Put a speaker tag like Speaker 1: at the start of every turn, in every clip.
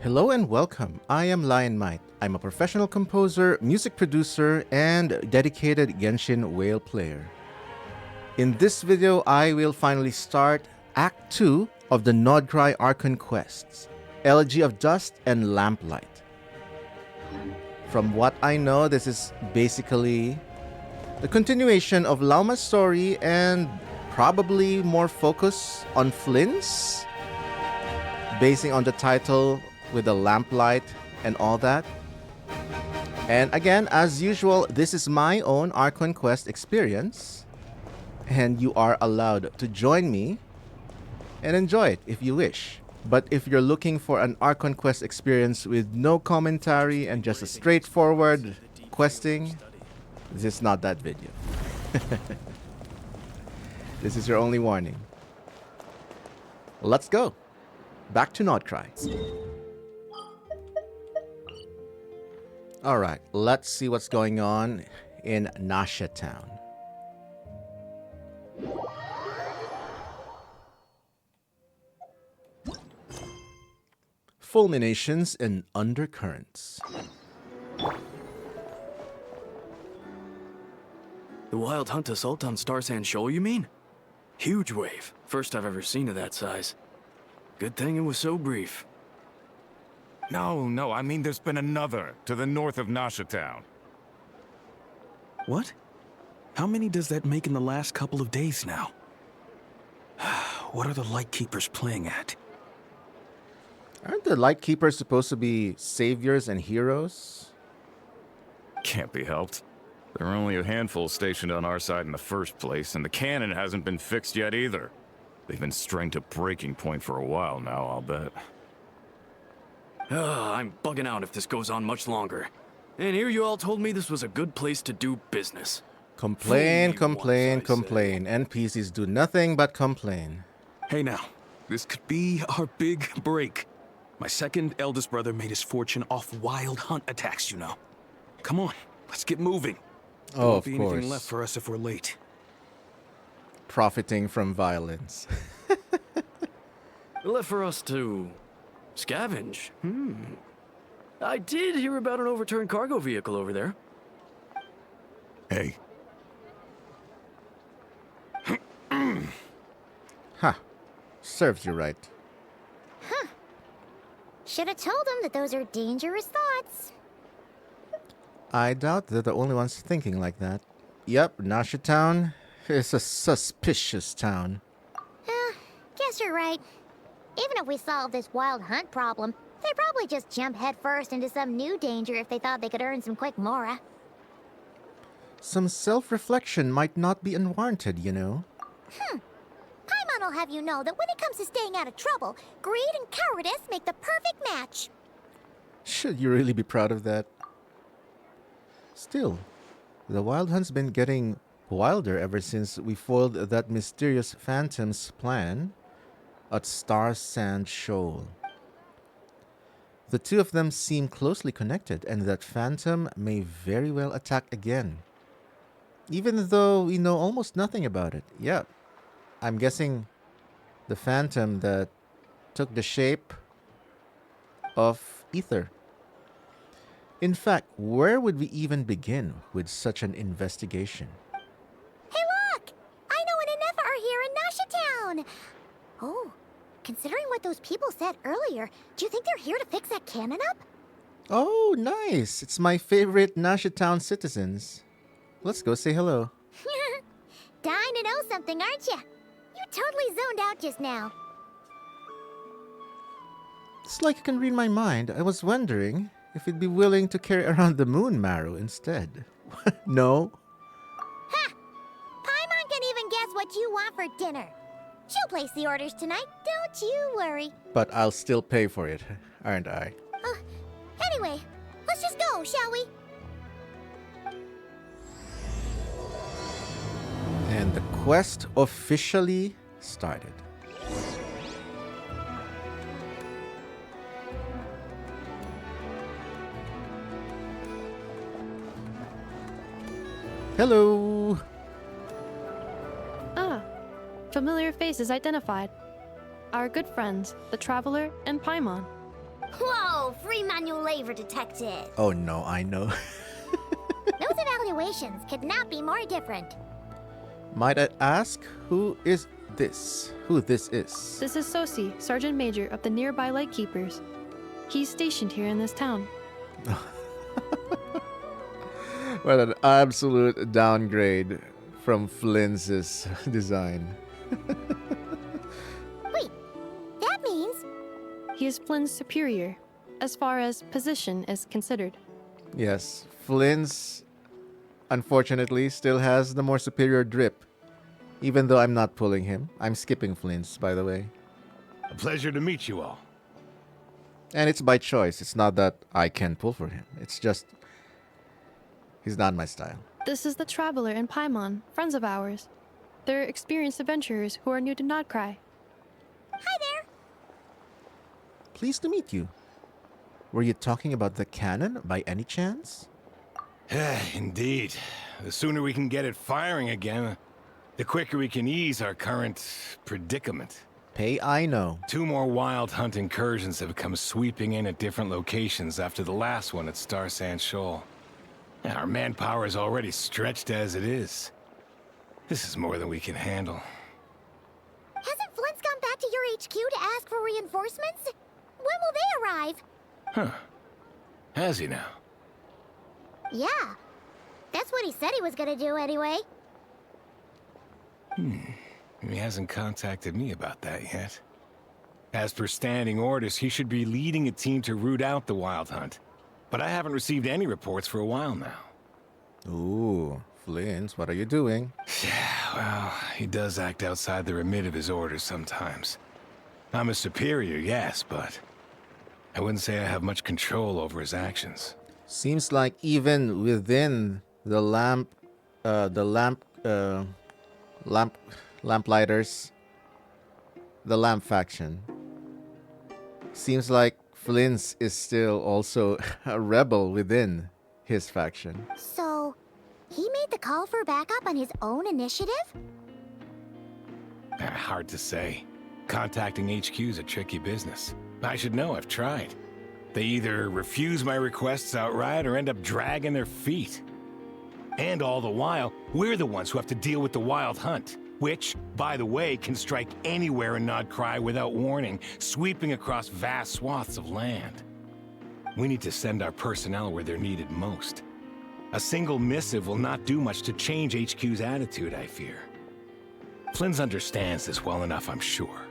Speaker 1: Hello and welcome. I am Lionmight. I'm a professional composer, music producer, and dedicated Genshin whale player. In this video, I will finally start Act 2 of the Nodcry Archon quests, Elegy of Dust and Lamplight. From what I know, this is basically the continuation of Lauma's story and probably more focus on Flynn's, basing on the title with the Lamplight and all that. And again, as usual, this is my own Archon quest experience, and you are allowed to join me and enjoy it if you wish. But if you're looking for an Archon quest experience with no commentary and just a straightforward questing, this is not that video. This is your only warning. Let's go. Back to Nodcry. Alright, let's see what's going on in Nasha Town. Fulminations and undercurrents.
Speaker 2: The wild hunt assault on Star Sand Shoal, you mean? Huge wave. First I've ever seen of that size. Good thing it was so brief.
Speaker 3: No, I mean there's been another to the north of Nasha Town.
Speaker 4: What? How many does that make in the last couple of days now? What are the Lightkeepers playing at?
Speaker 1: Aren't the Lightkeepers supposed to be saviors and heroes?
Speaker 3: Can't be helped. There are only a handful stationed on our side in the first place, and the cannon hasn't been fixed yet either. They've been strained to breaking point for a while now, I'll bet.
Speaker 2: I'm bugging out if this goes on much longer. And here you all told me this was a good place to do business.
Speaker 1: Complain,
Speaker 2: Fool me
Speaker 1: complain,
Speaker 2: once, I
Speaker 1: complain. NPCs do nothing but complain.
Speaker 4: Hey now, this could be our big break. My second eldest brother made his fortune off wild hunt attacks, you know. Come on, let's get moving. There
Speaker 1: Oh,
Speaker 4: won't
Speaker 1: of
Speaker 4: be anything
Speaker 1: course.
Speaker 4: left for us if we're late.
Speaker 1: Profiting from violence.
Speaker 2: Left for us to scavenge. I did hear about an overturned cargo vehicle over there.
Speaker 3: Hey,
Speaker 1: Ha. Serves you right.
Speaker 5: Should have told them that those are dangerous thoughts.
Speaker 1: I doubt they're the only ones thinking like that. Yep, Nasha Town is a suspicious town.
Speaker 5: Guess you're right. Even if we solve this wild hunt problem, they'd probably just jump headfirst into some new danger if they thought they could earn some quick mora.
Speaker 1: Some self-reflection might not be unwarranted, you know.
Speaker 5: Paimon will have you know that when it comes to staying out of trouble, greed and cowardice make the perfect match.
Speaker 1: Should you really be proud of that? Still, the Wild Hunt's been getting wilder ever since we foiled that mysterious Phantom's plan at Star Sand Shoal. The two of them seem closely connected, and that Phantom may very well attack again. Even though we know almost nothing about it. Yeah, I'm guessing the Phantom that took the shape of Ether. In fact, where would we even begin with such an investigation?
Speaker 5: Hey look! I know an Inefa are here in Nasha Town! Oh, considering what those people said earlier, do you think they're here to fix that cannon up?
Speaker 1: Oh, nice! It's my favorite Nasha Town citizens. Let's go say hello.
Speaker 5: Dying to know something, aren't you? You totally zoned out just now.
Speaker 1: It's like you can read my mind. I was wondering if you'd be willing to carry around the moon marrow instead. No?
Speaker 5: Ha! Paimon can even guess what you want for dinner. She'll place the orders tonight, don't you worry.
Speaker 1: But I'll still pay for it, aren't I?
Speaker 5: Anyway, let's just go, shall we?
Speaker 1: And the quest officially started. Hello!
Speaker 6: Familiar faces identified. Our good friends, the Traveler and Paimon.
Speaker 5: Whoa, free manual labor detected.
Speaker 1: Oh no, I know.
Speaker 5: Those evaluations could not be more different.
Speaker 1: Might I ask who is this? Who this is?
Speaker 6: This is Sosi, Sergeant Major of the nearby Lightkeepers. He's stationed here in this town.
Speaker 1: What an absolute downgrade from Flynn's design.
Speaker 5: Wait, that means...
Speaker 6: He is Flynn's superior, as far as position is considered.
Speaker 1: Yes, Flynn's unfortunately still has the more superior drip. Even though I'm not pulling him. I'm skipping Flynn's, by the way.
Speaker 7: A pleasure to meet you all.
Speaker 1: And it's by choice. It's not that I can pull for him. It's just... he's not my style.
Speaker 6: This is the Traveler and Paimon, friends of ours. They're experienced adventurers who are new to Nodcry.
Speaker 5: Hi there.
Speaker 1: Pleased to meet you. Were you talking about the cannon by any chance?
Speaker 7: Indeed. The sooner we can get it firing again, the quicker we can ease our current predicament.
Speaker 1: Pay I know.
Speaker 7: 2 more wild hunt incursions have come sweeping in at different locations after the last one at Star Sand Shoal. And our manpower is already stretched as it is. This is more than we can handle.
Speaker 5: Hasn't Flint's gone back to your HQ to ask for reinforcements? When will they arrive?
Speaker 7: Huh. Has he now?
Speaker 5: Yeah. That's what he said he was gonna do anyway.
Speaker 7: He hasn't contacted me about that yet. As per standing orders, he should be leading a team to root out the wild hunt. But I haven't received any reports for a while now.
Speaker 1: Ooh, Flynn's, what are you doing?
Speaker 7: Yeah, well, he does act outside the remit of his orders sometimes. I'm a superior, yes, but I wouldn't say I have much control over his actions.
Speaker 1: Seems like even within the Lamplighters, the Lamp faction, seems like Flynn's is still also a rebel within his faction.
Speaker 5: So, he made the call for backup on his own initiative?
Speaker 7: Hard to say. Contacting HQ's a tricky business. I should know, I've tried. They either refuse my requests outright or end up dragging their feet. And all the while, we're the ones who have to deal with the wild hunt, which, by the way, can strike anywhere in Nodcry without warning, sweeping across vast swaths of land. We need to send our personnel where they're needed most. A single missive will not do much to change HQ's attitude, I fear. Flynn's understands this well enough, I'm sure.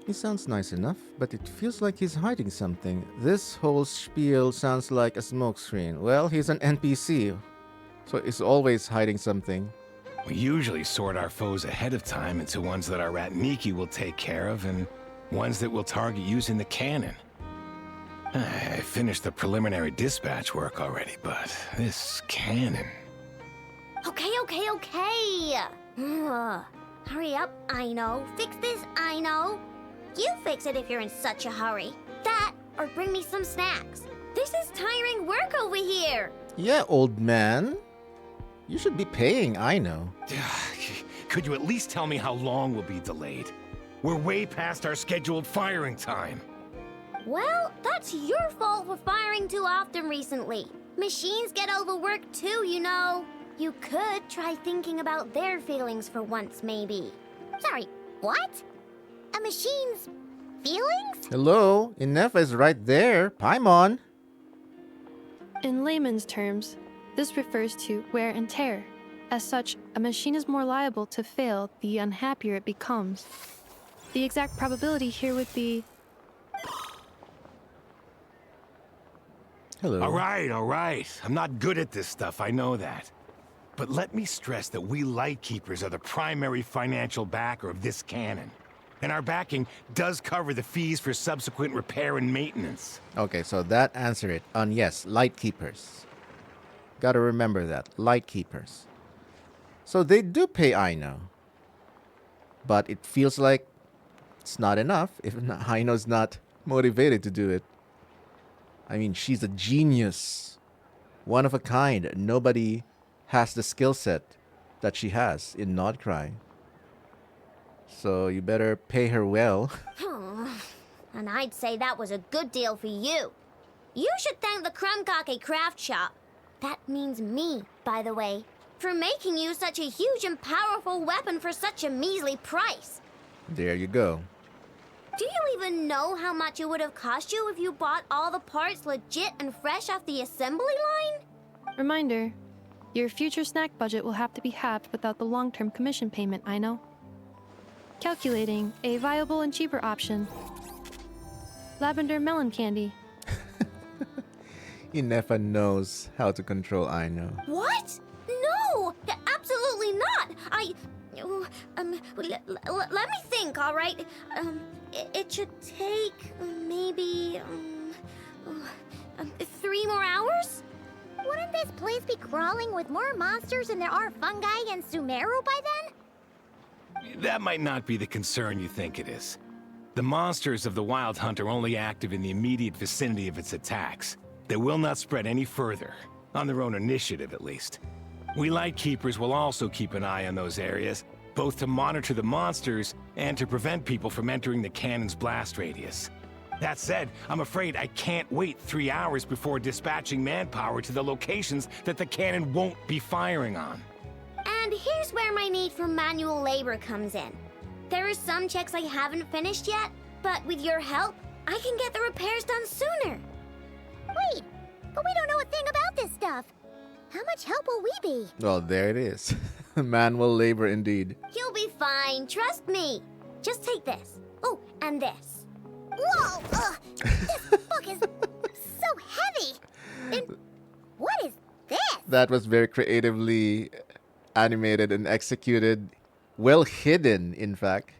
Speaker 1: He sounds nice enough, but it feels like he's hiding something. This whole spiel sounds like a smokescreen. Well, he's an NPC, so he's always hiding something.
Speaker 7: We usually sort our foes ahead of time into ones that our rat Nikki will take care of and ones that we'll target using the cannon. I finished the preliminary dispatch work already, but this cannon...
Speaker 5: Okay. Hurry up, I know. Fix this, I know. You fix it if you're in such a hurry. That, or bring me some snacks. This is tiring work over here.
Speaker 1: Yeah, old man. You should be paying, I know.
Speaker 7: Could you at least tell me how long we'll be delayed? We're way past our scheduled firing time.
Speaker 5: Well, that's your fault for firing too often recently. Machines get overworked too, you know. You could try thinking about their feelings for once, maybe. Sorry, what? A machine's feelings?
Speaker 1: Hello, Inefa is right there. Paimon.
Speaker 6: In layman's terms, this refers to wear and tear. As such, a machine is more liable to fail the unhappier it becomes. The exact probability here would be...
Speaker 1: Hello.
Speaker 7: All right. I'm not good at this stuff, I know that. But let me stress that we Lightkeepers are the primary financial backer of this cannon. And our backing does cover the fees for subsequent repair and maintenance.
Speaker 1: Okay, so that answered it. Yes, Lightkeepers. Gotta remember that. Lightkeepers. So they do pay Aino. But it feels like it's not enough if Aino's not motivated to do it. I mean, she's a genius. One of a kind. Nobody has the skill set that she has in Nodcry. So you better pay her well.
Speaker 5: And I'd say that was a good deal for you. You should thank the Krumkake craft shop. That means me, by the way, for making you such a huge and powerful weapon for such a measly price.
Speaker 1: There you go.
Speaker 5: Do you even know how much it would have cost you if you bought all the parts legit and fresh off the assembly line?
Speaker 6: Reminder, your future snack budget will have to be halved without the long-term commission payment, I know. Calculating a viable and cheaper option. Lavender melon candy.
Speaker 1: Inefa knows how to control Aino.
Speaker 5: What? No! Absolutely not! Let me think, all right? It should take maybe 3 more hours?
Speaker 8: Wouldn't this place be crawling with more monsters than there are fungi and Sumeru by then?
Speaker 7: That might not be the concern you think it is. The monsters of the Wild Hunt are only active in the immediate vicinity of its attacks. They will not spread any further, on their own initiative at least. We Lightkeepers will also keep an eye on those areas, both to monitor the monsters and to prevent people from entering the cannon's blast radius. That said, I'm afraid I can't wait 3 hours before dispatching manpower to the locations that the cannon won't be firing on.
Speaker 5: And here's where my need for manual labor comes in. There are some checks I haven't finished yet, but with your help, I can get the repairs done sooner.
Speaker 8: Wait, but we don't know a thing about this stuff. How much help will we be?
Speaker 1: Well, there it is. Manual labor indeed.
Speaker 5: You'll be fine, trust me. Just take this. Oh, and this.
Speaker 8: Whoa! This book is so heavy! And what is this?
Speaker 1: That was very creatively animated and executed. Well hidden, in fact.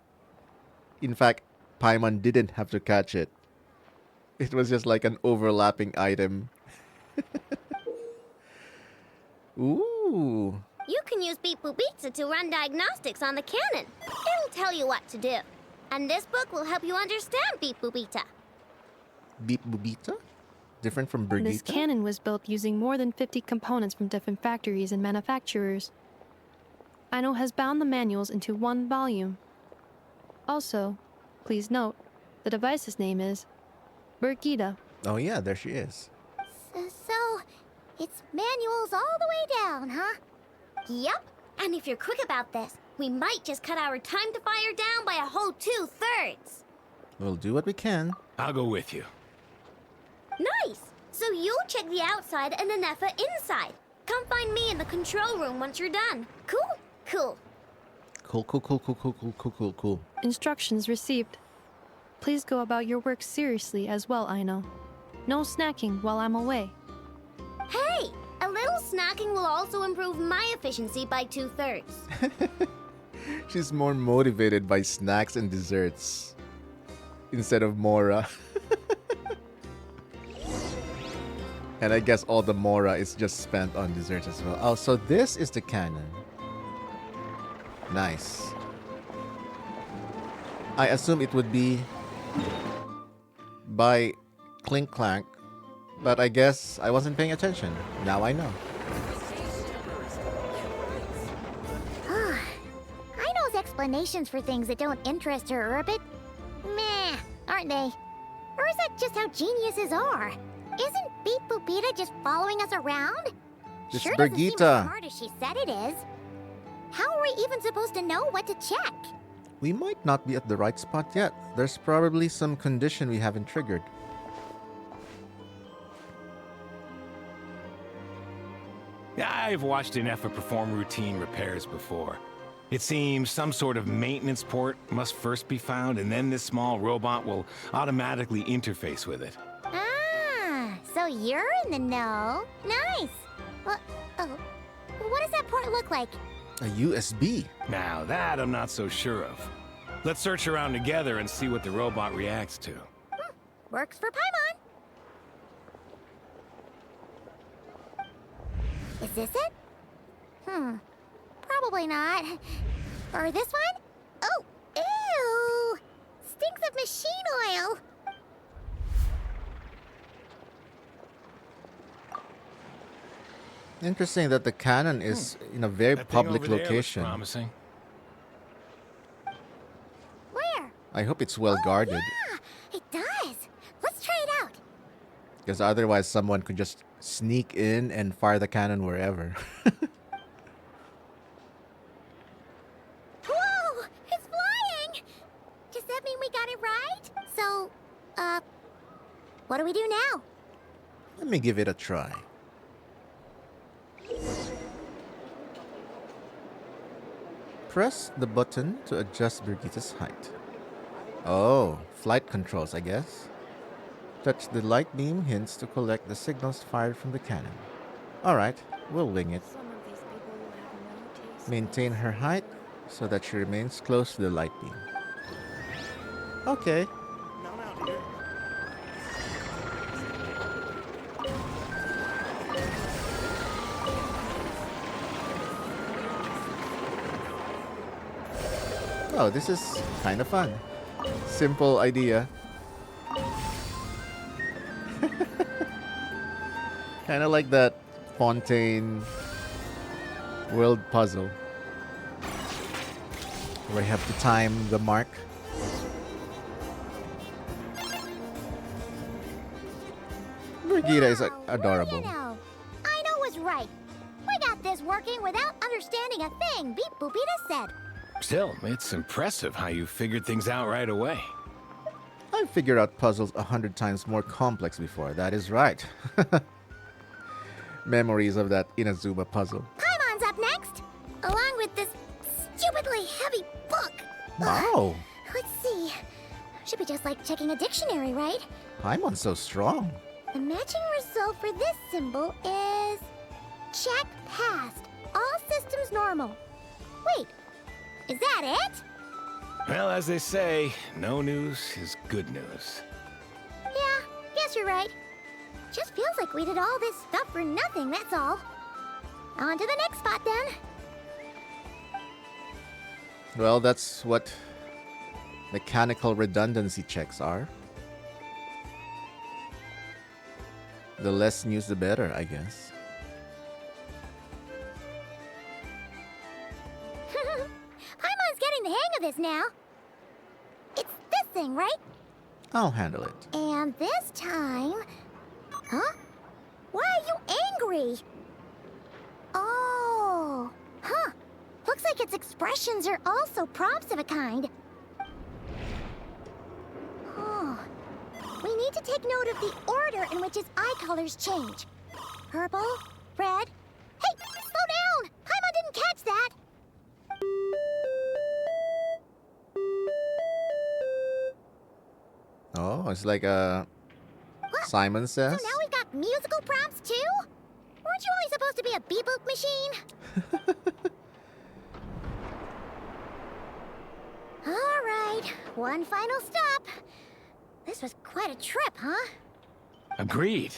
Speaker 1: In fact, Paimon didn't have to catch it. It was just like an overlapping item. Ooh.
Speaker 5: You can use Beep Boop Pizza to run diagnostics on the cannon. It'll tell you what to do. And this book will help you understand Beep Boop Pizza.
Speaker 1: Beep Bubita? Different from Birgita?
Speaker 6: This cannon was built using more than 50 components from different factories and manufacturers. Aino has bound the manuals into one volume. Also, please note, the device's name is Birgita.
Speaker 1: Oh yeah, there she is.
Speaker 8: So, it's manuals all the way down, huh?
Speaker 5: Yep. And if you're quick about this, we might just cut our time to fire down by a whole 2/3.
Speaker 1: We'll do what we can.
Speaker 7: I'll go with you.
Speaker 5: Nice. So you'll check the outside and Anefa inside. Come find me in the control room once you're done. Cool? Cool.
Speaker 1: Cool.
Speaker 6: Instructions received. Please go about your work seriously as well, Aino. No snacking while I'm away.
Speaker 5: Hey! A little snacking will also improve my efficiency by 2/3.
Speaker 1: She's more motivated by snacks and desserts instead of Mora. And I guess all the Mora is just spent on desserts as well. Oh, so this is the cannon. Nice. I assume it would be by Clink Clank, but I guess I wasn't paying attention. Now I know.
Speaker 8: Aino's explanations for things that don't interest her are a bit meh, aren't they? Or is that just how geniuses are? Isn't Beep Boopita just following us around?
Speaker 1: It's
Speaker 8: Sure doesn't seem as
Speaker 1: Birgitta.
Speaker 8: smart as she said it is. How are we even supposed to know what to check?
Speaker 1: We might not be at the right spot yet. There's probably some condition we haven't triggered.
Speaker 7: I've watched Inefa perform routine repairs before. It seems some sort of maintenance port must first be found, and then this small robot will automatically interface with it.
Speaker 8: Ah, so you're in the know. Nice. What does that port look like?
Speaker 1: A USB.
Speaker 7: Now that I'm not so sure of. Let's search around together and see what the robot reacts to.
Speaker 8: Works for Paimon. Is this it? Probably not. Or this one? Oh, ew! Stinks of machine oil.
Speaker 1: Interesting that the cannon is in a very
Speaker 7: That thing
Speaker 1: public
Speaker 7: over there looks
Speaker 1: location.
Speaker 7: promising.
Speaker 8: Where?
Speaker 1: I hope it's well guarded.
Speaker 8: Yeah, it does.
Speaker 1: Because otherwise someone could just sneak in and fire the cannon wherever.
Speaker 8: Whoa! It's flying! Does that mean we got it right? So, what do we do now?
Speaker 1: Let me give it a try. Press the button to adjust Brigitta's height. Oh, flight controls, I guess. Touch the light beam hints to collect the signals fired from the cannon. Alright, we'll wing it. Maintain her height so that she remains close to the light beam. Okay. Oh, this is kind of fun. Simple idea. Kind of like that Fontaine world puzzle where you have to time the mark. Brigitte is adorable.
Speaker 8: No. I know was right. We got this working without understanding a thing Beep Boopita said.
Speaker 7: Still, it's impressive how you figured things out right away.
Speaker 1: I've figured out puzzles 100 times more complex before, that is right. Memories of that Inazuma puzzle.
Speaker 8: Paimon's up next, along with this stupidly heavy book.
Speaker 1: Wow!
Speaker 8: Let's see. Should be just like checking a dictionary, right?
Speaker 1: Paimon's so strong.
Speaker 8: The matching result for this symbol is... check passed. All systems normal. Wait, is that it?
Speaker 7: Well, as they say, no news is good news.
Speaker 8: Yeah, guess you're right. Just feels like we did all this stuff for nothing, that's all. On to the next spot, then.
Speaker 1: Well, that's what mechanical redundancy checks are. The less news, the better, I guess.
Speaker 8: Paimon's getting the hang of this now. It's this thing, right?
Speaker 1: I'll handle it.
Speaker 8: And this time... Huh? Why are you angry? Oh. Huh. Looks like its expressions are also prompts of a kind. Oh. We need to take note of the order in which its eye colors change. Purple, red... Hey! Slow down! Paimon didn't catch that!
Speaker 1: Oh, it's like Simon
Speaker 8: So
Speaker 1: says.
Speaker 8: now we've got musical prompts too? Weren't you only supposed to be a beep-boop machine? All right, one final stop. This was quite a trip, huh?
Speaker 7: Agreed.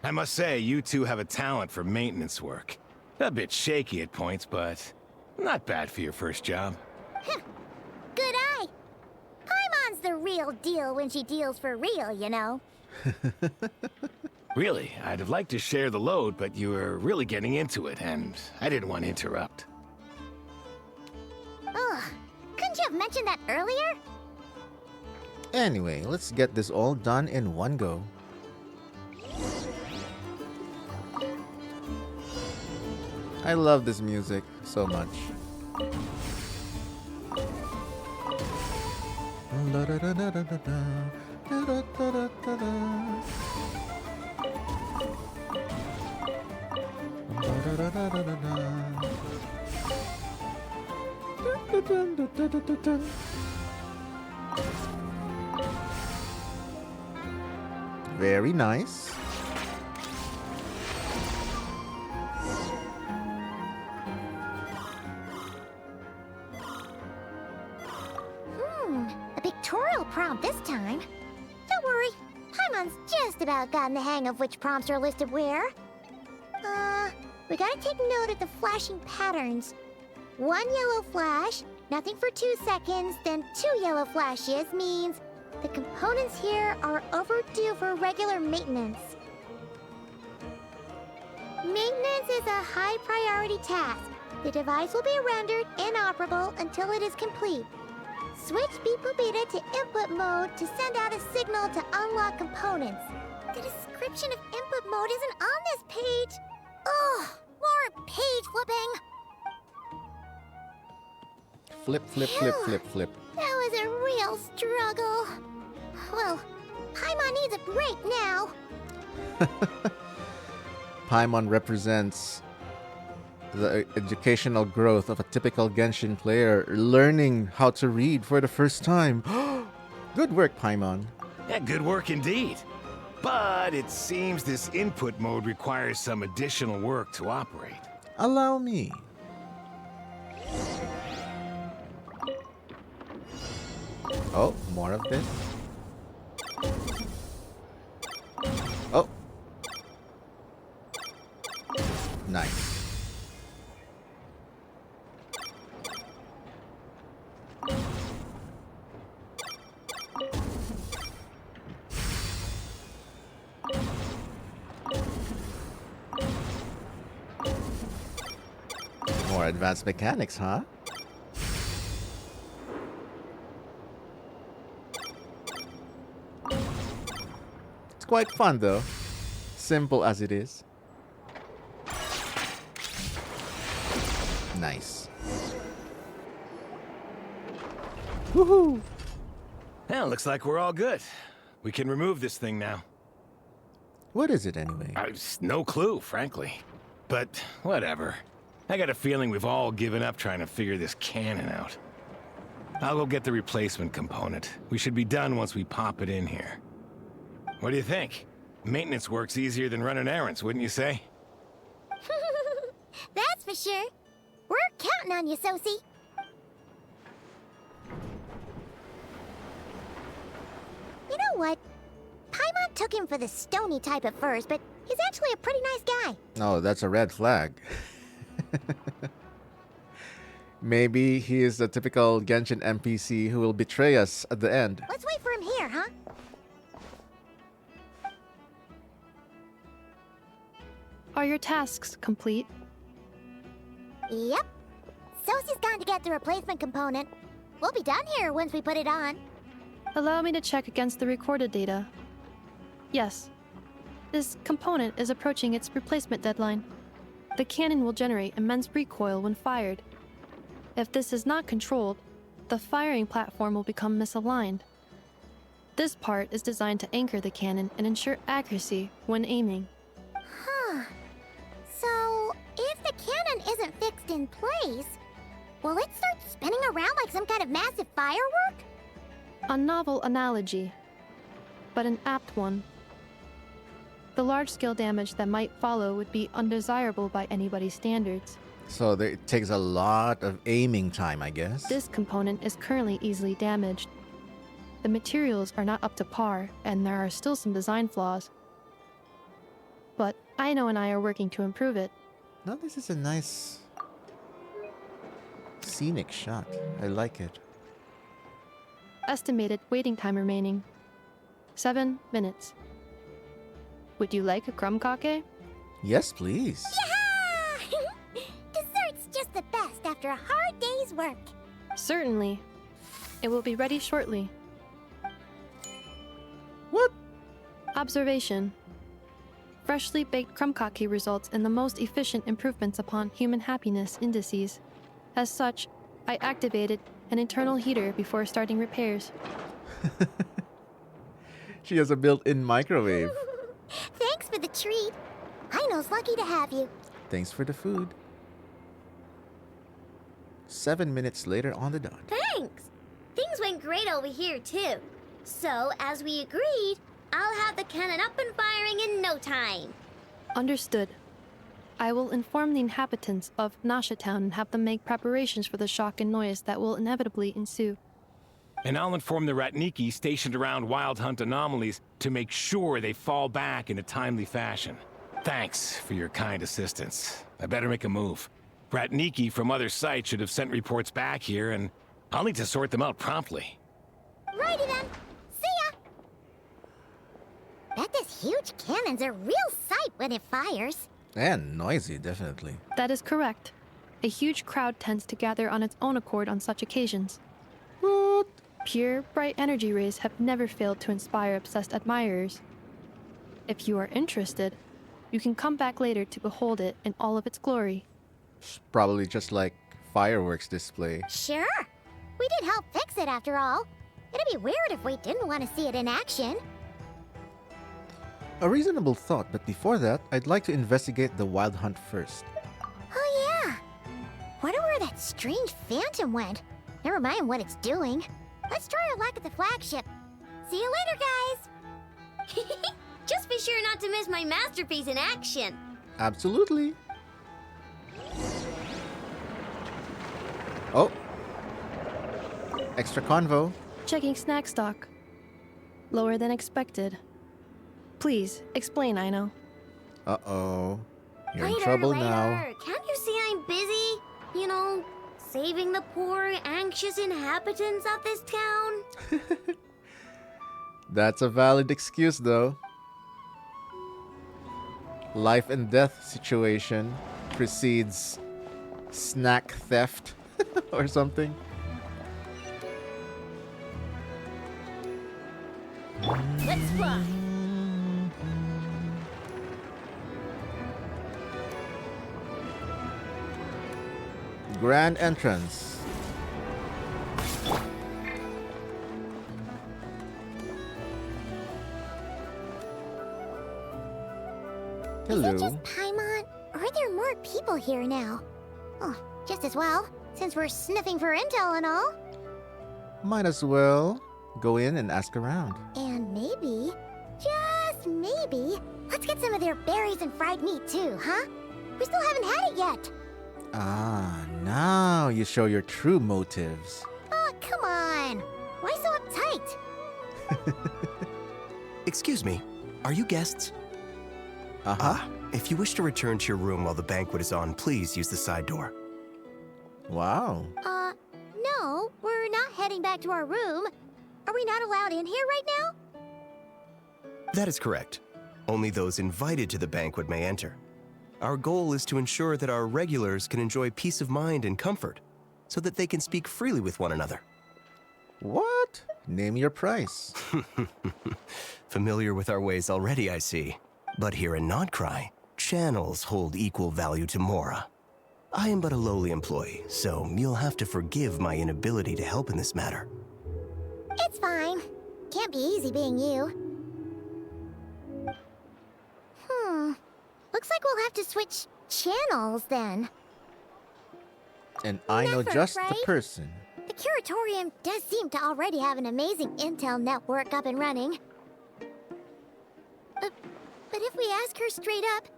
Speaker 7: I must say, you two have a talent for maintenance work. A bit shaky at points, but not bad for your first job.
Speaker 8: Good eye. Paimon's the real deal when she deals for real, you know.
Speaker 7: Really, I'd have liked to share the load, but you were really getting into it, and I didn't want to interrupt.
Speaker 8: Ugh, couldn't you have mentioned that earlier?
Speaker 1: Anyway, let's get this all done in one go. I love this music so much. Very nice.
Speaker 8: A pictorial prompt this time. Don't worry, Paimon's just about gotten the hang of which prompts are listed where. We gotta take note of the flashing patterns. One yellow flash, nothing for 2 seconds, then 2 yellow flashes means the components here are overdue for regular maintenance. Maintenance is a high priority task. The device will be rendered inoperable until it is complete. Switch Beep Boopita to input mode to send out a signal to unlock components. The description of input mode isn't on this page. Ugh, more page flipping.
Speaker 1: Flip, flip, flip, flip, flip.
Speaker 8: That was a real struggle. Well, Paimon needs a break now.
Speaker 1: Paimon represents the educational growth of a typical Genshin player learning how to read for the first time. Good work, Paimon.
Speaker 7: Yeah, good work indeed. But it seems this input mode requires some additional work to operate.
Speaker 1: Allow me. Oh, more of this. Oh. Nice. More advanced mechanics, huh? It's quite fun though. Simple as it is. Nice. Woohoo!
Speaker 7: Well, looks like we're all good. We can remove this thing now.
Speaker 1: What is it anyway?
Speaker 7: No clue, frankly. But whatever. I got a feeling we've all given up trying to figure this cannon out. I'll go get the replacement component. We should be done once we pop it in here. What do you think? Maintenance work's easier than running errands, wouldn't you say?
Speaker 8: That's for sure. We're counting on you, Sosie. You know what? Paimon took him for the stony type at first, but he's actually a pretty nice guy.
Speaker 1: Oh, that's a red flag. Maybe he is the typical Genshin NPC who will betray us at the end.
Speaker 8: Let's wait for him here, huh?
Speaker 6: Are your tasks complete?
Speaker 8: Yep. Sosie's gone to get the replacement component. We'll be done here once we put it on.
Speaker 6: Allow me to check against the recorded data. Yes. This component is approaching its replacement deadline. The cannon will generate immense recoil when fired. If this is not controlled, the firing platform will become misaligned. This part is designed to anchor the cannon and ensure accuracy when aiming.
Speaker 8: Huh. So, if the cannon isn't fixed in place, will it start spinning around like some kind of massive firework?
Speaker 6: A novel analogy, but an apt one. The large-scale damage that might follow would be undesirable by anybody's standards.
Speaker 1: So it takes a lot of aiming time, I guess.
Speaker 6: This component is currently easily damaged. The materials are not up to par, and there are still some design flaws. But Aino and I are working to improve it.
Speaker 1: Now this is a nice scenic shot. I like it.
Speaker 6: Estimated waiting time remaining. 7 minutes. Would you like a crumb cake?
Speaker 1: Yes, please.
Speaker 8: Yeah! Dessert's just the best after a hard day's work.
Speaker 6: Certainly. It will be ready shortly.
Speaker 1: What?
Speaker 6: Observation. Freshly baked crumb cake results in the most efficient improvements upon human happiness indices. As such, I activated an internal heater before starting repairs.
Speaker 1: She has a built-in microwave.
Speaker 8: Thanks for the treat. Aino's lucky to have you.
Speaker 1: Thanks for the food. 7 minutes later on the dot.
Speaker 5: Thanks! Things went great over here, too. So, as we agreed, I'll have the cannon up and firing in no time.
Speaker 6: Understood. I will inform the inhabitants of Nasha Town and have them make preparations for the shock and noise that will inevitably ensue.
Speaker 7: And I'll inform the Ratniki stationed around Wild Hunt anomalies to make sure they fall back in a timely fashion. Thanks for your kind assistance. I better make a move. Ratniki from other sites should have sent reports back here, and I'll need to sort them out promptly.
Speaker 8: Righty then. See ya! Bet this huge cannon's a real sight when it fires.
Speaker 1: And noisy, definitely.
Speaker 6: That is correct. A huge crowd tends to gather on its own accord on such occasions.
Speaker 1: What?
Speaker 6: Pure, bright energy rays have never failed to inspire obsessed admirers. If you are interested, you can come back later to behold it in all of its glory.
Speaker 1: It's probably just like fireworks display.
Speaker 8: Sure. We did help fix it after all. It'd be weird if we didn't want to see it in action.
Speaker 1: A reasonable thought, but before that, I'd like to investigate the wild hunt first.
Speaker 8: Oh yeah. Wonder where that strange phantom went. Never mind what it's doing. Let's try our luck at the flagship. See you later, guys.
Speaker 5: Just be sure not to miss my masterpiece in action.
Speaker 1: Absolutely. Oh. Extra convo.
Speaker 6: Checking snack stock. Lower than expected. Please, explain, Aino.
Speaker 1: Uh-oh. You're in
Speaker 5: Later,
Speaker 1: trouble
Speaker 5: later.
Speaker 1: now.
Speaker 5: Can't you see I'm busy? You know, saving the poor, anxious inhabitants of this town?
Speaker 1: That's a valid excuse, though. Life and death situation precedes snack theft or something.
Speaker 5: Let's fly.
Speaker 1: Grand entrance.
Speaker 8: Is it
Speaker 1: Hello.
Speaker 8: just Paimon? Or are there more people here now? Oh, just as well, since we're sniffing for intel and all.
Speaker 1: Might as well go in and ask around.
Speaker 8: And maybe, just maybe, let's get some of their berries and fried meat too, huh? We still haven't had it yet.
Speaker 1: Ah, now you show your true motives.
Speaker 8: Oh, come on. Why so uptight?
Speaker 9: Excuse me, are you guests?
Speaker 1: Uh-huh.
Speaker 9: If you wish to return to your room while the banquet is on, please use the side door.
Speaker 1: Wow.
Speaker 8: No, we're not heading back to our room. Are we not allowed in here right now?
Speaker 9: That is correct. Only those invited to the banquet may enter. Our goal is to ensure that our regulars can enjoy peace of mind and comfort, so that they can speak freely with one another.
Speaker 1: What? Name your price.
Speaker 9: Familiar with our ways already, I see. But here in Nodcry, channels hold equal value to Mora. I am but a lowly employee, so you'll have to forgive my inability to help in this matter.
Speaker 8: It's fine. Can't be easy being you. Looks like we'll have to switch channels then.
Speaker 1: And I know
Speaker 8: Never,
Speaker 1: just the
Speaker 8: right?
Speaker 1: person.
Speaker 8: The Curatorium does seem to already have an amazing intel network up and running. But if we ask her straight up,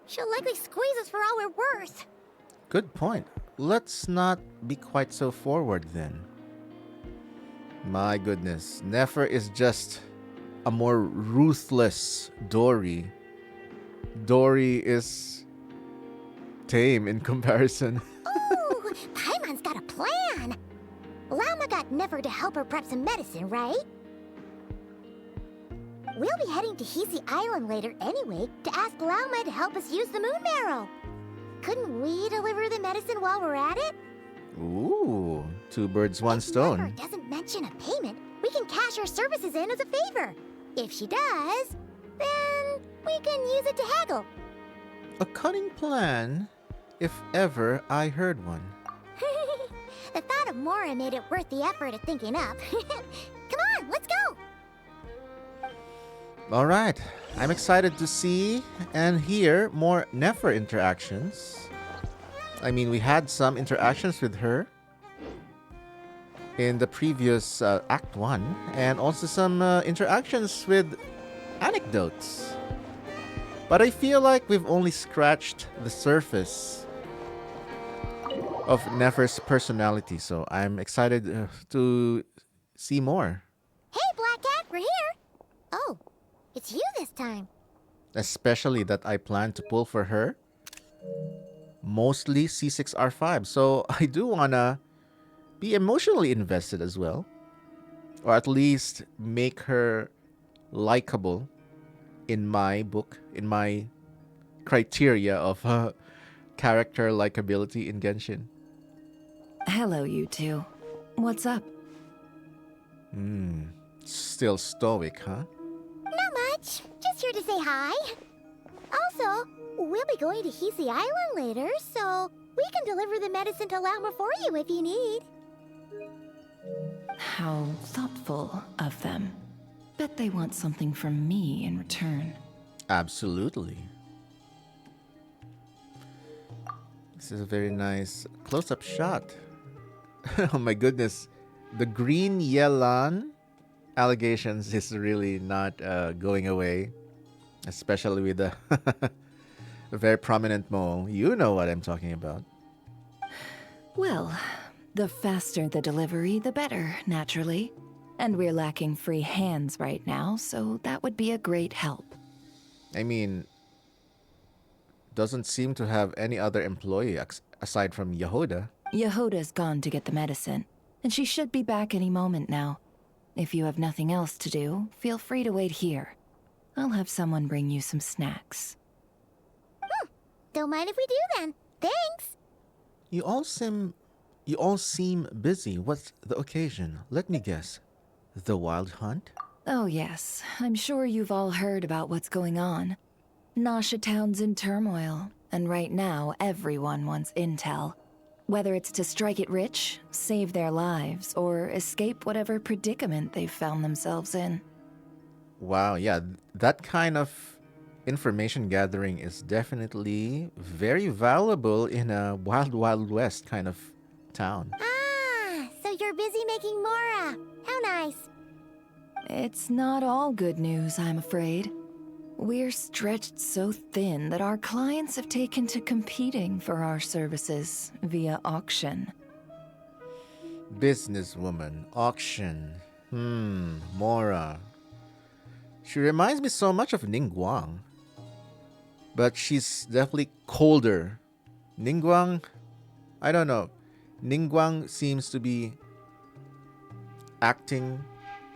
Speaker 8: she'll likely squeeze us for all we're worth.
Speaker 1: Good point. Let's not be quite so forward then. My goodness, Nefer is just a more ruthless Dory. Dory is tame in comparison.
Speaker 8: Ooh, Paimon's got a plan. Lauma got Nefer to help her prep some medicine, right? We'll be heading to Hisi Island later anyway to ask Lauma to help us use the moon marrow. Couldn't we deliver the medicine while we're at it?
Speaker 1: Ooh, two birds, one
Speaker 8: If Nefer
Speaker 1: stone.
Speaker 8: doesn't mention a payment, we can cash our services in as a favor. If she does, then we can use it to haggle.
Speaker 1: A cunning plan, if ever I heard one.
Speaker 8: The thought of Mora made it worth the effort of thinking up. Come on, let's go!
Speaker 1: All right, I'm excited to see and hear more Nefer interactions. I mean, we had some interactions with her in the previous Act 1, and also some interactions with anecdotes. But I feel like we've only scratched the surface of Nefer's personality, so I'm excited to see more.
Speaker 8: Hey, Black Cat, we're here! Oh, it's you this time.
Speaker 1: Especially that I plan to pull for her mostly C6R5. So I do wanna be emotionally invested as well. Or at least make her likable in my book, in my criteria of character likability in Genshin.
Speaker 10: Hello, you two. What's up?
Speaker 1: Still stoic, huh?
Speaker 8: Not much. Just here to say hi. Also, we'll be going to Hisi Island later, so we can deliver the medicine to Lamma for you if you need.
Speaker 10: How thoughtful of them. Bet they want something from me in return.
Speaker 1: Absolutely. This is a very nice close-up shot. Oh my goodness. The green Yelan allegations is really not going away. Especially with the a very prominent mole. You know what I'm talking about.
Speaker 10: Well, the faster the delivery, the better, naturally. And we're lacking free hands right now, so that would be a great help.
Speaker 1: I mean, doesn't seem to have any other employee aside from Yehuda.
Speaker 10: Yehuda's gone to get the medicine, and she should be back any moment now. If you have nothing else to do, feel free to wait here. I'll have someone bring you some snacks.
Speaker 8: Don't mind if we do then. Thanks.
Speaker 1: You all seem busy. What's the occasion? Let me guess. The Wild Hunt?
Speaker 10: Oh yes, I'm sure you've all heard about what's going on. Nasha Town's in turmoil, and right now everyone wants intel. Whether it's to strike it rich, save their lives, or escape whatever predicament they've found themselves in.
Speaker 1: Wow, yeah, that kind of information gathering is definitely very valuable in a Wild Wild West kind of town.
Speaker 8: Ah, so you're busy making Mora. How nice.
Speaker 10: It's not all good news, I'm afraid. We're stretched so thin that our clients have taken to competing for our services via auction.
Speaker 1: Businesswoman, auction. Mora. She reminds me so much of Ningguang. But she's definitely colder. Ningguang, I don't know. Ningguang seems to be acting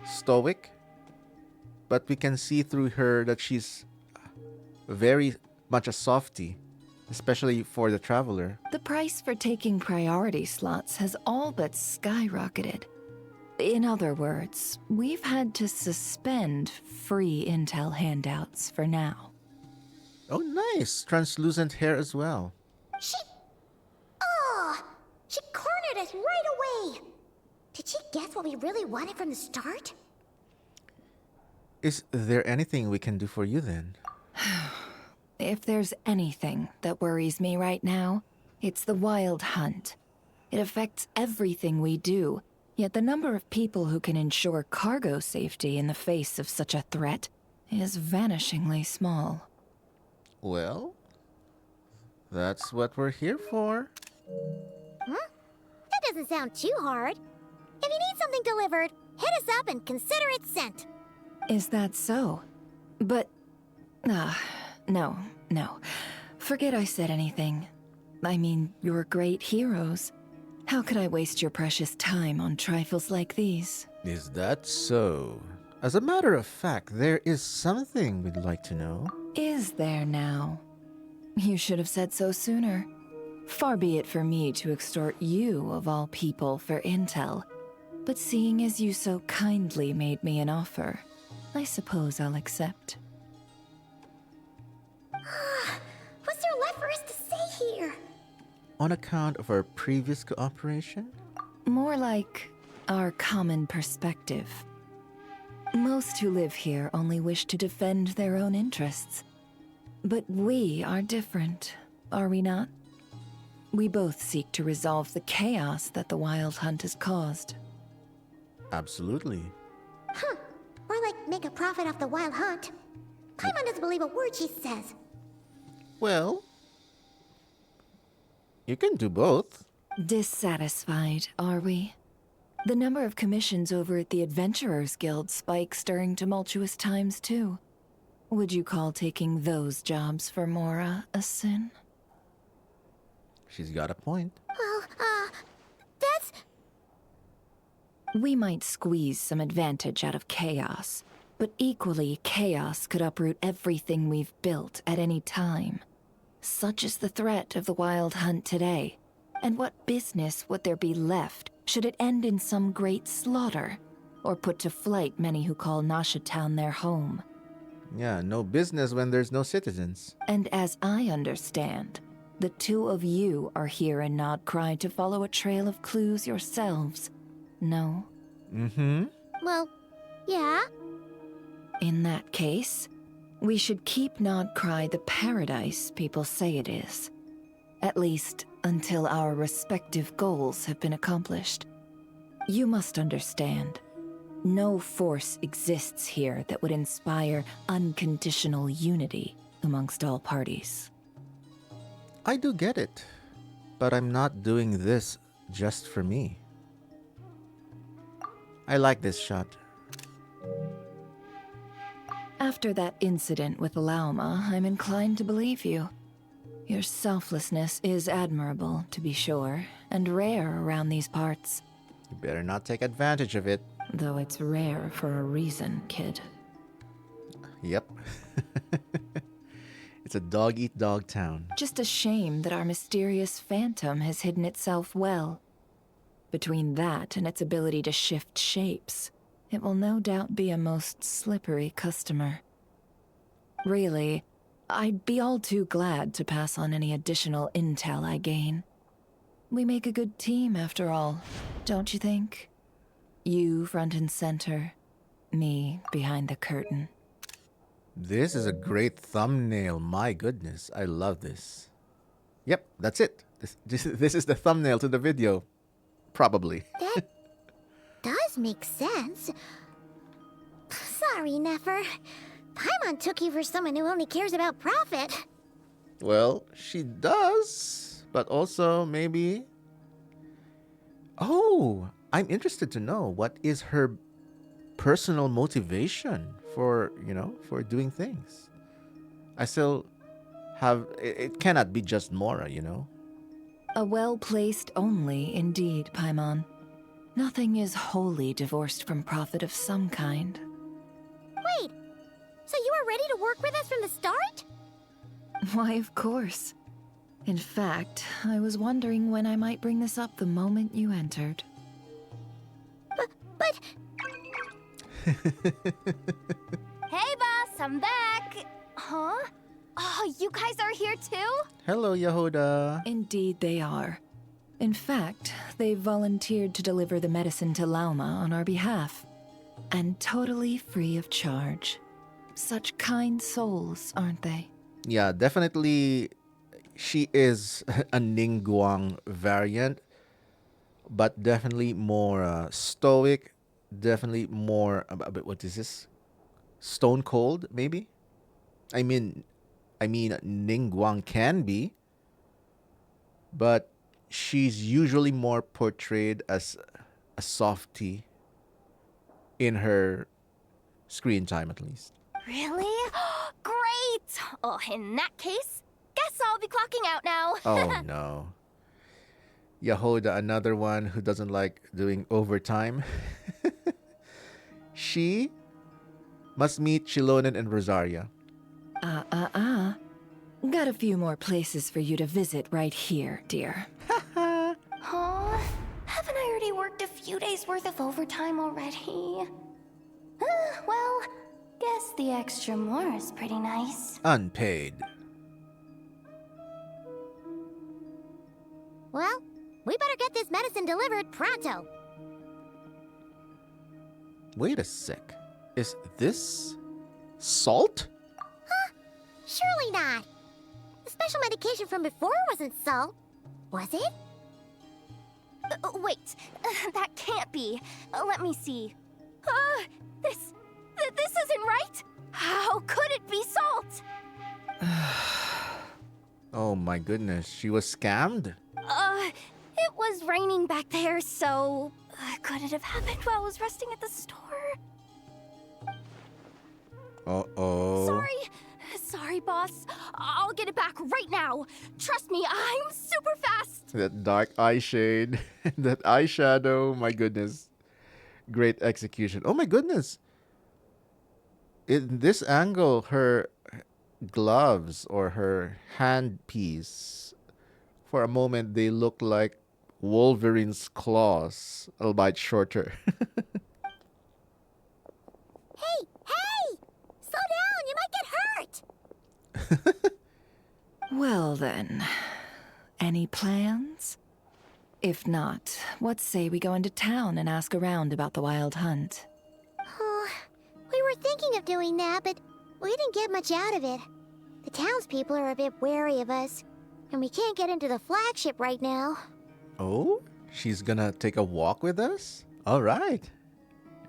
Speaker 1: stoic, but we can see through her that she's very much a softie, especially for the traveler.
Speaker 10: The price for taking priority slots has all but skyrocketed. In other words, we've had to suspend free intel handouts for now.
Speaker 1: Oh, nice. Translucent hair as well.
Speaker 8: She cornered us right away. Did she guess what we really wanted from the start?
Speaker 1: Is there anything we can do for you then?
Speaker 10: If there's anything that worries me right now, it's the Wild Hunt. It affects everything we do, yet the number of people who can ensure cargo safety in the face of such a threat is vanishingly small.
Speaker 1: Well, that's what we're here for.
Speaker 8: That doesn't sound too hard. If you need something delivered, hit us up and consider it sent.
Speaker 10: Is that so? But... no. Forget I said anything. I mean, you're great heroes. How could I waste your precious time on trifles like these?
Speaker 1: Is that so? As a matter of fact, there is something we'd like to know.
Speaker 10: Is there now? You should have said so sooner. Far be it for me to extort you, of all people, for intel. But seeing as you so kindly made me an offer, I suppose I'll accept.
Speaker 8: What's there left for us to say here?
Speaker 1: On account of our previous cooperation?
Speaker 10: More like our common perspective. Most who live here only wish to defend their own interests. But we are different, are we not? We both seek to resolve the chaos that the Wild Hunt has caused.
Speaker 1: Absolutely.
Speaker 8: Or like make a profit off the Wild Hunt. Paimon doesn't believe a word she says.
Speaker 1: Well, you can do both.
Speaker 10: Dissatisfied, are we? The number of commissions over at the Adventurers Guild spikes during tumultuous times, too. Would you call taking those jobs for Mora a sin?
Speaker 1: She's got a point.
Speaker 8: Well, that's...
Speaker 10: We might squeeze some advantage out of chaos, but equally, chaos could uproot everything we've built at any time. Such is the threat of the Wild Hunt today. And what business would there be left should it end in some great slaughter, or put to flight many who call Nasha Town their home?
Speaker 1: Yeah, no business when there's no citizens.
Speaker 10: And as I understand, the two of you are here in Nodcry to follow a trail of clues yourselves. No?
Speaker 1: Mm-hmm.
Speaker 8: Well, yeah.
Speaker 10: In that case, we should keep Nodcry the paradise people say it is. At least until our respective goals have been accomplished. You must understand, no force exists here that would inspire unconditional unity amongst all parties.
Speaker 1: I do get it, but I'm not doing this just for me. I like this shot.
Speaker 10: After that incident with Lauma, I'm inclined to believe you. Your selflessness is admirable, to be sure, and rare around these parts.
Speaker 1: You better not take advantage of it.
Speaker 10: Though it's rare for a reason, kid.
Speaker 1: Yep. It's a dog-eat-dog town.
Speaker 10: Just a shame that our mysterious phantom has hidden itself well. Between that and its ability to shift shapes, it will no doubt be a most slippery customer. Really, I'd be all too glad to pass on any additional intel I gain. We make a good team, after all, don't you think? You front and center, me behind the curtain.
Speaker 1: This is a great thumbnail. My goodness, I love this. Yep, that's it. This is the thumbnail to the video. Probably.
Speaker 8: That does make sense. Sorry, Nefer. Paimon took you for someone who only cares about profit.
Speaker 1: Well, she does, but also maybe... Oh, I'm interested to know what is her personal motivation for, for doing things. I still have... It cannot be just Mora,
Speaker 10: A well-placed only, indeed, Paimon. Nothing is wholly divorced from profit of some kind.
Speaker 8: Wait, so you were ready to work with us from the start?
Speaker 10: Why, of course. In fact, I was wondering when I might bring this up the moment you entered.
Speaker 8: But...
Speaker 5: Hey, boss, I'm back. Huh? Oh, you guys are here too?
Speaker 1: Hello, Yehuda.
Speaker 10: Indeed they are. In fact, they've volunteered to deliver the medicine to Lauma on our behalf. And totally free of charge. Such kind souls, aren't they?
Speaker 1: Yeah, definitely she is a Ningguang variant, but definitely more stoic, definitely more, what is this? Stone cold, maybe? I mean, Ningguang can be, but she's usually more portrayed as a softie in her screen time, at least.
Speaker 5: Really? Great! Oh, in that case, guess I'll be clocking out now.
Speaker 1: Oh no. Yehuda, another one who doesn't like doing overtime. She must meet Chilonen and Rosaria.
Speaker 10: Got a few more places for you to visit right here, dear.
Speaker 5: Huh? Haven't I already worked a few days worth of overtime already? Well, guess the extra more is pretty nice.
Speaker 1: Unpaid.
Speaker 8: Well, we better get this medicine delivered pronto.
Speaker 1: Wait a sec. Is this salt?
Speaker 8: Surely not. The special medication from before wasn't salt, was it?
Speaker 5: Wait, that can't be. Let me see. This isn't right. How could it be salt?
Speaker 1: Oh my goodness, she was scammed?
Speaker 5: It was raining back there, so could it have happened while I was resting at the store?
Speaker 1: Uh-oh.
Speaker 5: Sorry, boss. I'll get it back right now. Trust me, I'm super fast.
Speaker 1: That dark eye shade, that eyeshadow, my goodness. Great execution. Oh my goodness. In this angle, her gloves or her handpiece, for a moment, they look like Wolverine's claws, albeit shorter.
Speaker 8: Hey! Slow down! You might
Speaker 10: Well then, any plans? If not, what say we go into town and ask around about the wild hunt?
Speaker 8: Oh, we were thinking of doing that, but we didn't get much out of it. The townspeople are a bit wary of us, and we can't get into the flagship right now.
Speaker 1: Oh? She's gonna take a walk with us? Alright.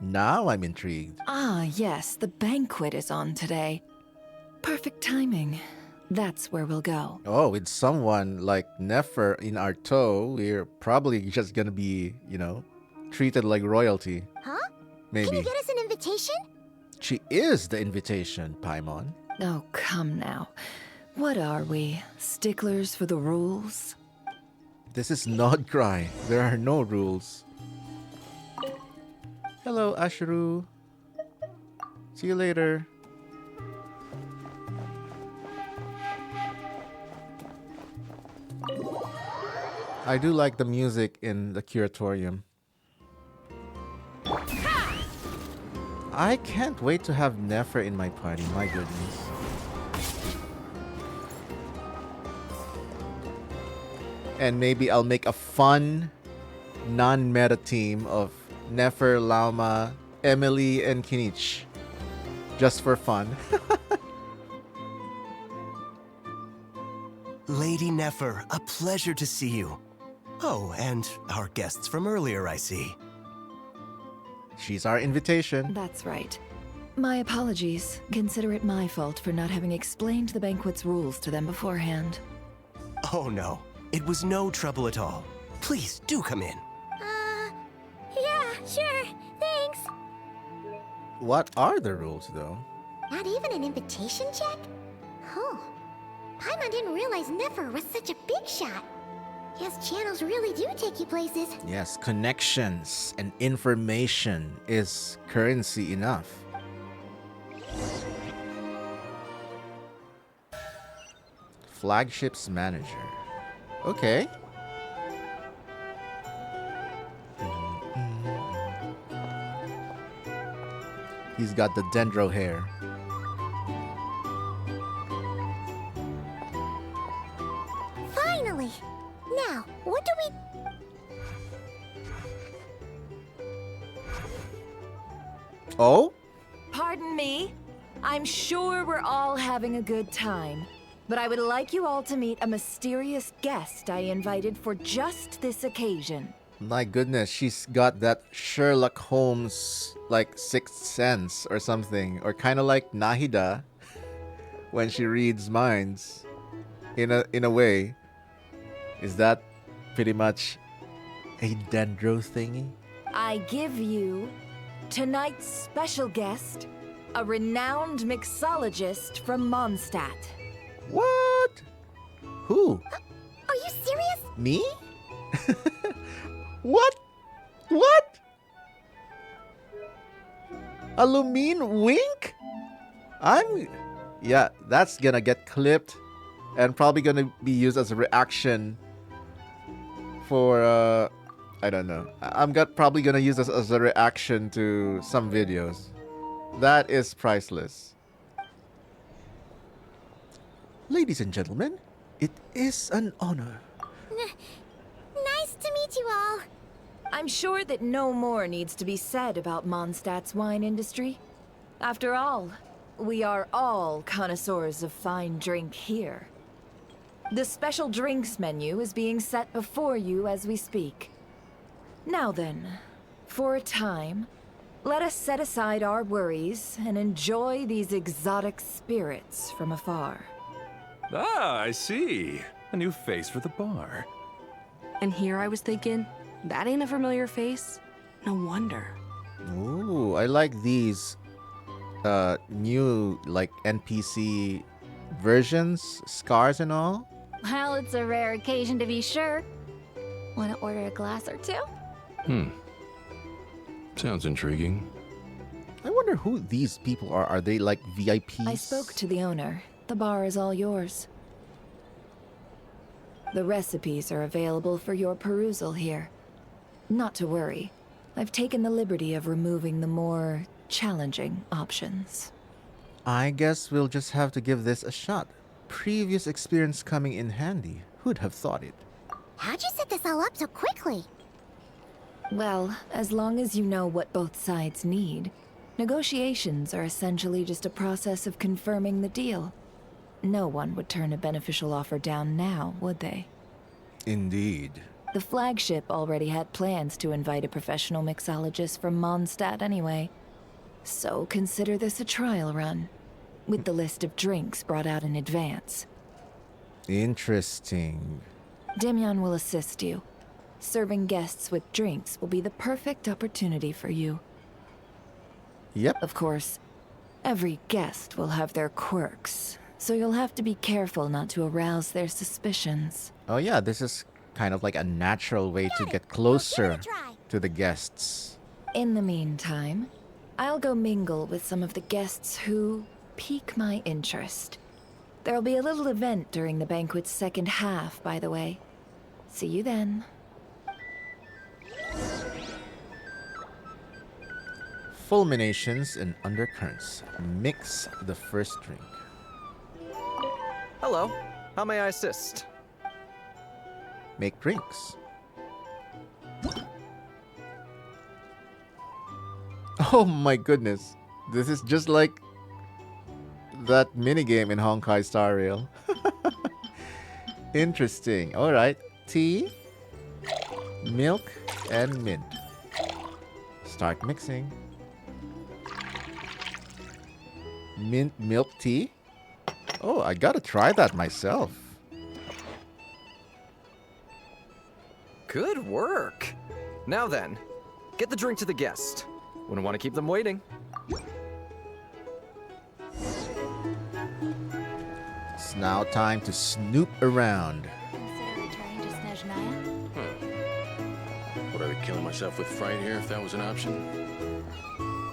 Speaker 1: Now I'm intrigued.
Speaker 10: Ah, yes, the banquet is on today. Perfect timing. That's where we'll go.
Speaker 1: Oh, with someone like Nefer in our tow, we're probably just gonna be, treated like royalty.
Speaker 8: Huh?
Speaker 1: Maybe.
Speaker 8: Can you get us an invitation?
Speaker 1: She is the invitation, Paimon.
Speaker 10: Oh, come now. What are we? Sticklers for the rules?
Speaker 1: This is not Cry. There are no rules. Hello, Ashru. See you later. I do like the music in the curatorium. I can't wait to have Nefer in my party, my goodness. And maybe I'll make a fun, non-meta team of Nefer, Lauma, Emily, and Kinich. Just for fun.
Speaker 9: Lady Nefer, a pleasure to see you. Oh, and our guests from earlier, I see.
Speaker 1: She's our invitation.
Speaker 10: That's right. My apologies. Consider it my fault for not having explained the banquet's rules to them beforehand.
Speaker 9: Oh no, it was no trouble at all. Please, do come in.
Speaker 8: Yeah, sure, thanks.
Speaker 1: What are the rules, though?
Speaker 8: Not even an invitation check? Oh, Paimon didn't realize Nefer was such a big shot. Yes, channels really do take you places.
Speaker 1: Yes, connections and information is currency enough. Flagship's manager. Okay. He's got the dendro hair.
Speaker 8: Finally! Now, what do we...
Speaker 1: Oh?
Speaker 10: Pardon me. I'm sure we're all having a good time. But I would like you all to meet a mysterious guest I invited for just this occasion.
Speaker 1: My goodness, she's got that Sherlock Holmes, like, sixth sense or something. Or kind of like Nahida when she reads minds. In a way. Is that pretty much a dendro thingy?
Speaker 10: I give you tonight's special guest, a renowned mixologist from Mondstadt.
Speaker 1: What? Who?
Speaker 8: Are you serious?
Speaker 1: Me? What? What? A Lumine wink? Yeah, that's gonna get clipped and probably gonna be used as a reaction for, I don't know. I'm probably gonna use this as a reaction to some videos. That is priceless. Ladies and gentlemen, it is an honor.
Speaker 8: Nice to meet you all.
Speaker 10: I'm sure that no more needs to be said about Mondstadt's wine industry. After all, we are all connoisseurs of fine drink here. The special drinks menu is being set before you as we speak. Now then, for a time, let us set aside our worries and enjoy these exotic spirits from afar.
Speaker 4: Ah, I see. A new face for the bar.
Speaker 11: And here I was thinking, that ain't a familiar face. No wonder.
Speaker 1: Ooh, I like these new like NPC versions, scars and all.
Speaker 5: Well, it's a rare occasion to be sure. Want to order a glass or two?
Speaker 4: Sounds intriguing.
Speaker 1: I wonder who these people are. Are they like VIPs?
Speaker 10: I spoke to the owner. The bar is all yours. The recipes are available for your perusal here. Not to worry. I've taken the liberty of removing the more challenging options.
Speaker 1: I guess we'll just have to give this a shot. previous experience coming in handy. Who'd have thought it?
Speaker 8: How'd you set this all up so quickly?
Speaker 10: Well, as long as you know what both sides need, negotiations are essentially just a process of confirming the deal. No one would turn a beneficial offer down now, would they?
Speaker 1: Indeed.
Speaker 10: The flagship already had plans to invite a professional mixologist from Mondstadt anyway. So consider this a trial run, with the list of drinks brought out in advance.
Speaker 1: Interesting.
Speaker 10: Demyon will assist you. Serving guests with drinks will be the perfect opportunity for you.
Speaker 1: Yep.
Speaker 10: Of course, every guest will have their quirks, so you'll have to be careful not to arouse their suspicions.
Speaker 1: Oh yeah, this is kind of like a natural way to get closer to the guests.
Speaker 10: In the meantime, I'll go mingle with some of the guests who pique my interest. There'll be a little event during the banquet's second half, by the way. See you then.
Speaker 1: Fulminations and undercurrents. Mix the first drink.
Speaker 12: Hello. How may I assist?
Speaker 1: Make drinks. Oh my goodness. This is just like that minigame in Honkai Star Rail. Interesting. Alright. Tea, milk, and mint. Start mixing. Mint milk tea? Oh, I gotta try that myself.
Speaker 12: Good work. Now then, get the drink to the guest. Wouldn't want to keep them waiting.
Speaker 1: It's now time to snoop around.
Speaker 8: Consider returning to Snezhnaya?
Speaker 2: Would I be killing myself with fright here if that was an option?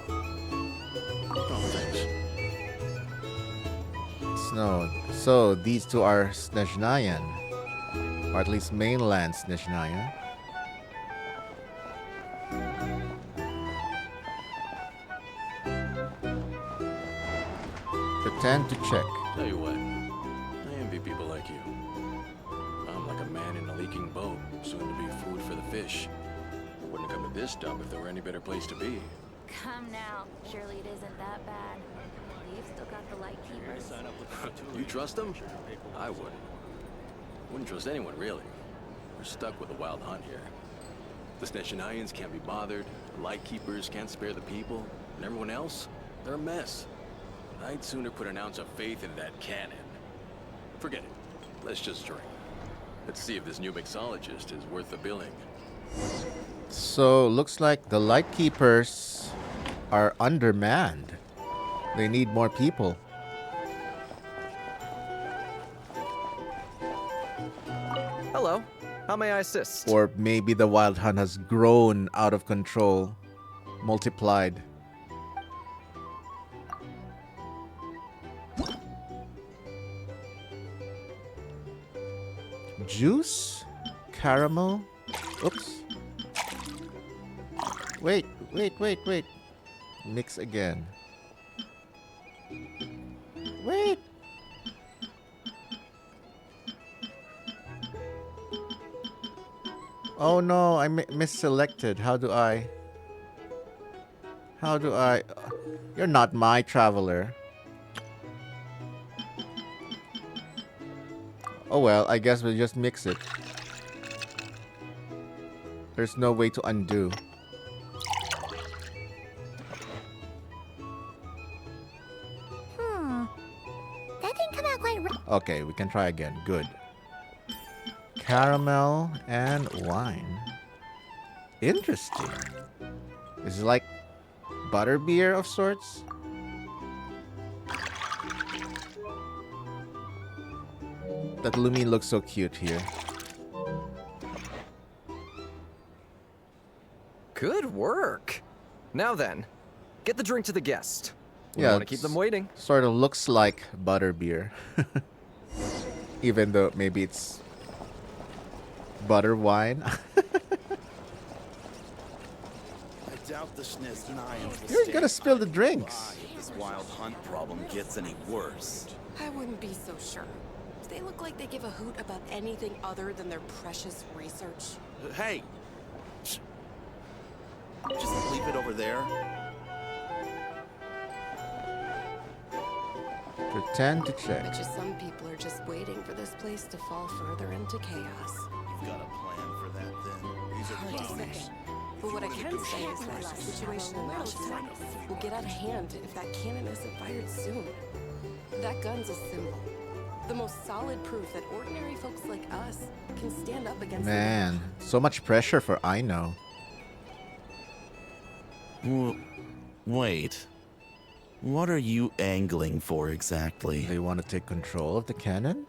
Speaker 2: Oh, thanks.
Speaker 1: Snow. So these two are Snezhnayan, or at least mainland Snezhnaya. Pretend to check.
Speaker 2: Tell you what, I envy people like you. I'm like a man in a leaking boat, soon to be food for the fish. Wouldn't come to this dump if there were any better place to be.
Speaker 5: Come now. Surely it isn't that bad. You've still got the light keepers.
Speaker 2: You trust them? I wouldn't. Wouldn't trust anyone, really. We're stuck with a wild hunt here. The Snezhnayans can't be bothered, the Lightkeepers can't spare the people, and everyone else, they're a mess. I'd sooner put an ounce of faith into that cannon. Forget it. Let's just drink. Let's see if this new mixologist is worth the billing.
Speaker 1: So looks like the Lightkeepers are undermanned. They need more people.
Speaker 12: Hello. How may I assist?
Speaker 1: Or maybe the wild hunt has grown out of control, multiplied. Juice? Caramel? Oops. Wait. Mix again. Wait. Oh no, I misselected. How do I? You're not my traveler. Oh well, I guess we'll just mix it. There's no way to undo.
Speaker 8: That didn't come out quite right.
Speaker 1: Okay, we can try again. Good. Caramel and wine. Interesting. This is like butterbeer of sorts. That Lumine looks so cute here.
Speaker 12: Good work. Now then, get the drink to the guest. We
Speaker 1: Yeah,
Speaker 12: want to keep them waiting.
Speaker 1: Sort of looks like butterbeer. Even though maybe it's butter wine.
Speaker 13: I doubt the Snezhnayans will
Speaker 1: You're
Speaker 13: stay
Speaker 1: gonna spill the
Speaker 13: idly
Speaker 1: drinks.
Speaker 13: by if this wild hunt problem gets any worse.
Speaker 11: I wouldn't be so sure. They look like they give a hoot about anything other than their precious research.
Speaker 13: Hey! Just leave it over there.
Speaker 1: Pretend to check.
Speaker 11: Bet you some people are just waiting for this place to fall further into chaos.
Speaker 13: You've got a plan for that, then? These are
Speaker 11: Hard to
Speaker 13: brownies.
Speaker 11: say. But what I can say is that the situation in Lamplight will get out of hand if that cannon isn't fired soon. That gun's a symbol. The most solid proof that ordinary folks like us can stand up against
Speaker 1: Man, so much pressure for I know.
Speaker 13: Wait. What are you angling for exactly?
Speaker 1: They want to take control of the cannon?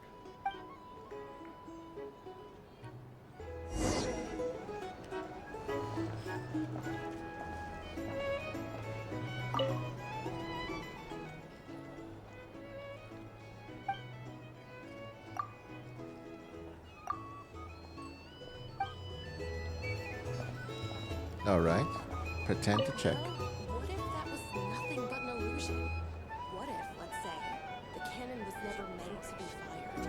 Speaker 1: Alright, pretend to check.
Speaker 11: What if that was nothing but an illusion? What if, let's say, the cannon was never meant to be fired?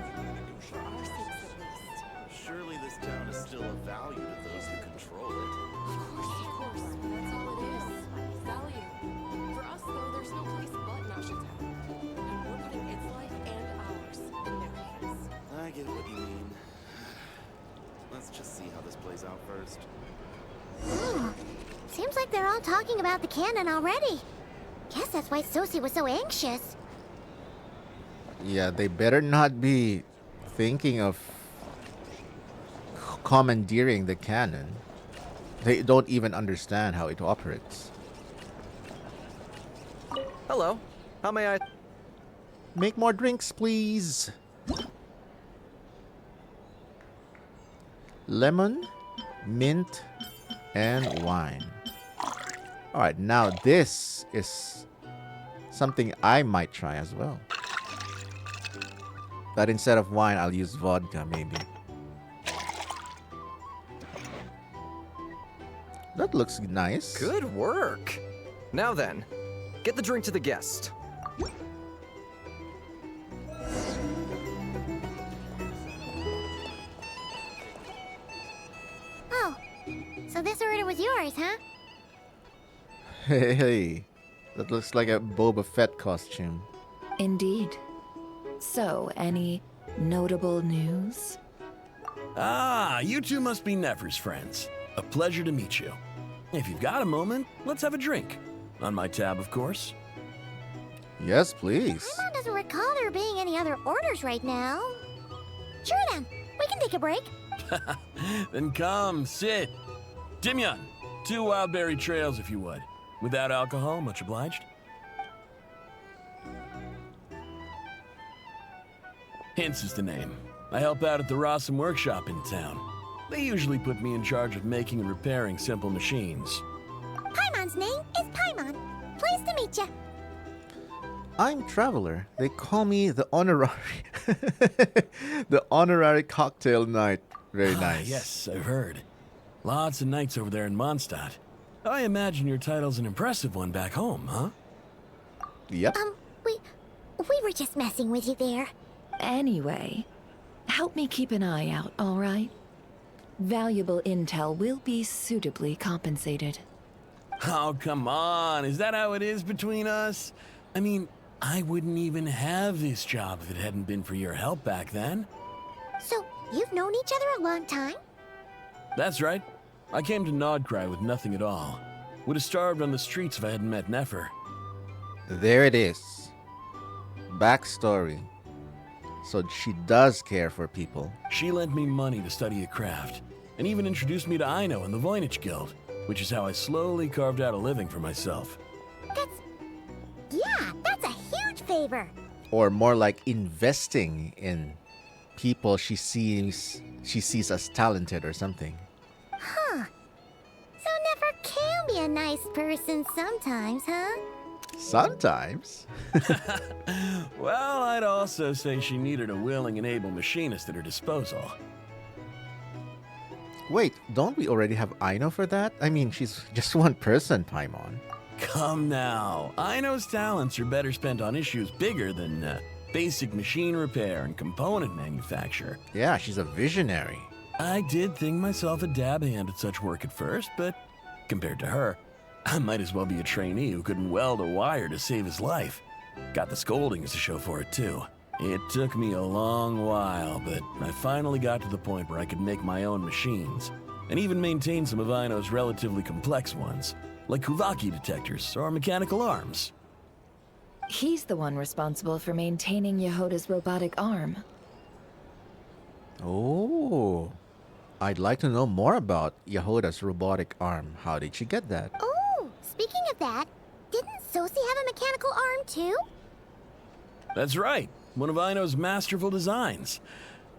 Speaker 11: For our sakes at least.
Speaker 13: Surely this town is still of value to those who control it.
Speaker 11: Of course. That's all it is. Value. For us, though, there's no place but Nasha Town. And we're putting its life and ours in their hands.
Speaker 13: I get what you mean. Let's just see how this plays out first.
Speaker 8: Ooh, seems like they're all talking about the cannon already. Guess that's why Sosie was so anxious.
Speaker 1: Yeah, they better not be thinking of commandeering the cannon. They don't even understand how it operates.
Speaker 12: Hello. How may I...
Speaker 1: Make more drinks, please. Lemon, mint, and wine. Alright, now this is something I might try as well. But instead of wine, I'll use vodka, maybe. That looks nice.
Speaker 12: Good work. Now then, get the drink to the guest.
Speaker 8: Oh, so this order was yours, huh?
Speaker 1: Hey, that looks like a Boba Fett costume.
Speaker 10: Indeed. So, any notable news?
Speaker 14: Ah, you two must be Nefer's friends. A pleasure to meet you. If you've got a moment, let's have a drink. On my tab, of course.
Speaker 1: Yes, please.
Speaker 8: Paimon doesn't recall there being any other orders right now. Sure then, we can take a break.
Speaker 14: Then come, sit. Dimyon, 2 wildberry trails if you would. Without alcohol, much obliged. Hints is the name. I help out at the Rossum workshop in town. They usually put me in charge of making and repairing simple machines.
Speaker 8: Paimon's name is Paimon. Pleased to meet you.
Speaker 1: I'm Traveler. They call me the honorary the honorary cocktail knight. Very nice.
Speaker 14: Yes, I've heard. Lots of knights over there in Mondstadt. I imagine your title's an impressive one back home, huh?
Speaker 1: Yep.
Speaker 8: We were just messing with you there.
Speaker 10: Anyway, help me keep an eye out, all right? Valuable intel will be suitably compensated.
Speaker 14: Oh, come on. Is that how it is between us? I mean, I wouldn't even have this job if it hadn't been for your help back then.
Speaker 8: So, you've known each other a long time?
Speaker 14: That's right. I came to Nodcry with nothing at all. Would have starved on the streets if I hadn't met Nefer.
Speaker 1: There it is. Backstory. So she does care for people.
Speaker 14: She lent me money to study the craft, and even introduced me to Aino and the Voynich Guild, which is how I slowly carved out a living for myself.
Speaker 8: That's a huge favor.
Speaker 1: Or more like investing in people she sees as talented or something.
Speaker 8: Huh. So Nefer can be a nice person sometimes, huh?
Speaker 1: Sometimes.
Speaker 14: Well, I'd also say she needed a willing and able machinist at her disposal.
Speaker 1: Wait, don't we already have Aino for that? I mean, she's just one person, Paimon.
Speaker 14: Come now. Aino's talents are better spent on issues bigger than basic machine repair and component manufacture.
Speaker 1: Yeah, she's a visionary.
Speaker 14: I did think myself a dab hand at such work at first, but compared to her, I might as well be a trainee who couldn't weld a wire to save his life. Got the scoldings to show for it, too. It took me a long while, but I finally got to the point where I could make my own machines, and even maintain some of Aino's relatively complex ones, like Kuvaki detectors or mechanical arms.
Speaker 10: He's the one responsible for maintaining Yehoda's robotic arm.
Speaker 1: Oh. I'd like to know more about Yehoda's robotic arm. How did she get that?
Speaker 8: Oh, speaking of that, didn't Sosi have a mechanical arm too?
Speaker 14: That's right, one of Aino's masterful designs.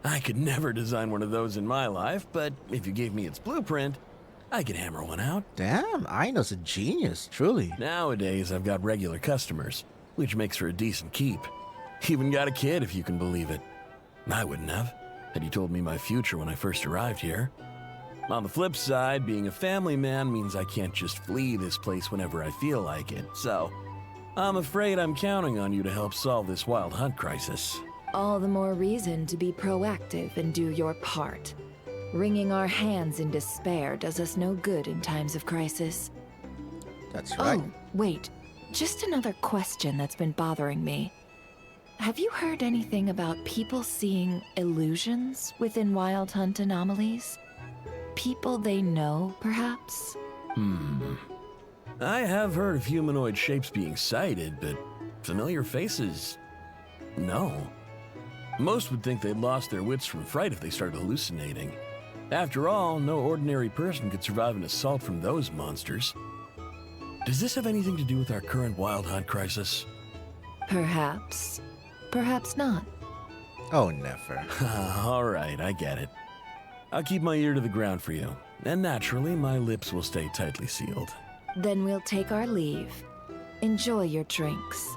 Speaker 14: I could never design one of those in my life, but if you gave me its blueprint, I could hammer one out.
Speaker 1: Damn, Aino's a genius, truly.
Speaker 14: Nowadays, I've got regular customers, which makes for a decent keep. Even got a kid, if you can believe it. I wouldn't have, had you told me my future when I first arrived here. On the flip side, being a family man means I can't just flee this place whenever I feel like it, so I'm afraid I'm counting on you to help solve this wild hunt crisis.
Speaker 10: All the more reason to be proactive and do your part. Wringing our hands in despair does us no good in times of crisis.
Speaker 1: That's right.
Speaker 10: Oh, wait. Just another question that's been bothering me. Have you heard anything about people seeing illusions within Wild Hunt anomalies? People they know, perhaps?
Speaker 14: I have heard of humanoid shapes being sighted, but familiar faces? No. Most would think they'd lost their wits from fright if they started hallucinating. After all, no ordinary person could survive an assault from those monsters. Does this have anything to do with our current Wild Hunt crisis?
Speaker 10: Perhaps. Perhaps not.
Speaker 1: Oh, never.
Speaker 14: All right, I get it. I'll keep my ear to the ground for you, and naturally, my lips will stay tightly sealed.
Speaker 10: Then we'll take our leave. Enjoy your drinks.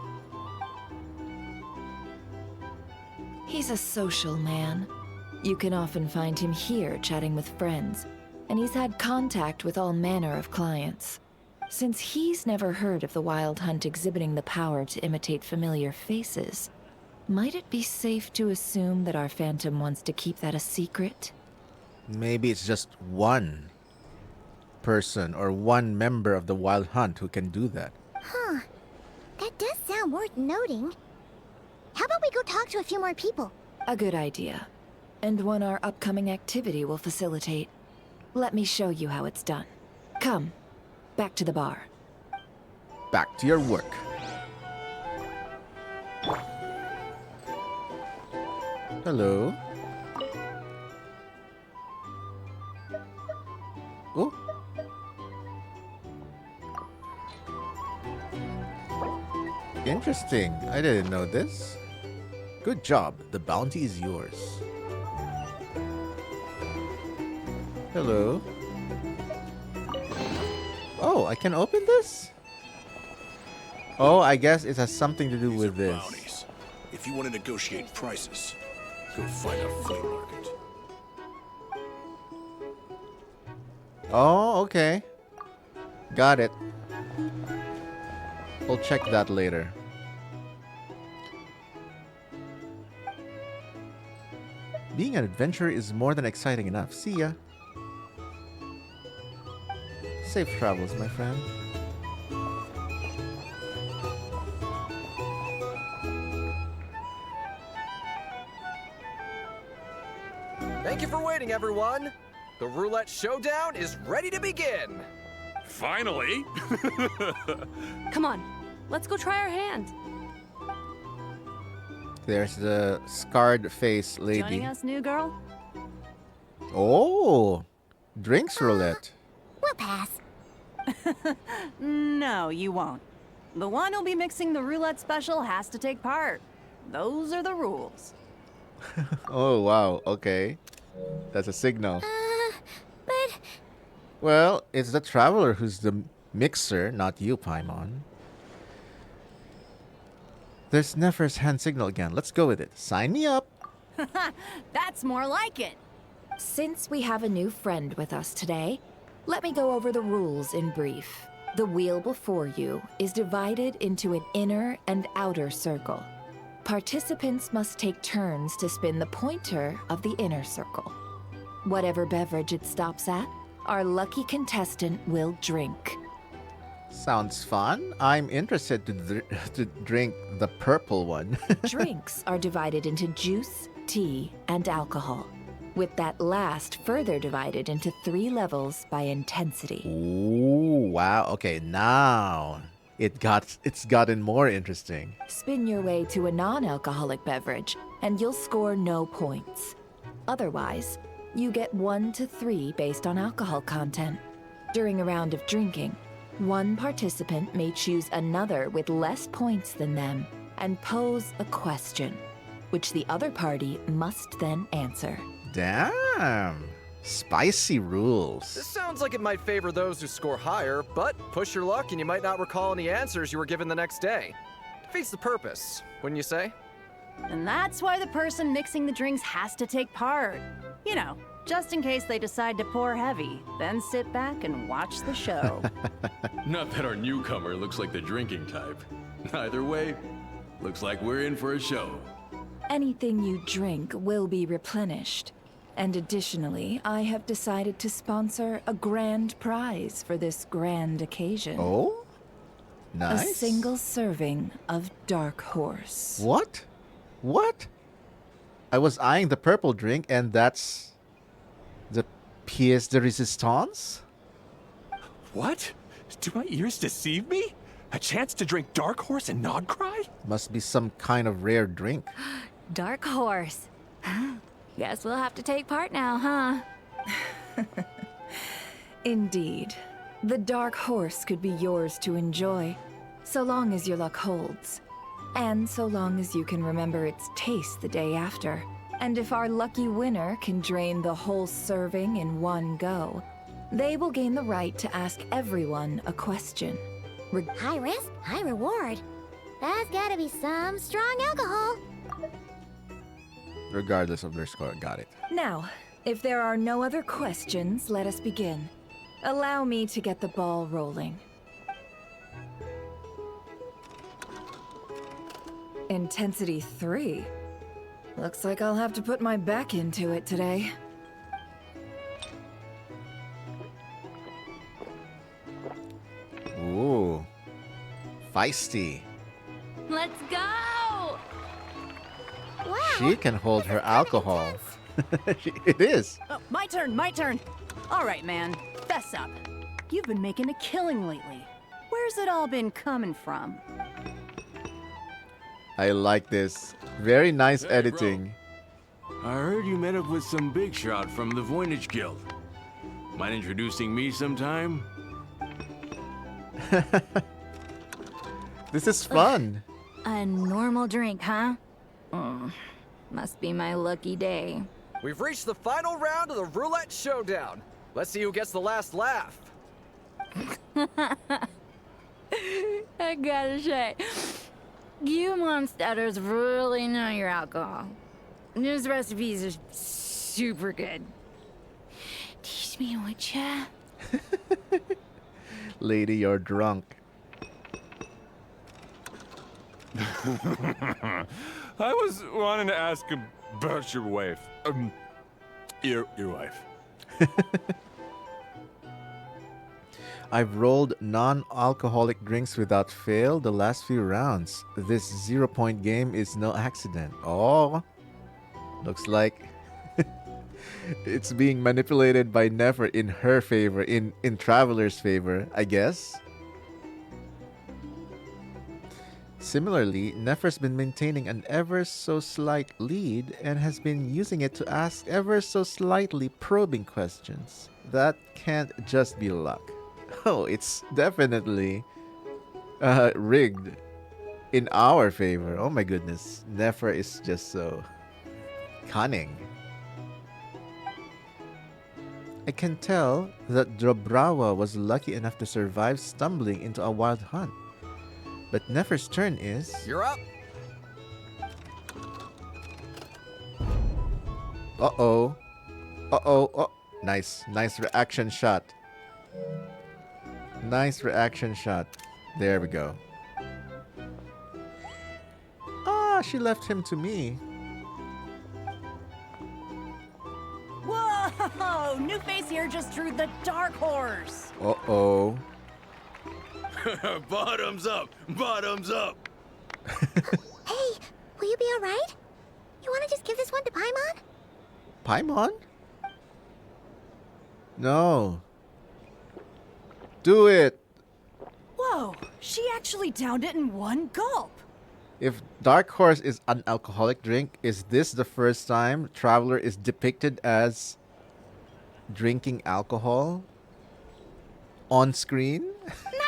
Speaker 10: He's a social man. You can often find him here chatting with friends, and he's had contact with all manner of clients. Since he's never heard of the Wild Hunt exhibiting the power to imitate familiar faces, might it be safe to assume that our Phantom wants to keep that a secret?
Speaker 1: Maybe it's just one person or one member of the Wild Hunt who can do that.
Speaker 8: Huh. That does sound worth noting. How about we go talk to a few more people?
Speaker 10: A good idea. And one our upcoming activity will facilitate. Let me show you how it's done. Come, back to the bar.
Speaker 1: Back to your work. Hello. Oh. Interesting. I didn't know this. Good job. The bounty is yours. Hello. Oh, I can open this? Oh, I guess it has something to do with this.
Speaker 15: Bounties. If you want to negotiate prices, go find a flea market.
Speaker 1: Oh, okay. Got it. We'll check that later. Being an adventurer is more than exciting enough. See ya. Safe travels, my friend.
Speaker 12: Thank you for waiting, everyone. The roulette showdown is ready to begin.
Speaker 3: Finally!
Speaker 6: Come on, let's go try our hand.
Speaker 1: There's the scarred face lady.
Speaker 16: Joining us, new girl?
Speaker 1: Oh, drinks roulette.
Speaker 8: We'll pass.
Speaker 16: No, you won't. The one who'll be mixing the roulette special has to take part. Those are the rules.
Speaker 1: Oh, wow. Okay. That's a signal.
Speaker 8: But...
Speaker 1: Well, it's the traveler who's the mixer, not you, Paimon. There's Nefer's hand signal again. Let's go with it. Sign me up.
Speaker 16: That's more like it.
Speaker 10: Since we have a new friend with us today, let me go over the rules in brief. The wheel before you is divided into an inner and outer circle. Participants must take turns to spin the pointer of the inner circle. Whatever beverage it stops at, our lucky contestant will drink.
Speaker 1: Sounds fun. I'm interested to drink the purple one.
Speaker 10: Drinks are divided into juice, tea, and alcohol, with that last further divided into 3 levels by intensity.
Speaker 1: Ooh, wow. Okay, now it's gotten more interesting.
Speaker 10: Spin your way to a non-alcoholic beverage, and you'll score no points. Otherwise, you get 1 to 3 based on alcohol content. During a round of drinking, one participant may choose another with less points than them and pose a question, which the other party must then answer.
Speaker 1: Damn. Spicy rules.
Speaker 12: This sounds like it might favor those who score higher, but push your luck and you might not recall any answers you were given the next day. Defeats the purpose, wouldn't you say?
Speaker 16: And that's why the person mixing the drinks has to take part. You know, just in case they decide to pour heavy, then sit back and watch the show.
Speaker 2: Not that our newcomer looks like the drinking type. Either way, looks like we're in for a show.
Speaker 10: Anything you drink will be replenished. And additionally, I have decided to sponsor a grand prize for this grand occasion.
Speaker 1: Oh? Nice.
Speaker 10: A single serving of Dark Horse.
Speaker 1: What? What? I was eyeing the purple drink, and that's the pièce de résistance?
Speaker 4: What? Do my ears deceive me? A chance to drink Dark Horse and not cry?
Speaker 1: Must be some kind of rare drink.
Speaker 17: Dark Horse. Guess we'll have to take part now, huh?
Speaker 10: Indeed. The Dark Horse could be yours to enjoy, so long as your luck holds. And so long as you can remember its taste the day after. And if our lucky winner can drain the whole serving in one go, they will gain the right to ask everyone a question.
Speaker 8: High risk, high reward. That's gotta be some strong alcohol.
Speaker 1: Regardless of their score, got it.
Speaker 10: Now, if there are no other questions, let us begin. Allow me to get the ball rolling. Intensity 3. Looks like I'll have to put my back into it today.
Speaker 1: Ooh. Feisty.
Speaker 17: Let's go!
Speaker 8: Wow.
Speaker 1: She can hold her alcohol. It is.
Speaker 16: Oh, my turn. All right, man, fess up. You've been making a killing lately. Where's it all been coming from?
Speaker 1: I like this. Very nice
Speaker 2: Hey,
Speaker 1: editing.
Speaker 2: I heard you met up with some big shot from the Voynich Guild. Mind introducing me sometime?
Speaker 1: This is fun.
Speaker 17: A normal drink, huh? Must be my lucky day.
Speaker 12: We've reached the final round of the Roulette Showdown. Let's see who gets the last laugh.
Speaker 17: I gotta say, you Mondstadters really know your alcohol. These recipes are super good. Teach me, would ya?
Speaker 1: Lady, you're drunk.
Speaker 3: I was wanting to ask about your wife. Your wife.
Speaker 1: I've rolled non-alcoholic drinks without fail the last few rounds. This 0-point game is no accident. Oh, looks like it's being manipulated by Nefer in her favor, in Traveler's favor, I guess. Similarly, Nefer's been maintaining an ever so slight lead and has been using it to ask ever so slightly probing questions. That can't just be luck. Oh, it's definitely rigged in our favor. Oh my goodness. Nefer is just so cunning. I can tell that Drobrawa was lucky enough to survive stumbling into a wild hunt. But Nefer's turn is...
Speaker 12: You're up.
Speaker 1: Uh-oh. Uh-oh. Oh. Nice. Nice reaction shot. Nice reaction shot. There we go. Ah, she left him to me.
Speaker 16: Whoa! New face here just drew the dark horse.
Speaker 1: Uh-oh.
Speaker 15: Bottoms up! Bottoms up!
Speaker 8: Hey, will you be alright? You wanna just give this one to Paimon?
Speaker 1: Paimon? No. Do it!
Speaker 16: Whoa, she actually downed it in one gulp.
Speaker 1: If Dark Horse is an alcoholic drink, is this the first time Traveler is depicted as drinking alcohol on screen?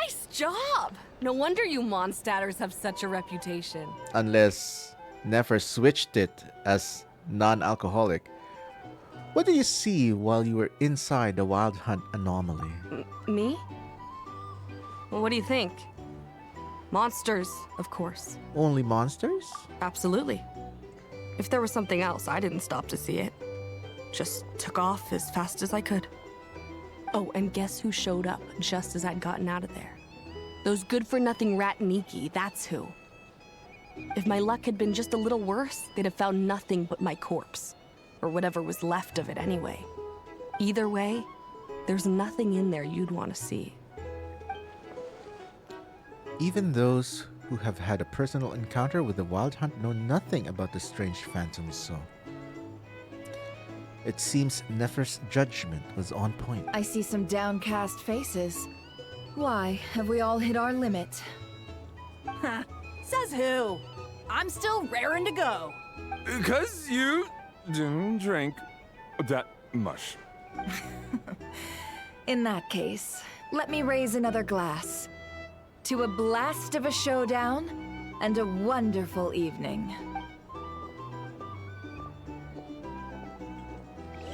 Speaker 11: Nice job! No wonder you Mondstadters have such a reputation.
Speaker 1: Unless Nefer switched it as non-alcoholic. What do you see while you were inside the Wild Hunt anomaly?
Speaker 11: Me? Well, what do you think? Monsters, of course.
Speaker 1: Only monsters?
Speaker 11: Absolutely. If there was something else, I didn't stop to see it. Just took off as fast as I could. Oh, and guess who showed up just as I'd gotten out of there? Those good-for-nothing rat Niki, that's who. If my luck had been just a little worse, they'd have found nothing but my corpse. Or whatever was left of it anyway. Either way, there's nothing in there you'd want to see.
Speaker 1: Even those who have had a personal encounter with the Wild Hunt know nothing about the strange phantom we saw. It seems Nefer's judgment was on point.
Speaker 10: I see some downcast faces. Why, have we all hit our limit?
Speaker 16: Says who? I'm still raring to go.
Speaker 3: Because you didn't drink that much.
Speaker 10: In that case, let me raise another glass. To a blast of a showdown and a wonderful evening.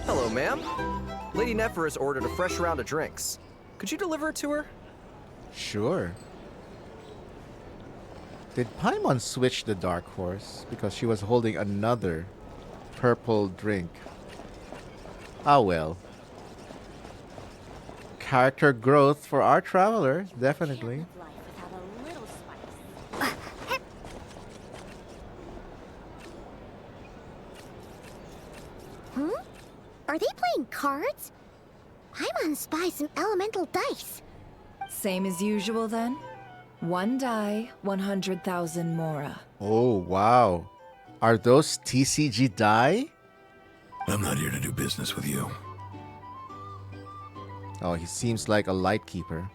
Speaker 12: Hello, ma'am. Lady Nefer has ordered a fresh round of drinks. Could you deliver it to her?
Speaker 1: Sure. Did Paimon switch the Dark Horse because she was holding another purple drink? Ah well. Character growth for our traveler, definitely.
Speaker 8: Are they playing cards? Paimon spies some elemental dice.
Speaker 10: Same as usual then? One die, 100,000 Mora.
Speaker 1: Oh, wow. Are those TCG die?
Speaker 14: I'm not here to do business with you.
Speaker 1: Oh, he seems like a lightkeeper.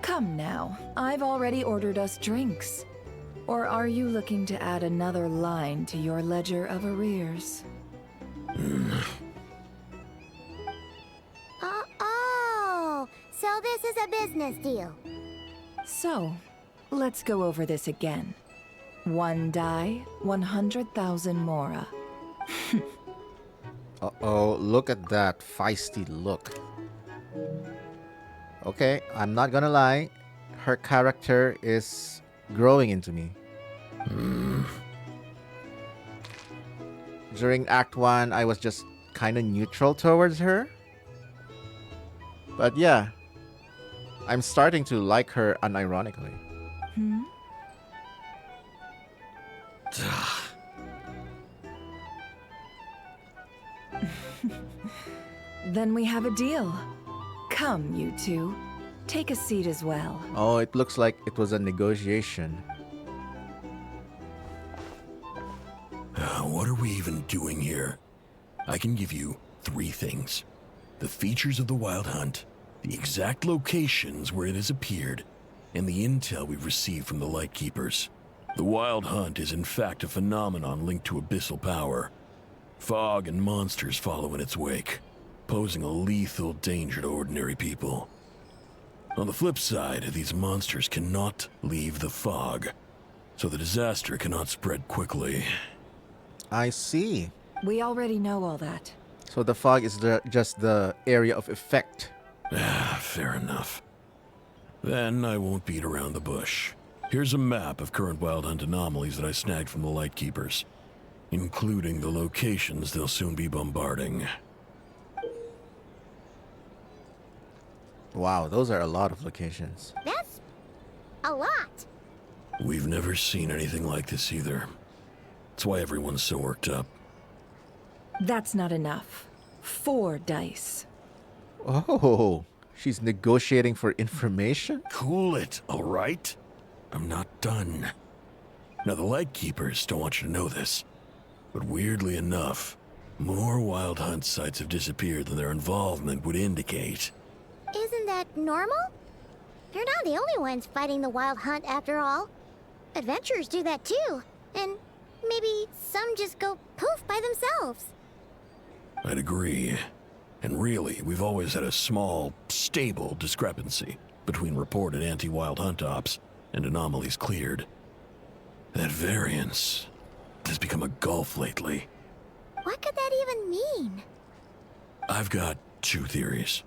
Speaker 10: Come now, I've already ordered us drinks. Or are you looking to add another line to your ledger of arrears?
Speaker 8: Oh, so this is a business deal.
Speaker 10: So, let's go over this again. One die, 100,000 Mora.
Speaker 1: Uh-oh, look at that feisty look. Okay, I'm not gonna lie. Her character is growing into me. During Act 1, I was just kind of neutral towards her. But yeah, I'm starting to like her unironically.
Speaker 10: Then we have a deal. Come, you two. Take a seat as well.
Speaker 1: Oh, it looks like it was a negotiation.
Speaker 14: What are we even doing here? I can give you 3 things. The features of the Wild Hunt, the exact locations where it has appeared, and the intel we've received from the Lightkeepers. The Wild Hunt is in fact a phenomenon linked to abyssal power. Fog and monsters follow in its wake, posing a lethal danger to ordinary people. On the flip side, these monsters cannot leave the fog, so the disaster cannot spread quickly.
Speaker 1: I see.
Speaker 10: We already know all that.
Speaker 1: So the fog is just the area of effect.
Speaker 14: Fair enough. Then I won't beat around the bush. Here's a map of current Wild Hunt anomalies that I snagged from the Lightkeepers, including the locations they'll soon be bombarding.
Speaker 1: Wow, those are a lot of locations.
Speaker 8: That's a lot.
Speaker 14: We've never seen anything like this either. That's why everyone's so worked up.
Speaker 10: That's not enough. 4 dice.
Speaker 1: Oh, she's negotiating for information?
Speaker 14: Cool it, all right? I'm not done. Now, the Lightkeepers don't want you to know this, but weirdly enough, more Wild Hunt sites have disappeared than their involvement would indicate.
Speaker 8: Isn't that normal? They're not the only ones fighting the Wild Hunt after all. Adventurers do that too, and maybe some just go poof by themselves.
Speaker 14: I'd agree. And really, we've always had a small, stable discrepancy between reported anti-Wild Hunt ops and anomalies cleared. That variance has become a gulf lately.
Speaker 8: What could that even mean?
Speaker 14: I've got 2 theories.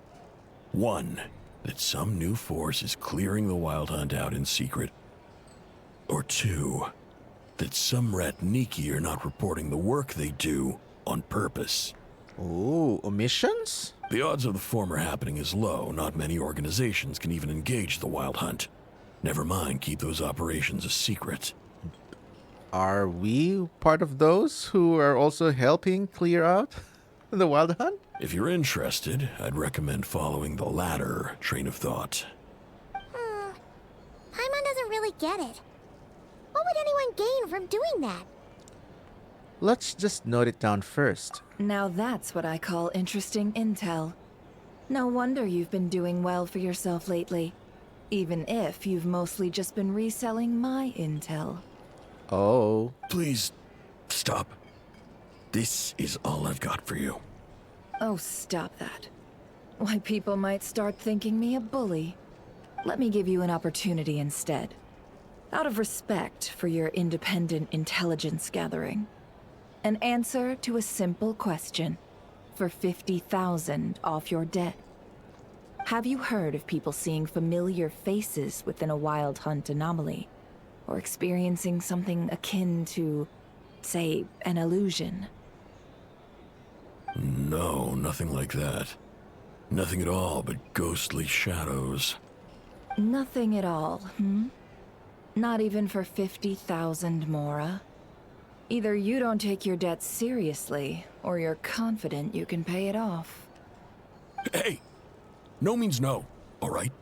Speaker 14: One, that some new force is clearing the Wild Hunt out in secret. Or 2, that some Ratniki are not reporting the work they do on purpose.
Speaker 1: Oh, omissions?
Speaker 14: The odds of the former happening is low. Not many organizations can even engage the Wild Hunt. Never mind keep those operations a secret.
Speaker 1: Are we part of those who are also helping clear out the Wild Hunt?
Speaker 14: If you're interested, I'd recommend following the latter train of thought.
Speaker 8: Paimon doesn't really get it. What would anyone gain from doing that?
Speaker 1: Let's just note it down first.
Speaker 10: Now that's what I call interesting intel. No wonder you've been doing well for yourself lately. Even if you've mostly just been reselling my intel.
Speaker 1: Oh.
Speaker 14: Please, stop. This is all I've got for you.
Speaker 10: Oh, stop that. Why, people might start thinking me a bully. Let me give you an opportunity instead. Out of respect for your independent intelligence gathering. An answer to a simple question for 50,000 off your debt. Have you heard of people seeing familiar faces within a Wild Hunt anomaly? Or experiencing something akin to, say, an illusion?
Speaker 14: No, nothing like that. Nothing at all but ghostly shadows.
Speaker 10: Nothing at all, Not even for 50,000 Mora? Either you don't take your debt seriously, or you're confident you can pay it off.
Speaker 14: Hey! No means no, all right?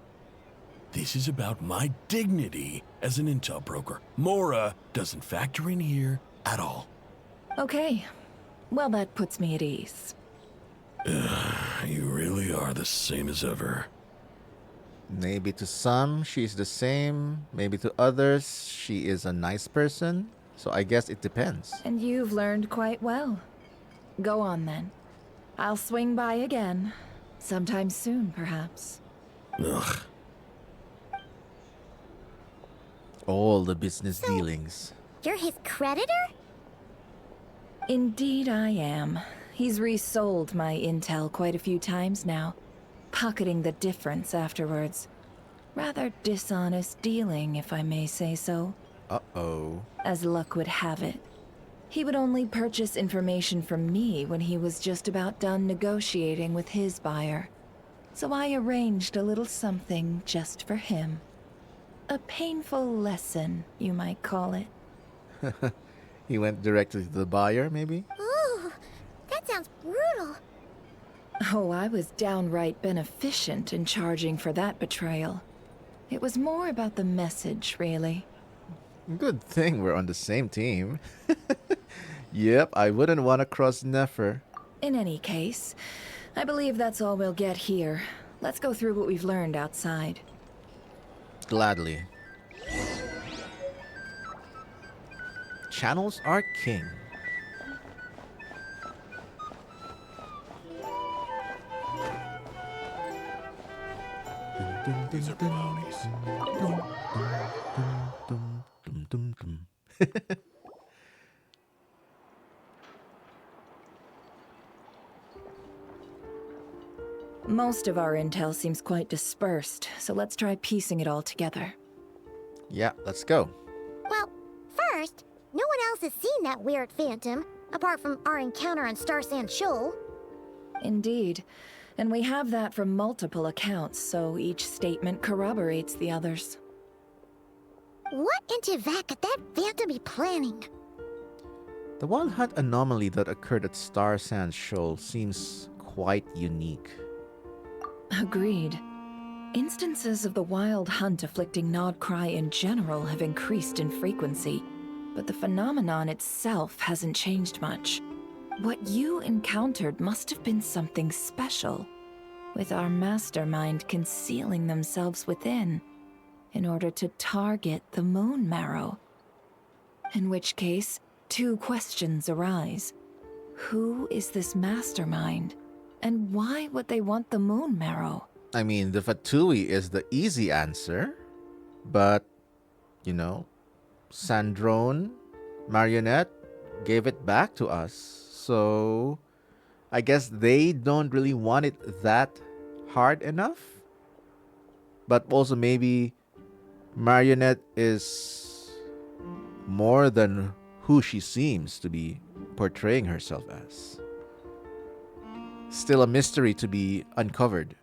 Speaker 14: This is about my dignity as an intel broker. Mora doesn't factor in here at all.
Speaker 10: Okay. Well, that puts me at ease.
Speaker 14: You really are the same as ever.
Speaker 1: Maybe to some, she's the same. Maybe to others, she is a nice person. So I guess it depends.
Speaker 10: And you've learned quite well. Go on, then. I'll swing by again. Sometime soon, perhaps.
Speaker 14: Ugh.
Speaker 1: All the business dealings.
Speaker 8: You're his creditor?
Speaker 10: Indeed I am. He's resold my intel quite a few times now, pocketing the difference afterwards. Rather dishonest dealing, if I may say so.
Speaker 1: Uh-oh.
Speaker 10: As luck would have it, he would only purchase information from me when he was just about done negotiating with his buyer. So I arranged a little something just for him. A painful lesson, you might call it.
Speaker 1: He went directly to the buyer, maybe?
Speaker 8: Ooh, that sounds brutal.
Speaker 10: Oh, I was downright beneficent in charging for that betrayal. It was more about the message, really.
Speaker 1: Good thing we're on the same team. Yep, I wouldn't want to cross Nefer.
Speaker 10: In any case, I believe that's all we'll get here. Let's go through what we've learned outside.
Speaker 1: Gladly. Channels are king.
Speaker 15: These are brownies.
Speaker 10: Most of our intel seems quite dispersed, so let's try piecing it all together.
Speaker 1: Yeah, let's go.
Speaker 8: Well, first, no one else has seen that weird phantom, apart from our encounter on Star Sand Shoal.
Speaker 10: Indeed. And we have that from multiple accounts, so each statement corroborates the others.
Speaker 8: What in Tevak could that phantom be planning?
Speaker 1: The wild hunt anomaly that occurred at Star Sands Shoal seems quite unique.
Speaker 10: Agreed. Instances of the wild hunt afflicting Nodcry in general have increased in frequency, but the phenomenon itself hasn't changed much. What you encountered must have been something special, with our mastermind concealing themselves within, in order to target the Moon Marrow. In which case, two questions arise. Who is this mastermind, and why would they want the Moon Marrow?
Speaker 1: I mean, the Fatui is the easy answer, but, you know, Sandrone, Marionette, gave it back to us, so I guess they don't really want it that hard enough. But also maybe Marionette is more than who she seems to be portraying herself as. Still a mystery to be uncovered.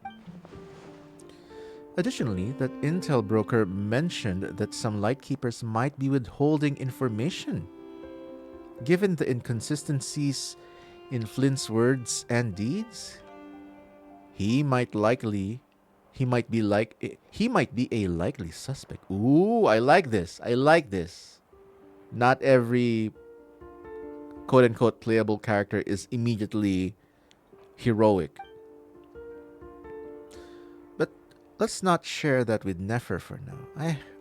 Speaker 1: Additionally, that intel broker mentioned that some Lightkeepers might be withholding information. Given the inconsistencies in Flint's words and deeds, he might be a likely suspect. Ooh, I like this. Not every quote-unquote playable character is immediately heroic. But let's not share that with Nefer for now.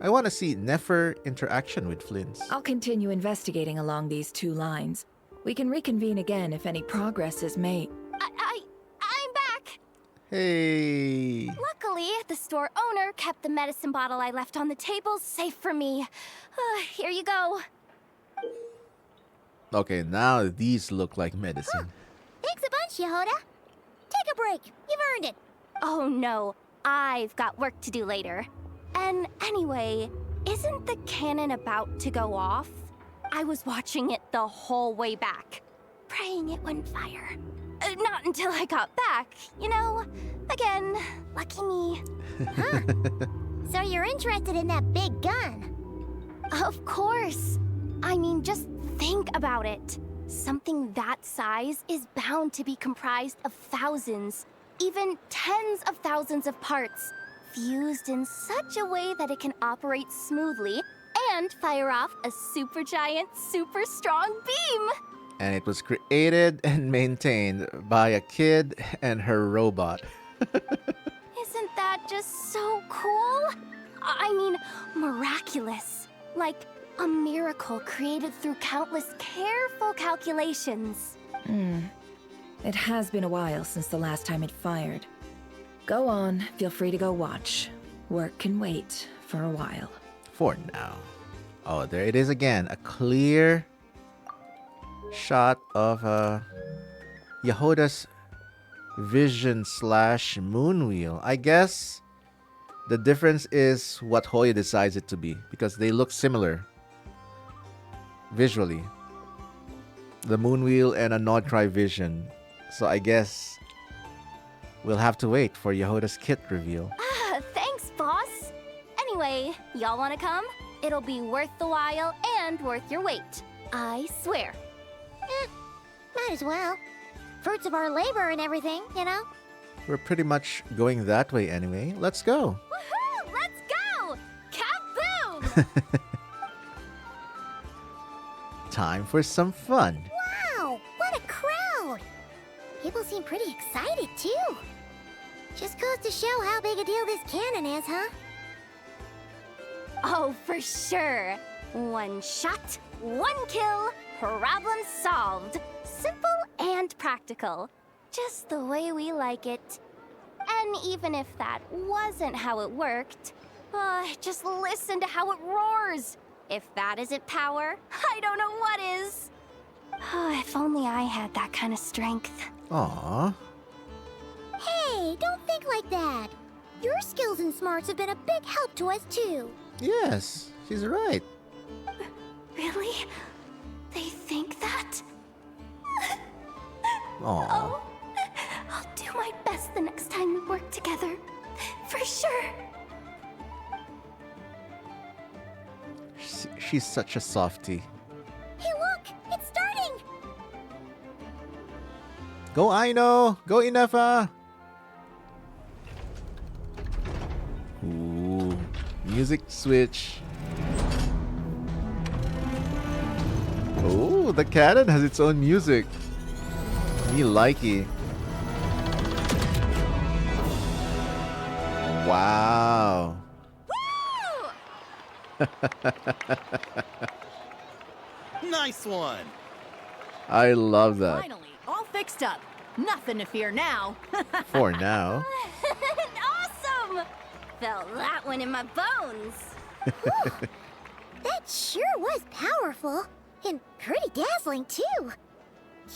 Speaker 1: I want to see Nefer interaction with Flint.
Speaker 10: I'll continue investigating along these two lines. We can reconvene again if any progress is made.
Speaker 5: I'm back!
Speaker 1: Hey!
Speaker 5: Luckily, the store owner kept the medicine bottle I left on the table safe for me. Here you go.
Speaker 1: Okay, now these look like medicine.
Speaker 8: Thanks a bunch, Yehoda. Take a break. You've earned it.
Speaker 5: Oh no, I've got work to do later. And anyway, isn't the cannon about to go off? I was watching it the whole way back, praying it wouldn't fire. Not until I got back, you know? Again, lucky me.
Speaker 8: Huh. So you're interested in that big gun?
Speaker 5: Of course. I mean, just think about it. Something that size is bound to be comprised of thousands, even tens of thousands of parts, fused in such a way that it can operate smoothly and fire off a supergiant, super strong beam.
Speaker 1: And it was created and maintained by a kid and her robot.
Speaker 5: Isn't that just so cool? I mean, miraculous. Like a miracle created through countless careful calculations.
Speaker 10: It has been a while since the last time it fired. Go on, feel free to go watch. Work can wait for a while.
Speaker 1: For now. Oh, there it is again. A clear shot of Yehoda's vision / moon wheel. I guess the difference is what Hoya decides it to be, because they look similar visually. The moon wheel and a Nodcry vision. So I guess we'll have to wait for Yehoda's kit reveal.
Speaker 5: Thanks, boss. Anyway, y'all wanna come? It'll be worth the while and worth your wait. I swear.
Speaker 8: Might as well. Fruits of our labor and everything, you know?
Speaker 1: We're pretty much going that way anyway. Let's go.
Speaker 5: Woohoo! Let's go! Kaboom!
Speaker 1: Time for some fun.
Speaker 8: Wow, what a crowd! People seem pretty excited, too. Just goes to show how big a deal this cannon is, huh?
Speaker 5: Oh, for sure. One shot, one kill, problem solved. Simple and practical. Just the way we like it. And even if that wasn't how it worked, just listen to how it roars. If that isn't power, I don't know what is. If only I had that kind of strength.
Speaker 1: Aww.
Speaker 8: Hey, don't think like that. Your skills and smarts have been a big help to us, too.
Speaker 1: Yes, she's right.
Speaker 5: Really? They think that?
Speaker 1: Aww.
Speaker 5: Oh, I'll do my best the next time we work together. For sure.
Speaker 1: She's such a softie.
Speaker 8: Hey, look! It's starting!
Speaker 1: Go Aino! Go Inefa! Ooh. Music switch. Oh, the cannon has its own music. Me likey. Wow.
Speaker 18: Nice one.
Speaker 1: I love that.
Speaker 16: Finally, all fixed up. Nothing to fear now.
Speaker 1: For now.
Speaker 5: Awesome! Felt that one in my bones.
Speaker 8: That sure was powerful. And pretty dazzling, too.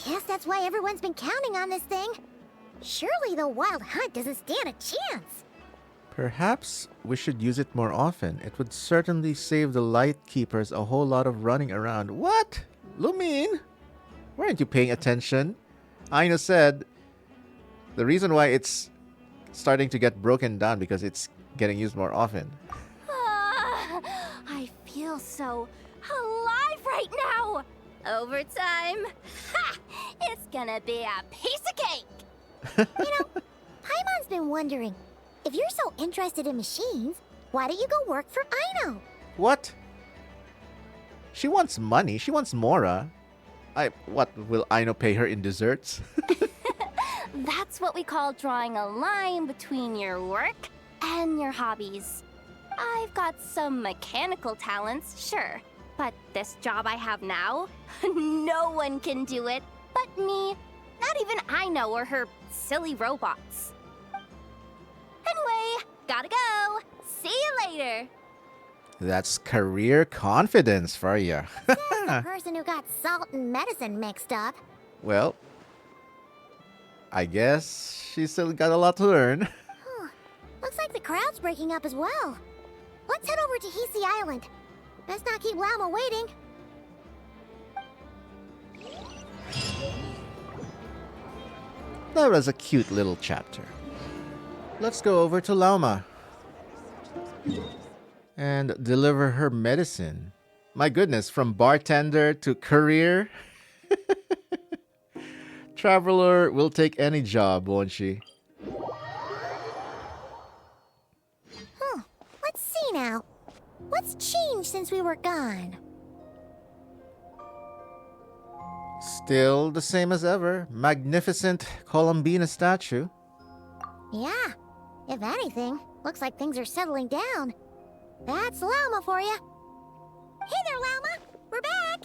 Speaker 8: Guess that's why everyone's been counting on this thing. Surely the Wild Hunt doesn't stand a chance.
Speaker 1: Perhaps we should use it more often. It would certainly save the Light Keepers a whole lot of running around. What? Lumine? Weren't you paying attention? Aina said the reason why it's starting to get broken down because it's getting used more often.
Speaker 5: I feel so alive right now. Overtime. Ha! It's gonna be a piece of cake.
Speaker 8: Paimon's been wondering, if you're so interested in machines, why don't you go work for Aino?
Speaker 1: What? She wants money. She wants Mora. What, will Aino pay her in desserts?
Speaker 5: That's what we call drawing a line between your work and your hobbies. I've got some mechanical talents, sure. But this job I have now, no one can do it but me. Not even Aino or her silly robots. Anyway, gotta go. See you later.
Speaker 1: That's career confidence for you.
Speaker 8: The person who got salt and medicine mixed up.
Speaker 1: Well, I guess she's still got a lot to learn.
Speaker 8: Looks like the crowd's breaking up as well. Let's head over to Hisi Island. Best not keep Llama waiting.
Speaker 1: That was a cute little chapter. Let's go over to Lauma and deliver her medicine. My goodness, from bartender to career. Traveler will take any job, won't she?
Speaker 8: Let's see now. What's changed since we were gone?
Speaker 1: Still the same as ever. Magnificent Columbina statue.
Speaker 8: Yeah. If anything, looks like things are settling down. That's Llama for you. Hey there, Llama. We're back.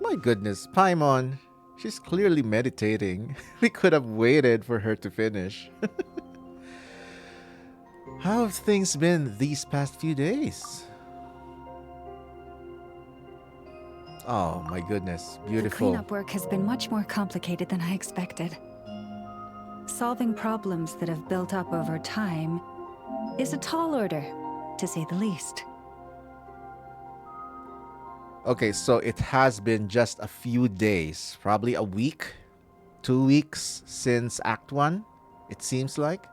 Speaker 1: My goodness, Paimon. She's clearly meditating. We could have waited for her to finish. How have things been these past few days? Oh my goodness,
Speaker 10: The
Speaker 1: beautiful.
Speaker 10: cleanup work has been much more complicated than I expected. Solving problems that have built up over time is a tall order, to say the least.
Speaker 1: Okay, so it has been just a few days, probably a week, 2 weeks since Act 1, it seems like.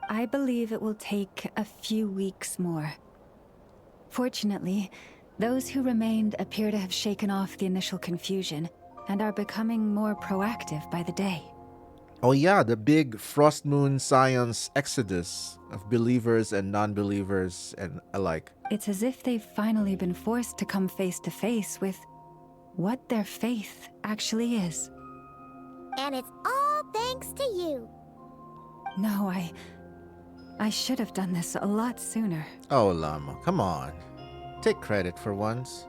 Speaker 10: I believe it will take a few weeks more. Fortunately, those who remained appear to have shaken off the initial confusion and are becoming more proactive by the day.
Speaker 1: Oh yeah, the big Frost Moon Science exodus of believers and non-believers and alike.
Speaker 10: It's as if they've finally been forced to come face to face with what their faith actually is.
Speaker 8: And it's all thanks to you.
Speaker 10: No, I should have done this a lot sooner.
Speaker 1: Oh, Llama, come on. Take credit for once.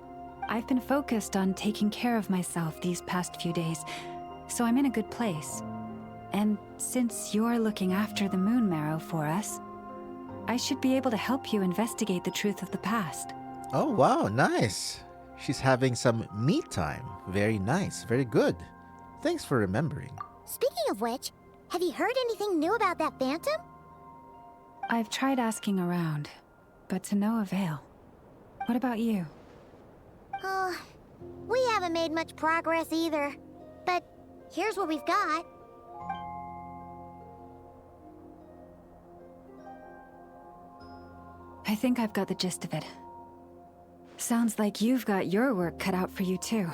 Speaker 10: I've been focused on taking care of myself these past few days, so I'm in a good place. And since you're looking after the Moon Marrow for us, I should be able to help you investigate the truth of the past.
Speaker 1: Oh, wow, nice. She's having some me time. Very nice, very good. Thanks for remembering.
Speaker 8: Speaking of which, have you heard anything new about that phantom?
Speaker 10: I've tried asking around, but to no avail. What about you?
Speaker 8: We haven't made much progress either. But here's what we've got.
Speaker 10: I think I've got the gist of it. Sounds like you've got your work cut out for you too.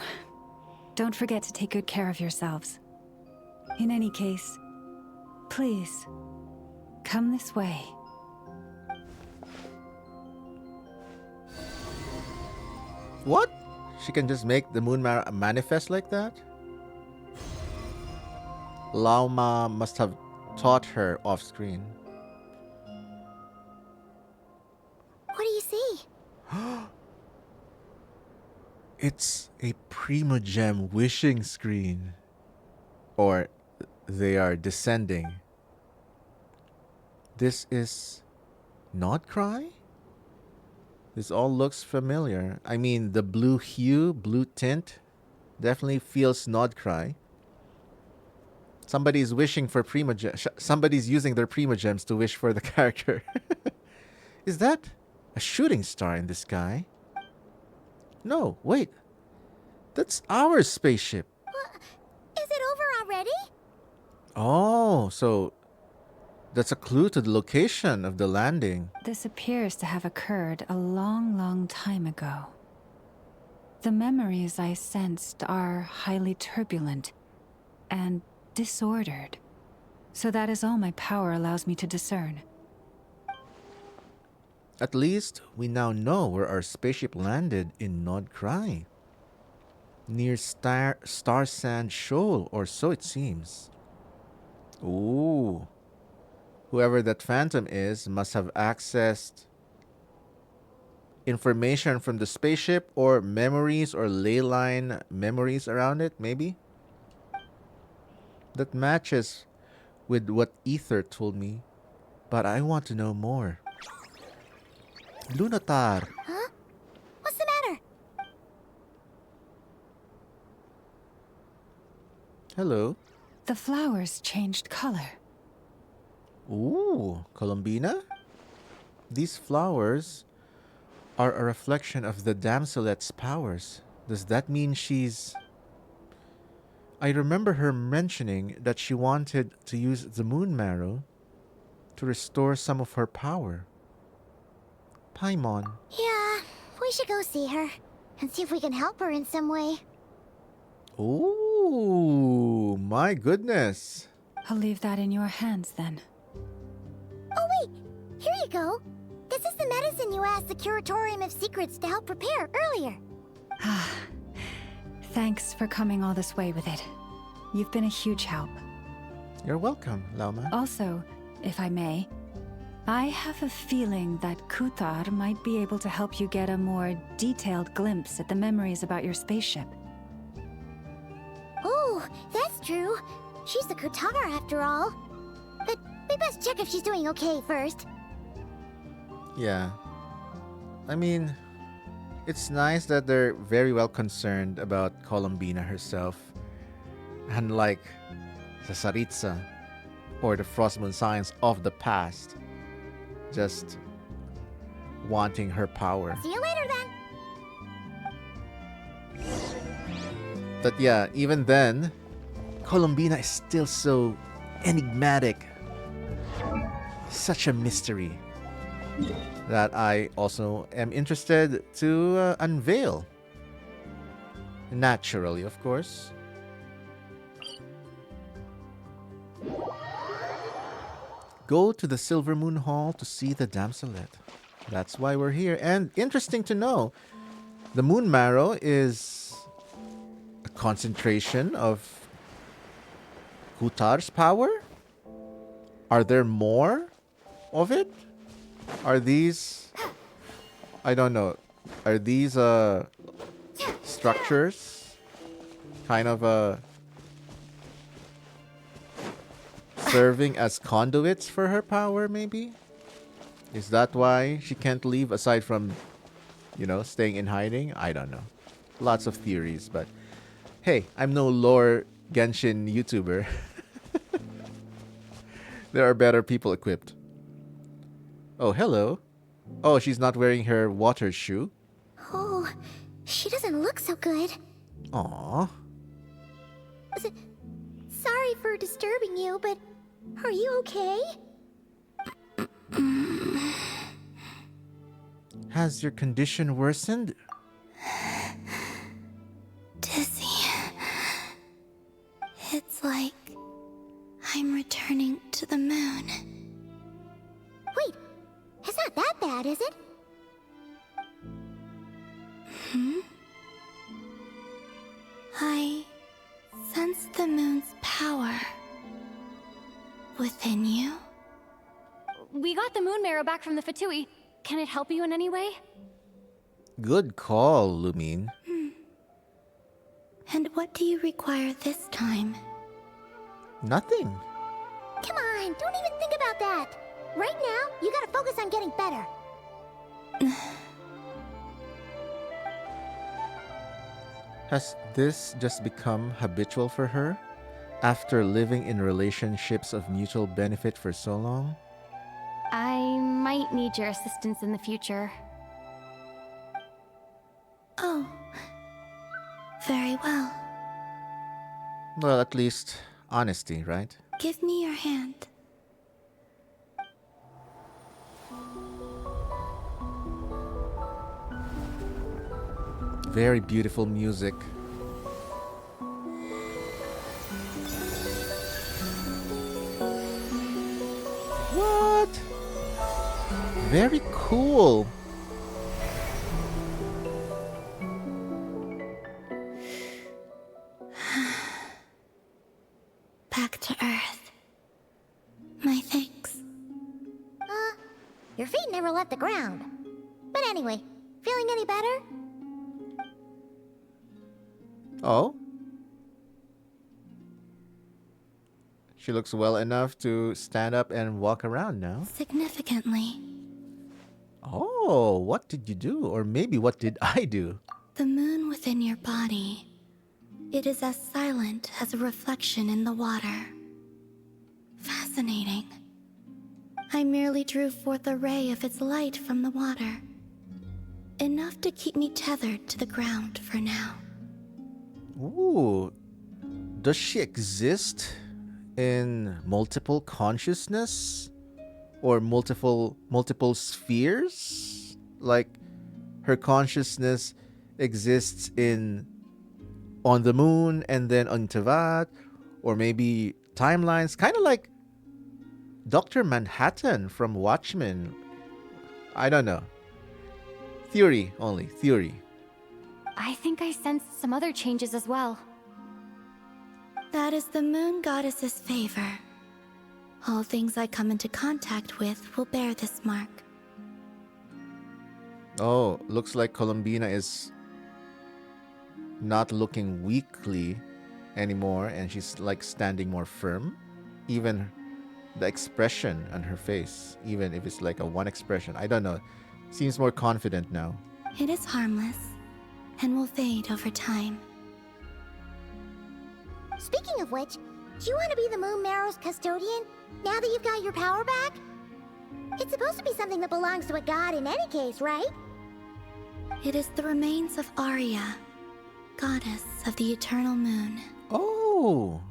Speaker 10: Don't forget to take good care of yourselves. In any case, please, come this way.
Speaker 1: What? She can just make the moon manifest like that? Lauma must have taught her off screen.
Speaker 8: What do you see?
Speaker 1: It's a Primogem wishing screen. Or they are descending. This is not Cry? This all looks familiar. I mean, the blue hue, blue tint, definitely feels Nodcry. Somebody's wishing for Primogems. Somebody's using their Primogems to wish for the character. Is that a shooting star in the sky? No, wait. That's our spaceship.
Speaker 8: Is it over already?
Speaker 1: Oh, so that's a clue to the location of the landing.
Speaker 10: This appears to have occurred a long, long time ago. The memories I sensed are highly turbulent and disordered. So that is all my power allows me to discern.
Speaker 1: At least we now know where our spaceship landed in Nodcry. Near Star Sand Shoal, or so it seems. Ooh. Whoever that phantom is must have accessed information from the spaceship or memories or ley line memories around it, maybe? That matches with what Ether told me, but I want to know more. Lunatar.
Speaker 8: Huh? What's the matter?
Speaker 1: Hello.
Speaker 10: The flowers changed color.
Speaker 1: Ooh, Columbina? These flowers are a reflection of the damselet's powers. Does that mean she's... I remember her mentioning that she wanted to use the moon marrow to restore some of her power. Paimon.
Speaker 8: Yeah, we should go see her and see if we can help her in some way.
Speaker 1: Ooh, my goodness.
Speaker 10: I'll leave that in your hands then.
Speaker 8: Oh wait, here you go. This is the medicine you asked the Curatorium of Secrets to help prepare earlier.
Speaker 10: Thanks for coming all this way with it. You've been a huge help.
Speaker 1: You're welcome, Lauma.
Speaker 10: Also, if I may, I have a feeling that Kuthar might be able to help you get a more detailed glimpse at the memories about your spaceship.
Speaker 8: Oh, that's true. She's the Kutar after all. But we best check if she's doing okay first.
Speaker 1: Yeah. I mean, it's nice that they're very well concerned about Columbina herself. Unlike the Saritsa or the Frostmoon Science of the past. Just wanting her power.
Speaker 8: See you later then.
Speaker 1: But yeah, even then, Columbina is still so enigmatic. Such a mystery that I also am interested to unveil. Naturally, of course. Go to the Silver Moon Hall to see the damselet. That's why we're here. And interesting to know, the moon marrow is a concentration of Kutar's power? Are there more of it? Are these... I don't know. Are these structures kind of serving as conduits for her power, maybe? Is that why she can't leave aside from, you know, staying in hiding? I don't know. Lots of theories, but hey, I'm no lore Genshin YouTuber. There are better people equipped. Oh, hello. Oh, she's not wearing her water shoe.
Speaker 8: Oh, she doesn't look so good.
Speaker 1: Aww.
Speaker 8: Sorry for disturbing you, but are you okay?
Speaker 1: Has your condition worsened?
Speaker 8: It's like I'm returning to the moon. Wait, it's not that bad, is it? I sense the moon's power within you.
Speaker 19: We got the moon marrow back from the Fatui. Can it help you in any way?
Speaker 1: Good call, Lumine.
Speaker 8: And what do you require this time?
Speaker 1: Nothing.
Speaker 8: Come on, don't even think about that. Right now, you gotta focus on getting better.
Speaker 1: Has this just become habitual for her? After living in relationships of mutual benefit for so long?
Speaker 19: I might need your assistance in the future.
Speaker 8: Oh. Very well.
Speaker 1: Well, at least honesty, right?
Speaker 8: Give me your hand.
Speaker 1: Very beautiful music. What? Very cool.
Speaker 8: Back to Earth. My thanks. Your feet never left the ground. But anyway, feeling any better?
Speaker 1: Oh? She looks well enough to stand up and walk around now.
Speaker 8: Significantly.
Speaker 1: Oh, what did you do? Or maybe what did I do?
Speaker 8: The moon within your body. It is as silent as a reflection in the water. Fascinating. I merely drew forth a ray of its light from the water. Enough to keep me tethered to the ground for now.
Speaker 1: Ooh. Does she exist in multiple consciousness? Or multiple spheres? Like her consciousness exists on the moon and then on Tevat, or maybe timelines, kind of like Dr. Manhattan from Watchmen. I don't know. Theory only, theory.
Speaker 19: I think I sensed some other changes as well.
Speaker 8: That is the moon goddess's favor. All things I come into contact with will bear this mark.
Speaker 1: Oh, looks like Columbina is not looking weakly anymore, and she's like standing more firm. Even the expression on her face, even if it's like a one expression, I don't know, seems more confident now.
Speaker 8: It is harmless and will fade over time. Speaking of which, do you want to be the Moon Marrow's custodian now that you've got your power back? It's supposed to be something that belongs to a god in any case, right? It is the remains of Arya, goddess of the eternal moon.
Speaker 1: Oh,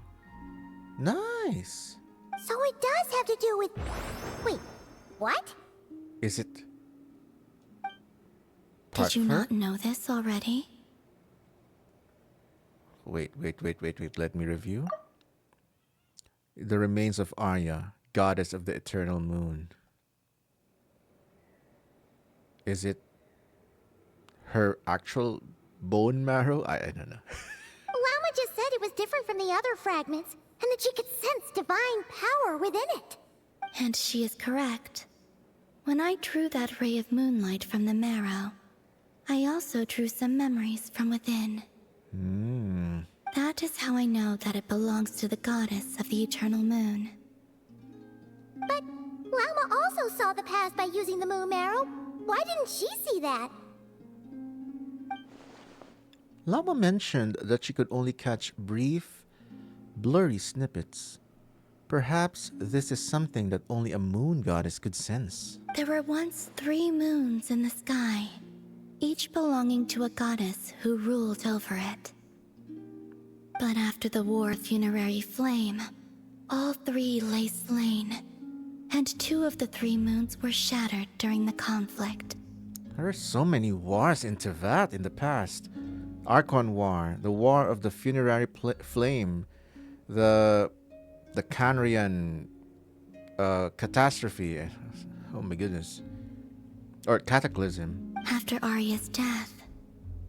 Speaker 1: nice.
Speaker 8: So it does have to do with... Wait, what?
Speaker 1: Is it
Speaker 8: Did you
Speaker 1: her?
Speaker 8: not know this already?
Speaker 1: Wait, let me review. The remains of Arya, goddess of the eternal moon. Is it her actual bone marrow? I don't know.
Speaker 8: Llama just said it was different from the other fragments, and that she could sense divine power within it. And she is correct. When I drew that ray of moonlight from the marrow, I also drew some memories from within. That is how I know that it belongs to the goddess of the eternal moon. But Llama also saw the past by using the moon marrow. Why didn't she see that?
Speaker 1: Lama mentioned that she could only catch brief, blurry snippets. Perhaps this is something that only a moon goddess could sense.
Speaker 8: There were once 3 moons in the sky, each belonging to a goddess who ruled over it. But after the War of Funerary Flame, all 3 lay slain, and 2 of the 3 moons were shattered during the conflict.
Speaker 1: There are so many wars in Tevat in the past. Archon War, the War of the Funerary Flame, the Canrian catastrophe. Oh my goodness. Or cataclysm.
Speaker 8: After Arya's death,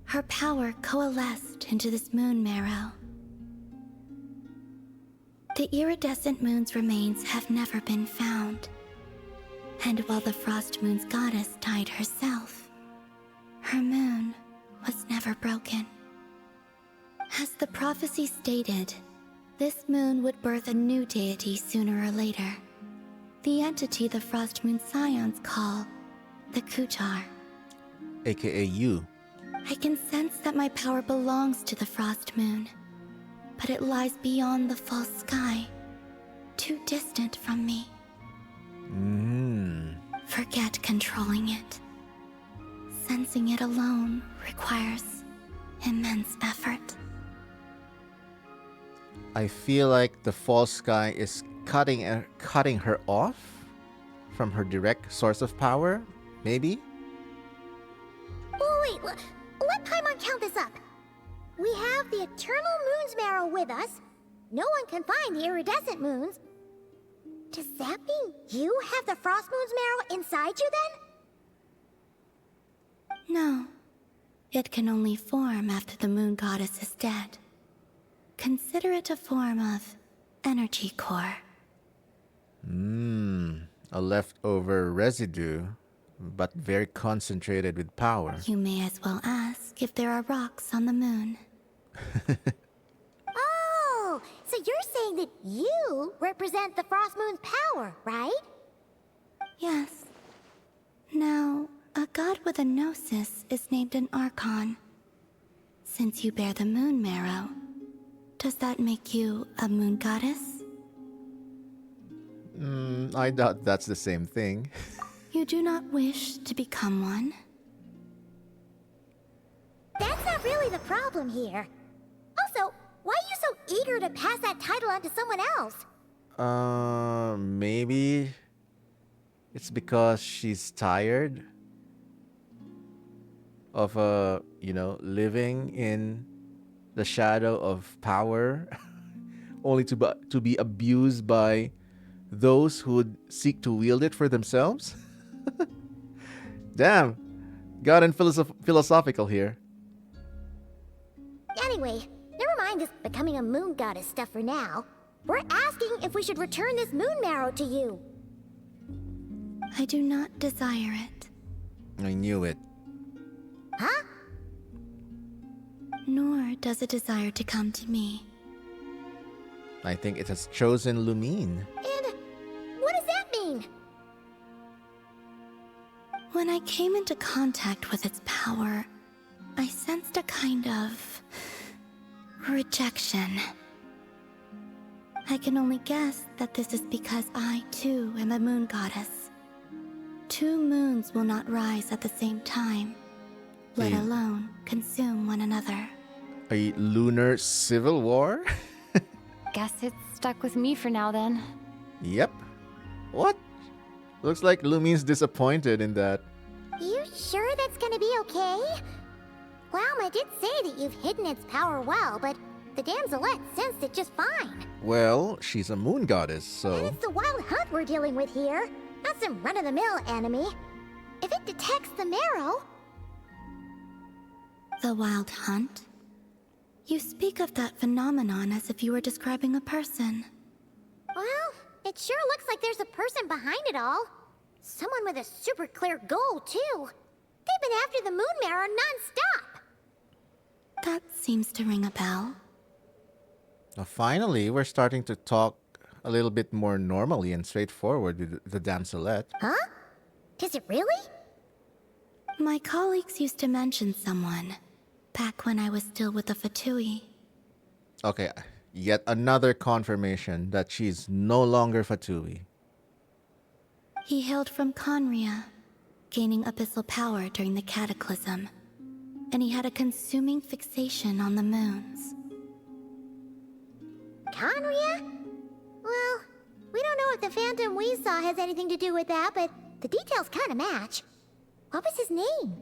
Speaker 8: her power coalesced into this moon marrow. The iridescent moon's remains have never been found. And while the Frost Moon's goddess died herself, her moon was never broken. As the prophecy stated, this moon would birth a new deity sooner or later. The entity the Frost Moon Scions call the Kutar.
Speaker 1: AKA you.
Speaker 8: I can sense that my power belongs to the Frost Moon, but it lies beyond the false sky, too distant from me. Forget controlling it. Sensing it alone requires immense effort.
Speaker 1: I feel like the false sky is cutting her off from her direct source of power, maybe?
Speaker 8: Oh, wait, let Paimon count this up. We have the Eternal Moon's Marrow with us. No one can find the iridescent moons. Does that mean you have the Frost Moon's Marrow inside you then? No. It can only form after the moon goddess is dead. Consider it a form of energy core.
Speaker 1: A leftover residue, but very concentrated with power.
Speaker 8: You may as well ask if there are rocks on the moon. Oh, so you're saying that you represent the Frost Moon's power, right? Yes. Now, a god with a gnosis is named an Archon. Since you bear the moon marrow, does that make you a moon goddess?
Speaker 1: I doubt that's the same thing.
Speaker 8: You do not wish to become one? That's not really the problem here. Also, why are you so eager to pass that title on to someone else?
Speaker 1: Maybe it's because she's tired of living in the shadow of power only to be abused by those who would seek to wield it for themselves. Damn, got in philosophical here.
Speaker 8: Anyway, never mind this becoming a moon goddess stuff for now. We're asking if we should return this moon marrow to you. I do not desire it.
Speaker 1: I knew it.
Speaker 8: Huh? Nor does it desire to come to me.
Speaker 1: I think it has chosen Lumine.
Speaker 8: And what does that mean? When I came into contact with its power, I sensed a kind of rejection. I can only guess that this is because I, too, am a moon goddess. Two moons will not rise at the same time, let alone consume one another.
Speaker 1: A lunar civil war?
Speaker 19: Guess it's stuck with me for now then.
Speaker 1: Yep. What? Looks like Lumine's disappointed in that.
Speaker 8: You sure that's gonna be okay? I did say that you've hidden its power well, but the damselette sensed it just fine.
Speaker 1: Well, she's a moon goddess, so...
Speaker 8: And it's the wild hunt we're dealing with here, not some run-of-the-mill enemy. If it detects the marrow... The wild hunt? You speak of that phenomenon as if you were describing a person. Well, it sure looks like there's a person behind it all. Someone with a super clear goal, too. They've been after the moon marrow non-stop. That seems to ring a bell.
Speaker 1: Finally, we're starting to talk a little bit more normally and straightforward with the damselette.
Speaker 8: Huh? Is it really? My colleagues used to mention someone, back when I was still with the Fatui.
Speaker 1: Okay, yet another confirmation that she's no longer Fatui.
Speaker 8: He hailed from Conria, gaining abyssal power during the cataclysm, and he had a consuming fixation on the moons. Conria? Well, we don't know if the phantom we saw has anything to do with that, but the details kind of match. What was his name?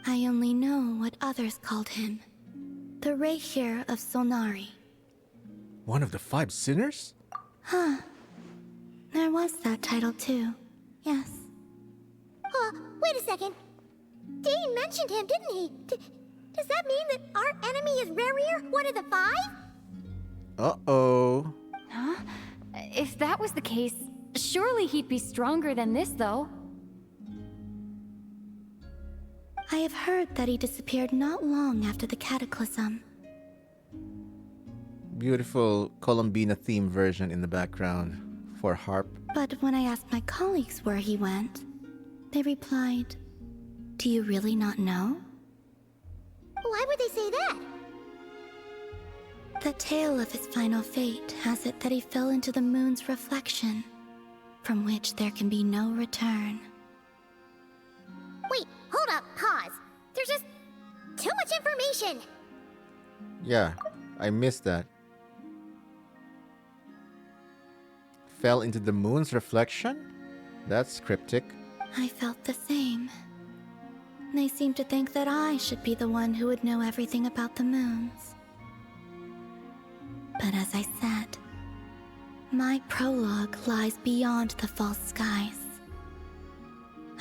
Speaker 8: I only know what others called him. The Rehir of Solnari.
Speaker 1: One of the 5 sinners?
Speaker 8: Huh. There was that title too. Yes. Wait a second. Dane mentioned him, didn't he? Does that mean that our enemy is Rarier, one of the 5?
Speaker 1: Uh-oh.
Speaker 19: Huh? If that was the case, surely he'd be stronger than this, though.
Speaker 8: I have heard that he disappeared not long after the cataclysm.
Speaker 1: Beautiful Columbina theme version in the background for harp.
Speaker 8: But when I asked my colleagues where he went, they replied, "Do you really not know?" Why would they say that? The tale of his final fate has it that he fell into the moon's reflection, from which there can be no return. Wait, hold up, pause. There's just too much information.
Speaker 1: Yeah, I missed that. Fell into the moon's reflection? That's cryptic.
Speaker 8: I felt the same. They seemed to think that I should be the one who would know everything about the moons. But as I said, my prologue lies beyond the false skies.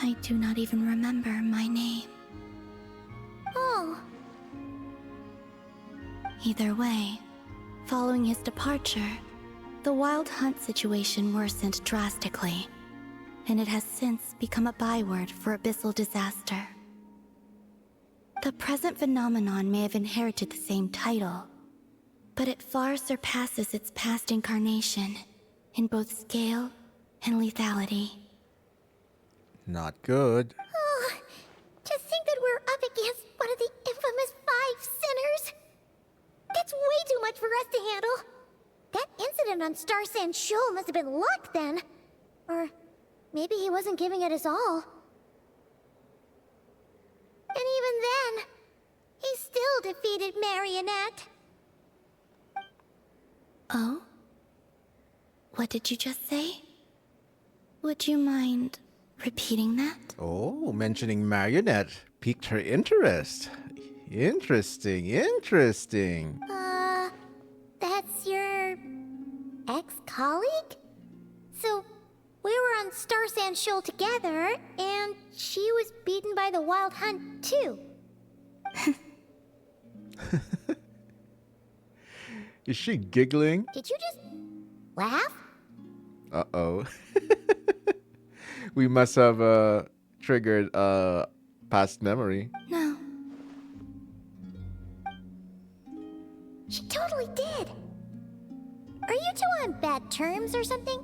Speaker 8: I do not even remember my name. Oh. Either way, following his departure, the Wild Hunt situation worsened drastically, and it has since become a byword for abyssal disaster. The present phenomenon may have inherited the same title, but it far surpasses its past incarnation in both scale and lethality.
Speaker 1: Not good.
Speaker 8: Oh, to think that we're up against one of the infamous 5 sinners! That's way too much for us to handle. That incident on Star Sand Shoal must have been luck then. Or maybe he wasn't giving it his all. And even then, he still defeated Marionette. Oh? What did you just say? Would you mind repeating that?
Speaker 1: Oh, mentioning Marionette piqued her interest. Interesting, interesting.
Speaker 8: That's your ex-colleague? So, we were on Star Sand Shoal together, and she was beaten by the Wild Hunt too.
Speaker 1: Is she giggling?
Speaker 8: Did you just laugh?
Speaker 1: Uh-oh. We must have triggered a past memory.
Speaker 8: No. She totally did. Are you two on bad terms or something?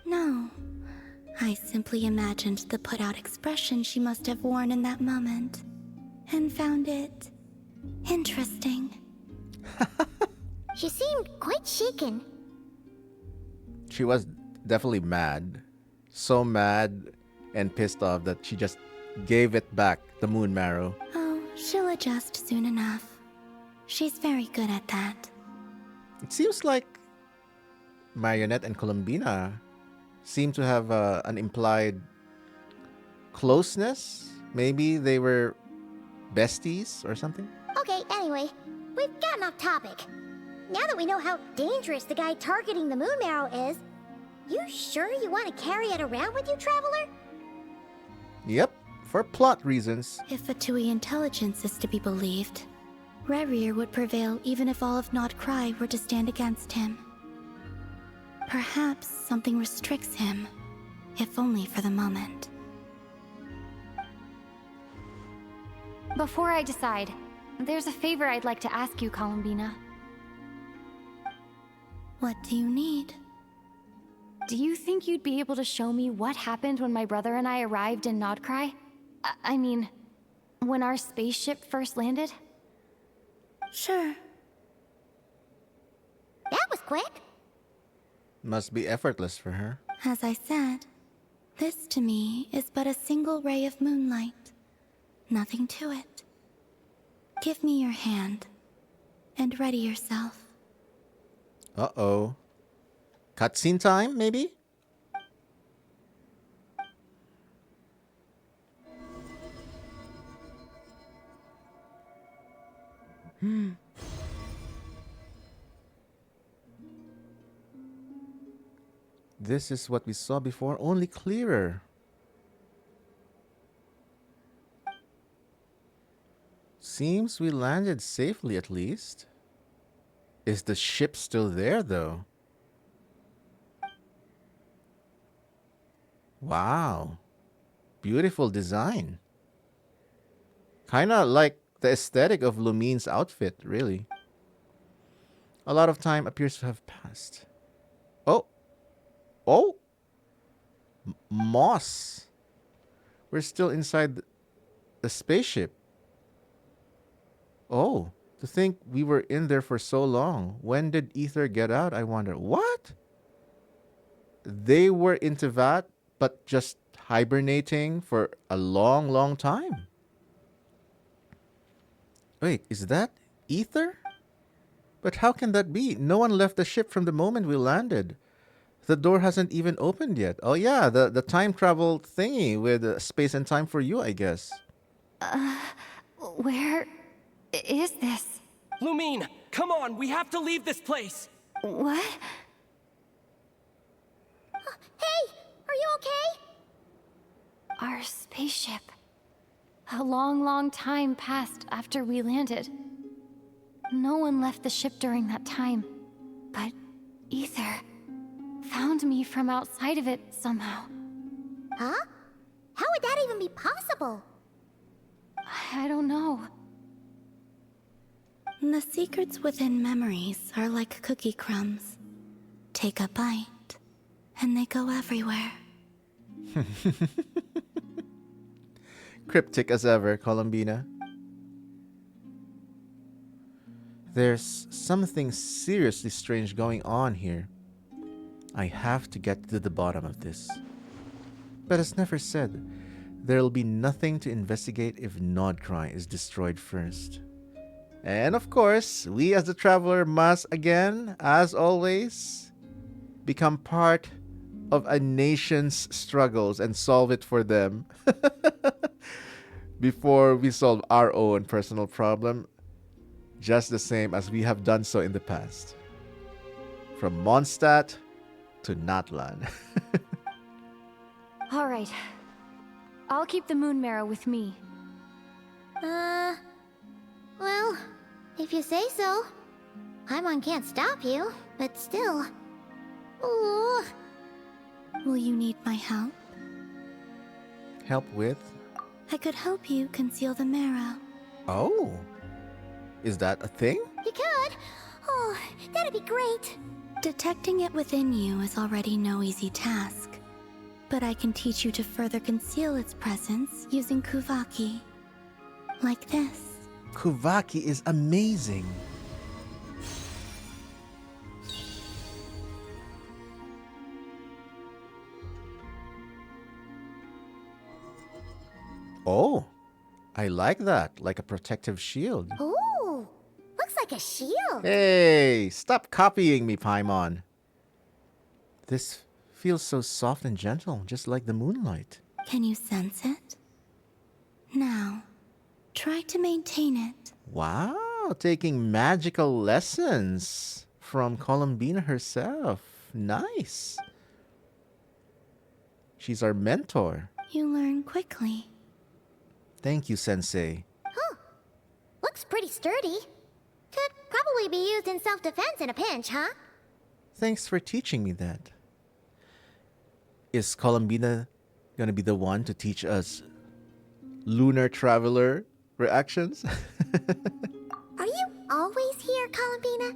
Speaker 8: No. I simply imagined the put-out expression she must have worn in that moment, and found it interesting. She seemed quite shaken.
Speaker 1: She was definitely mad. So mad and pissed off that she just gave it back, the moon marrow.
Speaker 8: Oh, she'll adjust soon enough. She's very good at that.
Speaker 1: It seems like Marionette and Columbina seem to have an implied closeness. Maybe they were besties or something.
Speaker 8: Okay, anyway, we've gotten off topic. Now that we know how dangerous the guy targeting the moon marrow is, you sure you want to carry it around with you, Traveler?
Speaker 1: Yep, for plot reasons.
Speaker 8: If Fatui intelligence is to be believed, Rerir would prevail even if all of Nod Cry were to stand against him. Perhaps something restricts him, if only for the moment.
Speaker 19: Before I decide, there's a favor I'd like to ask you, Columbina.
Speaker 8: What do you need?
Speaker 19: Do you think you'd be able to show me what happened when my brother and I arrived in Nodcry? I mean, when our spaceship first landed?
Speaker 8: Sure. That was quick.
Speaker 1: Must be effortless for her.
Speaker 8: As I said, this to me is but a single ray of moonlight. Nothing to it. Give me your hand, and ready yourself.
Speaker 1: Uh-oh. Cutscene time, maybe? This is what we saw before, only clearer. Seems we landed safely at least. Is the ship still there though? Wow. Beautiful design. Kinda like the aesthetic of Lumine's outfit, really. A lot of time appears to have passed. Oh. Oh. Moss. We're still inside the spaceship. Oh. To think we were in there for so long. When did Ether get out, I wonder? What? They were into that, but just hibernating for a long, long time. Wait, is that Ether? But how can that be? No one left the ship from the moment we landed. The door hasn't even opened yet. Oh yeah, the time travel thingy with space and time for you, I guess.
Speaker 19: Where is this?
Speaker 20: Lumine, come on, we have to leave this place.
Speaker 19: What?
Speaker 8: Hey, are you okay?
Speaker 19: Our spaceship. A long, long time passed after we landed. No one left the ship during that time. But Ether found me from outside of it somehow.
Speaker 8: Huh? How would that even be possible?
Speaker 19: I don't know.
Speaker 21: The secrets within memories are like cookie crumbs. Take a bite, and they go everywhere.
Speaker 1: Cryptic as ever, Columbina. There's something seriously strange going on here. I have to get to the bottom of this. But as Nefer said, there'll be nothing to investigate if Nodcry is destroyed first. And of course, we as the Traveler must again, as always, become part of a nation's struggles and solve it for them before we solve our own personal problem, just the same as we have done so in the past. From Mondstadt to Natlan.
Speaker 19: All right. I'll keep the moon marrow with me.
Speaker 8: Well, if you say so. Paimon can't stop you, but still. Ooh.
Speaker 21: Will you need my help?
Speaker 1: Help with?
Speaker 21: I could help you conceal the marrow.
Speaker 1: Oh. Is that a thing?
Speaker 8: You could? Oh, that'd be great.
Speaker 21: Detecting it within you is already no easy task. But I can teach you to further conceal its presence using Kuvaki. Like this.
Speaker 1: Kuvaki is amazing. Oh, I like that. Like a protective shield.
Speaker 8: Ooh, looks like a shield.
Speaker 1: Hey, stop copying me, Paimon. This feels so soft and gentle, just like the moonlight.
Speaker 21: Can you sense it? Now, try to maintain it.
Speaker 1: Wow, taking magical lessons from Columbina herself. Nice. She's our mentor.
Speaker 21: You learn quickly.
Speaker 1: Thank you, Sensei.
Speaker 8: Huh. Looks pretty sturdy. Could probably be used in self-defense in a pinch, huh?
Speaker 1: Thanks for teaching me that. Is Columbina gonna be the one to teach us lunar traveler reactions?
Speaker 8: Are you always here, Columbina?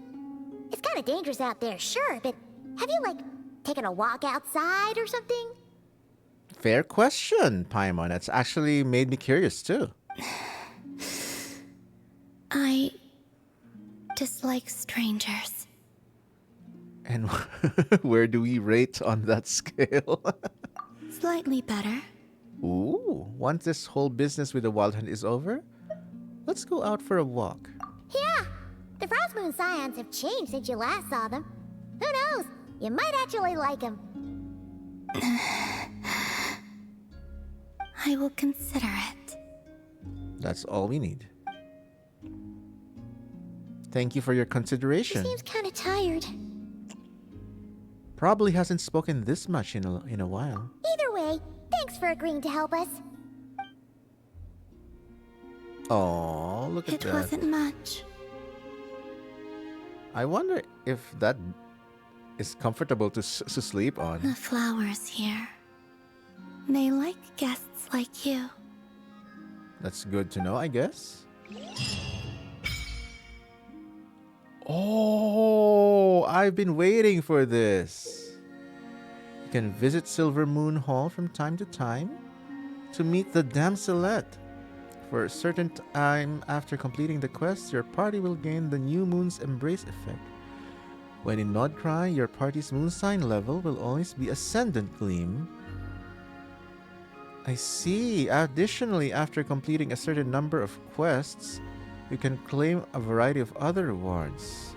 Speaker 8: It's kind of dangerous out there, sure, but have you, like, taken a walk outside or something?
Speaker 1: Fair question, Paimon. That's actually made me curious, too.
Speaker 21: I dislike strangers.
Speaker 1: And where do we rate on that scale?
Speaker 21: Slightly better.
Speaker 1: Ooh, once this whole business with the Wild Hunt is over, let's go out for a walk.
Speaker 8: Yeah, the Frost Moon Scions have changed since you last saw them. Who knows? You might actually like them.
Speaker 21: I will consider it.
Speaker 1: That's all we need. Thank you for your consideration.
Speaker 8: He seems kind of tired.
Speaker 1: Probably hasn't spoken this much in a while.
Speaker 8: Either way, thanks for agreeing to help us.
Speaker 1: Oh, look at
Speaker 21: It
Speaker 1: that.
Speaker 21: wasn't much.
Speaker 1: I wonder if that is comfortable to sleep on.
Speaker 21: The flowers here. They like guests like you.
Speaker 1: That's good to know, I guess. Oh, I've been waiting for this. You can visit Silver Moon Hall from time to time to meet the Damselette. For a certain time after completing the quest, your party will gain the New Moon's Embrace effect. When in Nodcry, your party's moon sign level will always be Ascendant Gleam. I see. Additionally, after completing a certain number of quests, you can claim a variety of other rewards.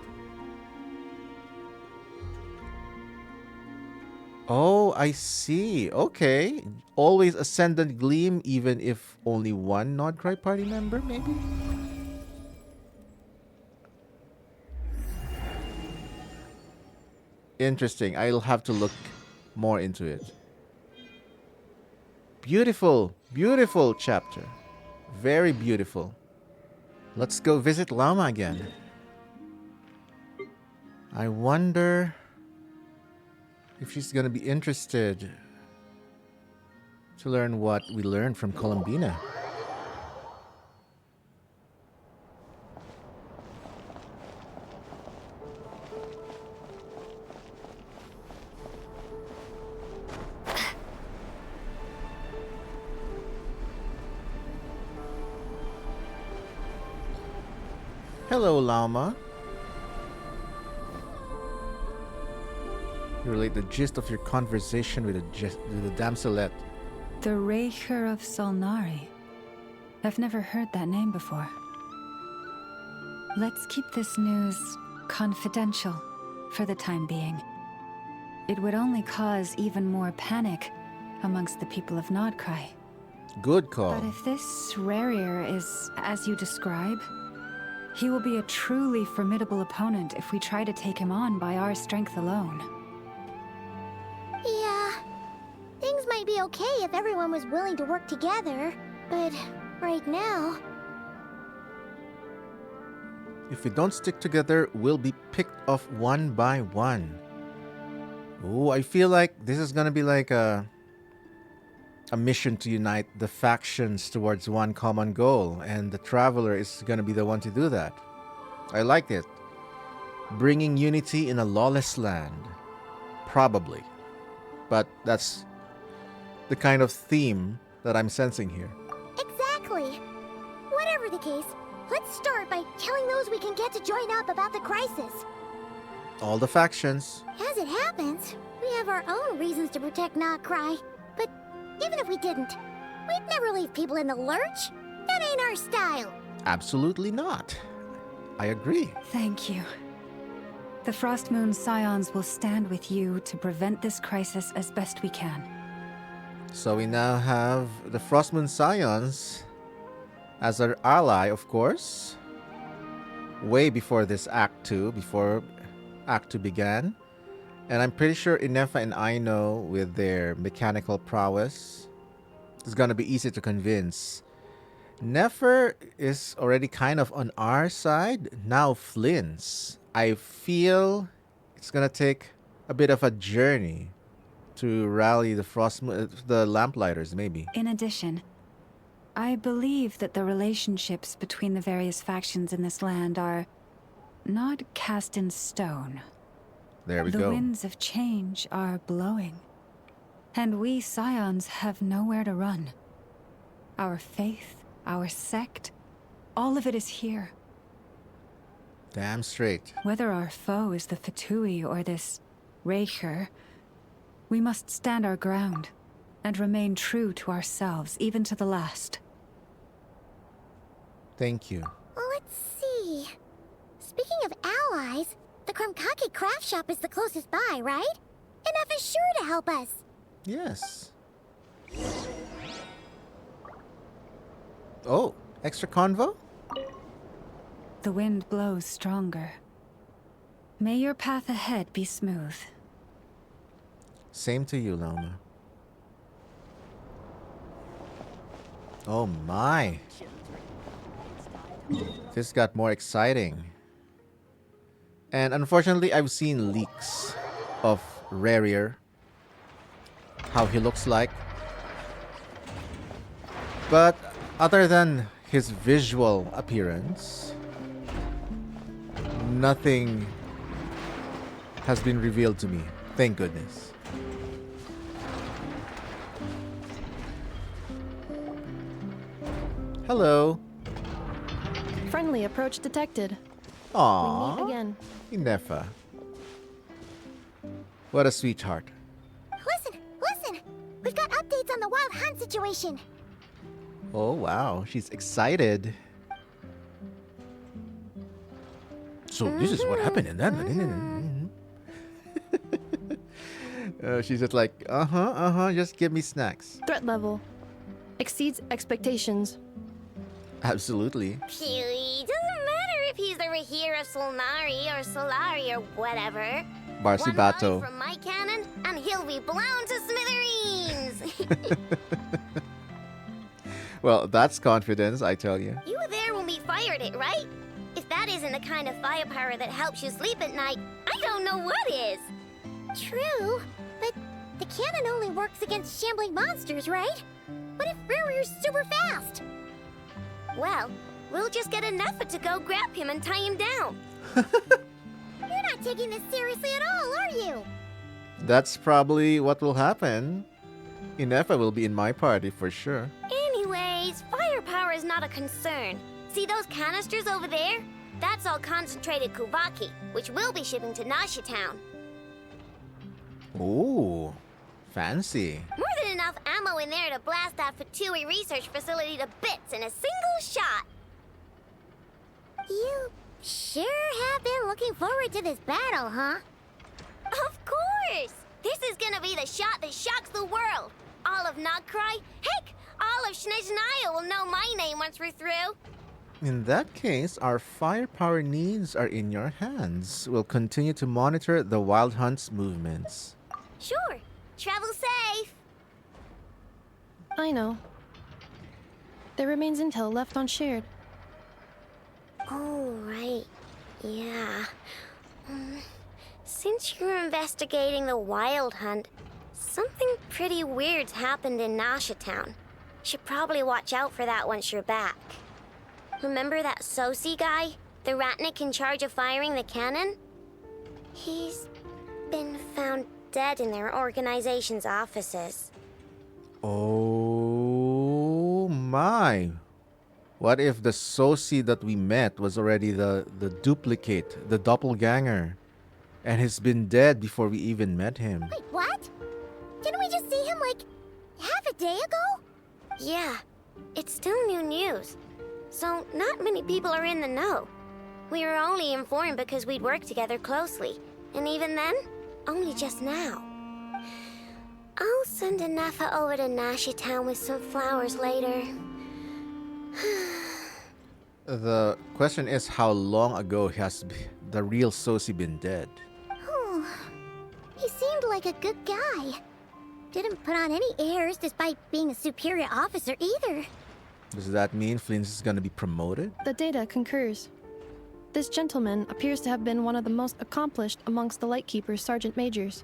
Speaker 1: Oh, I see. Okay. Always Ascendant Gleam even if only one Nodcry party member, maybe? Interesting. I'll have to look more into it. Beautiful, beautiful chapter. Very beautiful. Let's go visit Llama again. I wonder if she's gonna be interested to learn what we learned from Columbina. Hello, Llama. You relate the gist of your conversation with the Damselette.
Speaker 7: The Raker of Solnari. I've never heard that name before. Let's keep this news confidential for the time being. It would only cause even more panic amongst the people of Nodcry.
Speaker 1: Good call.
Speaker 7: But if this Rarier is as you describe, he will be a truly formidable opponent if we try to take him on by our strength alone.
Speaker 8: Yeah, things might be okay if everyone was willing to work together, but right now...
Speaker 1: If we don't stick together, we'll be picked off one by one. Ooh, I feel like this is gonna be like a mission to unite the factions towards one common goal, and the Traveler is gonna be the one to do that. I like it. Bringing unity in a lawless land. Probably. But that's the kind of theme that I'm sensing here.
Speaker 8: Exactly. Whatever the case, let's start by telling those we can get to join up about the crisis.
Speaker 1: All the factions.
Speaker 8: As it happens, we have our own reasons to protect Nodcry. But even if we didn't, we'd never leave people in the lurch. That ain't our style.
Speaker 1: Absolutely not. I agree.
Speaker 7: Thank you. The Frostmoon Scions will stand with you to prevent this crisis as best we can.
Speaker 1: So we now have the Frostmoon Scions as our ally, of course. Way before this Act 2, before Act 2 began. And I'm pretty sure Inefa and Aino, with their mechanical prowess, is gonna be easy to convince. Nefer is already kind of on our side. Now Flynn's. I feel it's gonna take a bit of a journey to rally the the Lamplighters, maybe.
Speaker 7: In addition, I believe that the relationships between the various factions in this land are not cast in stone.
Speaker 1: There we
Speaker 7: the
Speaker 1: go.
Speaker 7: The winds of change are blowing, and we Scions have nowhere to run. Our faith, our sect, all of it is here.
Speaker 1: Damn straight.
Speaker 7: Whether our foe is the Fatui or this Raker, we must stand our ground and remain true to ourselves, even to the last.
Speaker 1: Thank you.
Speaker 8: Let's see. Speaking of allies, the Krumkake craft shop is the closest by, right? Enough is sure to help us.
Speaker 1: Yes. Oh, extra convo?
Speaker 7: The wind blows stronger. May your path ahead be smooth.
Speaker 1: Same to you, Loma. Oh my. This got more exciting. And unfortunately, I've seen leaks of Rarier, how he looks like. But other than his visual appearance, nothing has been revealed to me. Thank goodness. Hello.
Speaker 6: Friendly approach detected.
Speaker 1: Aww.
Speaker 6: We meet again.
Speaker 1: Inefa. What a sweetheart.
Speaker 8: Listen! We've got updates on the Wild Hunt situation.
Speaker 1: Oh wow, she's excited. So this is what happened in that. She's just like, just give me snacks.
Speaker 6: Threat level exceeds expectations.
Speaker 1: Absolutely.
Speaker 5: Phew, doesn't matter if he's the Rahira Solnari or Solari or whatever.
Speaker 1: Barcibato.
Speaker 5: One line from my cannon, and he'll be blown to smithereens.
Speaker 1: Well, that's confidence, I tell you.
Speaker 5: You were there when we fired it, right? If that isn't the kind of firepower that helps you sleep at night, I don't know what is.
Speaker 8: True, but the cannon only works against shambling monsters, right? What if Rarier's super fast?
Speaker 5: Well, we'll just get an effort to go grab him and tie him down.
Speaker 8: You're not taking this seriously at all, are you?
Speaker 1: That's probably what will happen. Inefa will be in my party for sure.
Speaker 5: Anyways, firepower is not a concern. See those canisters over there? That's all concentrated Kuvaki, which we'll be shipping to Nasha Town.
Speaker 1: Ooh, fancy.
Speaker 5: More than enough ammo in there to blast that Fatui research facility to bits in a single shot.
Speaker 8: You sure have been looking forward to this battle, huh?
Speaker 5: Of course! This is gonna be the shot that shocks the world. All of Nagkrai, heck, all of Snezhnaya will know my name once we're through.
Speaker 1: In that case, our firepower needs are in your hands. We'll continue to monitor the Wild Hunt's movements.
Speaker 5: Sure. Travel safe.
Speaker 6: I know. There remains intel left unshared.
Speaker 5: Oh, right. Yeah. Since you're investigating the Wild Hunt, something pretty weird's happened in Nasha Town. Should probably watch out for that once you're back. Remember that Sosi guy? The Ratnik in charge of firing the cannon? He's been found dead in their organization's offices.
Speaker 1: Oh my. What if the Sosi that we met was already the duplicate, the doppelganger, and he's been dead before we even met him?
Speaker 8: Wait, what? Didn't we just see him like half a day ago?
Speaker 5: Yeah, it's still new news. So not many people are in the know. We were only informed because we'd worked together closely. And even then, only just now. I'll send Inefa over to Nasha Town with some flowers later.
Speaker 1: The question is, how long ago has the real Sosi been dead?
Speaker 8: Oh, he seemed like a good guy. Didn't put on any airs despite being a superior officer either.
Speaker 1: Does that mean Flynn is gonna be promoted?
Speaker 6: The data concurs. This gentleman appears to have been one of the most accomplished amongst the Lightkeeper's sergeant majors.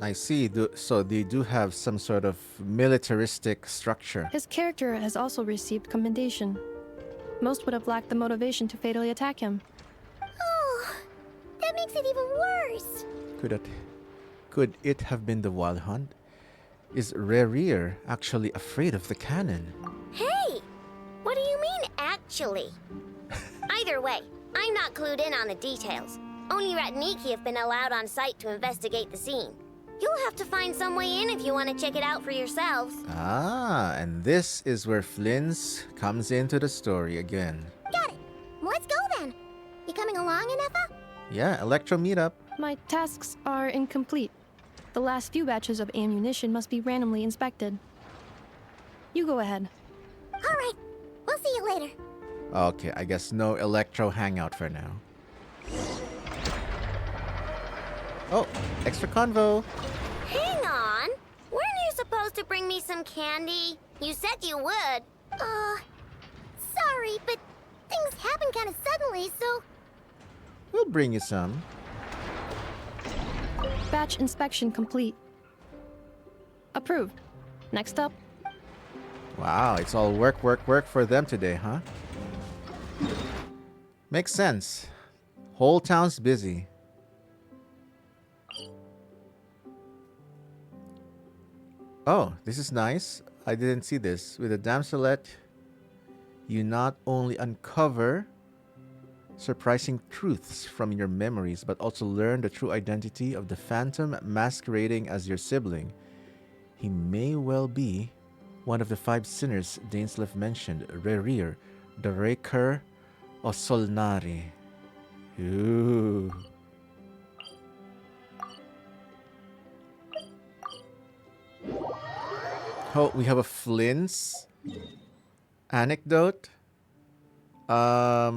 Speaker 1: I see. So they do have some sort of militaristic structure.
Speaker 6: His character has also received commendation. Most would have lacked the motivation to fatally attack him.
Speaker 8: Oh, that makes it even worse.
Speaker 1: Could it have been the Wild Hunt? Is Rarier actually afraid of the cannon?
Speaker 5: Hey! What do you mean, actually? Either way, I'm not clued in on the details. Only Ratniki have been allowed on site to investigate the scene. You'll have to find some way in if you want to check it out for yourselves.
Speaker 1: Ah, and this is where Flynn's comes into the story again.
Speaker 8: Got it. Let's go then. You coming along, Inefa?
Speaker 1: Yeah, Electro meetup.
Speaker 6: My tasks are incomplete. The last few batches of ammunition must be randomly inspected. You go ahead.
Speaker 8: All right. We'll see you later.
Speaker 1: Okay, I guess no Electro hangout for now. Oh, extra convo.
Speaker 5: Hey! supposed to bring me some candy? You said you would. Sorry, but things happened kind of suddenly, so...
Speaker 1: We'll bring you some.
Speaker 6: Batch inspection complete. Approved. Next up.
Speaker 1: Wow, it's all work, work, work for them today, huh? Makes sense. Whole town's busy. Oh, this is nice. I didn't see this. With a damselet, you not only uncover surprising truths from your memories, but also learn the true identity of the phantom masquerading as your sibling. He may well be one of the 5 sinners Dainsleif mentioned, Rerir, the Raker of Solnari. Ooh. Oh, we have a Flynn's anecdote. I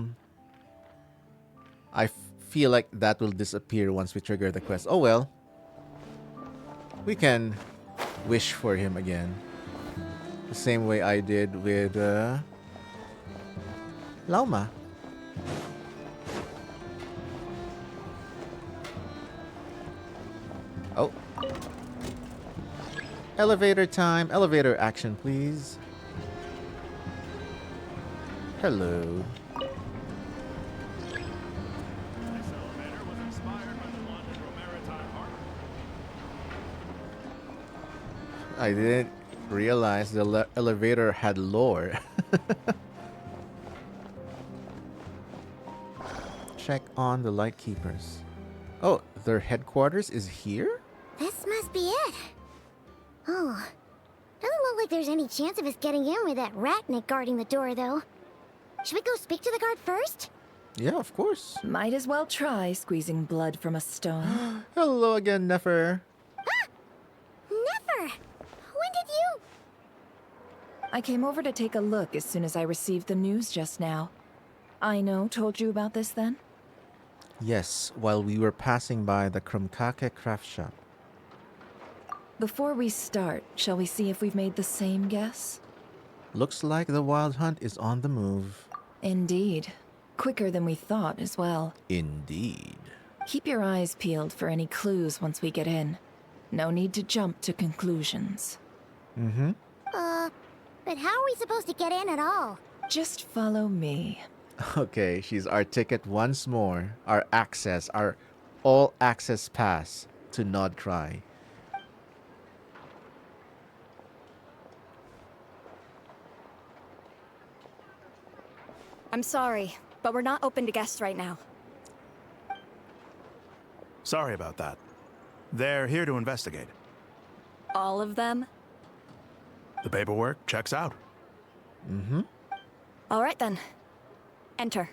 Speaker 1: feel like that will disappear once we trigger the quest. Oh well. We can wish for him again. The same way I did with Lauma. Oh. Elevator time. Elevator action, please. Hello. I didn't realize the elevator had lore. Check on the Lightkeepers. Oh, their headquarters is here?
Speaker 8: This must be it. Oh, doesn't look like there's any chance of us getting in with that ratnik guarding the door, though. Should we go speak to the guard first?
Speaker 1: Yeah, of course.
Speaker 10: Might as well try squeezing blood from a stone.
Speaker 1: Hello again, Nefer.
Speaker 8: Nefer! When did you...
Speaker 10: I came over to take a look as soon as I received the news just now. Aino told you about this then?
Speaker 1: Yes, while we were passing by the Krumkake craft shop.
Speaker 10: Before we start, shall we see if we've made the same guess?
Speaker 1: Looks like the wild hunt is on the move.
Speaker 10: Indeed. Quicker than we thought as well.
Speaker 1: Indeed.
Speaker 10: Keep your eyes peeled for any clues once we get in. No need to jump to conclusions.
Speaker 1: Mm-hmm.
Speaker 8: But how are we supposed to get in at all?
Speaker 10: Just follow me.
Speaker 1: Okay, she's our ticket once more. Our access, our all-access pass to Nod Cry.
Speaker 9: I'm sorry, but we're not open to guests right now.
Speaker 22: Sorry about that. They're here to investigate.
Speaker 9: All of them?
Speaker 22: The paperwork checks out.
Speaker 1: Mm-hmm.
Speaker 9: All right then. Enter.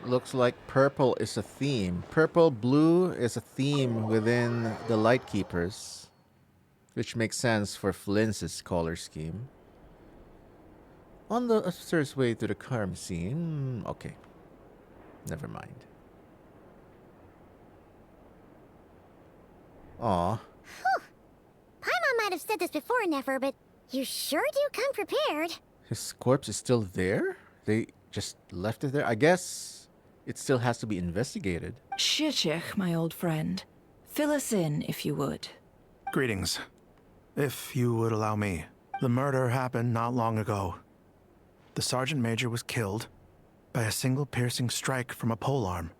Speaker 1: Looks like purple is a theme. Purple, blue is a theme within the Lightkeepers, which makes sense for Flynn's color scheme. On the upstairs way to the crime scene. Okay. Never mind. Aw.
Speaker 8: Paimon might have said this before, Nefer, but you sure do come prepared.
Speaker 1: His corpse is still there? They just left it there? I guess it still has to be investigated.
Speaker 10: Shishich, my old friend. Fill us in, if you would.
Speaker 22: Greetings. If you would allow me. The murder happened not long ago. The Sergeant Major was killed by a single piercing strike from a polearm.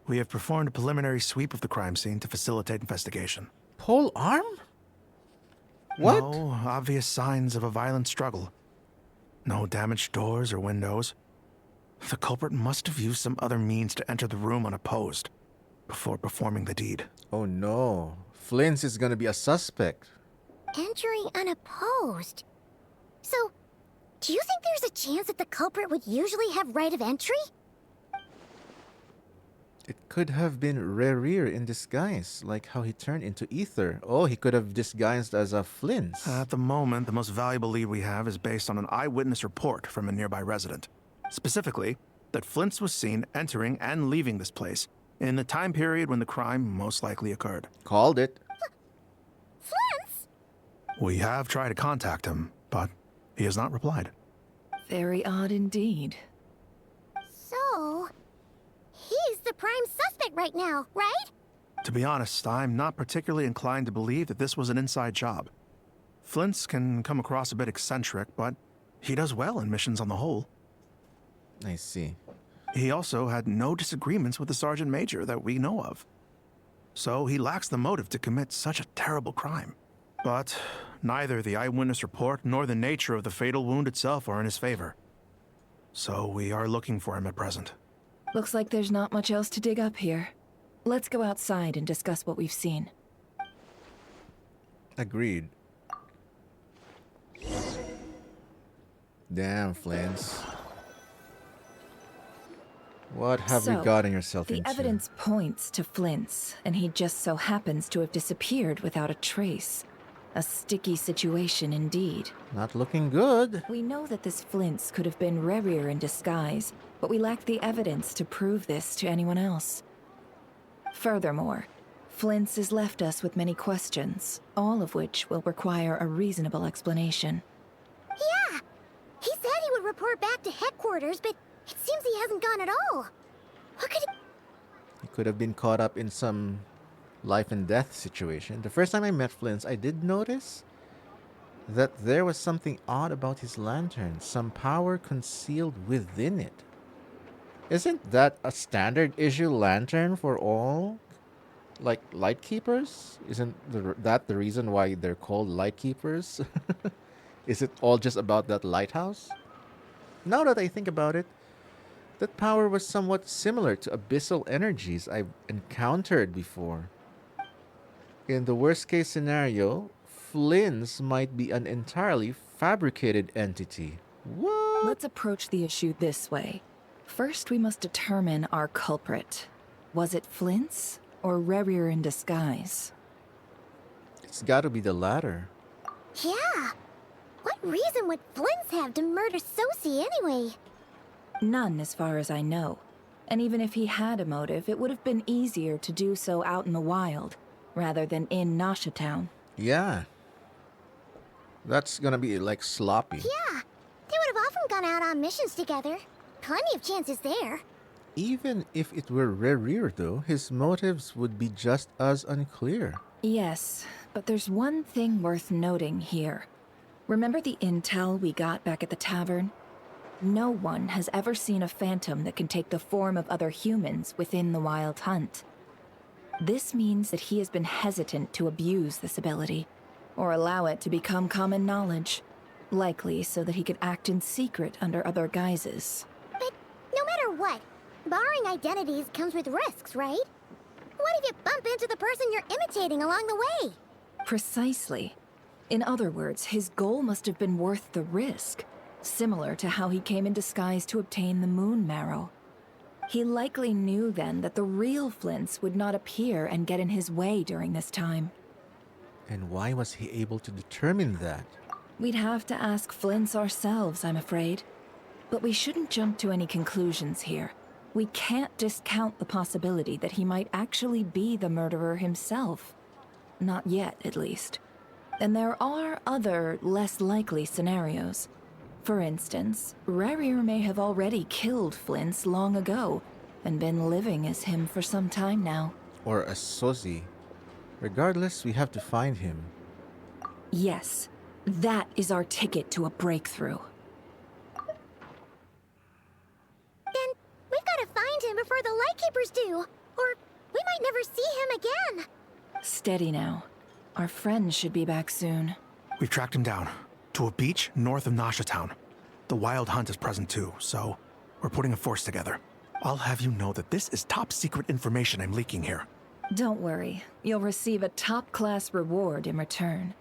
Speaker 22: We have performed a preliminary sweep of the crime scene to facilitate investigation.
Speaker 1: Polearm? What?
Speaker 22: No obvious signs of a violent struggle. No damaged doors or windows. The culprit must have used some other means to enter the room unopposed before performing the deed.
Speaker 1: Oh no. Flynn's is gonna be a suspect.
Speaker 8: Entering unopposed. So, do you think there's a chance that the culprit would usually have right of entry?
Speaker 1: It could have been Rerir in disguise, like how he turned into Ether. Oh, he could have disguised as a Flynn's.
Speaker 22: At the moment, the most valuable lead we have is based on an eyewitness report from a nearby resident. Specifically, that Flynn's was seen entering and leaving this place in the time period when the crime most likely occurred.
Speaker 1: Called it.
Speaker 22: We have tried to contact him, but he has not replied.
Speaker 10: Very odd indeed.
Speaker 8: So, he's the prime suspect right now, right?
Speaker 22: To be honest, I'm not particularly inclined to believe that this was an inside job. Flint's can come across a bit eccentric, but he does well in missions on the whole.
Speaker 1: I see.
Speaker 22: He also had no disagreements with the Sergeant Major that we know of. So he lacks the motive to commit such a terrible crime. But neither the eyewitness report nor the nature of the fatal wound itself are in his favor. So we are looking for him at present.
Speaker 10: Looks like there's not much else to dig up here. Let's go outside and discuss what we've seen.
Speaker 1: Agreed. Damn, Flint. What have you gotten yourself into?
Speaker 10: The evidence points to Flint's, and he just so happens to have disappeared without a trace. A sticky situation indeed.
Speaker 1: Not looking good.
Speaker 10: We know that this Flint's could have been Rerir in disguise, but we lack the evidence to prove this to anyone else. Furthermore, Flint's has left us with many questions, all of which will require a reasonable explanation.
Speaker 8: Yeah! He said he would report back to headquarters, but it seems he hasn't gone at all. What could
Speaker 1: He could have been caught up in some life and death situation. The first time I met Flint, I did notice that there was something odd about his lantern, some power concealed within it. Isn't that a standard issue lantern for all, like, light keepers? Isn't that the reason why they're called light keepers? Is it all just about that lighthouse? Now that I think about it, that power was somewhat similar to abyssal energies I've encountered before. In the worst case scenario, Flynn's might be an entirely fabricated entity. What?
Speaker 10: Let's approach the issue this way. First, we must determine our culprit. Was it Flint's or Rerir in disguise?
Speaker 1: It's gotta be the latter.
Speaker 8: Yeah! What reason would Flint's have to murder Sosie anyway?
Speaker 10: None, as far as I know. And even if he had a motive, it would have been easier to do so out in the wild, rather than in Nasha Town.
Speaker 1: Yeah. That's gonna be, like, sloppy.
Speaker 8: Yeah! They would have often gone out on missions together. Plenty of chances there.
Speaker 1: Even if it were Rerir, though, his motives would be just as unclear.
Speaker 10: Yes, but there's one thing worth noting here. Remember the intel we got back at the tavern? No one has ever seen a phantom that can take the form of other humans within the Wild Hunt. This means that he has been hesitant to abuse this ability, or allow it to become common knowledge, likely so that he could act in secret under other guises.
Speaker 8: But no matter what, barring identities comes with risks, right? What if you bump into the person you're imitating along the way?
Speaker 10: Precisely. In other words, his goal must have been worth the risk, similar to how he came in disguise to obtain the moon marrow. He likely knew then that the real Flint's would not appear and get in his way during this time.
Speaker 1: And why was he able to determine that?
Speaker 10: We'd have to ask Flint's ourselves, I'm afraid. But we shouldn't jump to any conclusions here. We can't discount the possibility that he might actually be the murderer himself. Not yet, at least. And there are other, less likely scenarios. For instance, Rerir may have already killed Flint's long ago, and been living as him for some time now.
Speaker 1: Or a Sosie. Regardless, we have to find him.
Speaker 10: Yes, that is our ticket to a breakthrough.
Speaker 8: Then we've got to find him before the Lightkeepers do, or we might never see him again.
Speaker 10: Steady now. Our friend should be back soon.
Speaker 22: We've tracked him down to a beach north of Nasha Town. The Wild Hunt is present too, so we're putting a force together. I'll have you know that this is top secret information I'm leaking here.
Speaker 10: Don't worry. You'll receive a top-class reward in return.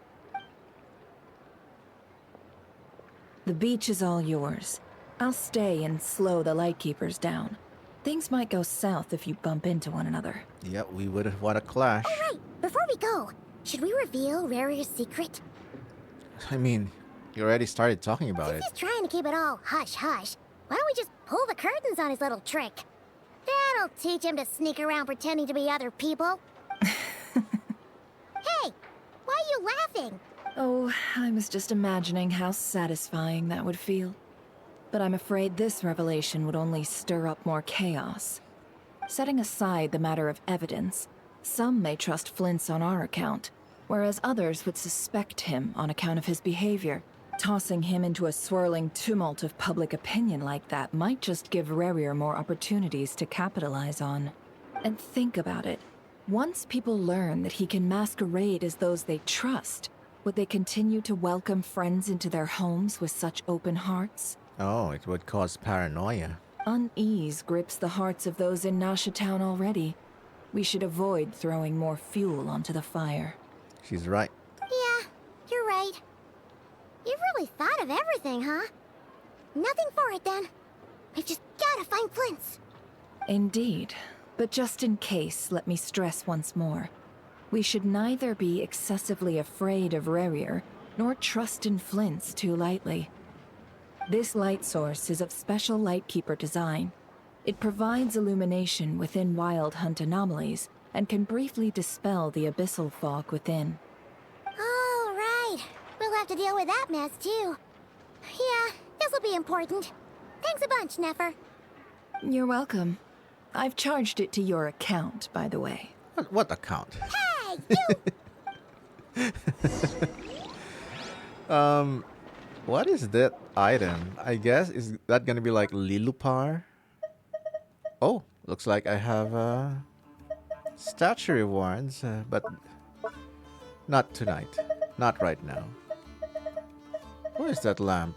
Speaker 10: The beach is all yours. I'll stay and slow the Lightkeepers down. Things might go south if you bump into one another.
Speaker 1: Yeah, we wouldn't want to clash.
Speaker 8: All right, before we go, should we reveal Rerir's secret?
Speaker 1: I mean, you already started talking about it.
Speaker 8: He's trying to keep it all hush-hush. Why don't we just pull the curtains on his little trick? That'll teach him to sneak around pretending to be other people. Hey, why are you laughing?
Speaker 10: Oh, I was just imagining how satisfying that would feel. But I'm afraid this revelation would only stir up more chaos. Setting aside the matter of evidence, some may trust Flint's on our account, whereas others would suspect him on account of his behavior. Tossing him into a swirling tumult of public opinion like that might just give Rerir more opportunities to capitalize on. And think about it. Once people learn that he can masquerade as those they trust, would they continue to welcome friends into their homes with such open hearts?
Speaker 1: Oh, it would cause paranoia.
Speaker 10: Unease grips the hearts of those in Nasha Town already. We should avoid throwing more fuel onto the fire.
Speaker 1: She's right.
Speaker 8: Yeah, you're right. You've really thought of everything, huh? Nothing for it, then. We've just gotta find Flint's.
Speaker 10: Indeed. But just in case, let me stress once more. We should neither be excessively afraid of Rerir, nor trust in Flint's too lightly. This light source is of special Lightkeeper design. It provides illumination within Wild Hunt anomalies, and can briefly dispel the abyssal fog within.
Speaker 8: Oh, right. We'll have to deal with that mess, too. Yeah, this'll be important. Thanks a bunch, Nefer.
Speaker 10: You're welcome. I've charged it to your account, by the way.
Speaker 1: What account?
Speaker 8: Hey,
Speaker 1: you! What is that item? I guess, is that gonna be like Lilupar? Oh, looks like I have statue rewards, but not tonight. Not right now. Where is that lamp?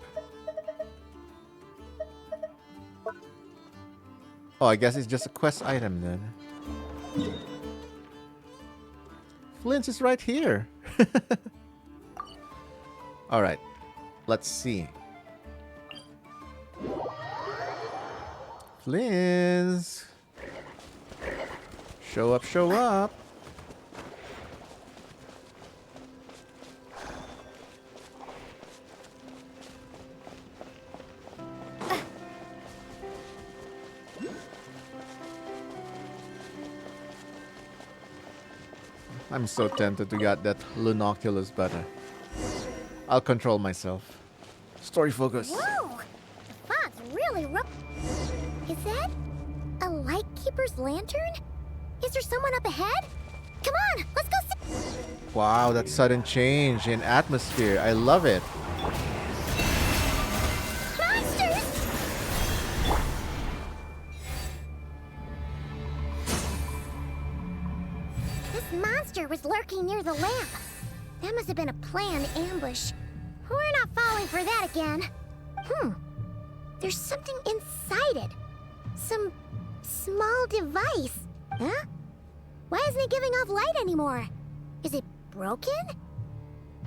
Speaker 1: Oh, I guess it's just a quest item then. Flint's is right here. Alright, let's see. Flint's. Show up, show up. I'm so tempted to get that Lunoculus, but I'll control myself. Story focus.
Speaker 8: Whoa! The fog's really rough. Is that a Lightkeeper's lantern? Is there someone up ahead? Come on, let's go see.
Speaker 1: Wow, that sudden change in atmosphere. I love it.
Speaker 8: Monsters! This monster was lurking near the lamp. That must have been a planned ambush. We're not falling for that again. There's something inside it. Some small device. Huh? Why isn't it giving off light anymore? Is it broken?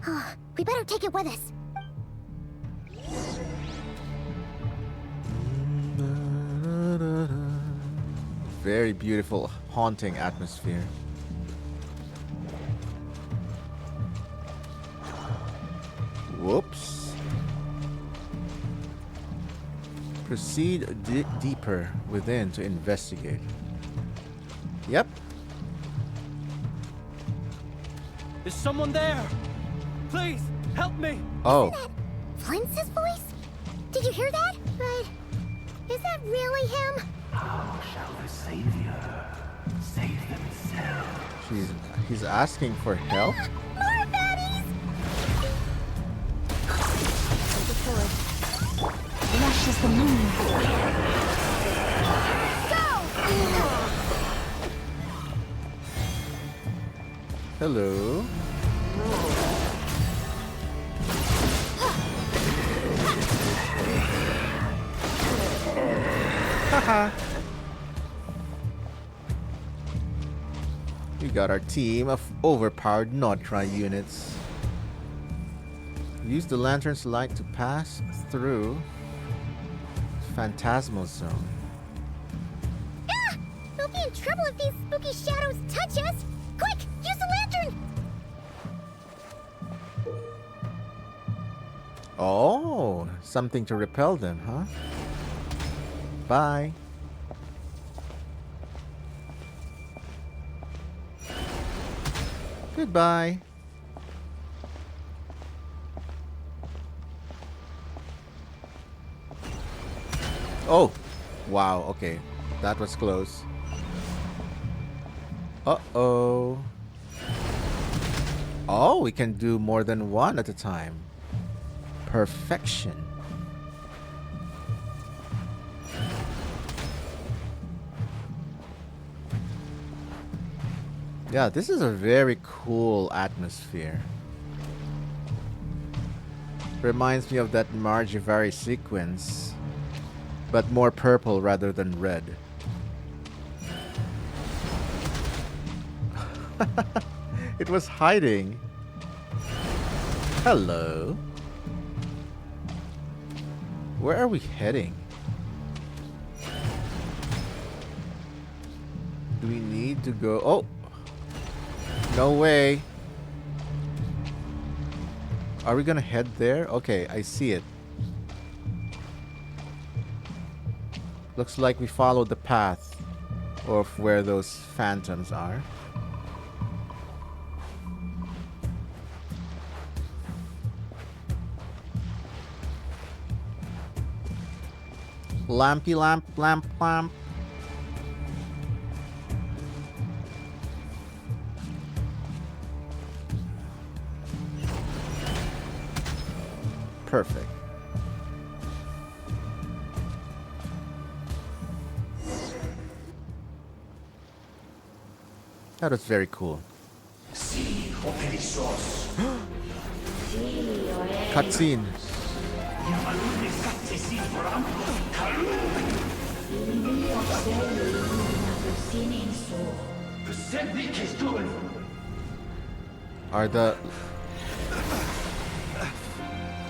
Speaker 8: Oh, we better take it with us.
Speaker 1: Very beautiful, haunting atmosphere. Whoops. Proceed deeper within to investigate. Yep.
Speaker 20: Is someone there? Please, help me!
Speaker 1: Oh.
Speaker 8: Isn't that Flint's voice? Did you hear that? But is that really him?
Speaker 4: How shall the Savior save himself?
Speaker 1: He's asking for help?
Speaker 8: More baddies!
Speaker 21: Lush as the moon.
Speaker 1: Hello. Haha. We got our team of overpowered Notri units. Use the lantern's light to pass through Phantasmal Zone.
Speaker 8: Ah! We'll be in trouble if these spooky shadows touch us! Quick! Use the lantern!
Speaker 1: Oh, something to repel them, huh? Bye. Goodbye. Oh, wow. Okay, that was close. Uh-oh. Oh, we can do more than one at a time. Perfection. Yeah, this is a very cool atmosphere. Reminds me of that Margivari sequence, but more purple rather than red. It was hiding. Hello. Where are we heading? Do we need to go? Oh! No way. Are we gonna head there? Okay, I see it. Looks like we followed the path of where those phantoms are. Lampy lamp, lamp, lamp. Perfect. That was very cool. Cutscene.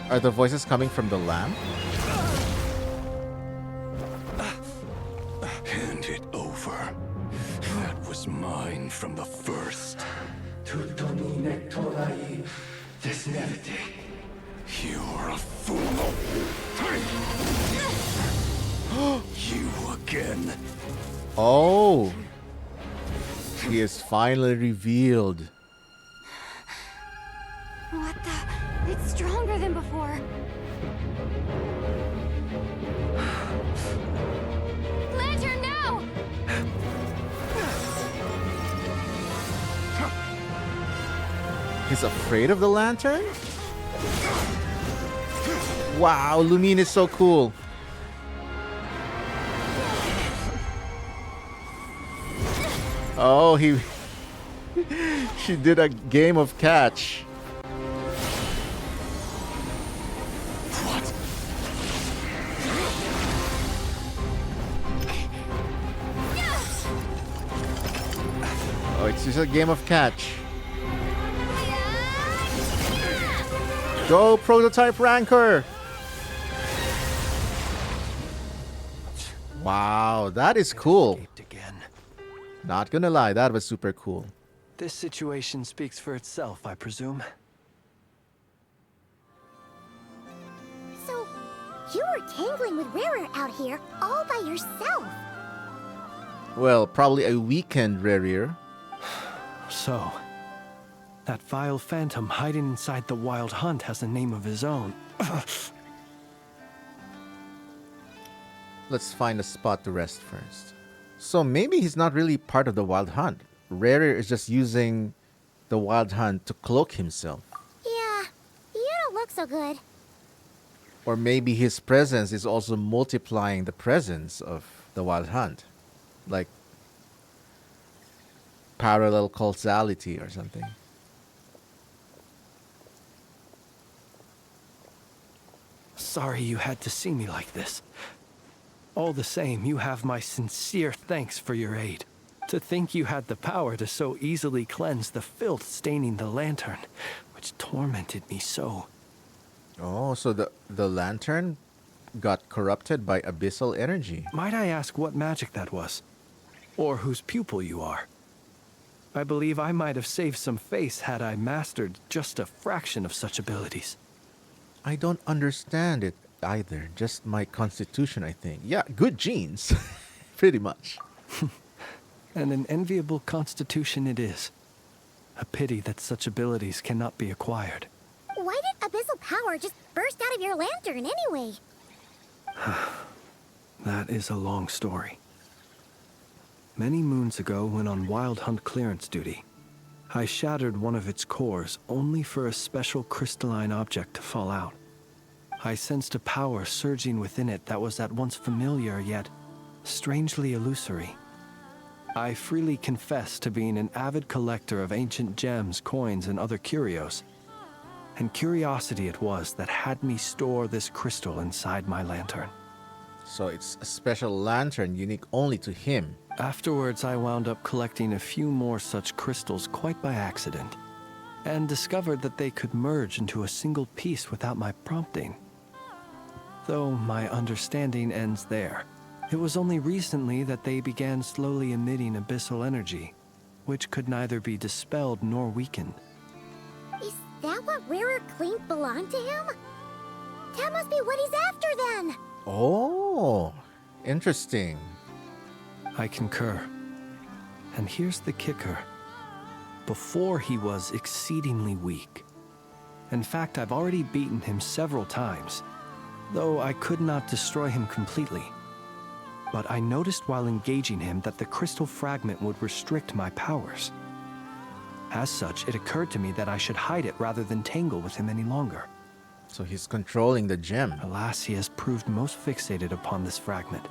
Speaker 1: Are the voices coming from the lamp?
Speaker 15: Hand it over. That was mine from the first. You're a fool. You again.
Speaker 1: Oh. He is finally revealed.
Speaker 8: What the? It's stronger than before. Lantern, now!
Speaker 1: He's afraid of the lantern? Wow, Lumine is so cool. Oh, she did a game of catch. Oh, it's just a game of catch. Go, prototype Rancor! Wow, that is cool. Not gonna lie, that was super cool.
Speaker 2: This situation speaks for itself, I presume.
Speaker 8: So, you were tangling with Rarer out here all by yourself.
Speaker 1: Well, probably a weekend Rerir.
Speaker 2: So, that vile phantom hiding inside the Wild Hunt has a name of his own.
Speaker 1: Let's find a spot to rest first. So maybe he's not really part of the Wild Hunt. Rerir is just using the Wild Hunt to cloak himself.
Speaker 8: Yeah, you don't look so good.
Speaker 1: Or maybe his presence is also multiplying the presence of the Wild Hunt. Like parallel causality or something.
Speaker 2: Sorry you had to see me like this. All the same, you have my sincere thanks for your aid. To think you had the power to so easily cleanse the filth staining the lantern, which tormented me so.
Speaker 1: Oh, so the lantern got corrupted by abyssal energy.
Speaker 2: Might I ask what magic that was? Or whose pupil you are? I believe I might have saved some face had I mastered just a fraction of such abilities.
Speaker 1: I don't understand it either. Just my constitution, I think. Yeah, good genes. Pretty much.
Speaker 2: And an enviable constitution it is. A pity that such abilities cannot be acquired.
Speaker 8: Why did abyssal power just burst out of your lantern anyway?
Speaker 2: That is a long story. Many moons ago, when on wild hunt clearance duty, I shattered one of its cores only for a special crystalline object to fall out. I sensed a power surging within it that was at once familiar yet strangely illusory. I freely confess to being an avid collector of ancient gems, coins, and other curios. And curiosity it was that had me store this crystal inside my lantern.
Speaker 1: So it's a special lantern unique only to him.
Speaker 2: Afterwards, I wound up collecting a few more such crystals quite by accident, and discovered that they could merge into a single piece without my prompting. Though my understanding ends there. It was only recently that they began slowly emitting abyssal energy, which could neither be dispelled nor weakened.
Speaker 8: Is that what Rarer claimed belonged to him? That must be what he's after then!
Speaker 1: Oh, interesting.
Speaker 2: I concur. And here's the kicker. Before he was exceedingly weak. In fact, I've already beaten him several times, though I could not destroy him completely. But I noticed while engaging him that the crystal fragment would restrict my powers. As such, it occurred to me that I should hide it rather than tangle with him any longer.
Speaker 1: So he's controlling the gem.
Speaker 2: Alas, he has proved most fixated upon this fragment.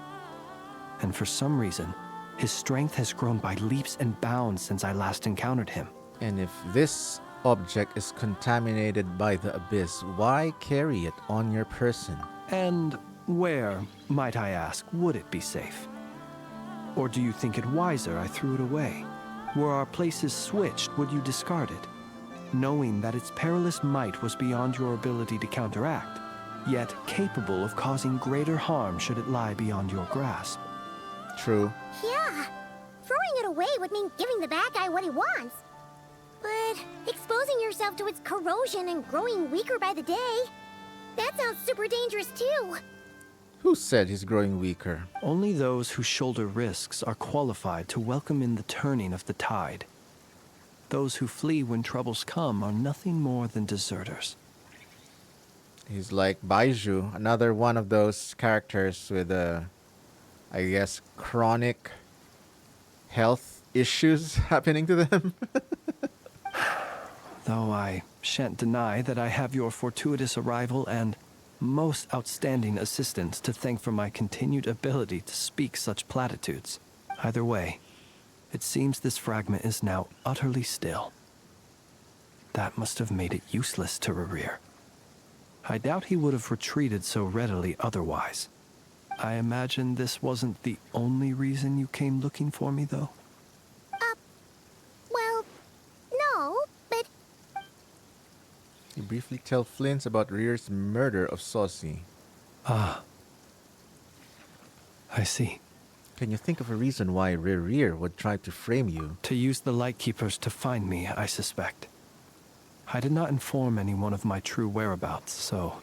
Speaker 2: And for some reason, his strength has grown by leaps and bounds since I last encountered him.
Speaker 1: And if this object is contaminated by the abyss, why carry it on your person?
Speaker 2: And where, might I ask, would it be safe? Or do you think it wiser I threw it away? Were our places switched, would you discard it? Knowing that its perilous might was beyond your ability to counteract, yet capable of causing greater harm should it lie beyond your grasp.
Speaker 1: True.
Speaker 8: Yeah, throwing it away would mean giving the bad guy what he wants. But exposing yourself to its corrosion and growing weaker by the day, that sounds super dangerous too.
Speaker 1: Who said he's growing weaker?
Speaker 2: Only those who shoulder risks are qualified to welcome in the turning of the tide. Those who flee when troubles come are nothing more than deserters.
Speaker 1: He's like Baiju, another one of those characters with I guess, chronic health issues happening to them.
Speaker 2: Though I shan't deny that I have your fortuitous arrival and most outstanding assistance to thank for my continued ability to speak such platitudes. Either way, it seems this fragment is now utterly still. That must have made it useless to Rerir. I doubt he would have retreated so readily otherwise. I imagine this wasn't the only reason you came looking for me, though?
Speaker 8: Well, no, but...
Speaker 1: You briefly tell Flint about Rear's murder of Saucy.
Speaker 2: Ah. I see.
Speaker 1: Can you think of a reason why Rear would try to frame you?
Speaker 2: To use the Lightkeepers to find me, I suspect. I did not inform anyone of my true whereabouts, so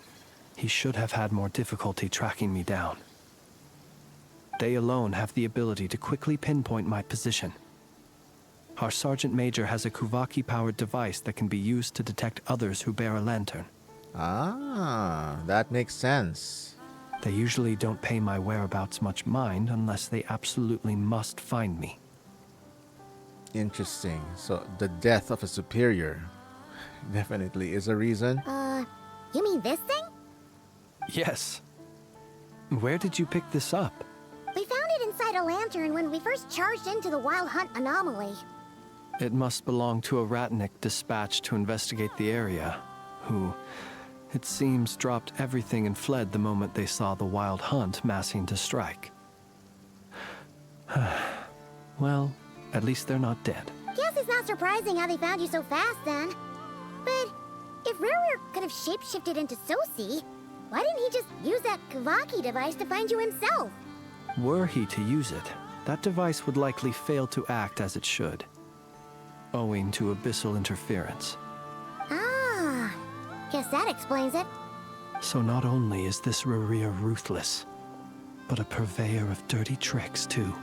Speaker 2: he should have had more difficulty tracking me down. They alone have the ability to quickly pinpoint my position. Our Sergeant Major has a Kuvaki-powered device that can be used to detect others who bear a lantern.
Speaker 1: Ah, that makes sense.
Speaker 2: They usually don't pay my whereabouts much mind unless they absolutely must find me.
Speaker 1: Interesting. So, the death of a superior definitely is a reason.
Speaker 8: You mean this thing?
Speaker 2: Yes. Where did you pick this up?
Speaker 8: We found it inside a lantern when we first charged into the Wild Hunt anomaly.
Speaker 2: It must belong to a Ratnik dispatched to investigate the area, who, it seems, dropped everything and fled the moment they saw the Wild Hunt massing to strike. Well, at least they're not dead.
Speaker 8: Guess it's not surprising how they found you so fast then. But if Rerir could have shapeshifted into Sosi, why didn't he just use that Kavaki device to find you himself?
Speaker 2: Were he to use it, that device would likely fail to act as it should, owing to abyssal interference.
Speaker 8: Ah, guess that explains it.
Speaker 2: So not only is this Rerir ruthless, but a purveyor of dirty tricks too.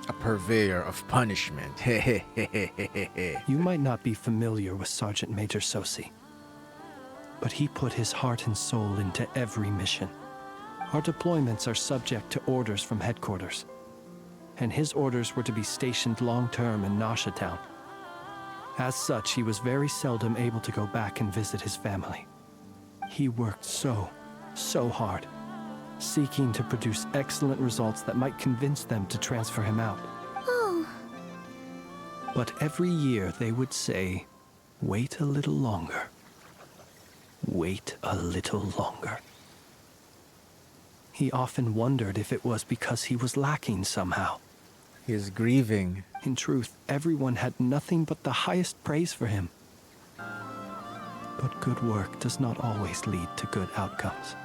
Speaker 1: A purveyor of punishment.
Speaker 2: You might not be familiar with Sergeant Major Sosi, but he put his heart and soul into every mission. Our deployments are subject to orders from headquarters, and his orders were to be stationed long-term in Nasha Town. As such, he was very seldom able to go back and visit his family. He worked so hard, seeking to produce excellent results that might convince them to transfer him out.
Speaker 8: Oh.
Speaker 2: But every year they would say, "Wait a little longer. Wait a little longer." He often wondered if it was because he was lacking somehow.
Speaker 1: He is grieving.
Speaker 2: In truth, everyone had nothing but the highest praise for him. But good work does not always lead to good outcomes.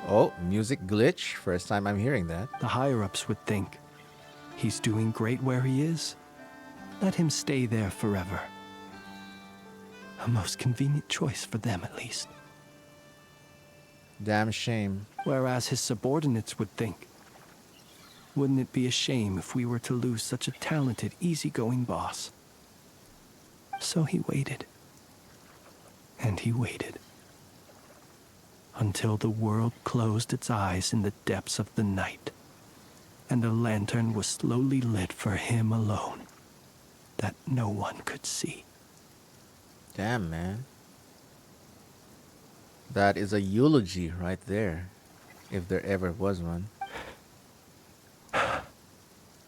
Speaker 1: Oh, music glitch. First time I'm hearing that.
Speaker 2: The higher-ups would think, he's doing great where he is. Let him stay there forever. A most convenient choice for them, at least.
Speaker 1: Damn shame.
Speaker 2: Whereas his subordinates would think, wouldn't it be a shame if we were to lose such a talented, easygoing boss? So he waited. And he waited. Until the world closed its eyes in the depths of the night, and a lantern was slowly lit for him alone, that no one could see.
Speaker 1: Damn, man. That is a eulogy right there, if there ever was one.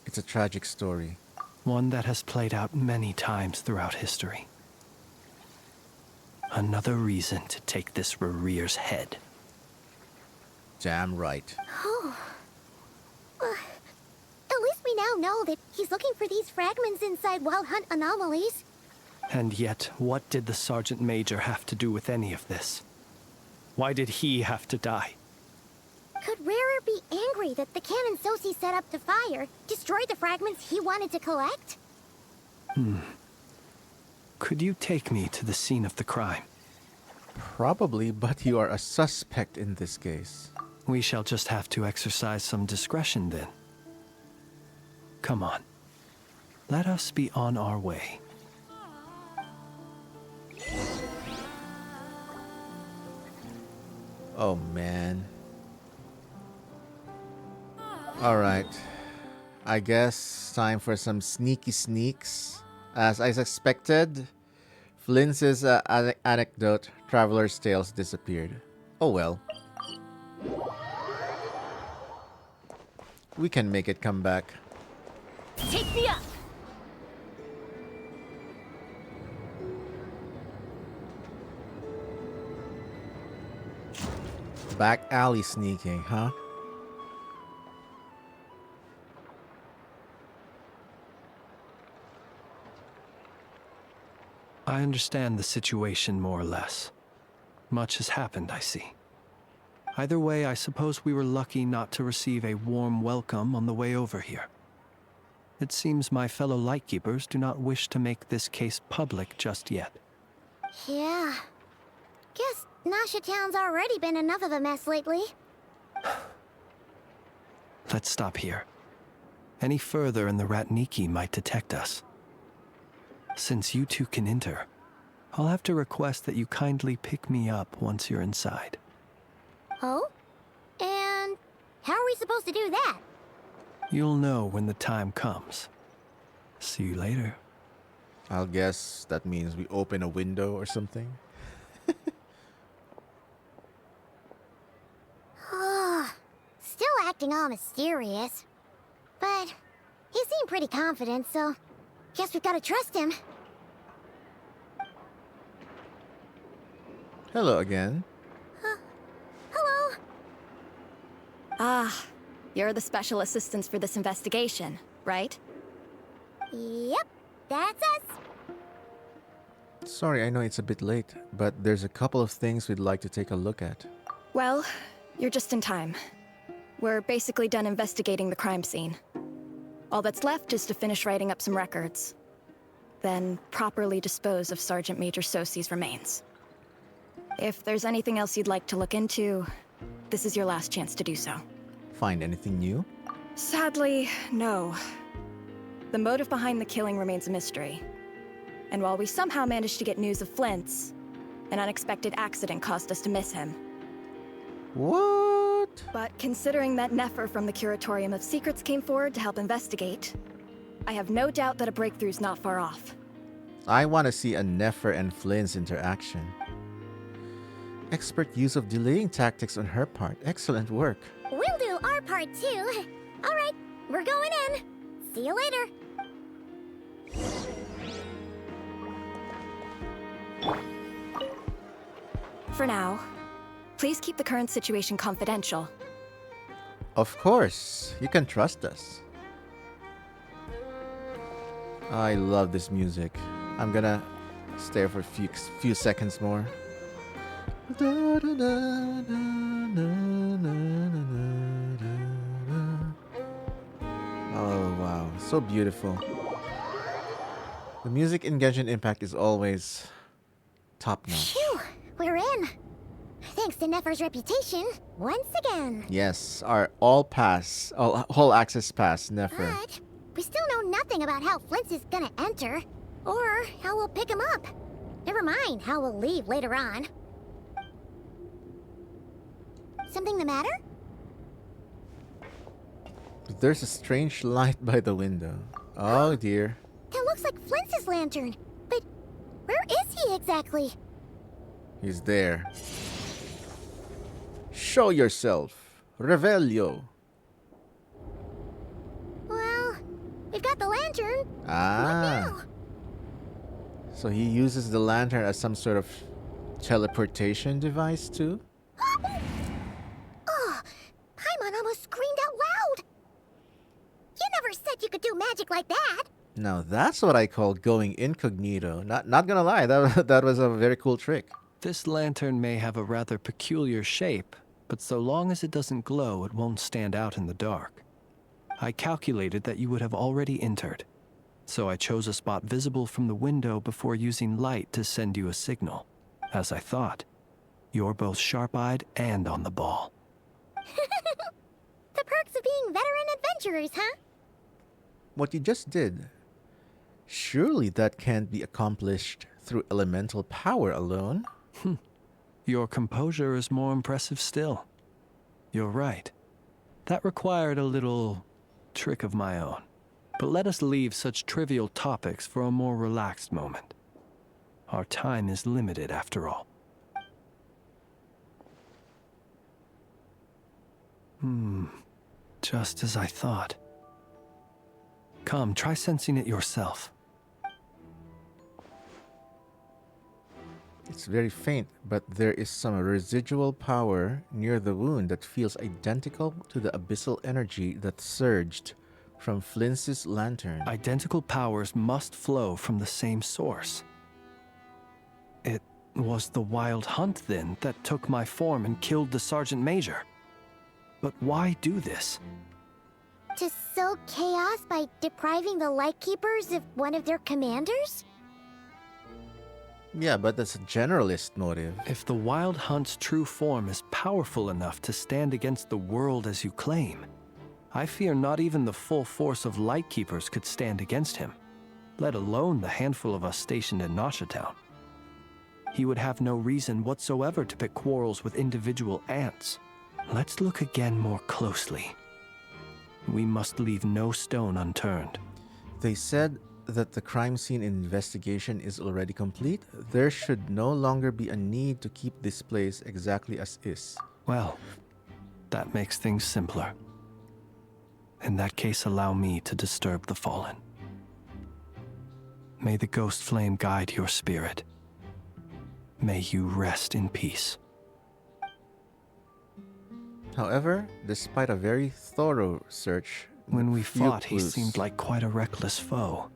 Speaker 1: It's a tragic story.
Speaker 2: One that has played out many times throughout history. Another reason to take this Rerere's head.
Speaker 1: Damn right.
Speaker 8: Oh. At least we now know that he's looking for these fragments inside Wild Hunt anomalies.
Speaker 2: And yet, what did the Sergeant Major have to do with any of this? Why did he have to die?
Speaker 8: Could Rarer be angry that the cannon Sosi set up to fire destroyed the fragments he wanted to collect?
Speaker 2: Could you take me to the scene of the crime?
Speaker 1: Probably, but you are a suspect in this case.
Speaker 2: We shall just have to exercise some discretion then. Come on. Let us be on our way.
Speaker 1: Oh, man. Alright. I guess time for some sneaky sneaks. As I suspected, Flynn's anecdote, Traveler's Tales, disappeared. Oh well. We can make it come back.
Speaker 13: Take me up!
Speaker 1: Back alley sneaking, huh?
Speaker 2: I understand the situation more or less. Much has happened, I see. Either way, I suppose we were lucky not to receive a warm welcome on the way over here. It seems my fellow Lightkeepers do not wish to make this case public just yet.
Speaker 8: Yeah. Guess Nasha Town's already been enough of a mess lately.
Speaker 2: Let's stop here. Any further and the Ratniki might detect us. Since you two can enter, I'll have to request that you kindly pick me up once you're inside.
Speaker 8: Oh? And how are we supposed to do that?
Speaker 2: You'll know when the time comes. See you later.
Speaker 1: I'll guess that means we open a window or something.
Speaker 8: Still acting all mysterious. But he seemed pretty confident, so guess we've got to trust him.
Speaker 1: Hello again.
Speaker 8: Hello.
Speaker 9: Ah, you're the special assistants for this investigation, right?
Speaker 8: Yep, that's us.
Speaker 1: Sorry, I know it's a bit late, but there's a couple of things we'd like to take a look at.
Speaker 9: Well, you're just in time. We're basically done investigating the crime scene. All that's left is to finish writing up some records. Then properly dispose of Sergeant Major Sosi's remains. If there's anything else you'd like to look into, this is your last chance to do so.
Speaker 1: Find anything new?
Speaker 9: Sadly, no. The motive behind the killing remains a mystery. And while we somehow managed to get news of Flint's, an unexpected accident caused us to miss him.
Speaker 1: What?
Speaker 9: But considering that Nefer from the Curatorium of Secrets came forward to help investigate, I have no doubt that a breakthrough's not far off.
Speaker 1: I want to see a Nefer and Flynn's interaction. Expert use of delaying tactics on her part. Excellent work.
Speaker 8: We'll do our part too. All right, we're going in. See you later.
Speaker 9: For now, please keep the current situation confidential.
Speaker 1: Of course, you can trust us. I love this music. I'm gonna stay for a few seconds more. Oh wow, so beautiful. The music in Genshin Impact is always top notch.
Speaker 8: Phew, we're in. Thanks to Nefer's reputation, once again.
Speaker 1: Yes, our all access pass, Nefer.
Speaker 8: But we still know nothing about how Flint's is gonna enter, or how we'll pick him up. Never mind how we'll leave later on. Something the matter?
Speaker 1: There's a strange light by the window. Oh dear.
Speaker 8: That looks like Flint's lantern. But where is he exactly?
Speaker 1: He's there. Show yourself. Revelio.
Speaker 8: Well, we've got the lantern.
Speaker 1: Ah.
Speaker 8: What now?
Speaker 1: So he uses the lantern as some sort of teleportation device too?
Speaker 8: Oh, Paimon almost screamed out loud. You never said you could do magic like that.
Speaker 1: Now that's what I call going incognito. Not gonna lie, that was a very cool trick.
Speaker 2: This lantern may have a rather peculiar shape, but so long as it doesn't glow, it won't stand out in the dark. I calculated that you would have already entered, so I chose a spot visible from the window before using light to send you a signal. As I thought, you're both sharp-eyed and on the ball.
Speaker 8: The perks of being veteran adventurers, huh?
Speaker 1: What you just did, surely that can't be accomplished through elemental power alone?
Speaker 2: Your composure is more impressive still. You're right. That required a little trick of my own. But let us leave such trivial topics for a more relaxed moment. Our time is limited after all. Just as I thought. Come, try sensing it yourself.
Speaker 1: It's very faint, but there is some residual power near the wound that feels identical to the abyssal energy that surged from Flynn's lantern.
Speaker 2: Identical powers must flow from the same source. It was the Wild Hunt, then, that took my form and killed the Sergeant Major. But why do this?
Speaker 8: To sow chaos by depriving the Lightkeepers of one of their commanders?
Speaker 1: Yeah, but that's a generalist motive.
Speaker 2: If the Wild Hunt's true form is powerful enough to stand against the world as you claim, I fear not even the full force of Lightkeepers could stand against him, let alone the handful of us stationed in Nasha Town. He would have no reason whatsoever to pick quarrels with individual ants. Let's look again more closely. We must leave no stone unturned.
Speaker 1: They said that the crime scene investigation is already complete. There should no longer be a need to keep this place exactly as is.
Speaker 2: Well, that makes things simpler. In that case, allow me to disturb the fallen. May the ghost flame guide your spirit. May you rest in peace.
Speaker 1: However, despite a very thorough search,
Speaker 2: when we fought, he seemed like quite a reckless foe.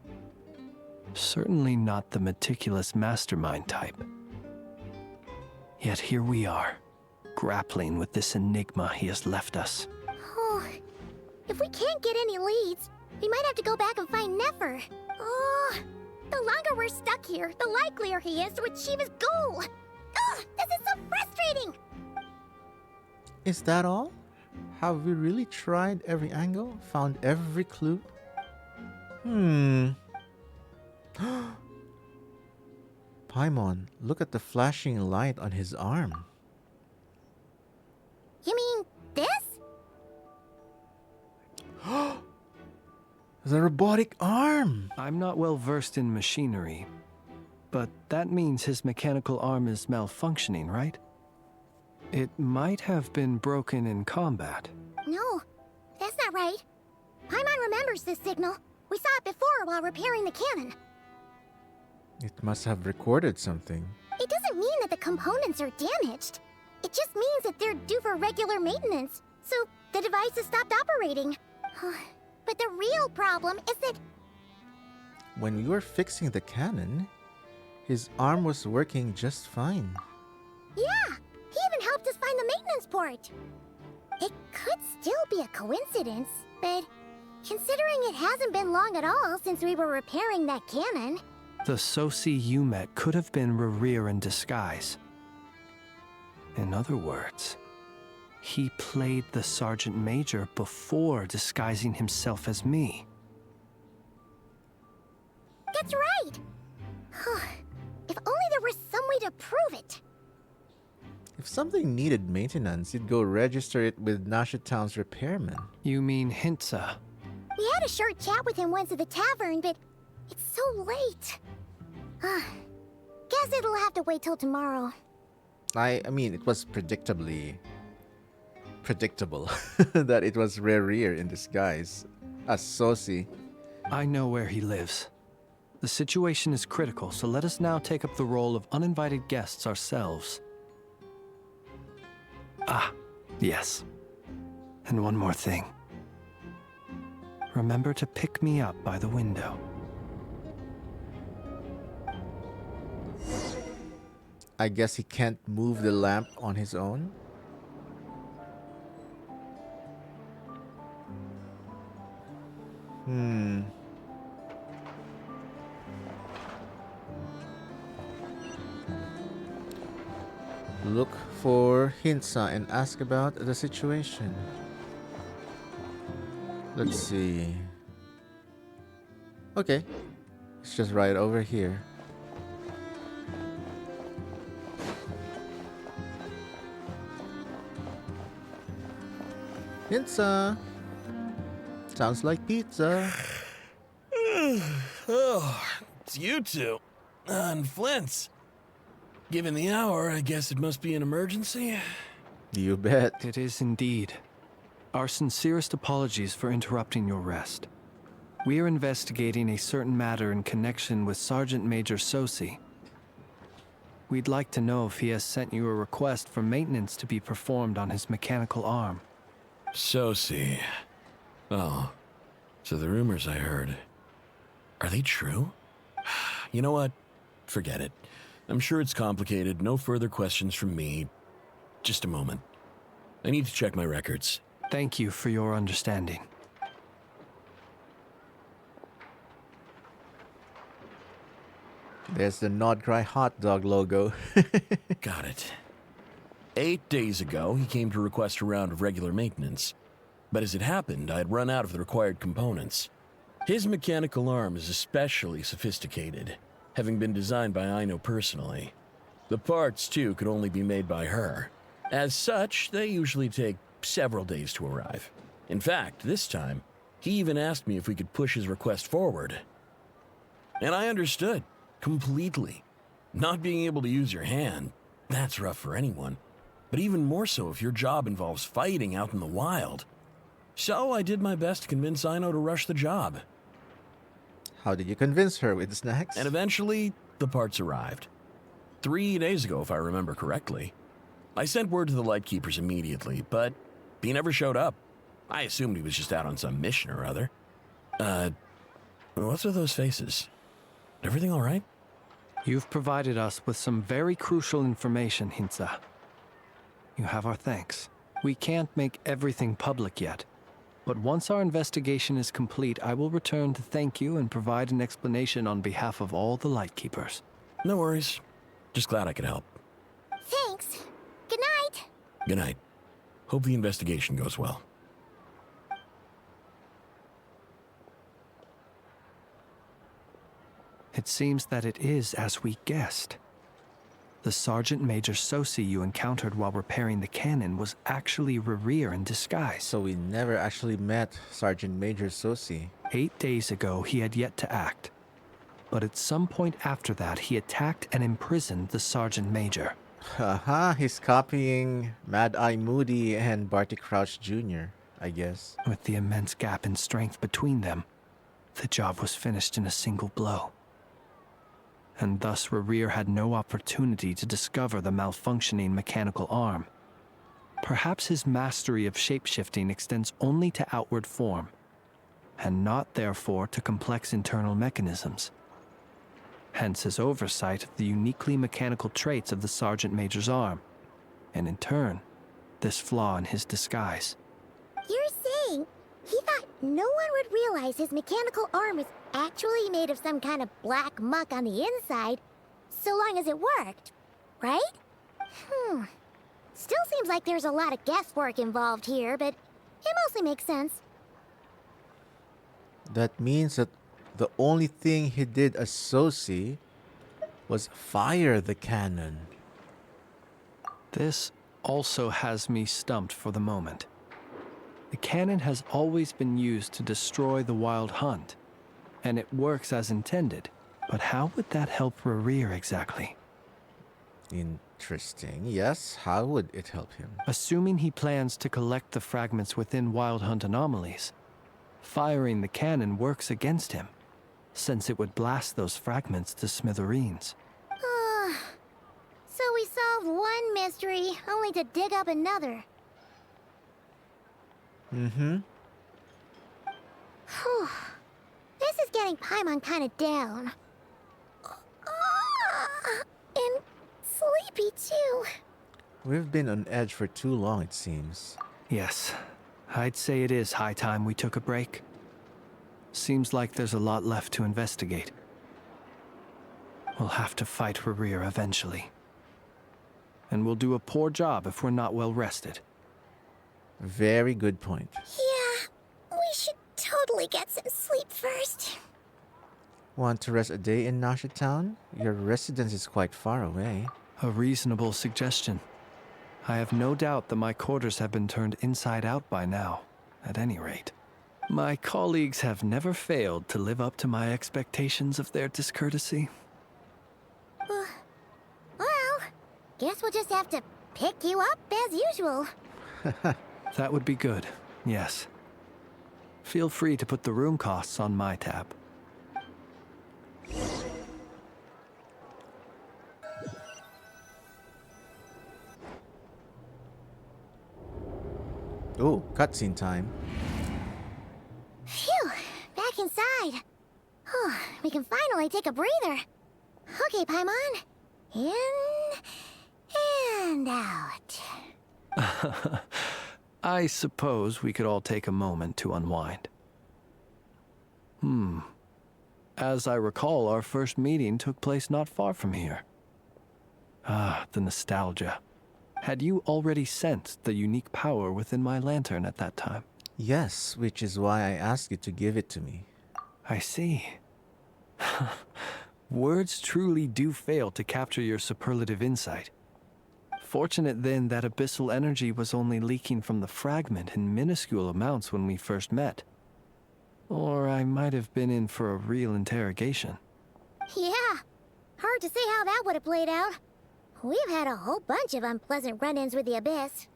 Speaker 2: Certainly not the meticulous mastermind type. Yet here we are, grappling with this enigma he has left us.
Speaker 8: Oh, if we can't get any leads, we might have to go back and find Nefer. Oh, the longer we're stuck here, the likelier he is to achieve his goal. Ugh, this is so frustrating!
Speaker 1: Is that all? Have we really tried every angle? Found every clue? Paimon, look at the flashing light on his arm.
Speaker 8: You mean this?
Speaker 1: The robotic arm!
Speaker 2: I'm not well versed in machinery, but that means his mechanical arm is malfunctioning, right? It might have been broken in combat.
Speaker 8: No, that's not right. Paimon remembers this signal. We saw it before while repairing the cannon.
Speaker 1: It must have recorded something.
Speaker 8: It doesn't mean that the components are damaged. It just means that they're due for regular maintenance, so the device has stopped operating. But the real problem is that...
Speaker 1: When we were fixing the cannon, his arm was working just fine.
Speaker 8: Yeah, he even helped us find the maintenance port. It could still be a coincidence, but considering it hasn't been long at all since we were repairing that cannon...
Speaker 2: The Sosi you met could have been Rerir in disguise. In other words, he played the Sergeant Major before disguising himself as me.
Speaker 8: That's right! If only there were some way to prove it.
Speaker 1: If something needed maintenance, you'd go register it with Nasha Town's repairman.
Speaker 2: You mean Hintsa?
Speaker 8: We had a short chat with him once at the tavern, but it's so late. Guess it'll have to wait till tomorrow.
Speaker 1: I mean, it was predictable that it was Rerir in disguise as Sosi.
Speaker 2: I know where he lives. The situation is critical, so let us now take up the role of uninvited guests ourselves. Ah, yes. And one more thing. Remember to pick me up by the window.
Speaker 1: I guess he can't move the lamp on his own. Look for Hintsa and ask about the situation. Let's see. Okay. It's just right over here. Pizza. Sounds like pizza.
Speaker 14: Oh, it's you two. And Flint's. Given the hour, I guess it must be an emergency.
Speaker 1: You bet.
Speaker 2: It is indeed. Our sincerest apologies for interrupting your rest. We are investigating a certain matter in connection with Sergeant Major Sosi. We'd like to know if he has sent you a request for maintenance to be performed on his mechanical arm.
Speaker 14: Sosi. Oh, so the rumors I heard, are they true? You know what? Forget it. I'm sure it's complicated. No further questions from me. Just a moment. I need to check my records.
Speaker 2: Thank you for your understanding.
Speaker 1: There's the Nod Cry hot dog logo.
Speaker 14: Got it. 8 days ago, he came to request a round of regular maintenance. But as it happened, I had run out of the required components. His mechanical arm is especially sophisticated, having been designed by Aino personally. The parts, too, could only be made by her. As such, they usually take several days to arrive. In fact, this time, he even asked me if we could push his request forward. And I understood, completely. Not being able to use your hand, that's rough for anyone. But even more so if your job involves fighting out in the wild. So I did my best to convince Aino to rush the job.
Speaker 1: How did you convince her, with snacks?
Speaker 14: And eventually, the parts arrived. 3 days ago, if I remember correctly. I sent word to the Lightkeepers immediately, but he never showed up. I assumed he was just out on some mission or other. What's with those faces? Everything all right?
Speaker 2: You've provided us with some very crucial information, Hintsa. You have our thanks. We can't make everything public yet, but once our investigation is complete, I will return to thank you and provide an explanation on behalf of all the Lightkeepers.
Speaker 14: No worries. Just glad I could help.
Speaker 8: Thanks. Good night.
Speaker 14: Good night. Hope the investigation goes well.
Speaker 2: It seems that it is as we guessed. The Sergeant Major Sosi you encountered while repairing the cannon was actually Rerir in disguise.
Speaker 1: So we never actually met Sergeant Major Sosi.
Speaker 2: 8 days ago, he had yet to act. But at some point after that, he attacked and imprisoned the Sergeant Major.
Speaker 1: Haha, he's copying Mad Eye Moody and Barty Crouch Jr., I guess.
Speaker 2: With the immense gap in strength between them, the job was finished in a single blow. And thus Rerir had no opportunity to discover the malfunctioning mechanical arm. Perhaps his mastery of shapeshifting extends only to outward form, and not therefore to complex internal mechanisms. Hence his oversight of the uniquely mechanical traits of the Sergeant Major's arm, and in turn, this flaw in his disguise.
Speaker 8: You're saying he thought no one would realize his mechanical arm was actually made of some kind of black muck on the inside, so long as it worked, right? Still seems like there's a lot of guesswork involved here, but it mostly makes sense.
Speaker 1: That means that the only thing he did as Sosi was fire the cannon.
Speaker 2: This also has me stumped for the moment. The cannon has always been used to destroy the Wild Hunt, and it works as intended. But how would that help Rerir exactly?
Speaker 1: Interesting. Yes, how would it help him?
Speaker 2: Assuming he plans to collect the fragments within Wild Hunt anomalies, firing the cannon works against him, since it would blast those fragments to smithereens.
Speaker 8: So we solved one mystery, only to dig up another.
Speaker 1: Mm-hmm.
Speaker 8: Whew. This is getting Paimon kind of down. And sleepy, too.
Speaker 1: We've been on edge for too long, it seems.
Speaker 2: Yes, I'd say it is high time we took a break. Seems like there's a lot left to investigate. We'll have to fight Rerir eventually. And we'll do a poor job if we're not well rested.
Speaker 1: Very good point.
Speaker 8: Yeah, we should totally get some sleep first.
Speaker 1: Want to rest a day in Nasha Town? Your residence is quite far away.
Speaker 2: A reasonable suggestion. I have no doubt that my quarters have been turned inside out by now, at any rate. My colleagues have never failed to live up to my expectations of their discourtesy.
Speaker 8: Well, guess we'll just have to pick you up as usual.
Speaker 2: That would be good, yes. Feel free to put the room costs on my tab.
Speaker 1: Oh, cutscene time.
Speaker 8: Phew, back inside. We can finally take a breather. Okay, Paimon. In and out.
Speaker 2: I suppose we could all take a moment to unwind. As I recall, our first meeting took place not far from here. Ah, the nostalgia. Had you already sensed the unique power within my lantern at that time?
Speaker 1: Yes, which is why I asked you to give it to me.
Speaker 2: I see. Words truly do fail to capture your superlative insight. Fortunate then that abyssal energy was only leaking from the fragment in minuscule amounts when we first met. Or I might have been in for a real interrogation.
Speaker 8: Yeah, hard to say how that would have played out. We've had a whole bunch of unpleasant run-ins with the Abyss.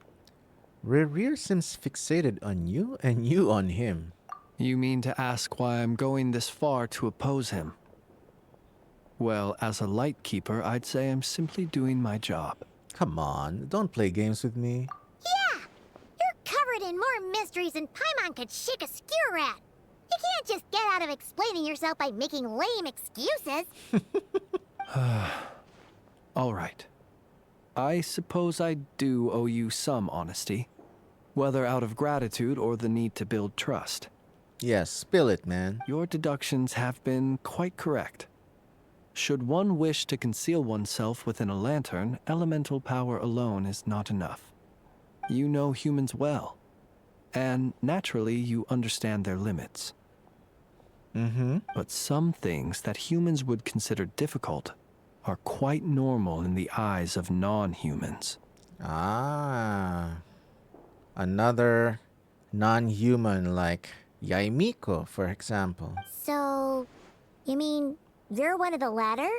Speaker 1: Rerir seems fixated on you and you on him.
Speaker 2: You mean to ask why I'm going this far to oppose him? Well, as a light keeper, I'd say I'm simply doing my job.
Speaker 1: Come on, don't play games with me.
Speaker 8: Yeah! You're covered in more mysteries than Paimon could shake a skewer at. You can't just get out of explaining yourself by making lame excuses.
Speaker 2: All right. I suppose I do owe you some honesty, whether out of gratitude or the need to build trust.
Speaker 1: Yes, spill it, man.
Speaker 2: Your deductions have been quite correct. Should one wish to conceal oneself within a lantern, elemental power alone is not enough. You know humans well, and naturally you understand their limits.
Speaker 1: Mm-hmm.
Speaker 2: But some things that humans would consider difficult are quite normal in the eyes of non-humans.
Speaker 1: Ah. Another non-human like Yaimiko, for example.
Speaker 8: So, you mean you're one of the latter?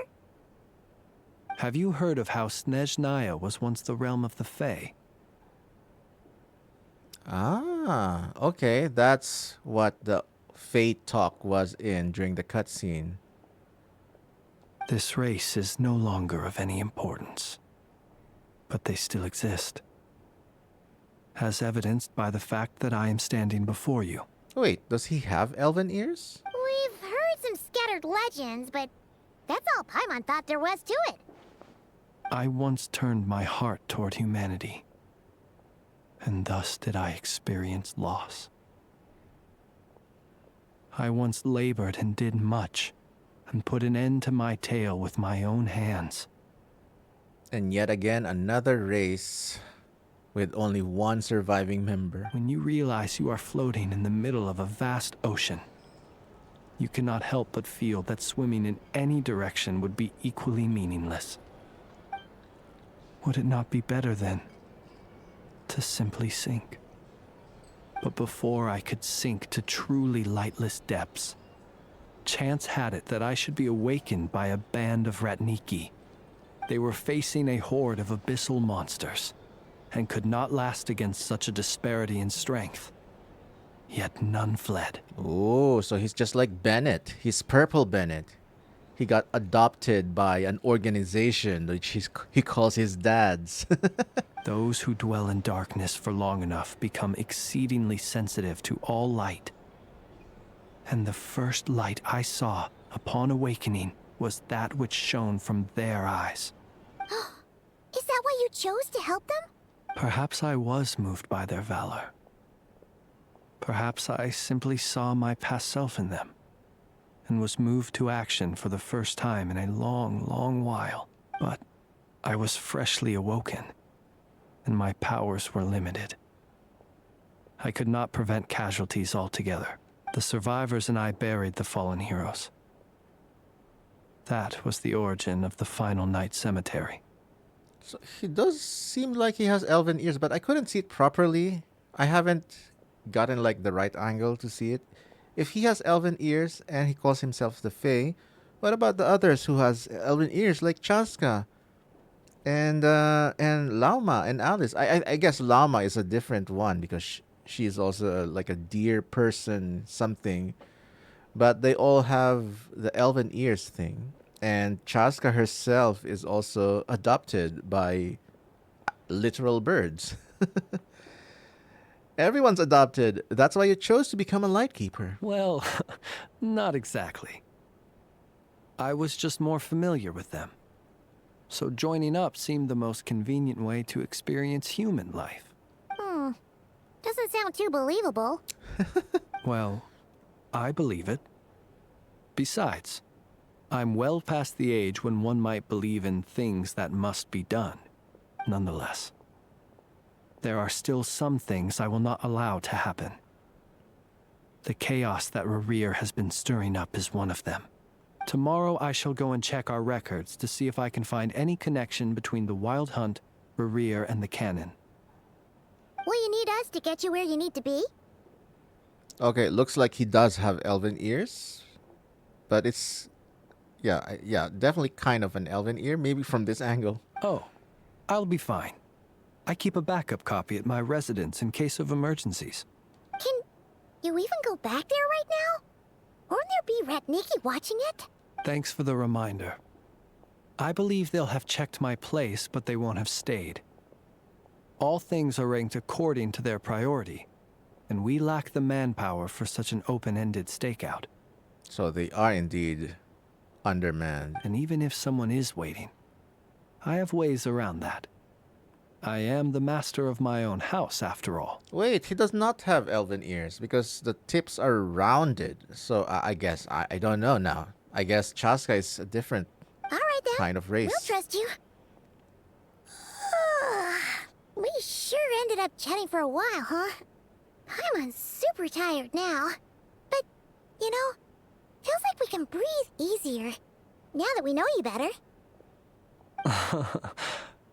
Speaker 2: Have you heard of how Snezhnaya was once the realm of the Fae?
Speaker 1: Ah, okay. That's what the Fate talk was in during the cutscene.
Speaker 2: This race is no longer of any importance, but they still exist, as evidenced by the fact that I am standing before you.
Speaker 1: Wait, does he have elven ears?
Speaker 8: We've heard some scattered legends, but that's all Paimon thought there was to it.
Speaker 2: I once turned my heart toward humanity, and thus did I experience loss. I once labored and did much, and put an end to my tale with my own hands.
Speaker 1: And yet again, another race with only one surviving member.
Speaker 2: When you realize you are floating in the middle of a vast ocean, you cannot help but feel that swimming in any direction would be equally meaningless. Would it not be better, then, to simply sink? But before I could sink to truly lightless depths, chance had it that I should be awakened by a band of Ratniki. They were facing a horde of abyssal monsters, and could not last against such a disparity in strength. Yet none fled.
Speaker 1: Oh, so he's just like Bennett. He's Purple Bennett. He got adopted by an organization which he calls his dad's.
Speaker 2: Those who dwell in darkness for long enough become exceedingly sensitive to all light. And the first light I saw upon awakening was that which shone from their eyes.
Speaker 8: Is that why you chose to help them?
Speaker 2: Perhaps I was moved by their valor. Perhaps I simply saw my past self in them, and was moved to action for the first time in a long, long while. But I was freshly awoken, and my powers were limited. I could not prevent casualties altogether. The survivors and I buried the fallen heroes. That was the origin of the final night cemetery.
Speaker 1: So he does seem like he has elven ears, but I couldn't see it properly. I haven't gotten like the right angle to see it. If he has elven ears and he calls himself the Fae, what about the others who has elven ears like Chaska and Lauma and Alice? I guess Lauma is a different one because she is also like a deer person something, but they all have the elven ears thing. And Chaska herself is also adopted by literal birds. Everyone's adopted. That's why you chose to become a Lightkeeper.
Speaker 2: Well, not exactly. I was just more familiar with them. So joining up seemed the most convenient way to experience human life.
Speaker 8: Doesn't sound too believable.
Speaker 2: Well, I believe it. Besides, I'm well past the age when one might believe in things that must be done. Nonetheless, there are still some things I will not allow to happen. The chaos that Rerir has been stirring up is one of them. Tomorrow I shall go and check our records to see if I can find any connection between the Wild Hunt, Rerir, and the Canon.
Speaker 8: Will you need us to get you where you need to be?
Speaker 1: Okay, looks like he does have elven ears. But it's... Yeah, definitely kind of an elven ear, maybe from this angle.
Speaker 2: Oh, I'll be fine. I keep a backup copy at my residence in case of emergencies.
Speaker 8: Can you even go back there right now? Won't there be Ratniki watching it?
Speaker 2: Thanks for the reminder. I believe they'll have checked my place, but they won't have stayed. All things are ranked according to their priority, and we lack the manpower for such an open-ended stakeout.
Speaker 1: So they are indeed undermanned.
Speaker 2: And even if someone is waiting, I have ways around that. I am the master of my own house, after all.
Speaker 1: Wait, he does not have elven ears because the tips are rounded. So I guess, I don't know now. I guess Chaska is a different kind of race.
Speaker 8: We'll trust you. We sure ended up chatting for a while, huh? I'm super tired now. But, you know, feels like we can breathe easier now that we know you better.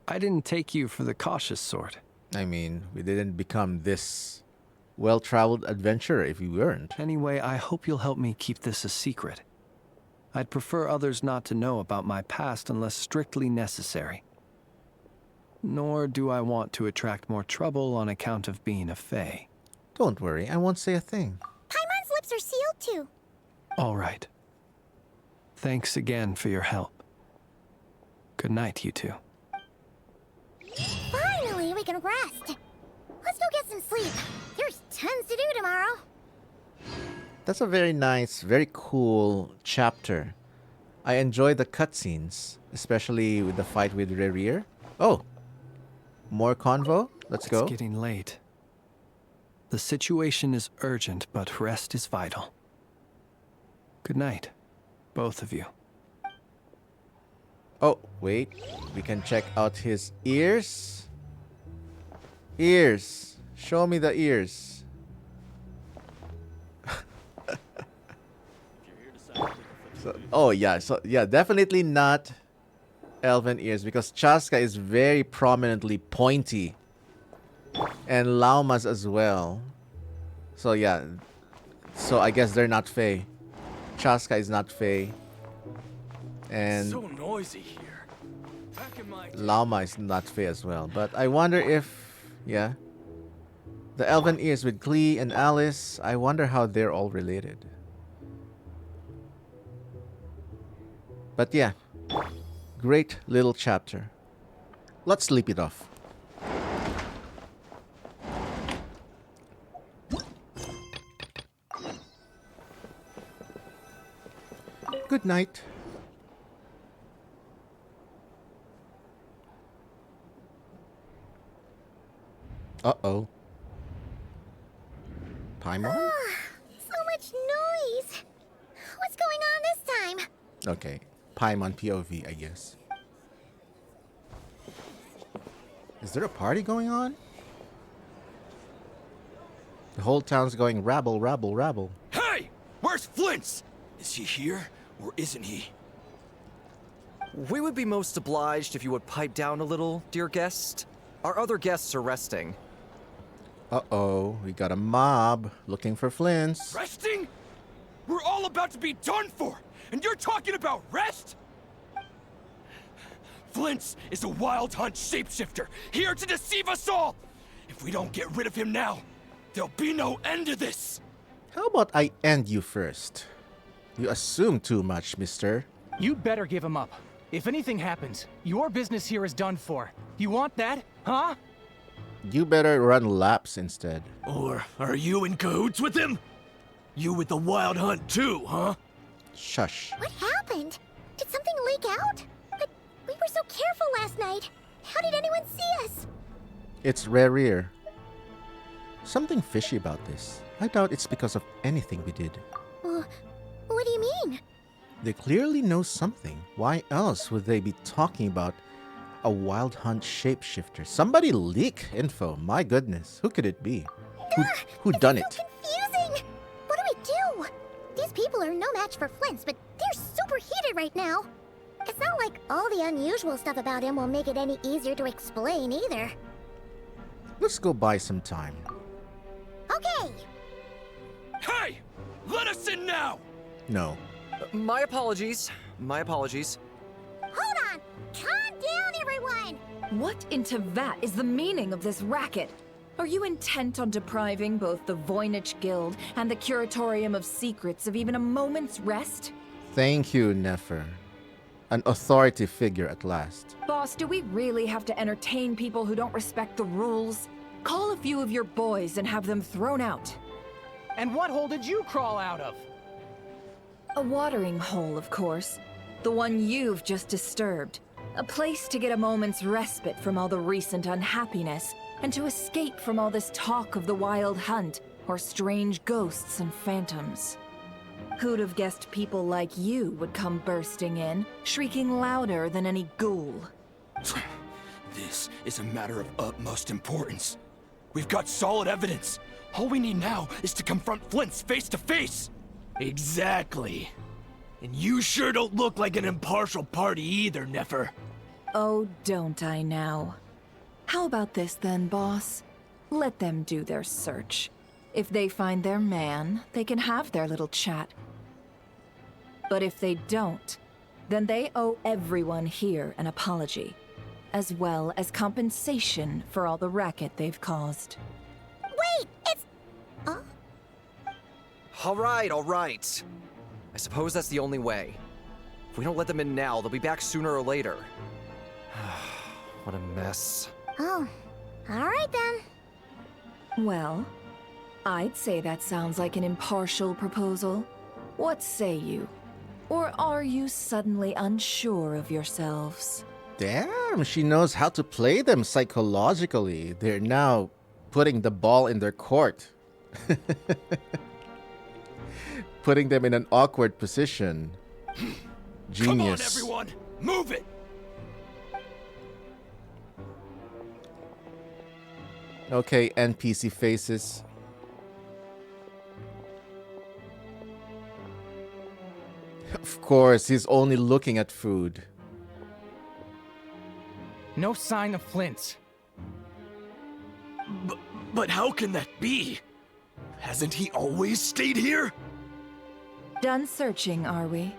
Speaker 2: I didn't take you for the cautious sort.
Speaker 1: I mean, we didn't become this well-traveled adventurer if we weren't.
Speaker 2: Anyway, I hope you'll help me keep this a secret. I'd prefer others not to know about my past unless strictly necessary. Nor do I want to attract more trouble on account of being a fae.
Speaker 1: Don't worry, I won't say a thing.
Speaker 8: Paimon's lips are sealed too.
Speaker 2: All right. Thanks again for your help. Good night, you two.
Speaker 8: Finally, we can rest. Let's go get some sleep. There's tons to do tomorrow.
Speaker 1: That's a very nice, very cool chapter. I enjoy the cutscenes, especially with the fight with Rerir. Oh, more convo? Let's go.
Speaker 2: It's getting late. The situation is urgent, but rest is vital. Good night, both of you.
Speaker 1: Oh, wait. We can check out his ears. Ears. Show me the ears. So definitely not elven ears because Chaska is very prominently pointy. And Lauma's as well. So yeah. So I guess they're not Fae. Chaska is not Fae. And
Speaker 18: so noisy here. Back in my
Speaker 1: Lauma is not Fae as well. But I wonder if, yeah. The elven ears with Klee and Alice, I wonder how they're all related. But yeah, great little chapter. Let's sleep it off. Good night. Uh-oh. Paimon?
Speaker 8: So much noise. What's going on this time?
Speaker 1: Okay. Paimon POV, I guess. Is there a party going on? The whole town's going rabble, rabble, rabble.
Speaker 18: Hey! Where's Flint's? Is he here or isn't he?
Speaker 12: We would be most obliged if you would pipe down a little, dear guest. Our other guests are resting.
Speaker 1: Uh-oh, we got a mob looking for Flints.
Speaker 18: Resting? We're all about to be done for, and you're talking about rest? Flint's is a wild hunt shapeshifter, here to deceive us all! If we don't get rid of him now, there'll be no end to this!
Speaker 1: How about I end you first? You assume too much, mister.
Speaker 20: You'd better give him up. If anything happens, your business here is done for. You want that, huh?
Speaker 1: You better run laps instead.
Speaker 18: Or are you in cahoots with him? You with the wild hunt too, huh?
Speaker 1: Shush.
Speaker 8: What happened? Did something leak out? But we were so careful last night. How did anyone see us?
Speaker 1: It's Rerir. Something fishy about this. I doubt it's because of anything we did.
Speaker 8: What do you mean?
Speaker 1: They clearly know something. Why else would they be talking about a wild hunt shapeshifter? Somebody leak info. My goodness. Who could it be? Who done it?
Speaker 8: Confusing! What do we do? These people are no match for Flint's, but they're super heated right now. It's not like all the unusual stuff about him will make it any easier to explain either.
Speaker 1: Let's go buy some time.
Speaker 8: Okay!
Speaker 18: Hey! Let us in now!
Speaker 1: No.
Speaker 12: My apologies. My apologies.
Speaker 8: Hold on! Calm down, everyone!
Speaker 10: What in Tevat is the meaning of this racket? Are you intent on depriving both the Voynich Guild and the Curatorium of Secrets of even a moment's rest?
Speaker 1: Thank you, Nefer. An authority figure at last.
Speaker 10: Boss, do we really have to entertain people who don't respect the rules? Call a few of your boys and have them thrown out.
Speaker 20: And what hole did you crawl out of?
Speaker 10: A watering hole, of course. The one you've just disturbed. A place to get a moment's respite from all the recent unhappiness, and to escape from all this talk of the wild hunt, or strange ghosts and phantoms. Who'd have guessed people like you would come bursting in, shrieking louder than any ghoul?
Speaker 18: This is a matter of utmost importance. We've got solid evidence. All we need now is to confront Flint's face to face. Exactly. And you sure don't look like an impartial party either, Nefer.
Speaker 10: Oh, don't I now? How about this then, boss? Let them do their search. If they find their man, they can have their little chat. But if they don't, then they owe everyone here an apology, as well as compensation for all the racket they've caused.
Speaker 8: Wait, it's...
Speaker 12: All right. I suppose that's the only way. If we don't let them in now, they'll be back sooner or later. What a mess.
Speaker 8: Oh, all right then.
Speaker 10: Well, I'd say that sounds like an impartial proposal. What say you? Or are you suddenly unsure of yourselves?
Speaker 1: Damn, she knows how to play them psychologically. They're now putting the ball in their court. Putting them in an awkward position. Genius.
Speaker 18: Come on, everyone! Move it!
Speaker 1: Okay, NPC faces. Of course, he's only looking at food.
Speaker 20: No sign of Flint's.
Speaker 18: But how can that be? Hasn't he always stayed here?
Speaker 10: Done searching, are we?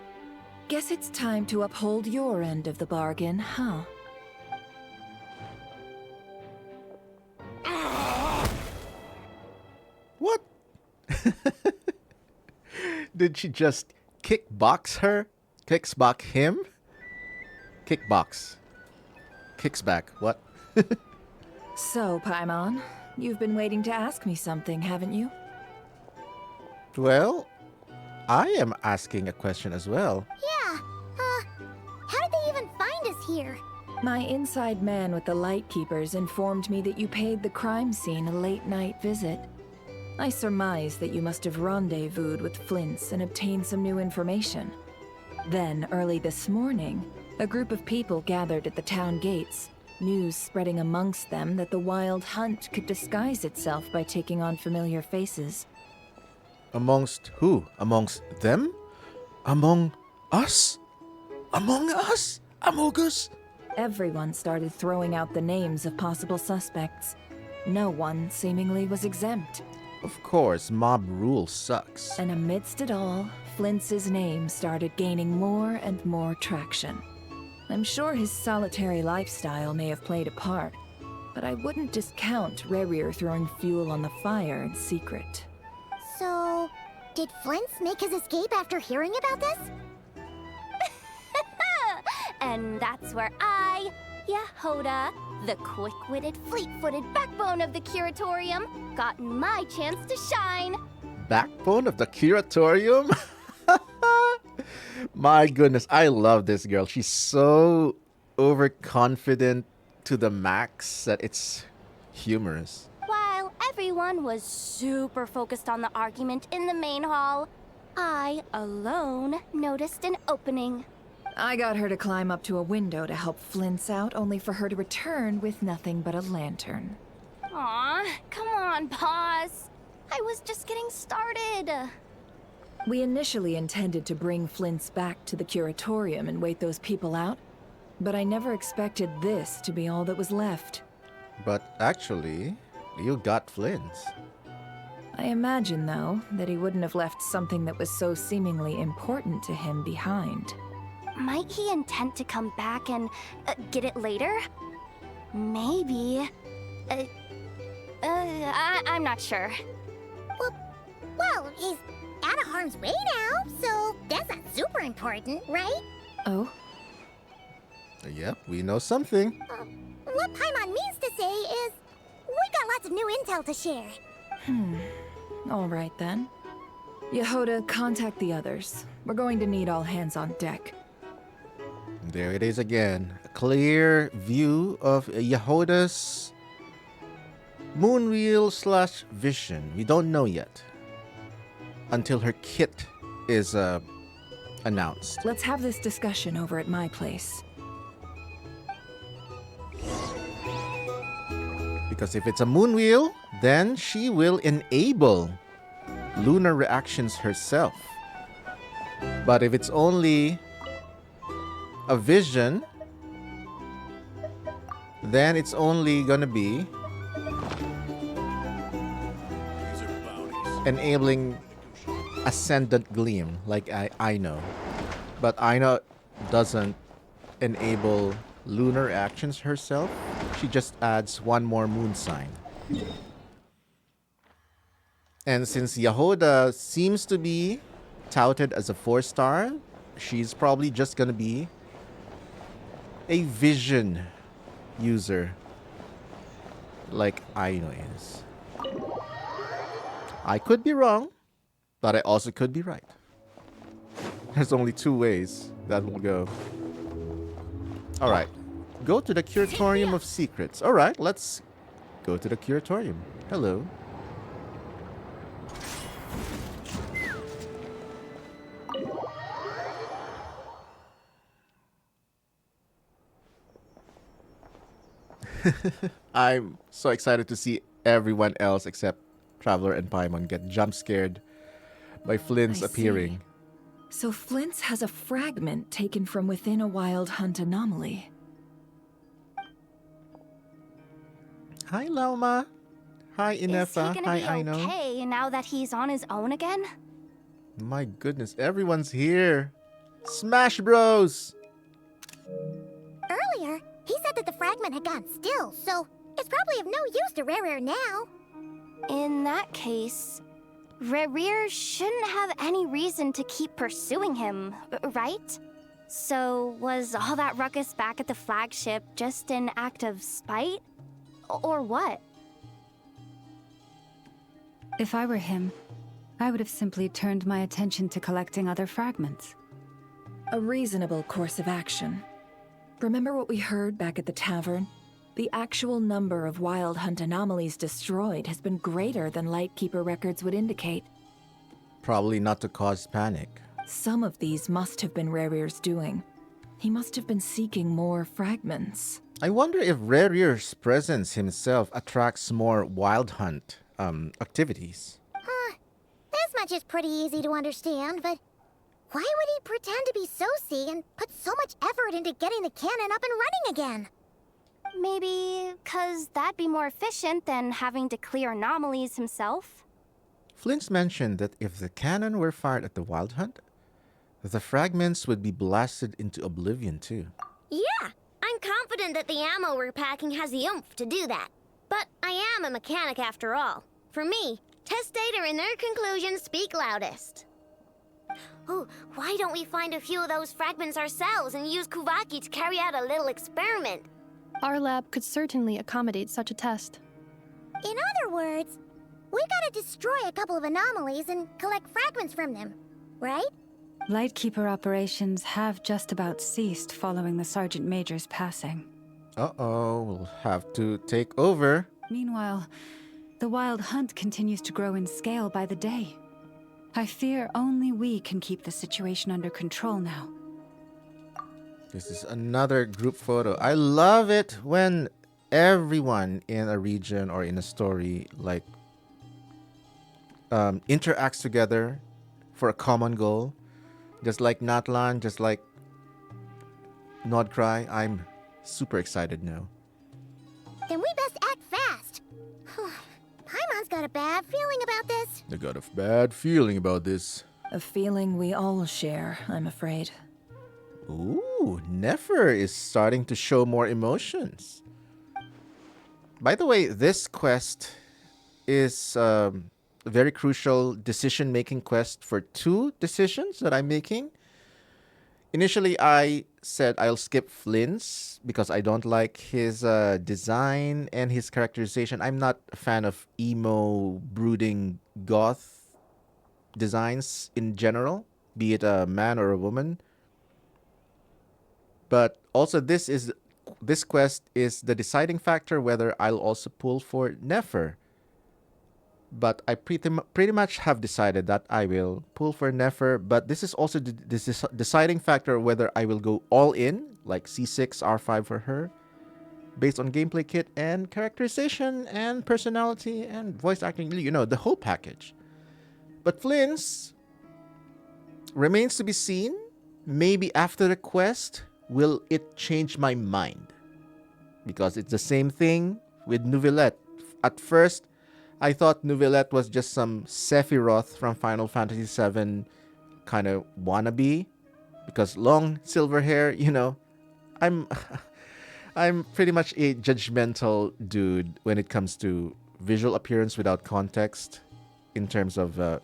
Speaker 10: Guess it's time to uphold your end of the bargain, huh?
Speaker 1: What? Did she just kickbox her? Kickbox him? Kickbox. Kicks back. What?
Speaker 10: So, Paimon, you've been waiting to ask me something, haven't you?
Speaker 1: Well, I am asking a question as well.
Speaker 8: Yeah, how did they even find us here?
Speaker 10: My inside man with the Lightkeepers informed me that you paid the crime scene a late-night visit. I surmise that you must have rendezvoused with Flint's and obtained some new information. Then, early this morning, a group of people gathered at the town gates, news spreading amongst them that the wild hunt could disguise itself by taking on familiar faces.
Speaker 1: Amongst who? Amongst them? Among us? Among us? Amogus?
Speaker 10: Everyone started throwing out the names of possible suspects. No one seemingly was exempt.
Speaker 1: Of course, mob rule sucks.
Speaker 10: And amidst it all, Flint's name started gaining more and more traction. I'm sure his solitary lifestyle may have played a part, but I wouldn't discount Rerir throwing fuel on the fire in secret.
Speaker 8: So, did Flint's make his escape after hearing about this?
Speaker 13: And that's where I, Yehoda, the quick-witted, fleet-footed backbone of the Curatorium, got my chance to shine.
Speaker 1: Backbone of the Curatorium? My goodness, I love this girl. She's so overconfident to the max that it's humorous.
Speaker 13: While everyone was super focused on the argument in the main hall, I alone noticed an opening.
Speaker 10: I got her to climb up to a window to help Flint's out, only for her to return with nothing but a lantern.
Speaker 13: Aw, come on, boss. I was just getting started.
Speaker 10: We initially intended to bring Flint's back to the Curatorium and wait those people out, but I never expected this to be all that was left.
Speaker 1: But actually, you got Flint's.
Speaker 10: I imagine, though, that he wouldn't have left something that was so seemingly important to him behind.
Speaker 13: Might he intend to come back and get it later? Maybe. I'm not sure.
Speaker 8: Well, he's out of harm's way now, so that's not super important, right?
Speaker 10: Oh?
Speaker 1: Yep, we know something.
Speaker 8: What Paimon means to say is, we got lots of new intel to share.
Speaker 10: All right, then. Yehoda, contact the others. We're going to need all hands on deck.
Speaker 1: There it is again. A clear view of Yehoda's moonwheel/vision. We don't know yet. Until her kit is announced.
Speaker 10: Let's have this discussion over at my place.
Speaker 1: Because if it's a moonwheel, then she will enable lunar reactions herself. But if it's only a vision, then it's only gonna be enabling Ascendant Gleam, like I know. But Aina doesn't enable lunar actions herself. She just adds one more moon sign. And since Yahoda seems to be touted as a 4-star, she's probably just gonna be a vision user like Aino is. I could be wrong, but I also could be right. There's only 2 ways that will go. Alright. Go to the Curatorium of Secrets. Alright, let's go to the Curatorium. Hello. I'm so excited to see everyone else except Traveler and Paimon get jump scared by Flynn's appearing.
Speaker 10: So Flint's has a fragment taken from within a wild hunt anomaly.
Speaker 1: Hi, Lauma. Hi, Inefa.
Speaker 13: Is he
Speaker 1: Hi,
Speaker 13: gonna
Speaker 1: Aino.
Speaker 13: be okay now that he's on his own again?
Speaker 1: My goodness, everyone's here. Smash Bros!
Speaker 8: Earlier, he said that the fragment had gone still, so it's probably of no use to Rare now.
Speaker 13: In that case, Rerir shouldn't have any reason to keep pursuing him, right? So was all that ruckus back at the flagship just an act of spite? Or what?
Speaker 7: If I were him, I would have simply turned my attention to collecting other fragments.
Speaker 10: A reasonable course of action. Remember what we heard back at the tavern? The actual number of Wild Hunt anomalies destroyed has been greater than Lightkeeper records would indicate.
Speaker 1: Probably not to cause panic.
Speaker 10: Some of these must have been Rerir's doing. He must have been seeking more fragments.
Speaker 1: I wonder if Rerir's presence himself attracts more Wild Hunt activities.
Speaker 8: This much is pretty easy to understand, but why would he pretend to be Soci and put so much effort into getting the cannon up and running again?
Speaker 13: Maybe 'cause that'd be more efficient than having to clear anomalies himself?
Speaker 1: Flint's mentioned that if the cannon were fired at the Wild Hunt, the fragments would be blasted into oblivion too.
Speaker 5: Yeah, I'm confident that the ammo we're packing has the oomph to do that. But I am a mechanic after all. For me, test data and their conclusions speak loudest. Oh, why don't we find a few of those fragments ourselves and use Kuvaki to carry out a little experiment?
Speaker 6: Our lab could certainly accommodate such a test.
Speaker 8: In other words, we gotta destroy a couple of anomalies and collect fragments from them, right?
Speaker 7: Lightkeeper operations have just about ceased following the Sergeant Major's passing.
Speaker 1: Uh-oh, we'll have to take over.
Speaker 7: Meanwhile, the Wild Hunt continues to grow in scale by the day. I fear only we can keep the situation under control now.
Speaker 1: This is another group photo. I love it when everyone in a region or in a story like interacts together for a common goal. Just like Natlan, just like Nodcry. I'm super excited now.
Speaker 8: Then we best act fast. Paimon's got a bad feeling about this.
Speaker 1: I got a bad feeling about this.
Speaker 10: A feeling we all share, I'm afraid.
Speaker 1: Ooh, Nefer is starting to show more emotions. By the way, this quest is a very crucial decision-making quest for 2 decisions that I'm making. Initially, I said I'll skip Flynn's because I don't like his design and his characterization. I'm not a fan of emo, brooding, goth designs in general, be it a man or a woman. But also, this quest is the deciding factor whether I'll also pull for Nefer. But I pretty much have decided that I will pull for Nefer. But this is also the deciding factor whether I will go all in, like C6, R5 for her, based on gameplay kit and characterization and personality and voice acting, you know, the whole package. But Flynn's remains to be seen. Maybe after the quest, will it change my mind? because it's the same thing with Neuvillette. At first, I thought Neuvillette was just some Sephiroth from Final Fantasy VII kind of wannabe, because long silver hair, I'm I'm pretty much a judgmental dude when it comes to visual appearance without context in terms of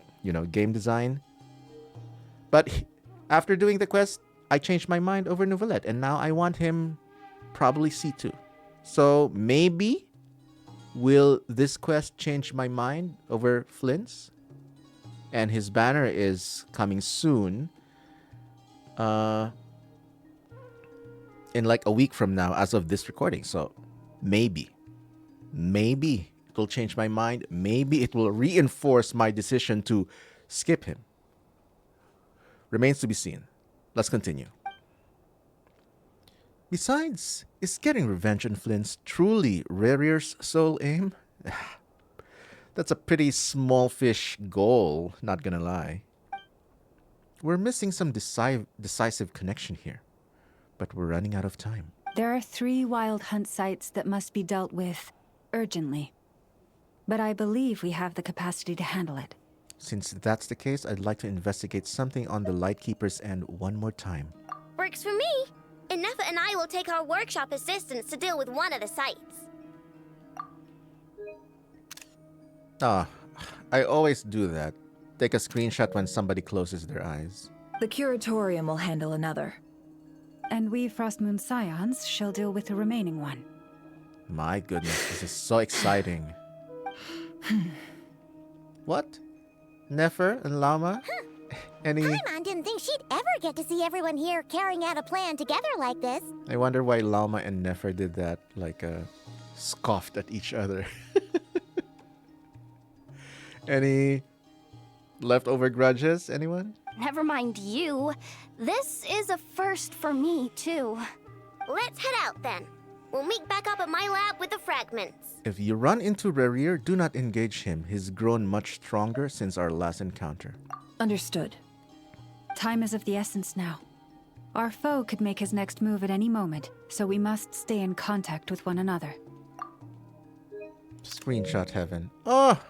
Speaker 1: game design. But after doing the quest, I changed my mind over Neuvillette, and now I want him probably C2. So maybe will this quest change my mind over Flint's? And his banner is coming soon. In like a week from now, as of this recording. So maybe it will change my mind. Maybe it will reinforce my decision to skip him. Remains to be seen. Let's continue. Besides, is getting revenge on Flint's truly Rarier's sole aim? That's a pretty small fish goal, not gonna lie. We're missing some decisive connection here, but we're running out of time.
Speaker 7: There are 3 wild hunt sites that must be dealt with urgently. But I believe we have the capacity to handle it.
Speaker 1: Since that's the case, I'd like to investigate something on the Lightkeeper's end one more time.
Speaker 5: Works for me. And Nefa and I will take our workshop assistants to deal with one of the sites.
Speaker 1: I always do that. Take a screenshot when somebody closes their eyes.
Speaker 10: The Curatorium will handle another.
Speaker 7: And we Frostmoon Scions shall deal with the remaining one.
Speaker 1: My goodness, this is so exciting. What? Nefer and Llama? Any...
Speaker 8: Paimon didn't think she'd ever get to see everyone here carrying out a plan together like this.
Speaker 1: I wonder why Llama and Nefer did that, scoffed at each other. Any leftover grudges, anyone?
Speaker 13: Never mind you. This is a first for me, too.
Speaker 5: Let's head out then. We'll meet back up at my lab with the fragments.
Speaker 1: If you run into Rarier, do not engage him. He's grown much stronger since our last encounter.
Speaker 10: Understood.
Speaker 7: Time is of the essence now. Our foe could make his next move at any moment, so we must stay in contact with one another.
Speaker 1: Screenshot heaven. Oh,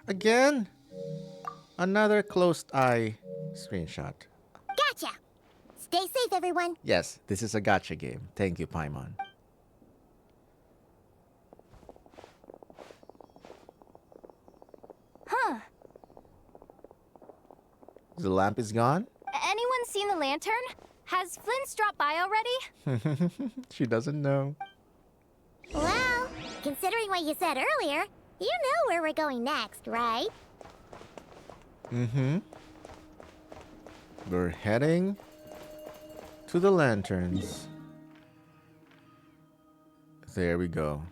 Speaker 1: again? Another closed eye screenshot.
Speaker 8: Gotcha! Stay safe, everyone.
Speaker 1: Yes, this is a gacha game. Thank you, Paimon.
Speaker 13: Huh.
Speaker 1: The lamp is gone?
Speaker 13: Anyone seen the lantern? Has Flint's dropped by already?
Speaker 1: She doesn't know.
Speaker 8: Well, considering what you said earlier, you know where we're going next, right?
Speaker 1: Mm-hmm. We're heading to the lanterns. There we go.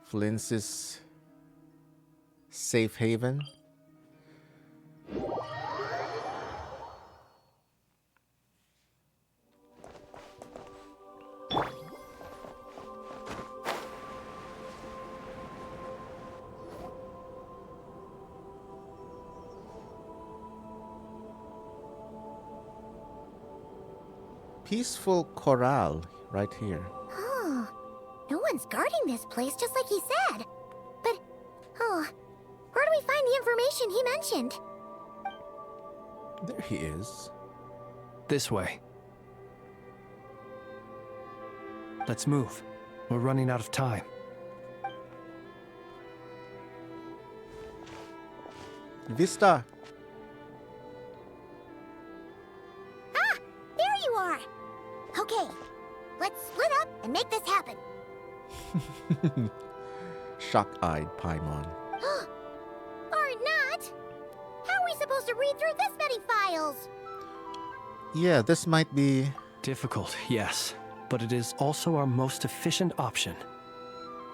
Speaker 1: Flint's safe haven. Peaceful corral right here.
Speaker 8: Oh, no one's guarding this place just like he said. But, where do we find the information he mentioned?
Speaker 1: There he is.
Speaker 2: This way. Let's move. We're running out of time.
Speaker 1: Vista.
Speaker 8: Ah, there you are. Okay, let's split up and make this happen.
Speaker 1: Shock-eyed Paimon.
Speaker 8: Or not. How are we supposed to read through this many files?
Speaker 1: Yeah, this might be...
Speaker 2: difficult, yes. But it is also our most efficient option.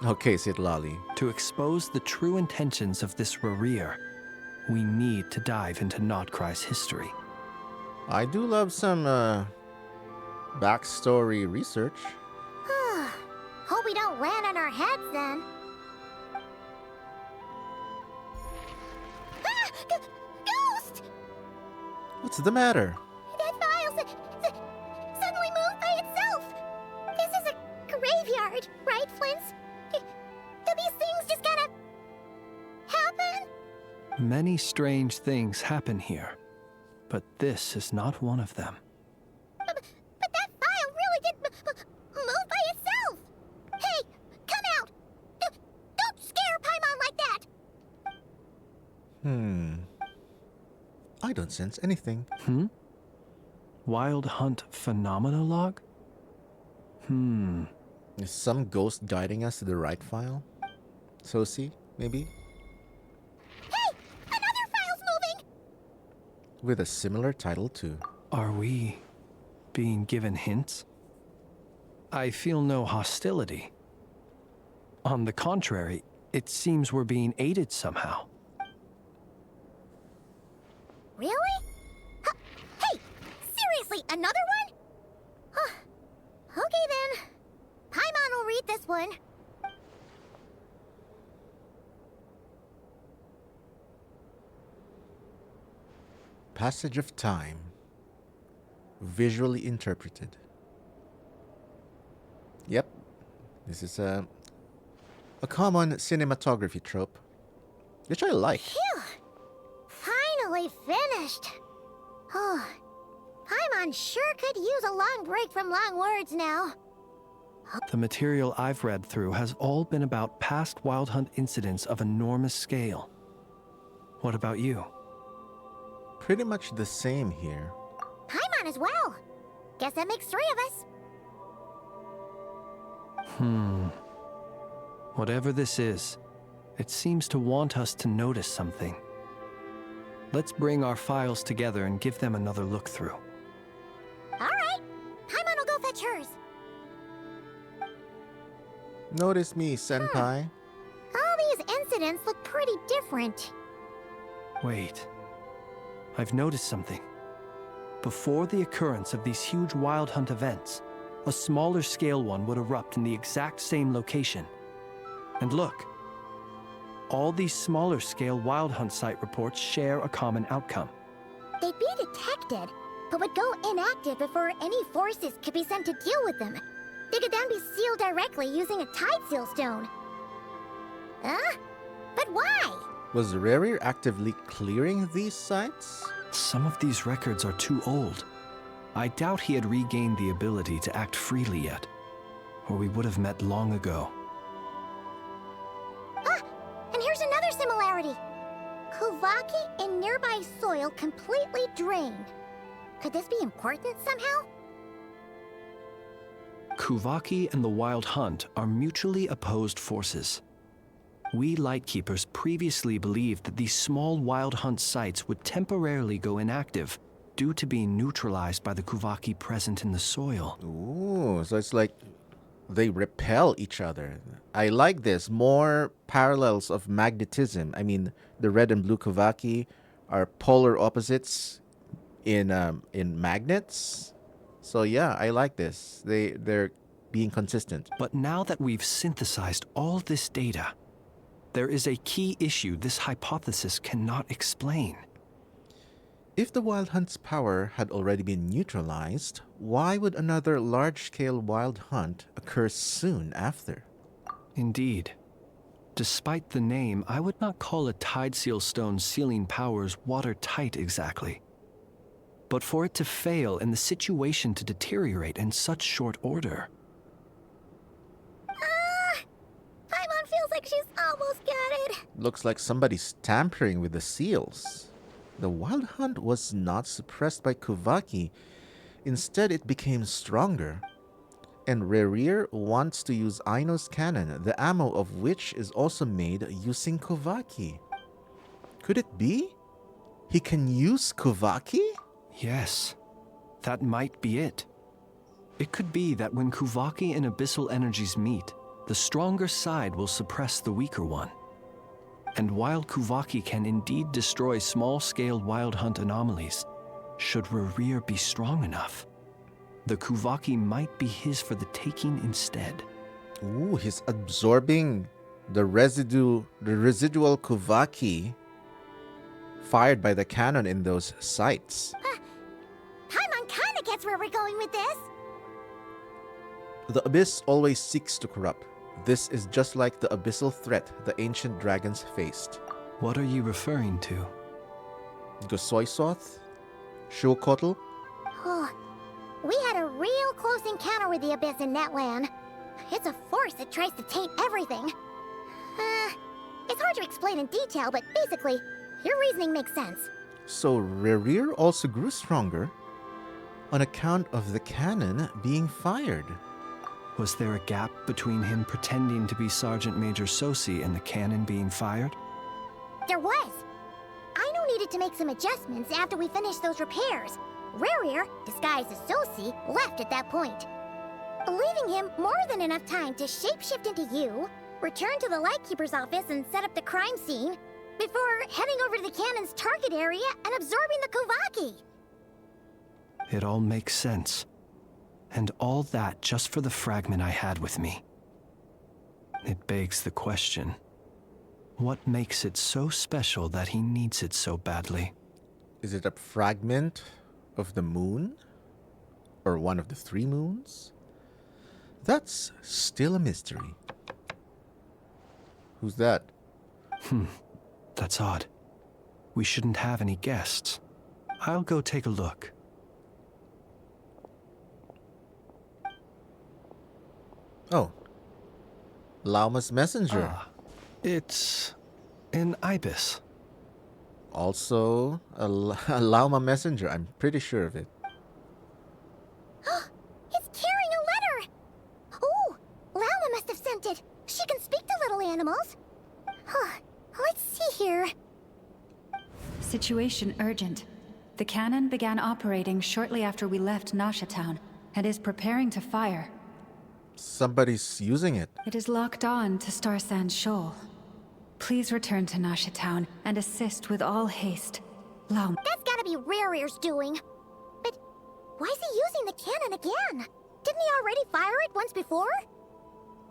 Speaker 1: Okay, Sitlali.
Speaker 2: To expose the true intentions of this Rarier, we need to dive into Nodcry's history.
Speaker 1: I do love some, backstory research.
Speaker 8: Hope we don't land on our heads then. Ah! Ghost!
Speaker 1: What's the matter?
Speaker 8: That file suddenly moved by itself. This is a graveyard. hard, right, Flint's? Do these things just gotta happen?
Speaker 2: Many strange things happen here, but this is not one of them.
Speaker 8: But that file really did move by itself! Hey, come out! Don't scare Paimon like that!
Speaker 1: I don't sense anything.
Speaker 2: Wild Hunt Phenomenologue?
Speaker 1: Is some ghost guiding us to the right file? Sosi, maybe?
Speaker 8: Hey! Another file's moving!
Speaker 1: With a similar title too.
Speaker 2: Are we being given hints? I feel no hostility. On the contrary, it seems we're being aided somehow.
Speaker 8: Really? Hey! Seriously, another one? Okay then. Paimon will read this one.
Speaker 1: Passage of time. Visually interpreted. Yep. This is a common cinematography trope, which I like.
Speaker 8: Phew! Finally finished. Oh, Paimon sure could use a long break from long words now.
Speaker 2: The material I've read through has all been about past Wild Hunt incidents of enormous scale. What about you?
Speaker 1: Pretty much the same here.
Speaker 8: Paimon as well. Guess that makes 3 of us.
Speaker 2: Whatever this is, it seems to want us to notice something. Let's bring our files together and give them another look through.
Speaker 8: All right. Paimon will go fetch hers.
Speaker 1: Notice me, senpai.
Speaker 8: All these incidents look pretty different.
Speaker 2: Wait. I've noticed something. Before the occurrence of these huge Wild Hunt events, a smaller scale one would erupt in the exact same location. And look. All these smaller scale Wild Hunt site reports share a common outcome.
Speaker 8: They'd be detected, but would go inactive before any forces could be sent to deal with them. They could then be sealed directly using a tide seal stone. But why?
Speaker 1: Was Rerir actively clearing these sites?
Speaker 2: Some of these records are too old. I doubt he had regained the ability to act freely yet, or we would have met long ago.
Speaker 8: And here's another similarity. Kuvaki in nearby soil completely drained. Could this be important somehow?
Speaker 2: Kuvaki and the Wild Hunt are mutually opposed forces. We Lightkeepers previously believed that these small Wild Hunt sites would temporarily go inactive due to being neutralized by the Kuvaki present in the soil.
Speaker 1: Ooh, so it's like they repel each other. I like this. More parallels of magnetism. I mean, the red and blue Kuvaki are polar opposites in magnets. So yeah, I like this. They're being consistent.
Speaker 2: But now that we've synthesized all this data, there is a key issue this hypothesis cannot explain.
Speaker 1: If the Wild Hunt's power had already been neutralized, why would another large-scale Wild Hunt occur soon after?
Speaker 2: Indeed. Despite the name, I would not call a tide seal stone sealing powers watertight exactly. But for it to fail and the situation to deteriorate in such short order.
Speaker 8: Paimon feels like she's almost got it.
Speaker 1: Looks like somebody's tampering with the seals. The Wild Hunt was not suppressed by Kuvaki. Instead, it became stronger. And Rerir wants to use Aino's cannon, the ammo of which is also made using Kuvaki. Could it be? He can use Kuvaki?
Speaker 2: Yes, that might be it. It could be that when Kuvaki and abyssal energies meet, the stronger side will suppress the weaker one. And while Kuvaki can indeed destroy small-scale Wild Hunt anomalies, should Rerir be strong enough, the Kuvaki might be his for the taking instead.
Speaker 1: Ooh, he's absorbing the residual Kuvaki fired by the cannon in those sites.
Speaker 8: Paimon kinda gets where we're going with this.
Speaker 1: The Abyss always seeks to corrupt. This is just like the abyssal threat the ancient dragons faced.
Speaker 2: What are you referring to?
Speaker 1: Gosoisoth? Shuokotl?
Speaker 8: Oh, we had a real close encounter with the Abyss in Netland. It's a force that tries to taint everything. It's hard to explain in detail, but basically, your reasoning makes sense.
Speaker 1: So Rerir also grew stronger on account of the cannon being fired.
Speaker 2: Was there a gap between him pretending to be Sergeant Major Sosi and the cannon being fired?
Speaker 8: There was. Aino needed to make some adjustments after we finished those repairs. Rerir, disguised as Sosi, left at that point, leaving him more than enough time to shapeshift into you, return to the Lightkeeper's office and set up the crime scene, before heading over to the cannon's target area and absorbing the Kuvaki.
Speaker 2: It all makes sense. And all that just for the fragment I had with me. It begs the question, what makes it so special that he needs it so badly?
Speaker 1: Is it a fragment of the moon? Or one of the 3 moons? That's still a mystery. Who's that?
Speaker 2: That's odd. We shouldn't have any guests. I'll go take a look.
Speaker 1: Oh. Lauma's messenger.
Speaker 2: It's an ibis.
Speaker 1: Also a Lauma messenger. I'm pretty sure of it.
Speaker 8: It's carrying a letter! Oh, Lauma must have sent it. She can speak to little animals. Let's see here.
Speaker 7: Situation urgent. The cannon began operating shortly after we left Nasha Town and is preparing to fire.
Speaker 1: Somebody's using it.
Speaker 7: It is locked on to Star Sand Shoal. Please return to Nasha Town and assist with all haste. Lauma.
Speaker 8: That's gotta be Rerir's doing. But why is he using the cannon again? Didn't he already fire it once before?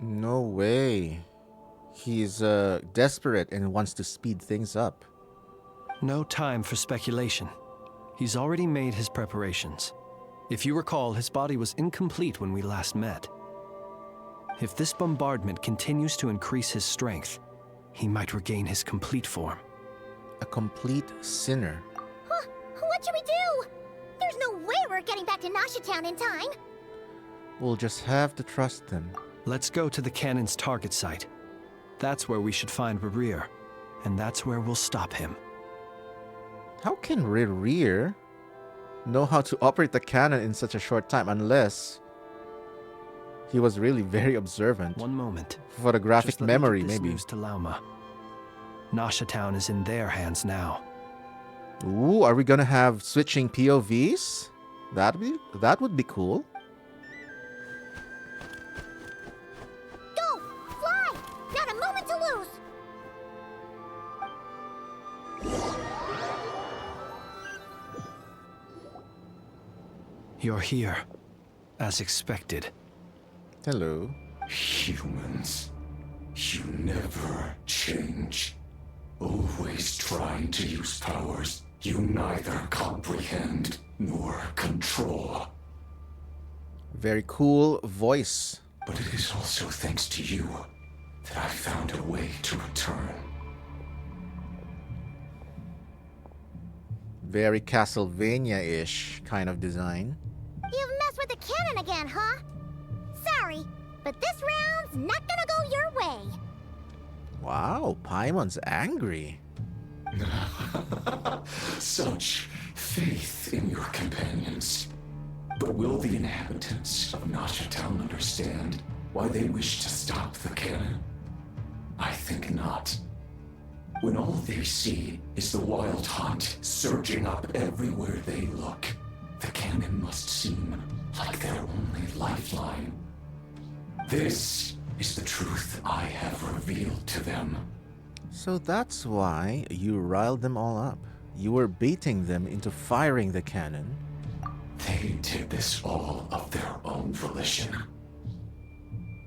Speaker 1: No way. He's desperate and wants to speed things up.
Speaker 2: No time for speculation. He's already made his preparations. If you recall, his body was incomplete when we last met. If this bombardment continues to increase his strength, he might regain his complete form.
Speaker 1: A complete sinner.
Speaker 8: What should we do? There's no way we're getting back to Nasha Town in time.
Speaker 1: We'll just have to trust them.
Speaker 2: Let's go to the cannon's target site. That's where we should find Rerir, and that's where we'll stop him.
Speaker 1: How can Rerir know how to operate the cannon in such a short time unless he was really very observant?
Speaker 2: One moment.
Speaker 1: Photographic memory,
Speaker 2: this
Speaker 1: maybe.
Speaker 2: News to Lauma. Nasha Town is in their hands now.
Speaker 1: Ooh, are we gonna have switching POVs? That would be cool.
Speaker 8: Go! Fly! Not a moment to lose!
Speaker 2: You're here, as expected.
Speaker 1: Hello.
Speaker 11: Humans, you never change. Always trying to use powers you neither comprehend nor control.
Speaker 1: Very cool voice.
Speaker 11: But it is also thanks to you that I found a way to return.
Speaker 1: Very Castlevania-ish kind of design.
Speaker 8: You've messed with the cannon again, huh? Sorry, but this round's not gonna go your way.
Speaker 1: Wow, Paimon's angry.
Speaker 11: Such faith in your companions. But will the inhabitants of Nasha Town understand why they wish to stop the cannon? I think not. When all they see is the wild hunt surging up everywhere they look, the cannon must seem like their only lifeline. This is the truth I have revealed to them.
Speaker 1: So that's why you riled them all up. You were baiting them into firing the cannon.
Speaker 11: They did this all of their own volition.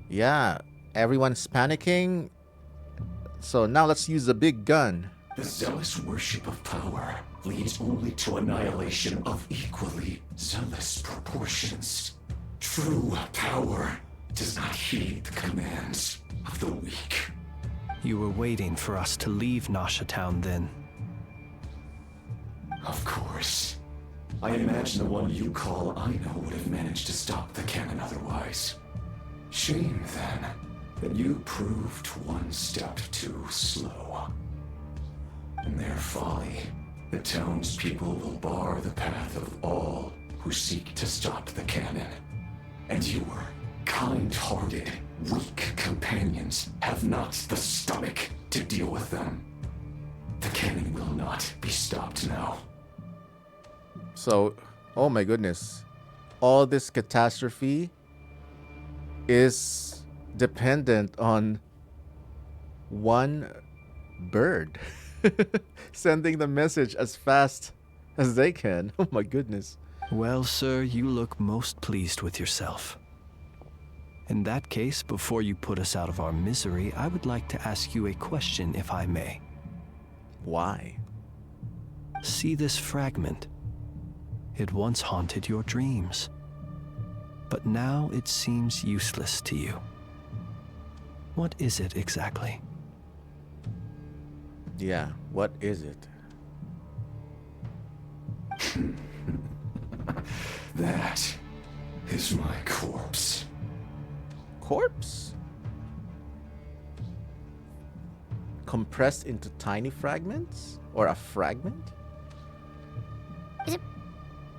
Speaker 1: Yeah, everyone's panicking. So now let's use the big gun.
Speaker 11: The zealous worship of power leads only to annihilation of equally zealous proportions. True power does not heed the commands of the weak.
Speaker 2: You were waiting for us to leave Nasha Town then.
Speaker 11: Of course. I imagine the one you call Aino would have managed to stop the cannon otherwise. Shame, then, that you proved one step too slow. In their folly, the townspeople will bar the path of all who seek to stop the cannon. And your kind-hearted, weak companions have not the stomach to deal with them. The cannon will not be stopped now.
Speaker 1: So, oh my goodness. All this catastrophe is dependent on one bird sending the message as fast as they can. Oh my goodness.
Speaker 2: Well, sir, you look most pleased with yourself. In that case, before you put us out of our misery, I would like to ask you a question, if I may.
Speaker 1: Why?
Speaker 2: See this fragment? It once haunted your dreams, but now it seems useless to you. What is it exactly?
Speaker 1: Yeah, what is it?
Speaker 11: That is my corpse.
Speaker 1: Corpse? Compressed into tiny fragments? Or a fragment?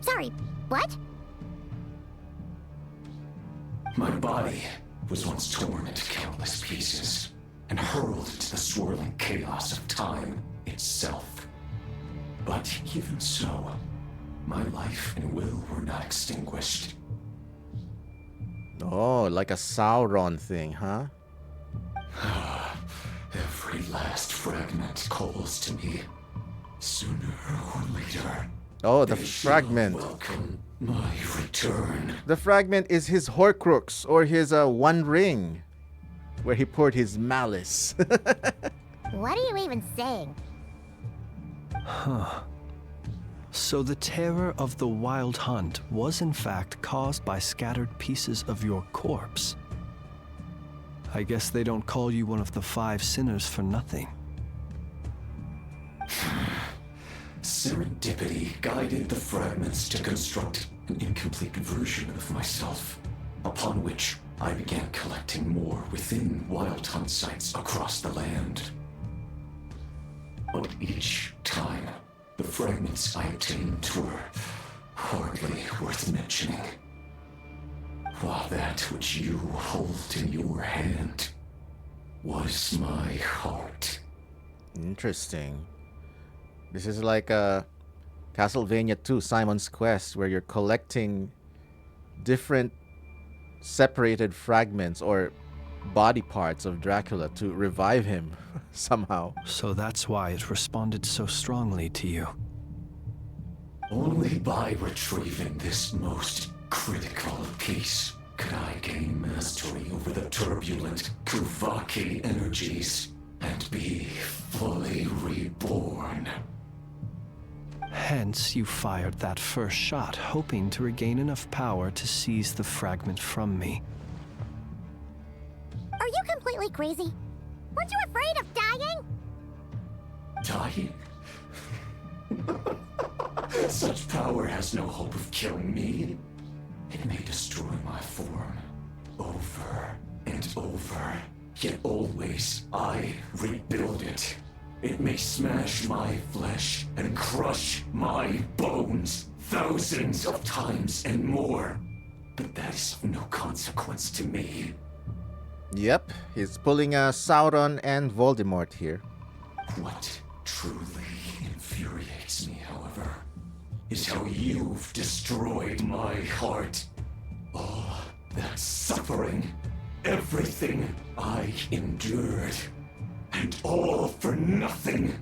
Speaker 8: Sorry, what?
Speaker 11: My body was once torn into countless pieces and hurled into the swirling chaos of time itself. But even so, my life and will were not extinguished.
Speaker 1: Oh, like a Sauron thing, huh?
Speaker 11: Every last fragment calls to me. Sooner or later.
Speaker 1: Oh, the
Speaker 11: they
Speaker 1: fragment.
Speaker 11: shall welcome my return.
Speaker 1: The fragment is his Horcrux, or his One Ring, where he poured his malice.
Speaker 8: What are you even saying?
Speaker 2: Huh. So the terror of the Wild Hunt was in fact caused by scattered pieces of your corpse. I guess they don't call you one of the 5 sinners for nothing.
Speaker 11: Serendipity guided the fragments to construct an incomplete version of myself, upon which I began collecting more within Wild Hunt sites across the land. But each time, the fragments I obtained were hardly worth mentioning. While that which you hold in your hand was my heart.
Speaker 1: Interesting. This is like a Castlevania 2 Simon's Quest, where you're collecting different separated fragments or body parts of Dracula to revive him somehow.
Speaker 2: So that's why it responded so strongly to you.
Speaker 11: Only by retrieving this most critical piece could I gain mastery over the turbulent Kuvaki energies and be fully reborn.
Speaker 2: Hence, you fired that first shot, hoping to regain enough power to seize the fragment from me.
Speaker 8: Are you completely crazy? Weren't you afraid of dying?
Speaker 11: Dying? Such power has no hope of killing me. It may destroy my form over and over, yet always I rebuild it. It may smash my flesh and crush my bones thousands of times and more, but that is of no consequence to me.
Speaker 1: Yep, he's pulling a Sauron and Voldemort here.
Speaker 11: What truly infuriates me, however, is how you've destroyed my heart. All that suffering, everything I endured, and all for nothing.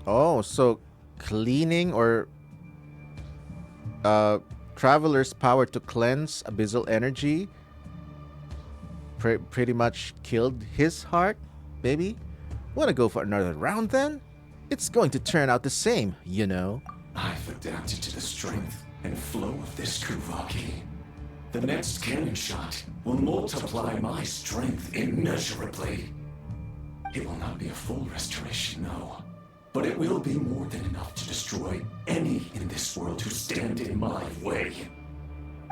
Speaker 1: Oh, so cleaning or Traveler's power to cleanse abyssal energy pretty much killed his heart, maybe? Wanna go for another round then? It's going to turn out the same, you know.
Speaker 11: I've adapted to the strength and flow of this Kuvaki. The next cannon shot will multiply my strength immeasurably. It will not be a full restoration, no. But it will be more than enough to destroy any in this world who stand in my way.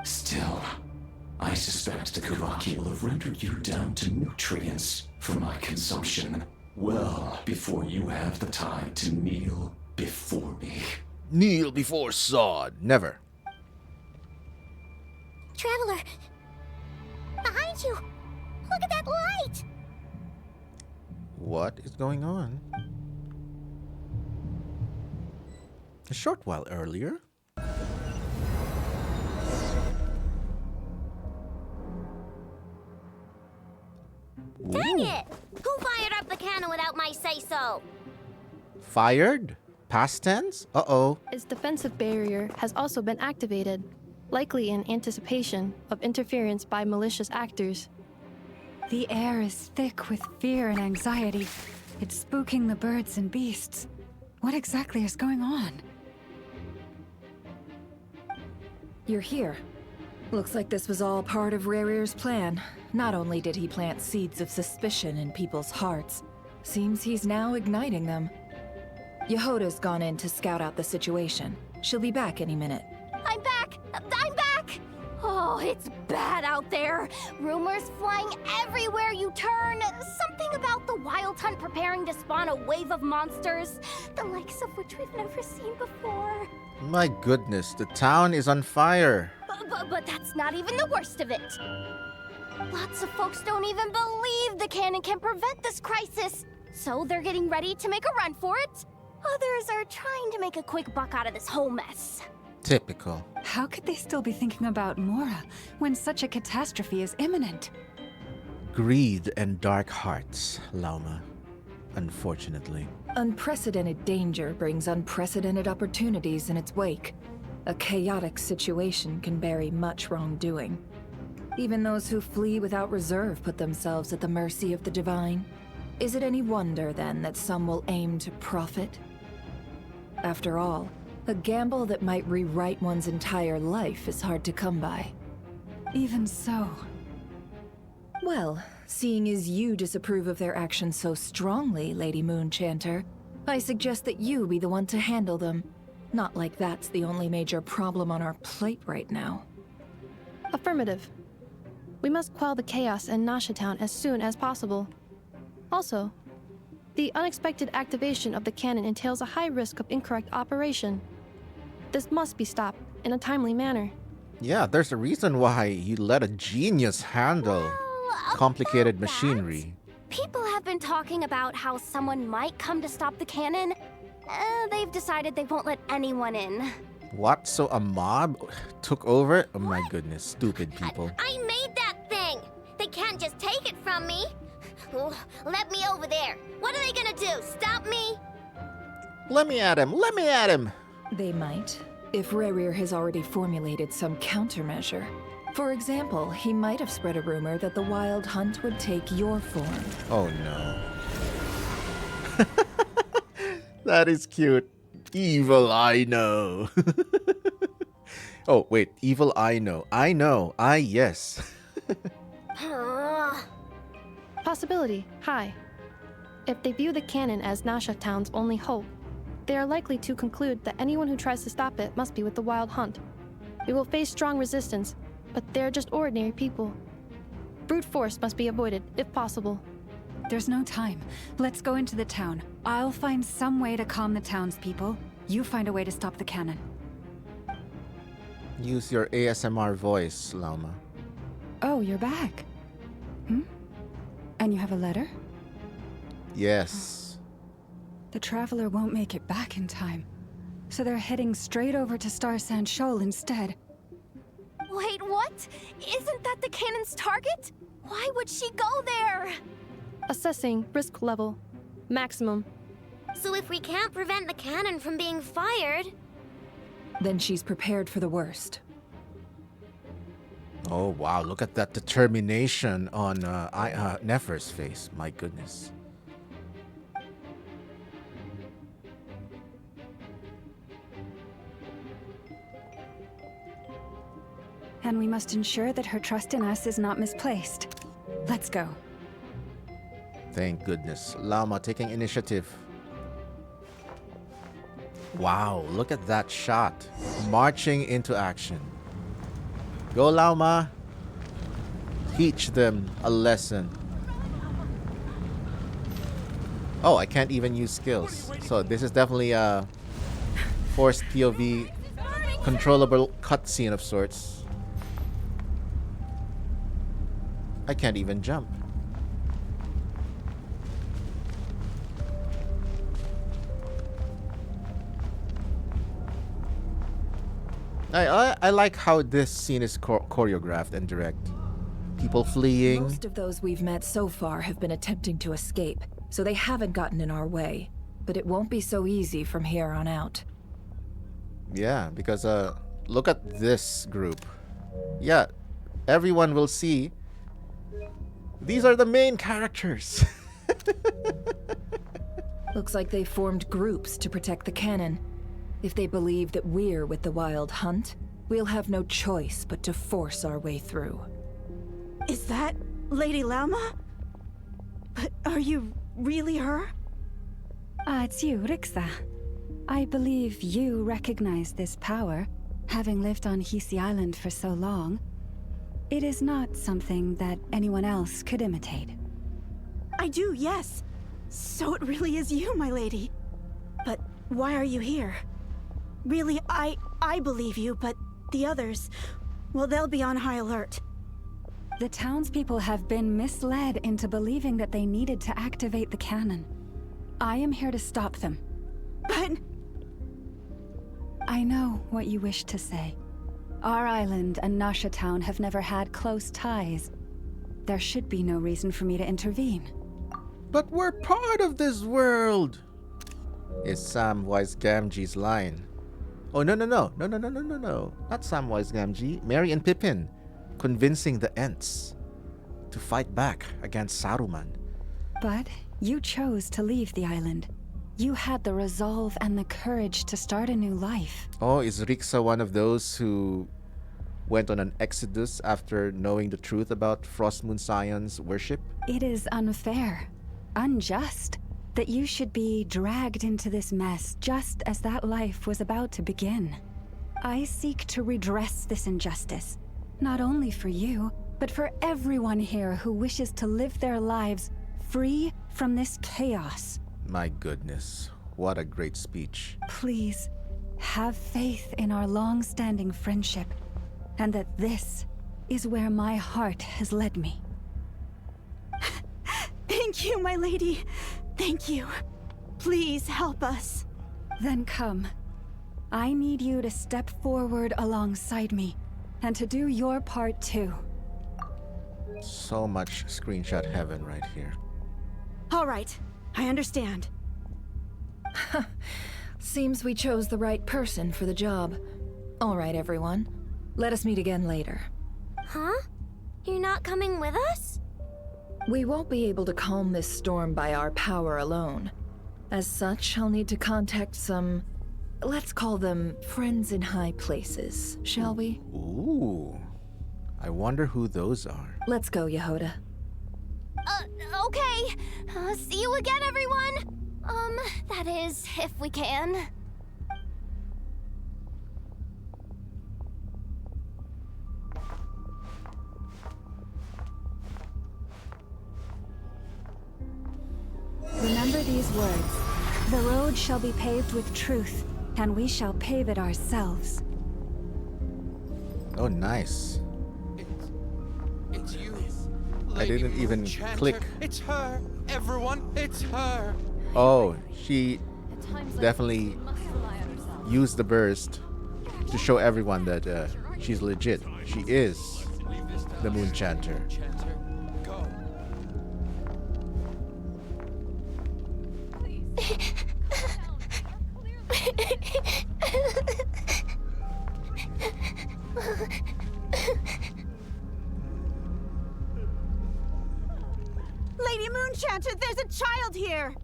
Speaker 11: Still, I suspect the Kavaki will have rendered you down to nutrients for my consumption well before you have the time to kneel before me.
Speaker 1: Kneel before Sod. Never.
Speaker 8: Traveler! Behind you! Look at that light!
Speaker 1: What is going on? A short while earlier.
Speaker 5: Dang it! Who fired up the cannon without my say-so?
Speaker 1: Fired? Past tense? Uh-oh.
Speaker 6: Its defensive barrier has also been activated, likely in anticipation of interference by malicious actors.
Speaker 7: The air is thick with fear and anxiety. It's spooking the birds and beasts. What exactly is going on?
Speaker 10: You're here. Looks like this was all part of Rerir's plan. Not only did he plant seeds of suspicion in people's hearts, seems he's now igniting them. Yehoda's gone in to scout out the situation. She'll be back any minute.
Speaker 13: I'm back! I'm back! Oh, it's bad out there. Rumors flying everywhere you turn. Something about the Wild Hunt preparing to spawn a wave of monsters, the likes of which we've never seen before.
Speaker 1: My goodness, the town is on fire.
Speaker 13: But that's not even the worst of it. Lots of folks don't even believe the cannon can prevent this crisis, so they're getting ready to make a run for it. Others are trying to make a quick buck out of this whole mess.
Speaker 1: Typical.
Speaker 7: How could they still be thinking about Mora when such a catastrophe is imminent?
Speaker 1: Greed and dark hearts, Lauma. Unfortunately.
Speaker 10: Unprecedented danger brings unprecedented opportunities in its wake. A chaotic situation can bury much wrongdoing. Even those who flee without reserve put themselves at the mercy of the divine. Is it any wonder, then, that some will aim to profit? After all, a gamble that might rewrite one's entire life is hard to come by.
Speaker 7: Even so.
Speaker 10: Well, seeing as you disapprove of their actions so strongly, Lady Moonchanter, I suggest that you be the one to handle them. Not like that's the only major problem on our plate right now.
Speaker 6: Affirmative. We must quell the chaos in Nasha Town as soon as possible. Also, the unexpected activation of the cannon entails a high risk of incorrect operation. This must be stopped in a timely manner.
Speaker 1: Yeah, there's a reason why you let a genius handle complicated machinery.
Speaker 13: People have been talking about how someone might come to stop the cannon. They've decided they won't let anyone in.
Speaker 1: What? So a mob took over? Oh my goodness, stupid people.
Speaker 5: I made that thing! They can't just take it from me! Oh, let me over there. What are they gonna do? Stop me?
Speaker 1: Let me at him! Let me at him!
Speaker 10: They might, if Rerir has already formulated some countermeasure. For example, he might have spread a rumor that the Wild Hunt would take your form.
Speaker 1: Oh no. That is cute. Evil, I know. Oh, wait. Evil, I know. I know. Yes.
Speaker 6: Possibility, high. If they view the cannon as Nasha Town's only hope, they are likely to conclude that anyone who tries to stop it must be with the Wild Hunt. We will face strong resistance, but they're just ordinary people. Brute force must be avoided, if possible.
Speaker 7: There's no time. Let's go into the town. I'll find some way to calm the townspeople. You find a way to stop the cannon.
Speaker 1: Use your ASMR voice, Lauma.
Speaker 7: Oh, you're back. And you have a letter?
Speaker 1: Yes.
Speaker 7: The Traveler won't make it back in time. So they're heading straight over to Star Sand Shoal instead.
Speaker 13: Wait, what? Isn't that the cannon's target? Why would she go there?
Speaker 6: Assessing risk level. Maximum.
Speaker 5: So if we can't prevent the cannon from being fired...
Speaker 10: Then she's prepared for the worst.
Speaker 1: Oh, wow. Look at that determination on Nefer's face. My goodness.
Speaker 7: and we must ensure that her trust in us is not misplaced. Let's go.
Speaker 1: Thank goodness. Llama taking initiative. Wow, look at that shot. Marching into action. Go, Llama. Teach them a lesson. Oh, I can't even use skills. So this is definitely a forced POV controllable cutscene of sorts. I can't even jump. I like how this scene is choreographed and direct. People fleeing.
Speaker 10: Most of those we've met so far have been attempting to escape, so they haven't gotten in our way. But it won't be so easy from here on out.
Speaker 1: Yeah, because look at this group. Yeah, everyone will see. These are the main characters.
Speaker 10: Looks like they formed groups to protect the cannon. If they believe that we're with the Wild Hunt, we'll have no choice but to force our way through.
Speaker 3: Is that Lady Llama? But are you really her?
Speaker 7: It's you, Rixa. I believe you recognize this power, having lived on Hisi Island for so long. It is not something that anyone else could imitate.
Speaker 3: I do, yes. So it really is you, my lady. But why are you here? Really, I believe you, but the others, well, they'll be on high alert.
Speaker 7: The townspeople have been misled into believing that they needed to activate the cannon. I am here to stop them.
Speaker 3: But...
Speaker 7: I know what you wish to say. Our island and Nasha Town have never had close ties. There should be no reason for me to intervene.
Speaker 1: But we're part of this world, is Samwise Gamgee's line. Oh, no. Not Samwise Gamgee. Merry and Pippin convincing the Ents to fight back against Saruman.
Speaker 7: But you chose to leave the island. You had the resolve and the courage to start a new life.
Speaker 1: Oh, is Rixa one of those who went on an exodus after knowing the truth about Frost Moon Scion's worship?
Speaker 7: It is unfair, unjust, that you should be dragged into this mess just as that life was about to begin. I seek to redress this injustice, not only for you, but for everyone here who wishes to live their lives free from this chaos.
Speaker 1: My goodness, what a great speech.
Speaker 7: Please, have faith in our long-standing friendship, and that this is where my heart has led me.
Speaker 3: Thank you, my lady. Thank you. Please help us.
Speaker 7: Then come. I need you to step forward alongside me, and to do your part too.
Speaker 1: So much screenshot heaven right here.
Speaker 3: All right, I understand.
Speaker 10: Seems we chose the right person for the job. All right, everyone. Let us meet again later.
Speaker 5: Huh? You're not coming with us?
Speaker 10: We won't be able to calm this storm by our power alone. As such, I'll need to contact some... let's call them friends in high places, shall we?
Speaker 1: Ooh. I wonder who those are.
Speaker 10: Let's go, Yehoda.
Speaker 13: Okay. See you again, everyone! That is, if we can.
Speaker 7: Remember these words. The road shall be paved with truth, and we shall pave it ourselves.
Speaker 1: Oh, nice.
Speaker 18: It's you.
Speaker 1: I didn't even click.
Speaker 18: It's her. Everyone, it's her.
Speaker 1: Oh, she definitely used the burst to show everyone that she's legit. She is the Moon Chanter.
Speaker 3: Lady Moonchanter, there's a child here!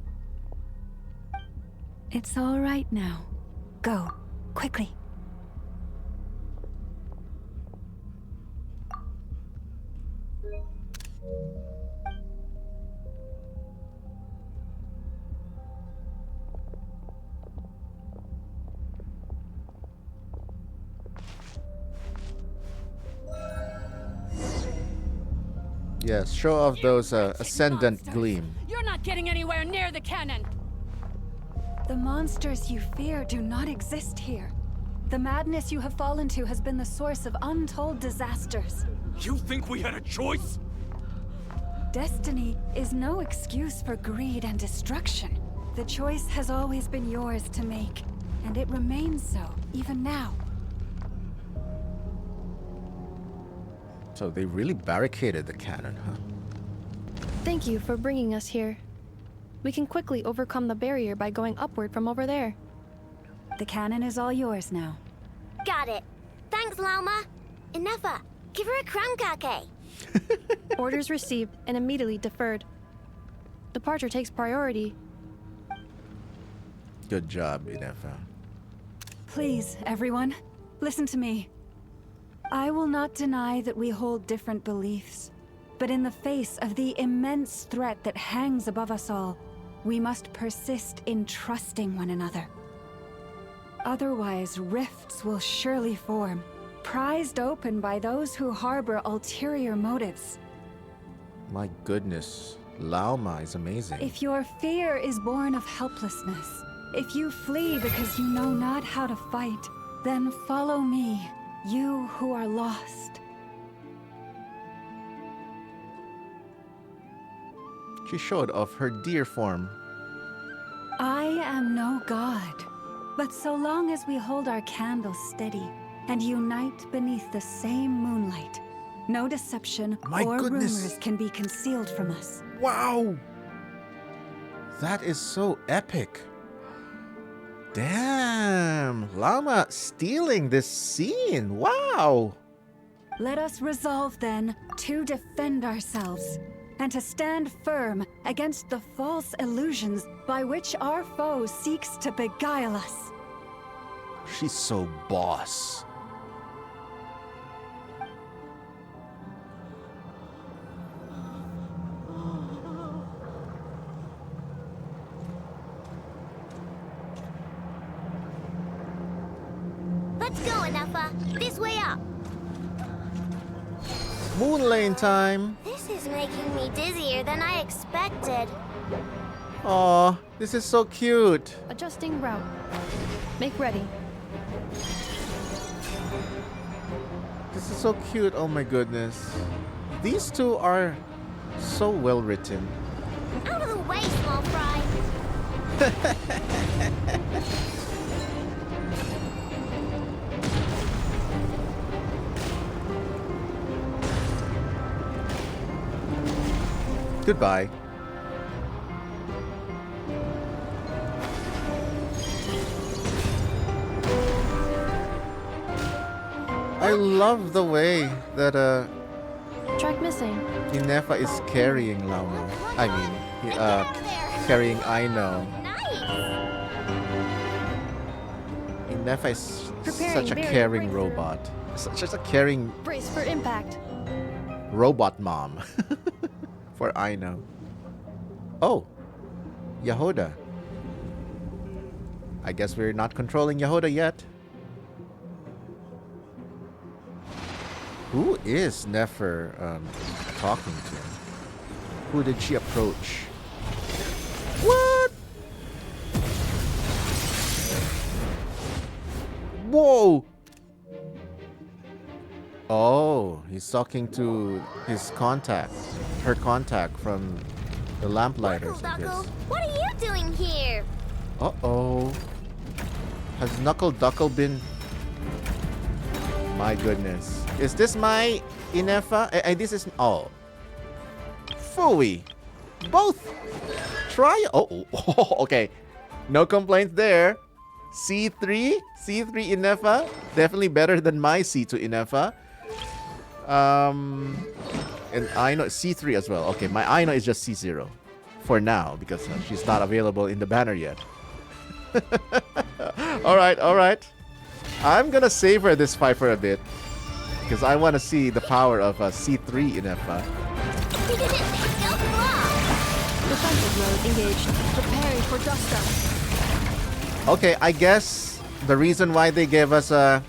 Speaker 7: It's all right now. Go, quickly.
Speaker 1: Yes, show off those ascendant gleam.
Speaker 16: You're not getting anywhere near the cannon.
Speaker 7: The monsters you fear do not exist here. The madness you have fallen to has been the source of untold disasters.
Speaker 18: You think we had a choice?
Speaker 7: Destiny is no excuse for greed and destruction. The choice has always been yours to make, and it remains so, even now.
Speaker 1: So they really barricaded the cannon, huh?
Speaker 6: Thank you for bringing us here. We can quickly overcome the barrier by going upward from over there.
Speaker 7: The cannon is all yours now.
Speaker 5: Got it. Thanks, Lauma. Inefa, give her a crankake.
Speaker 6: Orders received and immediately deferred. Departure takes priority.
Speaker 1: Good job, Inefa.
Speaker 7: Please, everyone, listen to me. I will not deny that we hold different beliefs, but in the face of the immense threat that hangs above us all, we must persist in trusting one another. Otherwise, rifts will surely form, prized open by those who harbor ulterior motives.
Speaker 1: My goodness, Lauma is amazing.
Speaker 7: If your fear is born of helplessness, if you flee because you know not how to fight, then follow me, you who are lost.
Speaker 1: She showed off her deer form.
Speaker 7: I am no god, but so long as we hold our candles steady and unite beneath the same moonlight, no deception or rumors can be concealed from us.
Speaker 1: Wow! That is so epic. Damn, Lauma stealing this scene. Wow!
Speaker 7: Let us resolve then to defend ourselves and to stand firm against the false illusions by which our foe seeks to beguile us.
Speaker 1: She's so boss.
Speaker 5: Let's go, Inefa. This way up.
Speaker 1: Moonlight time.
Speaker 5: This is making me dizzier than I expected.
Speaker 1: Aw, this is so cute.
Speaker 6: Adjusting route. Make ready.
Speaker 1: This is so cute. Oh my goodness. These two are so well written.
Speaker 5: Out of the way, small fry.
Speaker 1: Goodbye. I love the way that
Speaker 6: Track missing.
Speaker 1: Inefa is carrying Lauma. I mean, carrying Aino. Inefa is such a caring robot. Such a caring
Speaker 6: Brace for impact.
Speaker 1: robot mom for Aino. Oh, Yahoda. I guess we're not controlling Yahoda yet. Who is Nefer talking to? Who did she approach? What? Whoa! Oh, he's talking to his contact. Her contact from the Lamplighters, I guess.
Speaker 5: What are you doing here?
Speaker 1: Uh-oh. Has Knuckle Duckle been... My goodness. Is this my Inefa? This is... Oh. Phooey. Both. Try... Oh, okay. No complaints there. C3. C3 Inefa. Definitely better than my C2 Inefa. And Aino C3 as well. Okay, my Aino is just C0. For now, because she's not available in the banner yet. Alright, alright. I'm gonna savor this fight for a bit. because I want to see the power of C3 Inefa.
Speaker 6: Defensive mode engaged. Preparing for dust storm.
Speaker 1: Okay, I guess the reason why they gave us a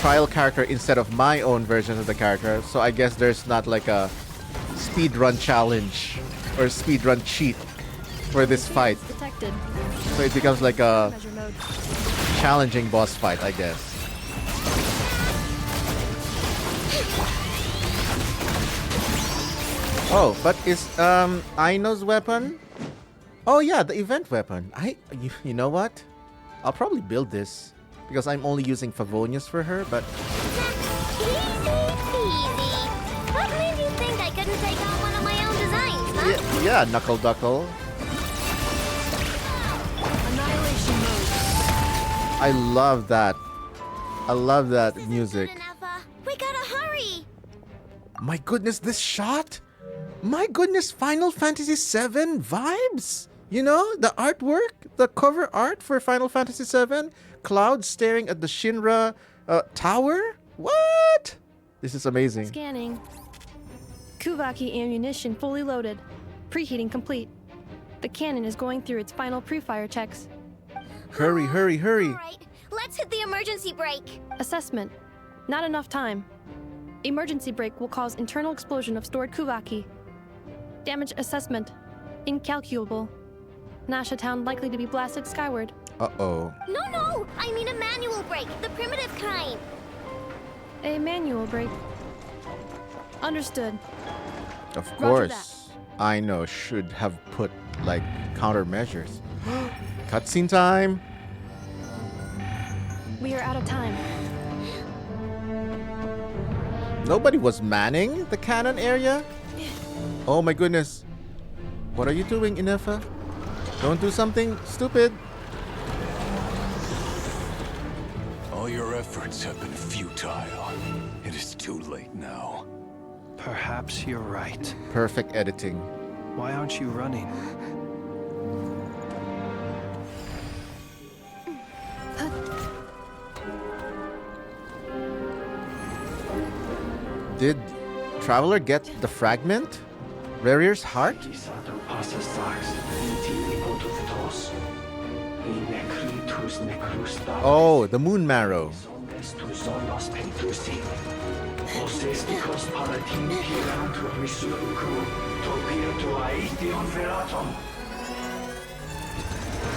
Speaker 1: trial character instead of my own version of the character, so I guess there's not like a speedrun challenge or speedrun cheat for this fight.
Speaker 6: Detected.
Speaker 1: So it becomes like a challenging boss fight, I guess. Oh, but is Aino's weapon? Oh yeah, the event weapon. You know what? I'll probably build this because I'm only using Favonius for her, but
Speaker 5: What made you think I couldn't take on one of my own designs, huh?
Speaker 1: yeah, Knuckle Duckle.
Speaker 6: Annihilation mode.
Speaker 1: I love that. I love that music.
Speaker 5: We gotta hurry!
Speaker 1: My goodness, this shot! My goodness, Final Fantasy VII vibes! You know, the artwork, the cover art for Final Fantasy VII, Cloud staring at the Shinra tower? What? This is amazing.
Speaker 6: Scanning. Kuvaki ammunition fully loaded. Preheating complete. The cannon is going through its final pre-fire checks.
Speaker 1: Hurry, hurry, hurry.
Speaker 5: Alright, let's hit the emergency brake.
Speaker 6: Assessment. Not enough time. Emergency brake will cause internal explosion of stored Kuvaki. Damage assessment. Incalculable. Nasha Town likely to be blasted skyward.
Speaker 1: Uh-oh.
Speaker 5: No, I mean a manual brake, the primitive kind.
Speaker 6: A manual brake. Understood.
Speaker 1: Of course. I know should have put, like, countermeasures. Cutscene time.
Speaker 6: We are out of time.
Speaker 1: Nobody was manning the cannon area? Oh my goodness. What are you doing, Inefa? Don't do something stupid.
Speaker 11: All your efforts have been futile. It is too late now.
Speaker 2: Perhaps you're right.
Speaker 1: Perfect editing.
Speaker 2: Why aren't you running?
Speaker 1: Did Traveler get the fragment? Rarir's heart? Oh, the moon marrow.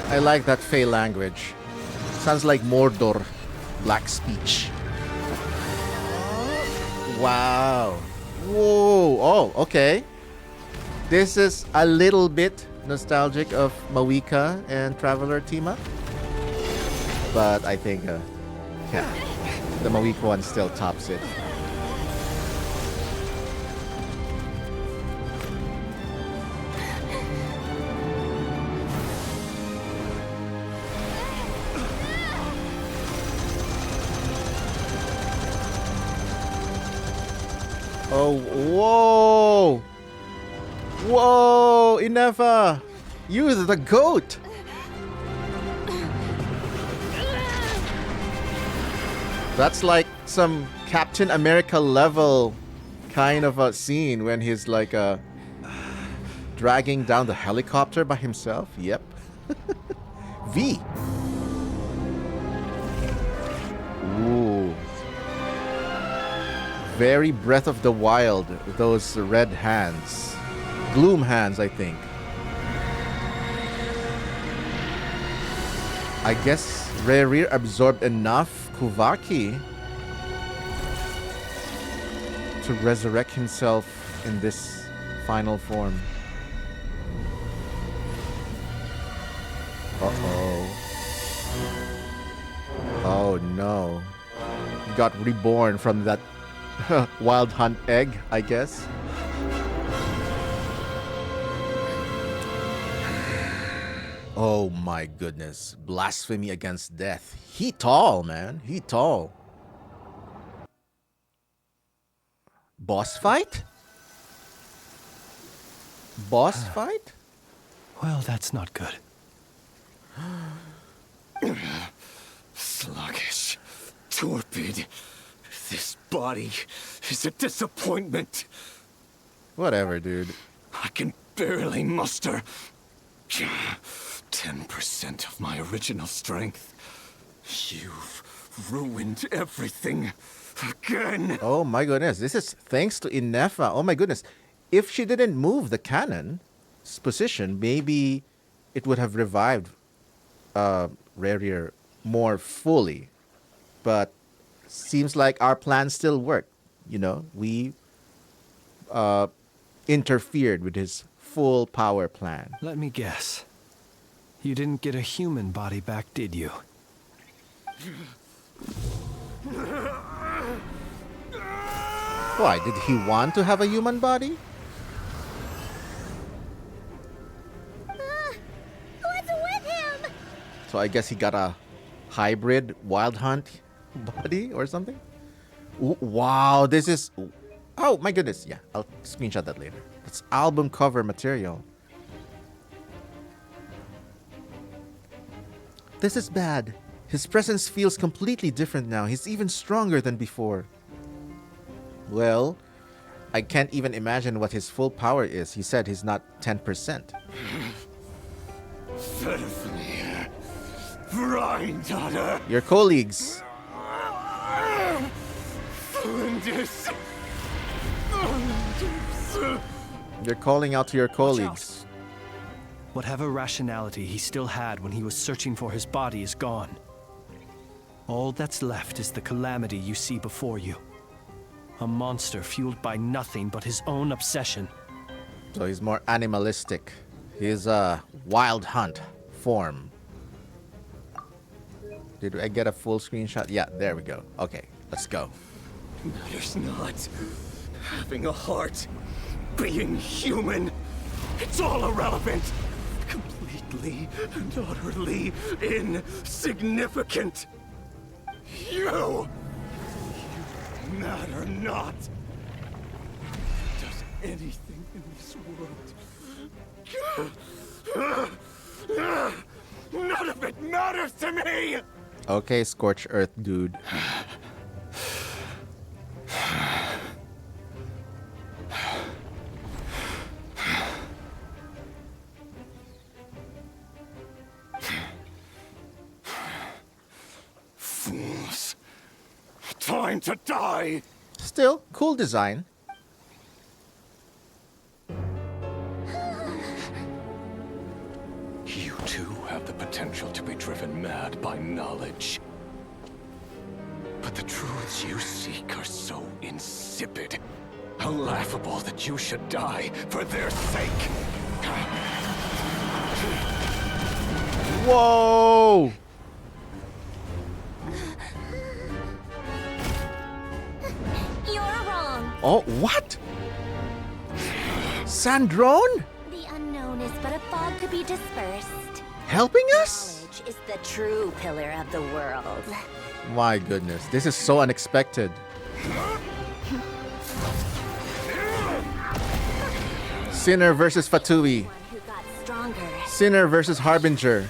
Speaker 1: I like that Fey language. Sounds like Mordor, black speech. Wow. Whoa. Oh, okay. This is a little bit nostalgic of Mawika and Traveler team up. But I think, yeah, the Mawika one still tops it. Oh, whoa! Whoa, Inefa! You the goat! That's like some Captain America level kind of a scene when he's like dragging down the helicopter by himself. Yep. V. Ooh. Very Breath of the Wild, those red hands. Gloom hands, I think. I guess Rarir absorbed enough Kuvaki to resurrect himself in this final form. Uh-oh. Oh no. He got reborn from that Wild Hunt egg, I guess. Oh my goodness. Blasphemy against death. He tall, man. He tall. Boss fight? Boss fight?
Speaker 2: Well, that's not good.
Speaker 11: Sluggish.
Speaker 17: torpid. This body is a disappointment.
Speaker 1: Whatever, dude.
Speaker 17: I can barely muster 10% of my original strength. You've ruined everything again.
Speaker 1: Oh my goodness. This is thanks to Innefa. Oh my goodness. If she didn't move the cannon's position, maybe it would have revived Rerir more fully. But seems like our plan still worked. You know, we interfered with his full power plan.
Speaker 2: Let me guess. You didn't get a human body back, did you?
Speaker 1: Why? Did he want to have a human body?
Speaker 8: What's with him?
Speaker 1: So I guess he got a hybrid wild hunt body or something? Ooh, wow, this is... Oh my goodness. Yeah, I'll screenshot that later. It's album cover material. This is bad. His presence feels completely different now. He's even stronger than before. Well, I can't even imagine what his full power is. He said he's not 10%.
Speaker 17: Daughter.
Speaker 1: Your colleagues. You're calling out to your colleagues.
Speaker 2: Whatever rationality he still had when he was searching for his body is gone. All that's left is the calamity you see before you. A monster fueled by nothing but his own obsession.
Speaker 1: So he's more animalistic. He's a wild hunt form. Did I get a full screenshot? Yeah, there we go. Okay, let's go.
Speaker 17: Matters not. Having a heart. Being human. It's all irrelevant. Completely and utterly insignificant. You matter not. Does anything in this world. None of it matters to me!
Speaker 1: Okay, Scorched Earth dude.
Speaker 17: Fools. Time to die!
Speaker 1: Still, cool design.
Speaker 17: You too have the potential to be driven mad by knowledge. But the truths you seek are so insipid, how laughable that you should die for their sake.
Speaker 1: Whoa!
Speaker 5: You're wrong.
Speaker 1: Oh, what? Sandrone?
Speaker 5: The unknown is but a fog to be dispersed.
Speaker 1: Helping us?
Speaker 5: Knowledge is the true pillar of the world.
Speaker 1: My goodness, this is so unexpected. Sinner versus Fatui. Sinner versus Harbinger.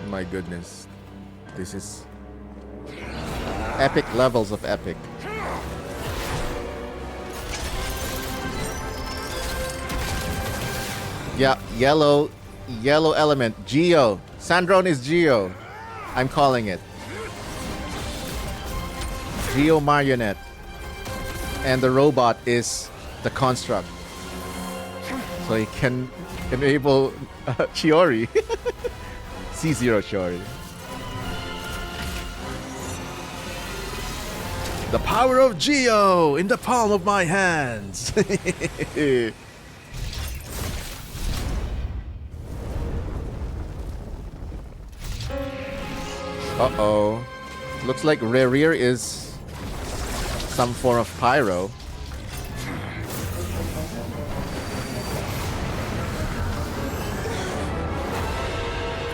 Speaker 1: My goodness. This is epic levels of epic. Yeah, yellow element. Geo. Sandrone is Geo. I'm calling it. Geo Marionette. And the robot is the construct. So he can enable Chiori. C0 Chiori. The power of Geo in the palm of my hands. Uh-oh. Looks like Rerir is some form of pyro.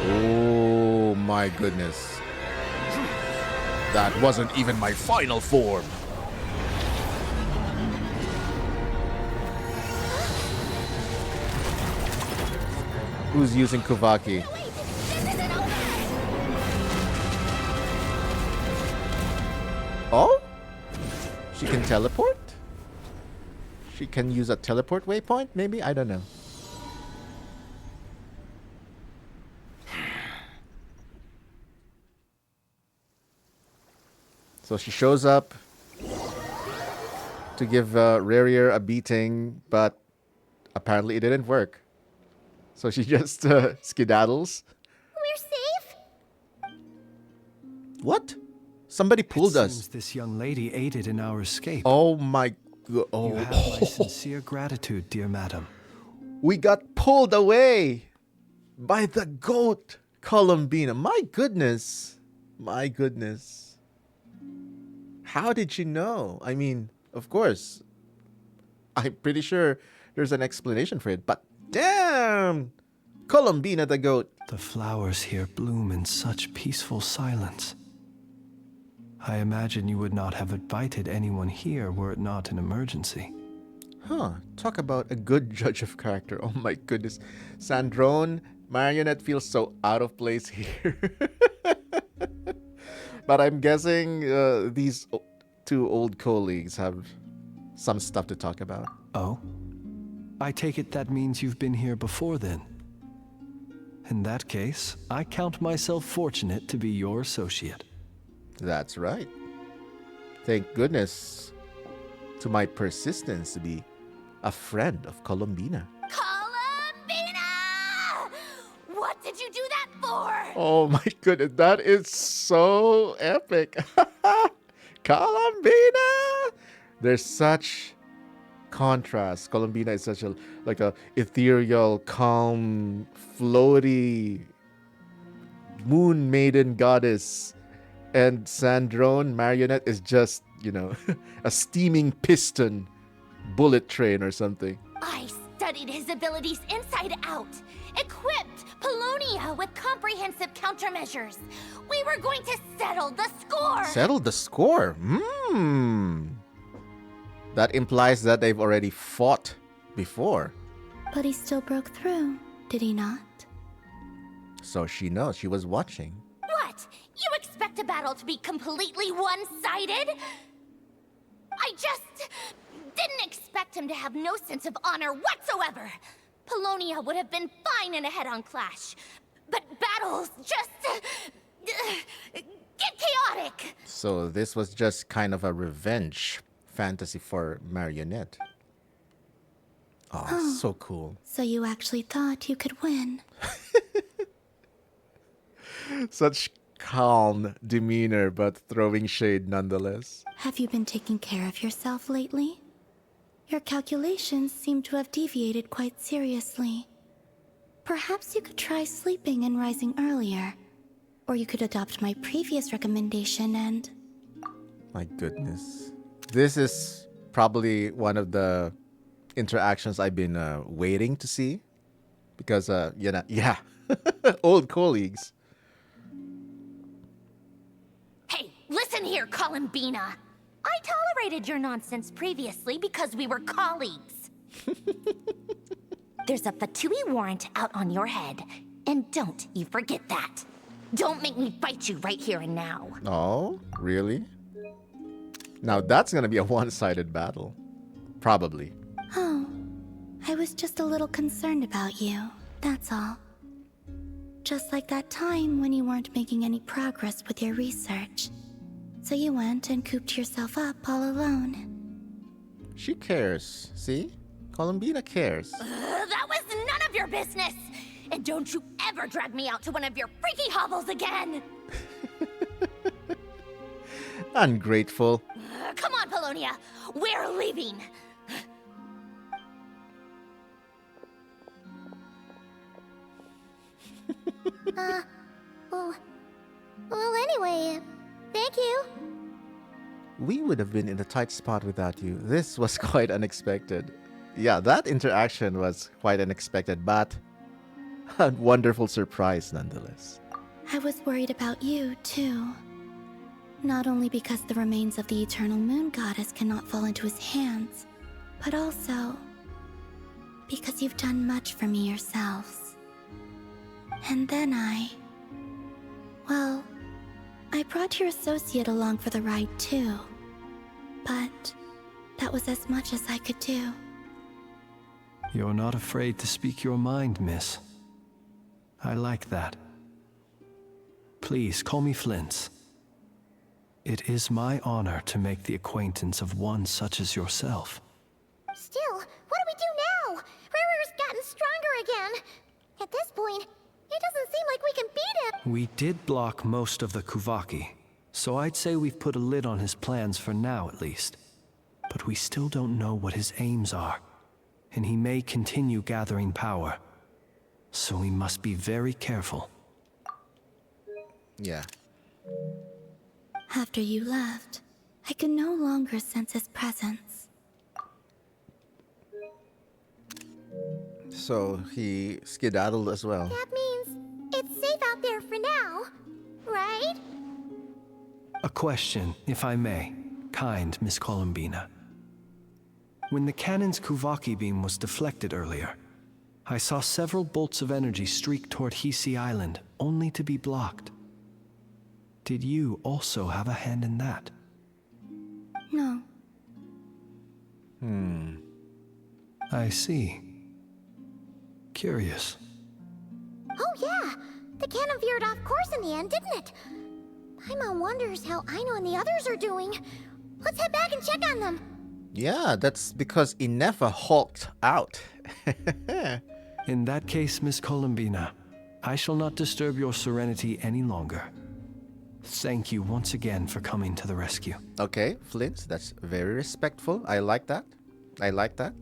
Speaker 1: Oh my goodness. That wasn't even my final form. Who's using Kuvaki? Oh? She can teleport? She can use a teleport waypoint, maybe? I don't know. So she shows up to give Rarier a beating, but apparently it didn't work. So she just skedaddles.
Speaker 8: We're safe?
Speaker 1: What? Somebody pulled us.
Speaker 2: Seems this young lady aided in our escape.
Speaker 1: Oh my god. Oh.
Speaker 2: You have my sincere gratitude, dear madam.
Speaker 1: We got pulled away by the goat, Columbina. My goodness. My goodness. How did you know? I mean, of course. I'm pretty sure there's an explanation for it, but damn! Columbina the goat.
Speaker 2: The flowers here bloom in such peaceful silence. I imagine you would not have invited anyone here were it not an emergency.
Speaker 1: Huh. Talk about a good judge of character. Oh my goodness. Sandrone, Marionette feels so out of place here. But I'm guessing these two old colleagues have some stuff to talk about.
Speaker 2: Oh? I take it that means you've been here before then. In that case, I count myself fortunate to be your associate.
Speaker 1: That's right. Thank goodness to my persistence to be a friend of Columbina.
Speaker 5: Columbina! What did you do that for?
Speaker 1: Oh my goodness, that is so epic. Columbina! There's such contrast. Columbina is such a ethereal, calm, floaty moon maiden goddess. And Sandrone, Marionette, is just, you know, a steaming piston bullet train or something.
Speaker 5: I studied his abilities inside out, equipped Polonia with comprehensive countermeasures. We were going to settle the score.
Speaker 1: Settle the score? That implies that they've already fought before.
Speaker 21: But he still broke through, did he not?
Speaker 1: So she knows. She was watching.
Speaker 5: What? You expect a battle to be completely one-sided? I just didn't expect him to have no sense of honor whatsoever. Polonia would have been fine in a head-on clash, but battles just get chaotic.
Speaker 1: So this was just kind of a revenge fantasy for Marionette. Oh, so cool.
Speaker 21: So you actually thought you could win.
Speaker 1: Such calm demeanor, but throwing shade nonetheless.
Speaker 21: Have you been taking care of yourself lately? Your calculations seem to have deviated quite seriously. Perhaps you could try sleeping and rising earlier. Or you could adopt my previous recommendation and...
Speaker 1: My goodness. This is probably one of the interactions I've been waiting to see. Because, yeah, old colleagues.
Speaker 5: Hey, listen here, Columbina. I tolerated your nonsense previously because we were colleagues. There's a Fatui warrant out on your head, and don't you forget that. Don't make me fight you right here and now.
Speaker 1: Oh, really? Now that's gonna be a one-sided battle. Probably.
Speaker 21: Oh, I was just a little concerned about you, that's all. Just like that time when you weren't making any progress with your research. So you went and cooped yourself up all alone.
Speaker 1: She cares, see? Columbina cares.
Speaker 5: That was none of your business! And don't you ever drag me out to one of your freaky hovels again!
Speaker 1: Ungrateful.
Speaker 5: Come on, Polonia! We're leaving!
Speaker 8: Well, anyway, thank you.
Speaker 1: We would have been in a tight spot without you. This was quite unexpected. Yeah, that interaction was quite unexpected, but a wonderful surprise nonetheless.
Speaker 21: I was worried about you, too. Not only because the remains of the Eternal Moon Goddess cannot fall into his hands, but also because you've done much for me yourselves. And then well, I brought your associate along for the ride too. But that was as much as I could do.
Speaker 2: You're not afraid to speak your mind, miss. I like that. Please, call me Flint. It is my honor to make the acquaintance of one such as yourself.
Speaker 8: Still, what do we do now? Rarer's gotten stronger again. At this point, it doesn't seem like we can beat him.
Speaker 2: We did block most of the Kuvaki, so I'd say we've put a lid on his plans for now at least. But we still don't know what his aims are, and he may continue gathering power. So we must be very careful.
Speaker 1: Yeah.
Speaker 21: After you left, I could no longer sense his presence.
Speaker 1: So he skedaddled as well.
Speaker 8: That means it's safe out there for now, right?
Speaker 2: A question, if I may, kind Miss Columbina. When the cannon's Kuvaki beam was deflected earlier, I saw several bolts of energy streak toward Hisi Island, only to be blocked. Did you also have a hand in that?
Speaker 21: No.
Speaker 2: I see. Curious.
Speaker 8: Oh yeah, the cannon veered off course in the end, didn't it? Paimon wonders how Aino and the others are doing. Let's head back and check on them.
Speaker 1: Yeah, that's because Inefa hulked out.
Speaker 2: In that case, Miss Columbina, I shall not disturb your serenity any longer. Thank you once again for coming to the rescue.
Speaker 1: Okay, Flint, that's very respectful. I like that. I like that.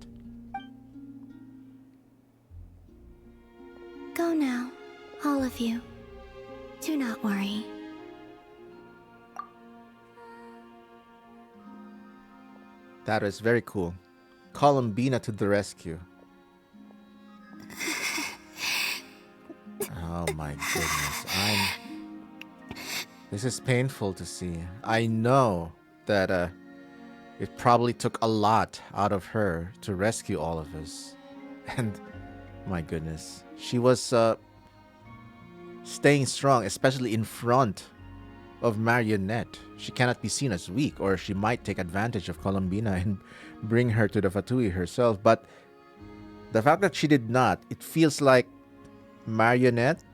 Speaker 21: Go now, all of you. Do not worry.
Speaker 1: That was very cool. Columbina to the rescue. Oh my goodness. This is painful to see. I know that it probably took a lot out of her to rescue all of us. And my goodness. She was staying strong, especially in front of Marionette. She cannot be seen as weak, or she might take advantage of Columbina and bring her to the Fatui herself. But the fact that she did not, it feels like Marionette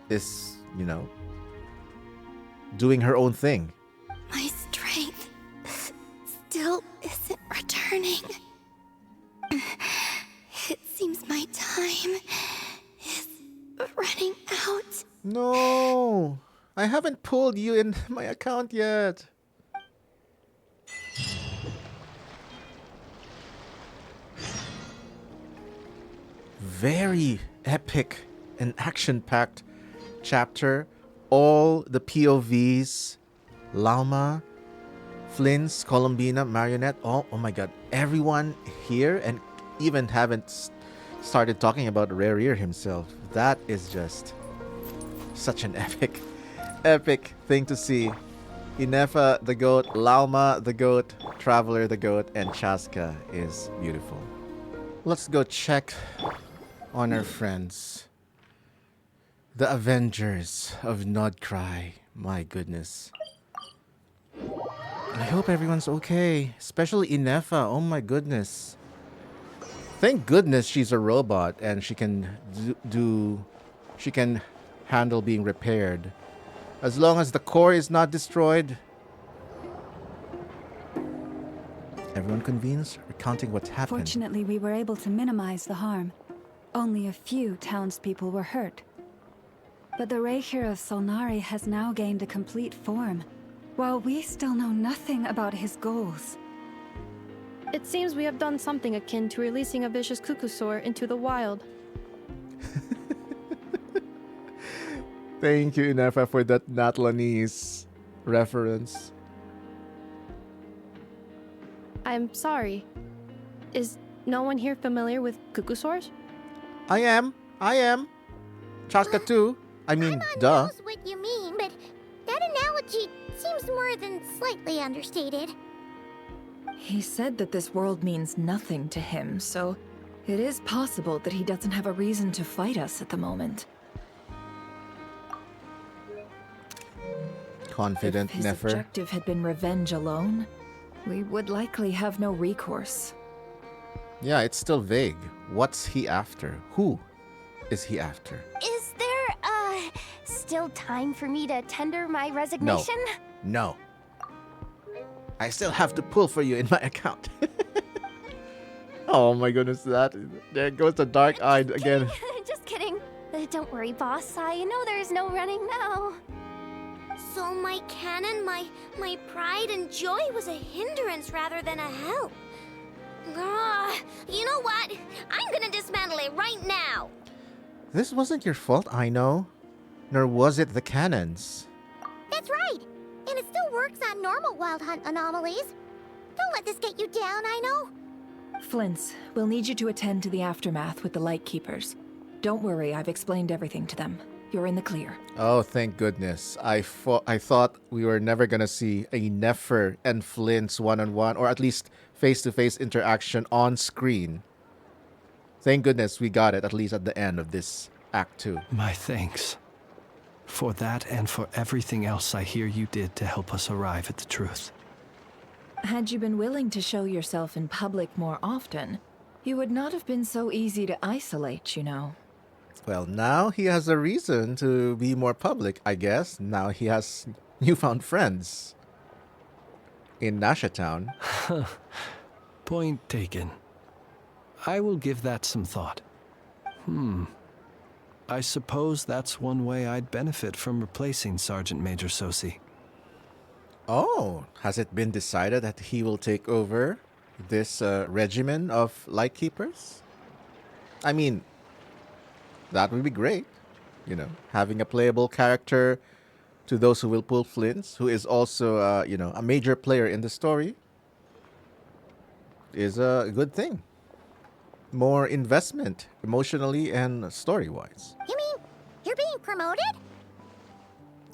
Speaker 1: is, you know, doing her own thing.
Speaker 21: My strength still isn't returning. It seems my time is running out.
Speaker 1: No, I haven't pulled you in my account yet. Very epic and action-packed chapter. All the POVs, Llama, Flint's, Columbina, Marionette, oh my god, everyone here, and even haven't started talking about Rare himself. That is just such an epic thing to see. Inefa the goat, Llama the goat, Traveler the goat, and Chaska is beautiful. Let's go check on our friends. The Avengers of Nodcry. My goodness. I hope everyone's okay. Especially Inefa. Oh my goodness. Thank goodness she's a robot and she can she can handle being repaired. As long as the core is not destroyed. Everyone convenes, recounting what happened.
Speaker 7: Fortunately, we were able to minimize the harm. Only a few townspeople were hurt. But the Reikir of Solnari has now gained a complete form, while we still know nothing about his goals.
Speaker 6: It seems we have done something akin to releasing a vicious Kukusaur into the wild.
Speaker 1: Thank you, Inefa, for that Natlanese reference.
Speaker 6: I'm sorry. Is no one here familiar with Kukusaurs?
Speaker 1: I am. Chaska too. I mean,
Speaker 8: Paimon
Speaker 1: duh.
Speaker 8: knows what you mean, but that analogy seems more than slightly understated.
Speaker 10: He said that this world means nothing to him, so it is possible that he doesn't have a reason to fight us at the moment.
Speaker 1: confident
Speaker 10: If his
Speaker 1: Nefer.
Speaker 10: objective had been revenge alone, we would likely have no recourse.
Speaker 1: Yeah, it's still vague. What's he after? Who is he after?
Speaker 13: Is there, still time for me to tender my
Speaker 1: No.
Speaker 13: resignation?
Speaker 1: No. I still have to pull for you in my account. Oh my goodness, there goes the dark eye again.
Speaker 13: Just kidding. Don't worry, boss. I know there's no running now.
Speaker 5: So my cannon, my pride and joy was a hindrance rather than a help. You know what? I'm gonna dismantle it right now.
Speaker 1: This wasn't your fault, I know. Nor was it the cannons.
Speaker 8: That's right. And it still works on normal Wild Hunt anomalies. Don't let this get you down, I know.
Speaker 10: Flints, we'll need you to attend to the aftermath with the Lightkeepers. Don't worry, I've explained everything to them. You're in the clear.
Speaker 1: Oh, thank goodness. I thought we were never gonna see a Nefer and Flint's one-on-one, or at least face-to-face interaction on screen. Thank goodness we got it, at least at the end of this Act 2.
Speaker 2: My thanks. For that and for everything else I hear you did to help us arrive at the truth.
Speaker 10: Had you been willing to show yourself in public more often, you would not have been so easy to isolate, you know.
Speaker 1: Well, now he has a reason to be more public, I guess. Now he has newfound friends in Nashatown.
Speaker 2: Point taken. I will give that some thought. I suppose that's one way I'd benefit from replacing Sergeant Major Sosi.
Speaker 1: Oh, has it been decided that he will take over this regimen of Lightkeepers? I mean, that would be great. You know, having a playable character to those who will pull Flints, who is also, a major player in the story, is a good thing. More investment, emotionally and story-wise.
Speaker 8: You mean you're being promoted?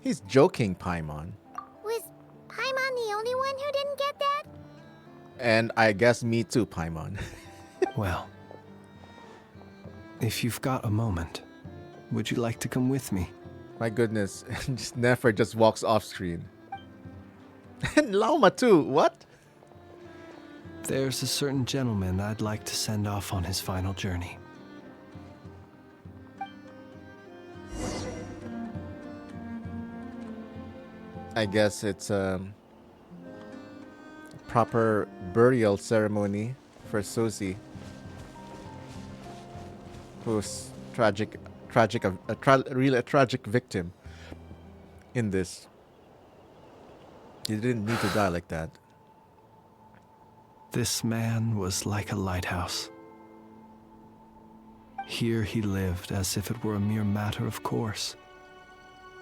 Speaker 1: He's joking, Paimon.
Speaker 8: Was Paimon the only one who didn't get that?
Speaker 1: And I guess me too, Paimon.
Speaker 2: Well, if you've got a moment, would you like to come with me?
Speaker 1: My goodness, Nefer just walks off screen. And Lauma too, what?
Speaker 2: There's a certain gentleman I'd like to send off on his final journey.
Speaker 1: I guess it's a proper burial ceremony for Susie, who's really a tragic victim in this. He didn't need to die like that.
Speaker 2: This man was like a lighthouse. Here he lived as if it were a mere matter of course,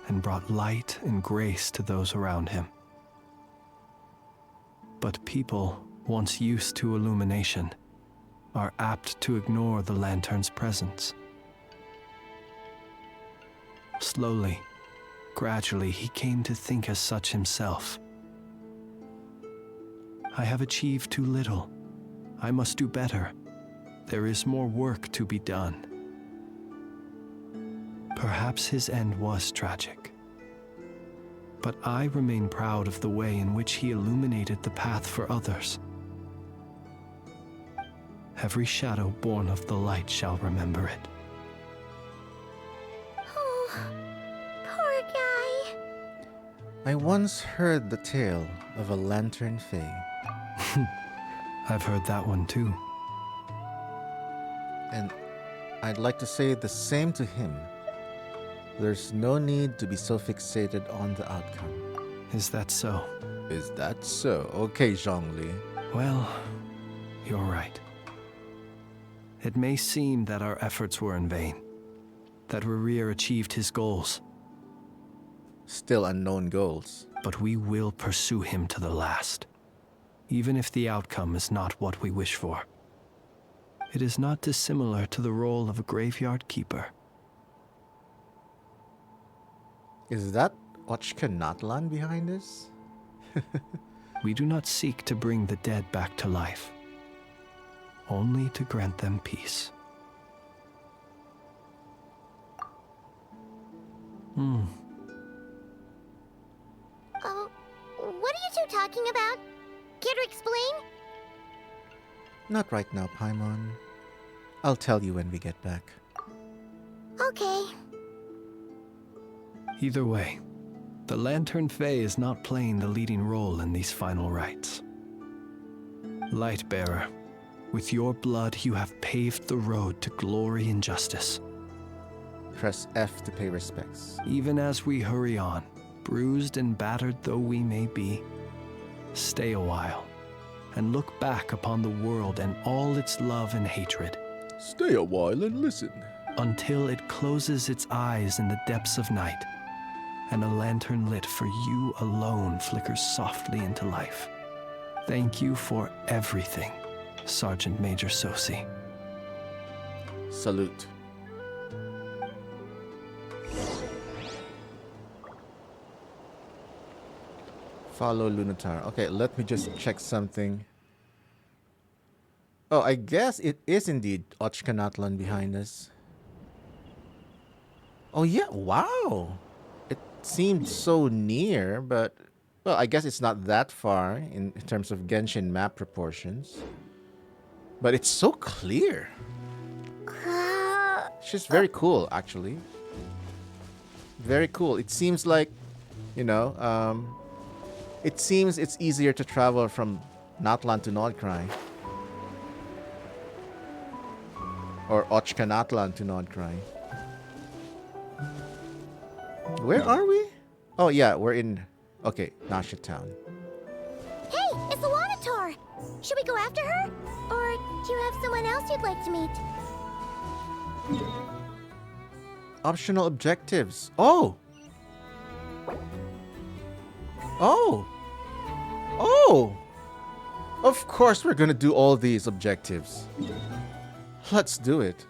Speaker 2: and brought light and grace to those around him. But people, once used to illumination, are apt to ignore the lantern's presence. Slowly, gradually, he came to think as such himself. I have achieved too little. I must do better. There is more work to be done. Perhaps his end was tragic. But I remain proud of the way in which he illuminated the path for others. Every shadow born of the light shall remember it.
Speaker 8: Oh, poor guy.
Speaker 1: I once heard the tale of a lantern fae.
Speaker 2: I've heard that one too.
Speaker 1: And I'd like to say the same to him. There's no need to be so fixated on the outcome.
Speaker 2: Is that so?
Speaker 1: Is that so? Okay, Zhongli.
Speaker 2: Well, you're right. It may seem that our efforts were in vain, that Rerir achieved his goals.
Speaker 1: Still unknown goals.
Speaker 2: But we will pursue him to the last, even if the outcome is not what we wish for. It is not dissimilar to the role of a graveyard keeper.
Speaker 1: Is that Ochka Natlan behind this?
Speaker 2: We do not seek to bring the dead back to life, only to grant them peace.
Speaker 8: talking about? Care to explain?
Speaker 1: Not right now, Paimon. I'll tell you when we get back.
Speaker 8: Okay.
Speaker 2: Either way, the Lantern Fae is not playing the leading role in these final rites. Lightbearer, with your blood you have paved the road to glory and justice.
Speaker 1: Press F to pay respects.
Speaker 2: Even as we hurry on, bruised and battered though we may be, stay a while and look back upon the world and all its love and hatred.
Speaker 1: Stay a while and listen.
Speaker 2: Until it closes its eyes in the depths of night, and a lantern lit for you alone flickers softly into life. Thank you for everything, Sergeant Major Sosi.
Speaker 1: Salute. Follow Lunatar. Okay, let me just check something. Oh, I guess it is indeed Ochkanatlan behind us. Oh yeah, wow. It seemed so near, but... Well, I guess it's not that far in terms of Genshin map proportions. But it's so clear. She's very cool, actually. Very cool. It seems like, you know, it seems it's easier to travel from Natlan to Nordkrai. Or Ochkanatlan to Nordkrai. Where are we? Oh yeah, we're in... Okay, Nasha Town.
Speaker 8: Hey, it's the Lanatar! Should we go after her? Or do you have someone else you'd like to meet?
Speaker 1: Optional objectives. Oh! Oh! Oh! Of course we're gonna do all these objectives. Let's do it.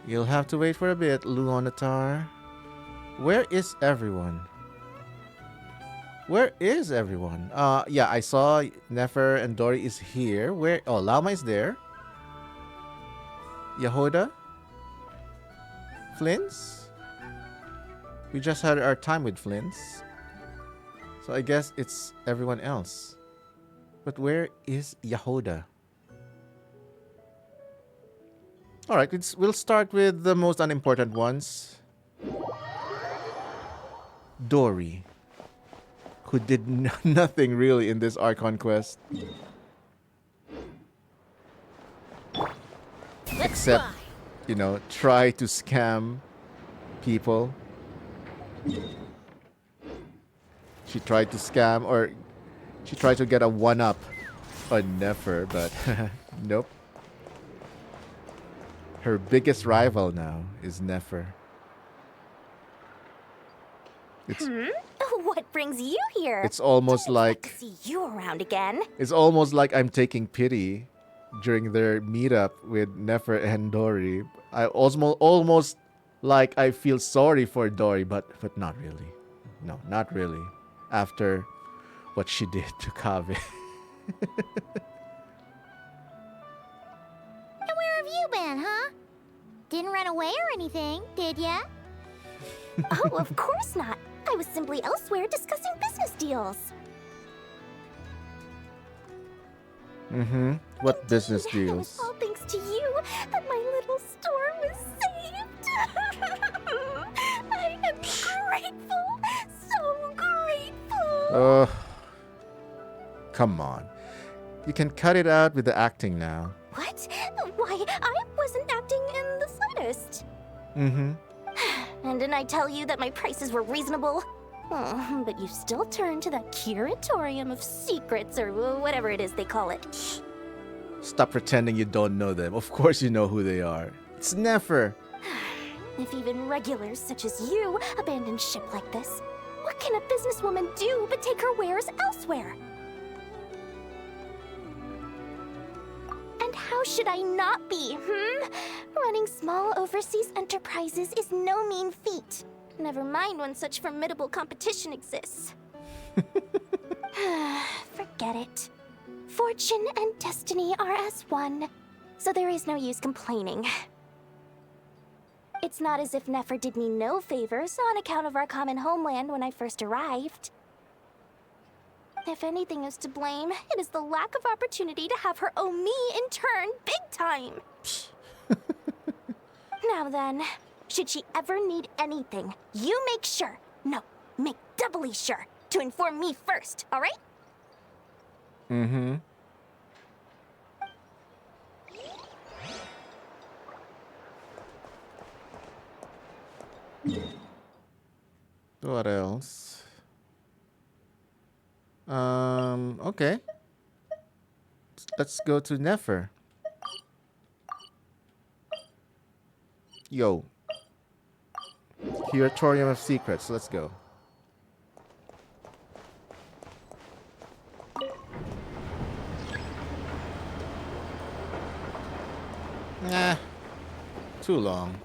Speaker 1: You'll have to wait for a bit, Luonatar. Where is everyone? Where is everyone? Yeah, I saw Nefer and Dory is here. Where? Oh, Lama is there. Yahoda? Flins? We just had our time with Flins. So I guess it's everyone else. But where is Yahoda? Alright, we'll start with the most unimportant ones. Dory, who did nothing really in this Archon quest. Except, you know, try to scam people. She tried to scam, or she tried to get a one-up on Nefer, but nope. Her biggest rival now is Nefer. It's,
Speaker 19: What brings you here?
Speaker 1: it's almost like
Speaker 19: See you around again.
Speaker 1: it's almost like I'm taking pity during their meetup with Nefer and Dory. I almost like I feel sorry for Dory, but not really. No, not really. After what she did to Kaveh.
Speaker 8: And where have you been, huh? Didn't run away or anything, did ya?
Speaker 19: Oh, of course not. I was simply elsewhere discussing business deals.
Speaker 1: Mm-hmm. What business
Speaker 19: It was
Speaker 1: deals?
Speaker 19: all thanks to you that my little store was saved. I am grateful. So grateful.
Speaker 1: Come on. You can cut it out with the acting now.
Speaker 19: What? Why, I wasn't acting in the slightest.
Speaker 1: Mm-hmm.
Speaker 19: And didn't I tell you that my prices were reasonable? Oh, but you still turn to that curatorium of secrets, or whatever it is they call it.
Speaker 1: Stop pretending you don't know them. Of course you know who they are. It's Nefer.
Speaker 19: If even regulars such as you abandon ship like this, what can a businesswoman do but take her wares elsewhere? And how should I not be, Running small overseas enterprises is no mean feat. Never mind when such formidable competition exists. Forget it. Fortune and destiny are as one, so there is no use complaining. It's not as if Nefer did me no favors on account of our common homeland when I first arrived. If anything is to blame, it is the lack of opportunity to have her owe me in turn big time. Now then, should she ever need anything, you make sure, no, make doubly sure, to inform me first, alright?
Speaker 1: Mm-hmm. What else? Okay. Let's go to Nefer. Yo. Curatorium of Secrets. Let's go. Nah. Too long.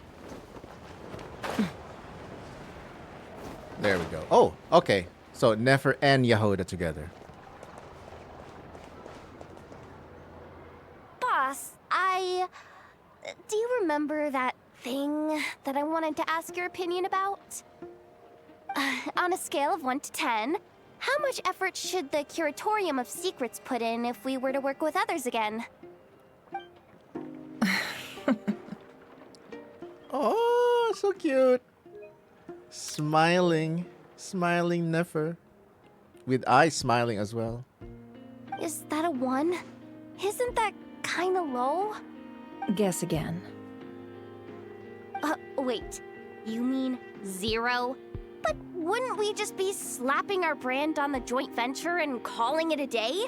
Speaker 1: There we go. Oh, okay. So Nefer and Yehuda together.
Speaker 19: Boss, do you remember that thing that I wanted to ask your opinion about? On a scale of 1 to 10, how much effort should the Curatorium of Secrets put in if we were to work with others again?
Speaker 1: Oh, so cute. Smiling Nefer. With eyes smiling as well.
Speaker 19: Is that a 1? Isn't that kinda low?
Speaker 10: Guess again.
Speaker 19: Wait. You mean 0? But wouldn't we just be slapping our brand on the joint venture and calling it a day?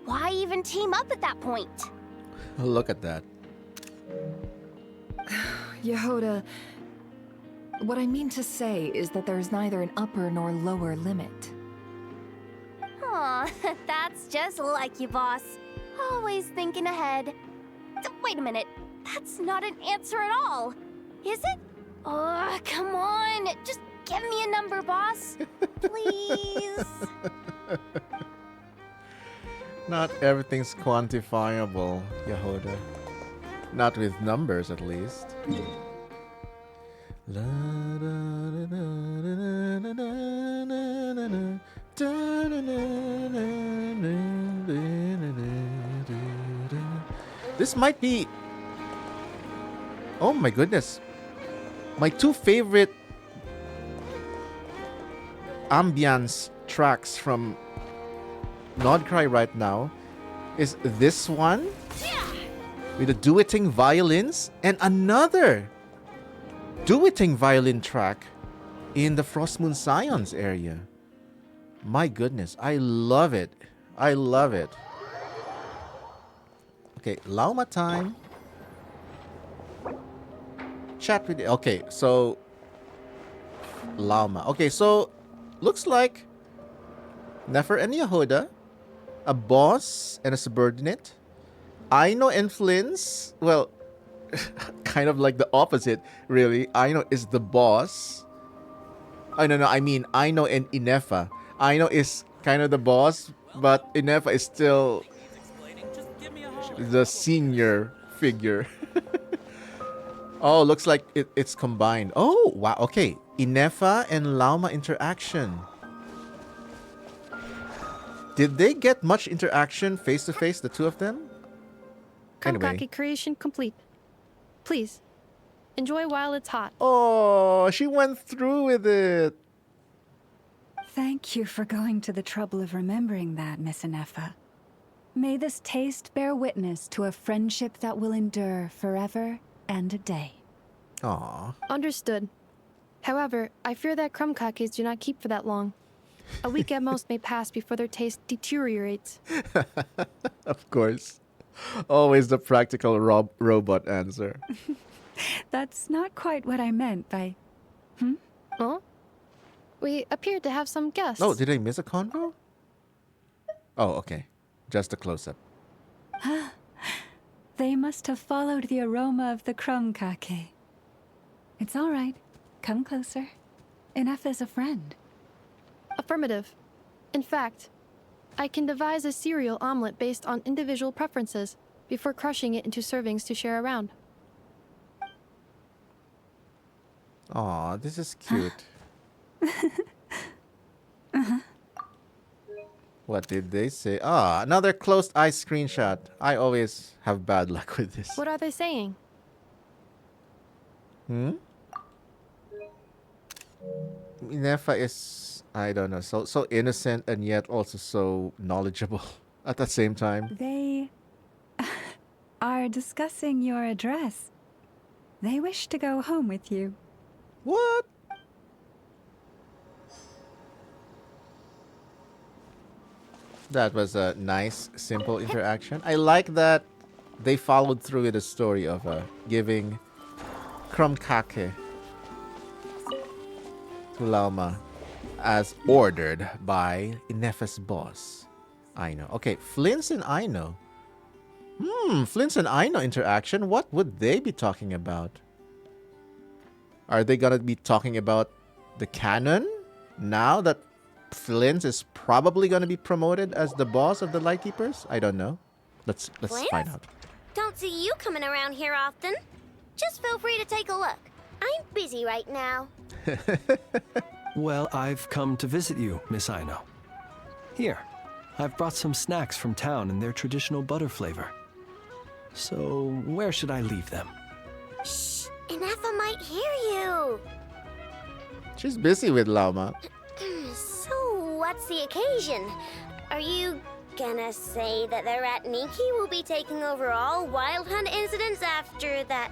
Speaker 19: Why even team up at that point?
Speaker 1: Look at that.
Speaker 10: Yehuda, what I mean to say is that there's neither an upper nor lower limit.
Speaker 19: Aw, that's just like you, boss. Always thinking ahead. Wait a minute. That's not an answer at all. Is it? Oh, come on. Just give me a number, boss. Please.
Speaker 1: Not everything's quantifiable, Yehuda. Not with numbers, at least. This might be... Oh my goodness. My 2 favorite ambience tracks from Nodcry right now is this one with the duetting violins and another duetting violin track in the Frostmoon Scions area. My goodness, I love it. I love it. Okay, Lauma time. Chat with... Okay, so... Lauma. Okay, so... Looks like... Nefer and Yehuda. A boss and a subordinate. Aino and Flynn's... Well... kind of like the opposite, really. Aino is the boss. Oh, no, I mean Aino and Inefa. Aino is kind of the boss, but Inefa is still the senior figure. Oh, looks like it's combined. Oh, wow. Okay. Inefa and Lauma interaction. Did they get much interaction face to face, the two of them? Anyway.
Speaker 6: Kankaki creation complete. Please, enjoy while it's hot.
Speaker 1: Oh, she went through with it.
Speaker 7: Thank you for going to the trouble of remembering that, Miss Inefa. May this taste bear witness to a friendship that will endure forever and a day.
Speaker 1: Aww.
Speaker 6: Understood. However, I fear that crumb kakis do not keep for that long. A week at most may pass before their taste deteriorates.
Speaker 1: Of course. Always the practical robot answer.
Speaker 7: That's not quite what I meant by...
Speaker 6: Oh? We appear to have some guests.
Speaker 1: Oh, did I miss a convo? Oh, okay. Just a close-up.
Speaker 7: They must have followed the aroma of the crumb kake. It's all right. Come closer. Enough is a friend.
Speaker 6: Affirmative. In fact, I can devise a cereal omelet based on individual preferences before crushing it into servings to share around.
Speaker 1: Aw, this is cute. What did they say? Ah, another closed eye screenshot. I always have bad luck with this.
Speaker 6: What are they saying?
Speaker 1: Inefa is, I don't know, so innocent and yet also so knowledgeable at the same time.
Speaker 7: They are discussing your address. They wish to go home with you.
Speaker 1: What? That was a nice, simple interaction. I like that they followed through with the story of giving crumb-kake to Lauma as ordered by Inefa's boss, Aino. Okay, Flint's and Aino. Flint's and Aino interaction. What would they be talking about? Are they gonna be talking about the canon now that Flint is probably gonna be promoted as the boss of the Lightkeepers? I don't know. Let's find out.
Speaker 5: Don't see you coming around here often. Just feel free to take a look. I'm busy right now.
Speaker 2: Well, I've come to visit you, Miss Aino. Here, I've brought some snacks from town in their traditional butter flavor. So, where should I leave them?
Speaker 5: Shh, Inefa might hear you.
Speaker 1: She's busy with Lauma.
Speaker 5: So, what's the occasion? Are you gonna say that the Rat Niki will be taking over all Wild Hunt incidents after that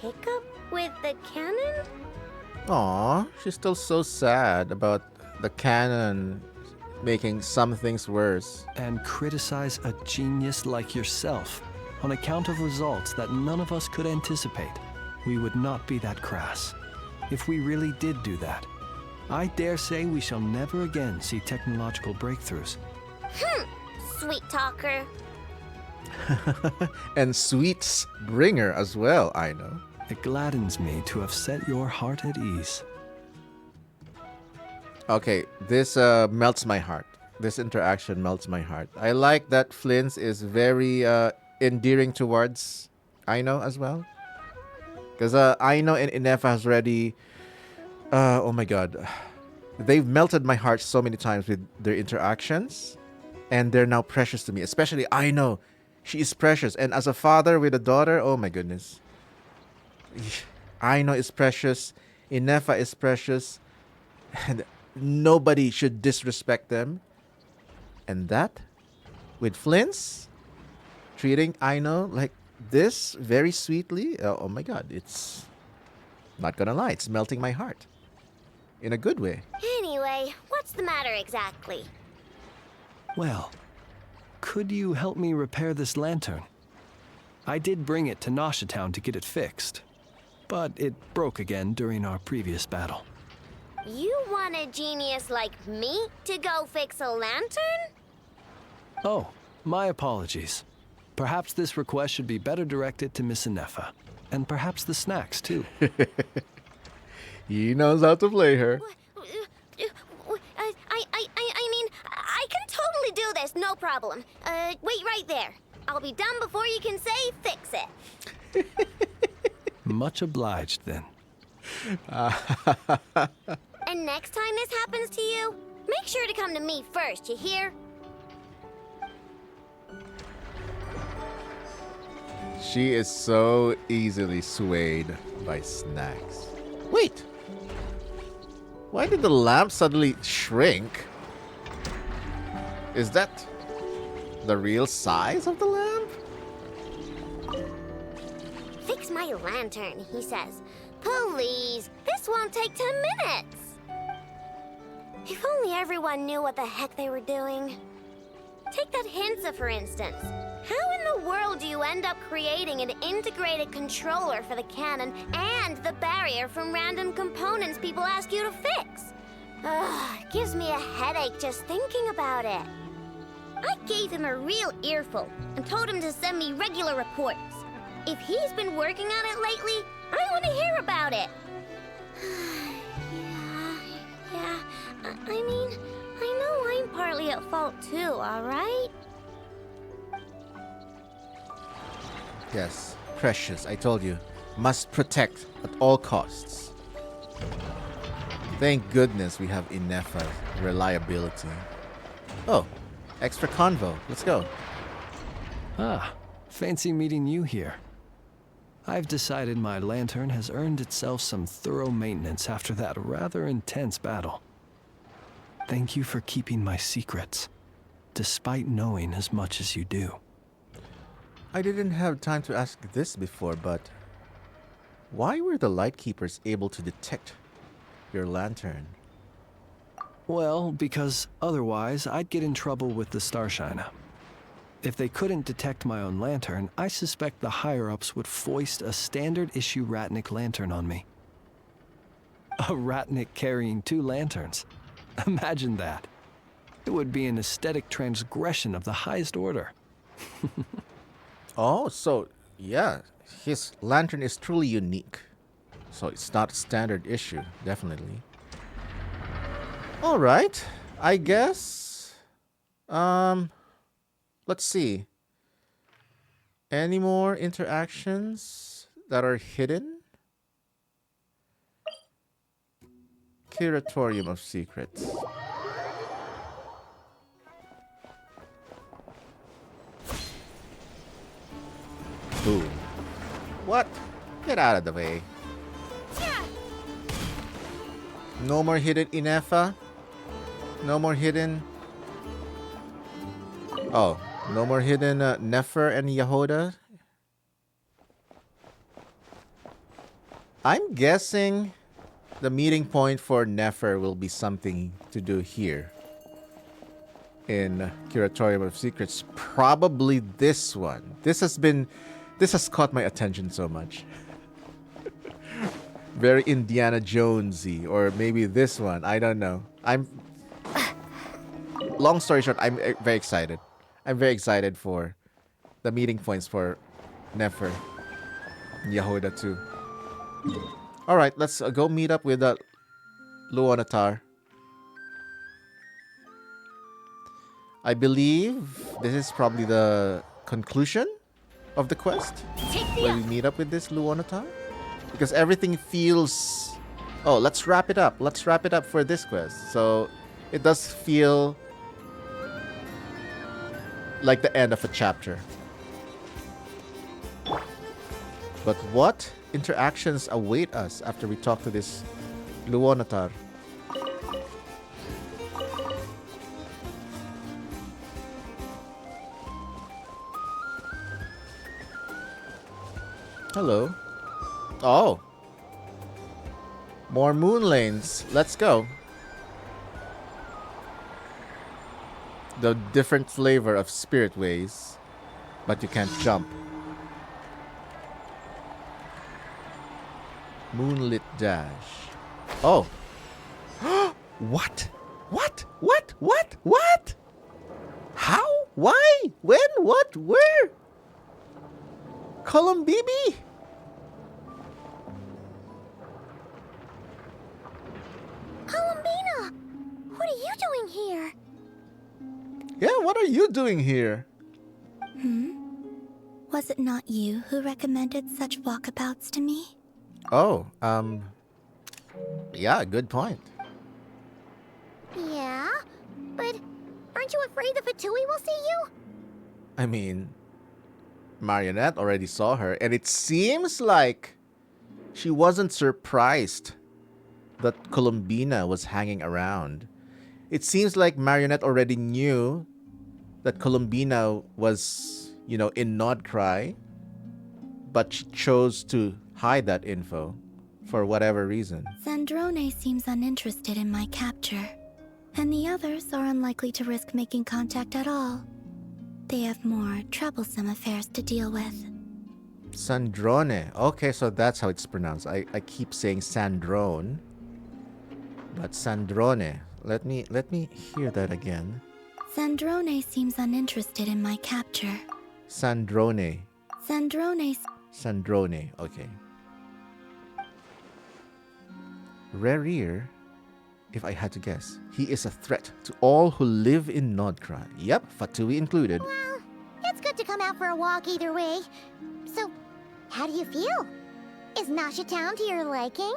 Speaker 5: hiccup with the cannon?
Speaker 1: Aw, she's still so sad about the canon making some things worse.
Speaker 2: And criticize a genius like yourself on account of results that none of us could anticipate. We would not be that crass. If we really did do that, I dare say we shall never again see technological breakthroughs.
Speaker 5: Sweet talker.
Speaker 1: And sweets bringer as well, I know.
Speaker 2: It gladdens me to have set your heart at ease.
Speaker 1: Okay, this melts my heart. This interaction melts my heart. I like that Flint is very endearing towards Aino as well. Because Aino and Inefa has already... oh my god. They've melted my heart so many times with their interactions. And they're now precious to me. Especially Aino. She is precious. And as a father with a daughter, oh my goodness. Aino is precious. Inefa is precious. And nobody should disrespect them. And that, with Flint's treating Aino like this very sweetly, oh my god, it's not gonna lie, it's melting my heart. In a good way.
Speaker 5: Anyway, what's the matter exactly?
Speaker 2: Well, could you help me repair this lantern? I did bring it to Nasha Town to get it fixed, but it broke again during our previous battle.
Speaker 5: You want a genius like me to go fix a lantern?
Speaker 2: Oh, my apologies. Perhaps this request should be better directed to Miss Inefa. And perhaps the snacks, too.
Speaker 1: He knows how to play her.
Speaker 5: I mean, I can totally do this, no problem. Wait right there. I'll be done before you can say fix it.
Speaker 2: Much obliged, then.
Speaker 5: And next time this happens to you, make sure to come to me first, you hear?
Speaker 1: She is so easily swayed by snacks. Wait! Why did the lamp suddenly shrink? Is that the real size of the lamp?
Speaker 5: Fix my lantern, he says. Please, this won't take 10 minutes. If only everyone knew what the heck they were doing. Take that Hinsa, for instance. How in the world do you end up creating an integrated controller for the cannon and the barrier from random components people ask you to fix? Ugh, it gives me a headache just thinking about it. I gave him a real earful and told him to send me regular reports. If he's been working on it lately, I want to hear about it. Yeah, I mean, I know I'm partly at fault too, alright?
Speaker 1: Yes, precious, I told you. Must protect at all costs. Thank goodness we have Inefa's reliability. Oh, Extra convo. Let's go.
Speaker 2: Ah, fancy meeting you here. I've decided my lantern has earned itself some thorough maintenance after that rather intense battle. Thank you for keeping my secrets, despite knowing as much as you do.
Speaker 1: I didn't have time to ask this before, but why were the Lightkeepers able to detect your lantern?
Speaker 2: Well, because otherwise I'd get in trouble with the Starshiner. If they couldn't detect my own lantern, I suspect the higher-ups would foist a standard-issue Ratnik lantern on me. A Ratnik carrying 2 lanterns. Imagine that. It would be an aesthetic transgression of the highest order.
Speaker 1: Oh, so, yeah, his lantern is truly unique. So it's not a standard issue, definitely. Alright, I guess... let's see. Any more interactions that are hidden? Curatorium of Secrets. Boom. What? Get out of the way. No more hidden Inefa? No more hidden... Oh, no more hidden Nefer and Yehoda? I'm guessing the meeting point for Nefer will be something to do here. In Curatorium of Secrets. Probably this one. This has caught my attention so much. Very Indiana Jonesy, or maybe this one. I don't know. Long story short, I'm very excited. I'm very excited for the meeting points for Nefer, Yehoda too. All right, let's go meet up with Luonatar. I believe this is probably the conclusion of the quest, where we meet up with this Luonatar. Because everything feels... Oh, let's wrap it up. Let's wrap it up for this quest. So, it does feel like the end of a chapter. But what interactions await us after we talk to this Luonatar? Hello. Oh. More moon lanes. Let's go. The different flavor of spirit ways, but you can't jump. Moonlit dash. Oh. What? What? What? What? What? How? Why? When? What? Where? Columbibi?
Speaker 8: Columbina! What are you doing here?
Speaker 1: Yeah, what are you doing here?
Speaker 21: Was it not you who recommended such walkabouts to me?
Speaker 1: Oh, yeah, good point.
Speaker 8: Yeah, but aren't you afraid the Fatui will see you?
Speaker 1: I mean, Marionette already saw her, and it seems like she wasn't surprised that Columbina was hanging around. It seems like Marionette already knew that Columbina was, you know, in Nodcry, but she chose to hide that info for whatever reason.
Speaker 21: Sandrone seems uninterested in my capture, and the others are unlikely to risk making contact at all. They have more troublesome affairs to deal with.
Speaker 1: Sandrone. Okay, so that's how it's pronounced. I keep saying Sandrone, but Sandrone. Let me hear that again.
Speaker 21: Sandrone seems uninterested in my capture.
Speaker 1: Sandrone.
Speaker 21: Sandrone.
Speaker 1: Okay. Rerir, if I had to guess, he is a threat to all who live in Nodcry. Yep, Fatui included.
Speaker 8: Well, it's good to come out for a walk either way. So, how do you feel? Is Nasha Town to your liking?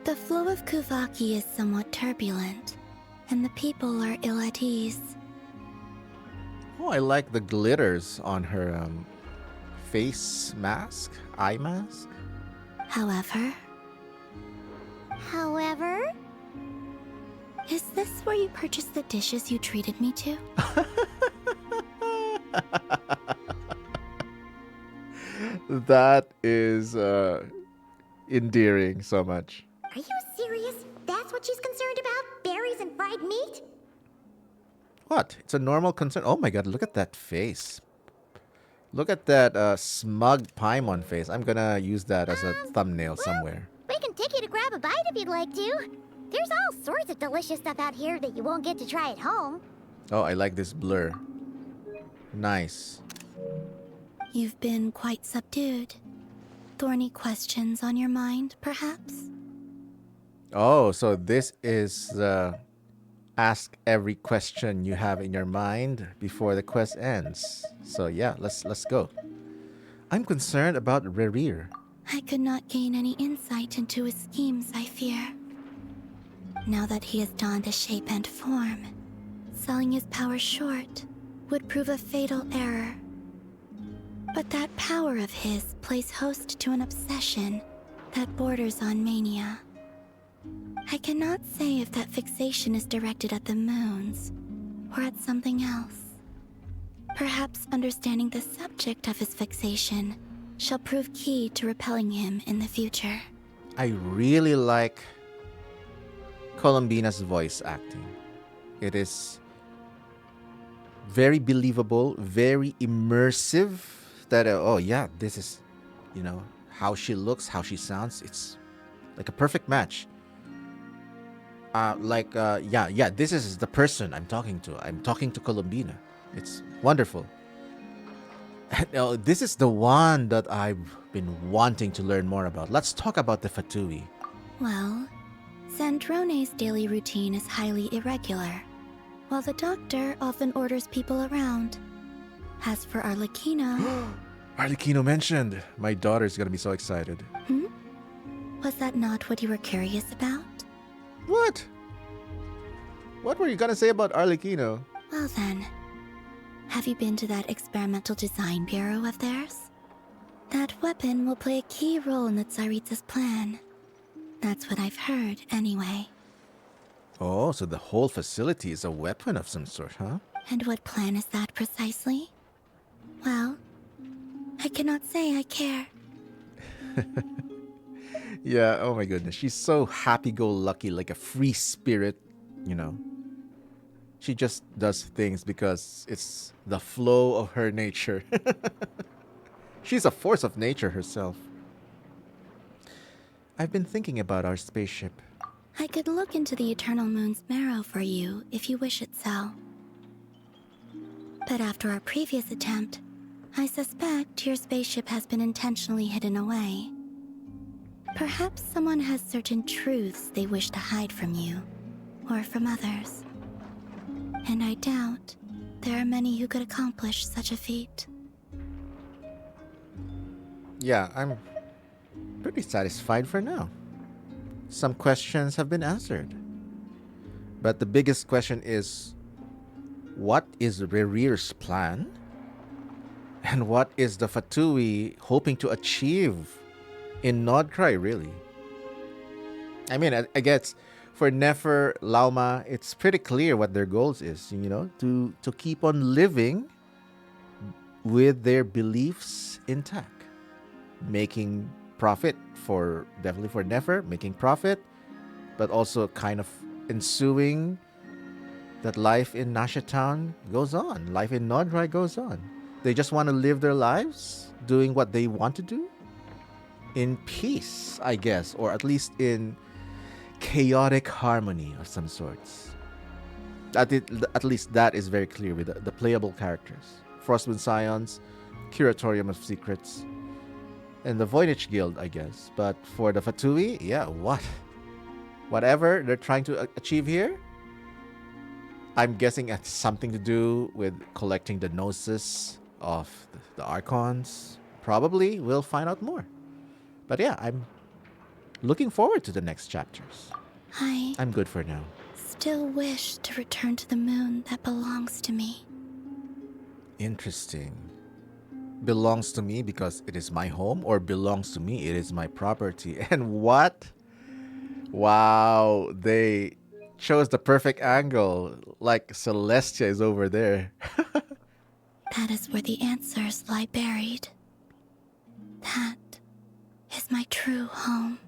Speaker 21: The flow of Kuvaki is somewhat turbulent. and the people are ill at ease.
Speaker 1: Oh, I like the glitters on her face mask, eye mask.
Speaker 21: However, is this where you purchased the dishes you treated me to?
Speaker 1: That is endearing so much.
Speaker 8: Are you serious? That's what she's concerned about? Berries and fried meat?
Speaker 1: What? It's a normal concern. Oh my god, look at that face. Look at that smug Paimon face. I'm gonna use that as a thumbnail somewhere.
Speaker 8: We can take you to grab a bite if you'd like to. There's all sorts of delicious stuff out here that you won't get to try at home.
Speaker 1: Oh, I like this blur. Nice.
Speaker 21: You've been quite subdued. Thorny questions on your mind, perhaps?
Speaker 1: Oh, so this is ask every question you have in your mind before the quest ends. So yeah, let's go. I'm concerned about Rerir.
Speaker 21: I could not gain any insight into his schemes, I fear. Now that he has donned a shape and form, selling his power short would prove a fatal error. But that power of his plays host to an obsession that borders on mania. I cannot say if that fixation is directed at the moons or at something else. Perhaps understanding the subject of his fixation shall prove key to repelling him in the future.
Speaker 1: I really like Columbina's voice acting. It is very believable, very immersive. That oh yeah, this is, you know, how she looks, how she sounds. It's like a perfect match. Yeah, this is the person I'm talking to. I'm talking to Columbina. It's wonderful. This is the one that I've been wanting to learn more about. Let's talk about the Fatui.
Speaker 21: Well, Sandrone's daily routine is highly irregular, while the doctor often orders people around. As for Arlecchino...
Speaker 1: Arlecchino mentioned. My daughter's gonna be so excited.
Speaker 21: Was that not what you were curious about?
Speaker 1: What? What were you gonna say about Arlecchino?
Speaker 21: Well then, have you been to that experimental design bureau of theirs? That weapon will play a key role in the Tsaritsa's plan. That's what I've heard, anyway.
Speaker 1: Oh, so the whole facility is a weapon of some sort, huh?
Speaker 21: And what plan is that precisely? Well, I cannot say I care.
Speaker 1: Yeah, oh my goodness. She's so happy-go-lucky, like a free spirit, you know. She just does things because it's the flow of her nature. She's a force of nature herself. I've been thinking about our spaceship.
Speaker 21: I could look into the Eternal Moon's marrow for you if you wish it so. But after our previous attempt, I suspect your spaceship has been intentionally hidden away. Perhaps someone has certain truths they wish to hide from you, or from others. And I doubt there are many who could accomplish such a feat.
Speaker 1: Yeah, I'm pretty satisfied for now. Some questions have been answered. But the biggest question is, what is Rerir's plan? And what is the Fatui hoping to achieve in Nodcry, really? I mean, I guess for Nefer, Lauma, it's pretty clear what their goals is, you know, to keep on living with their beliefs intact. Making profit definitely for Nefer, making profit, but also kind of ensuing that life in Nasha Town goes on. Life in Nodrai goes on. They just want to live their lives doing what they want to do in peace, I guess, or at least in chaotic harmony of some sorts. At least that is very clear with the playable characters. Frostwind Scions, Curatorium of Secrets, and the Voynich Guild, I guess. But for the Fatui, yeah, whatever they're trying to achieve here, I'm guessing it's something to do with collecting the Gnosis of the Archons. Probably we'll find out more. But yeah, I'm looking forward to the next chapters.
Speaker 21: Hi.
Speaker 1: I'm good for now.
Speaker 21: still wish to return to the moon that belongs to me.
Speaker 1: Interesting. Belongs to me because it is my home, or belongs to me, it is my property? And what? Wow, they chose the perfect angle. Like Celestia is over there.
Speaker 21: That is where the answers lie buried. That is my true home.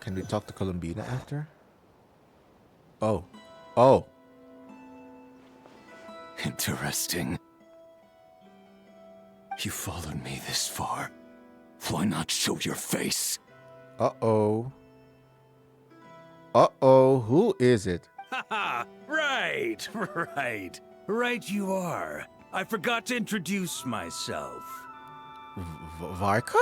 Speaker 1: Can we talk to Columbina after? Oh. Oh.
Speaker 17: Interesting. You followed me this far. Why not show your face?
Speaker 1: Uh-oh. Uh-oh. Who is it?
Speaker 4: Haha! Right, right. Right you are. I forgot to introduce myself.
Speaker 1: Varka?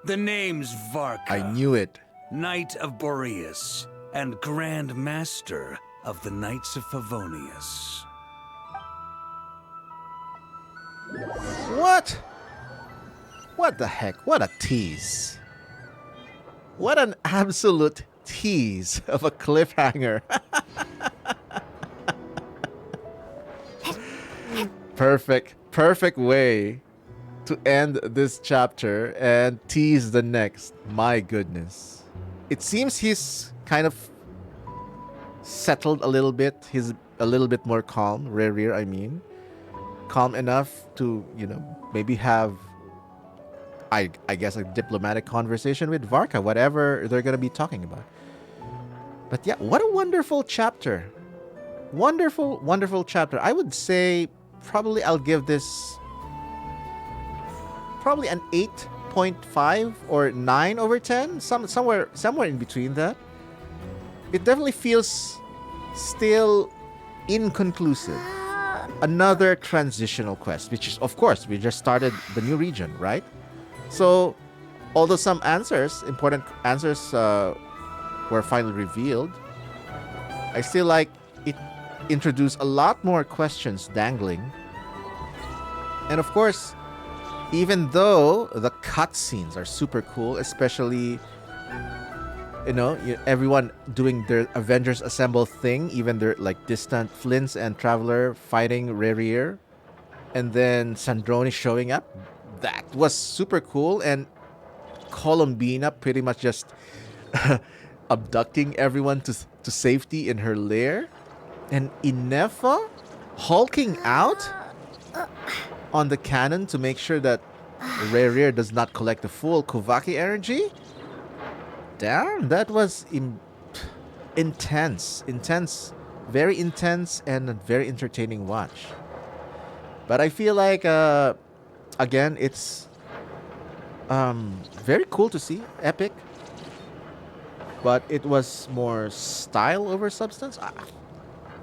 Speaker 4: The name's Varka.
Speaker 1: I knew it.
Speaker 4: Knight of Boreas, and Grand Master of the Knights of Favonius.
Speaker 1: What? What the heck? What a tease. What an absolute tease of a cliffhanger. Perfect way to end this chapter and tease the next. My goodness. It seems he's kind of settled a little bit. He's a little bit more calm. Rerir, I mean. Calm enough to, maybe have, I guess, a diplomatic conversation with Varka, whatever they're going to be talking about. But yeah, what a wonderful chapter. Wonderful chapter. I would say probably I'll give this probably an 8.5 or 9 over 10. Somewhere in between that. It definitely feels still inconclusive. Another transitional quest, which is, of course, we just started the new region, right? So, although some important answers were finally revealed, I still like it introduced a lot more questions dangling. And of course, even though the cutscenes are super cool, especially everyone doing their Avengers Assemble thing, even their distant Flints and Traveler fighting Rerir, and then Sandroni showing up. That was super cool, and Columbina pretty much just abducting everyone to safety in her lair, and Inefa hulking out on the cannon to make sure that Rerir does not collect the full Kuvaki energy. Damn, that was intense, very intense, and a very entertaining watch. But I feel like, again, it's very cool to see, epic. But it was more style over substance.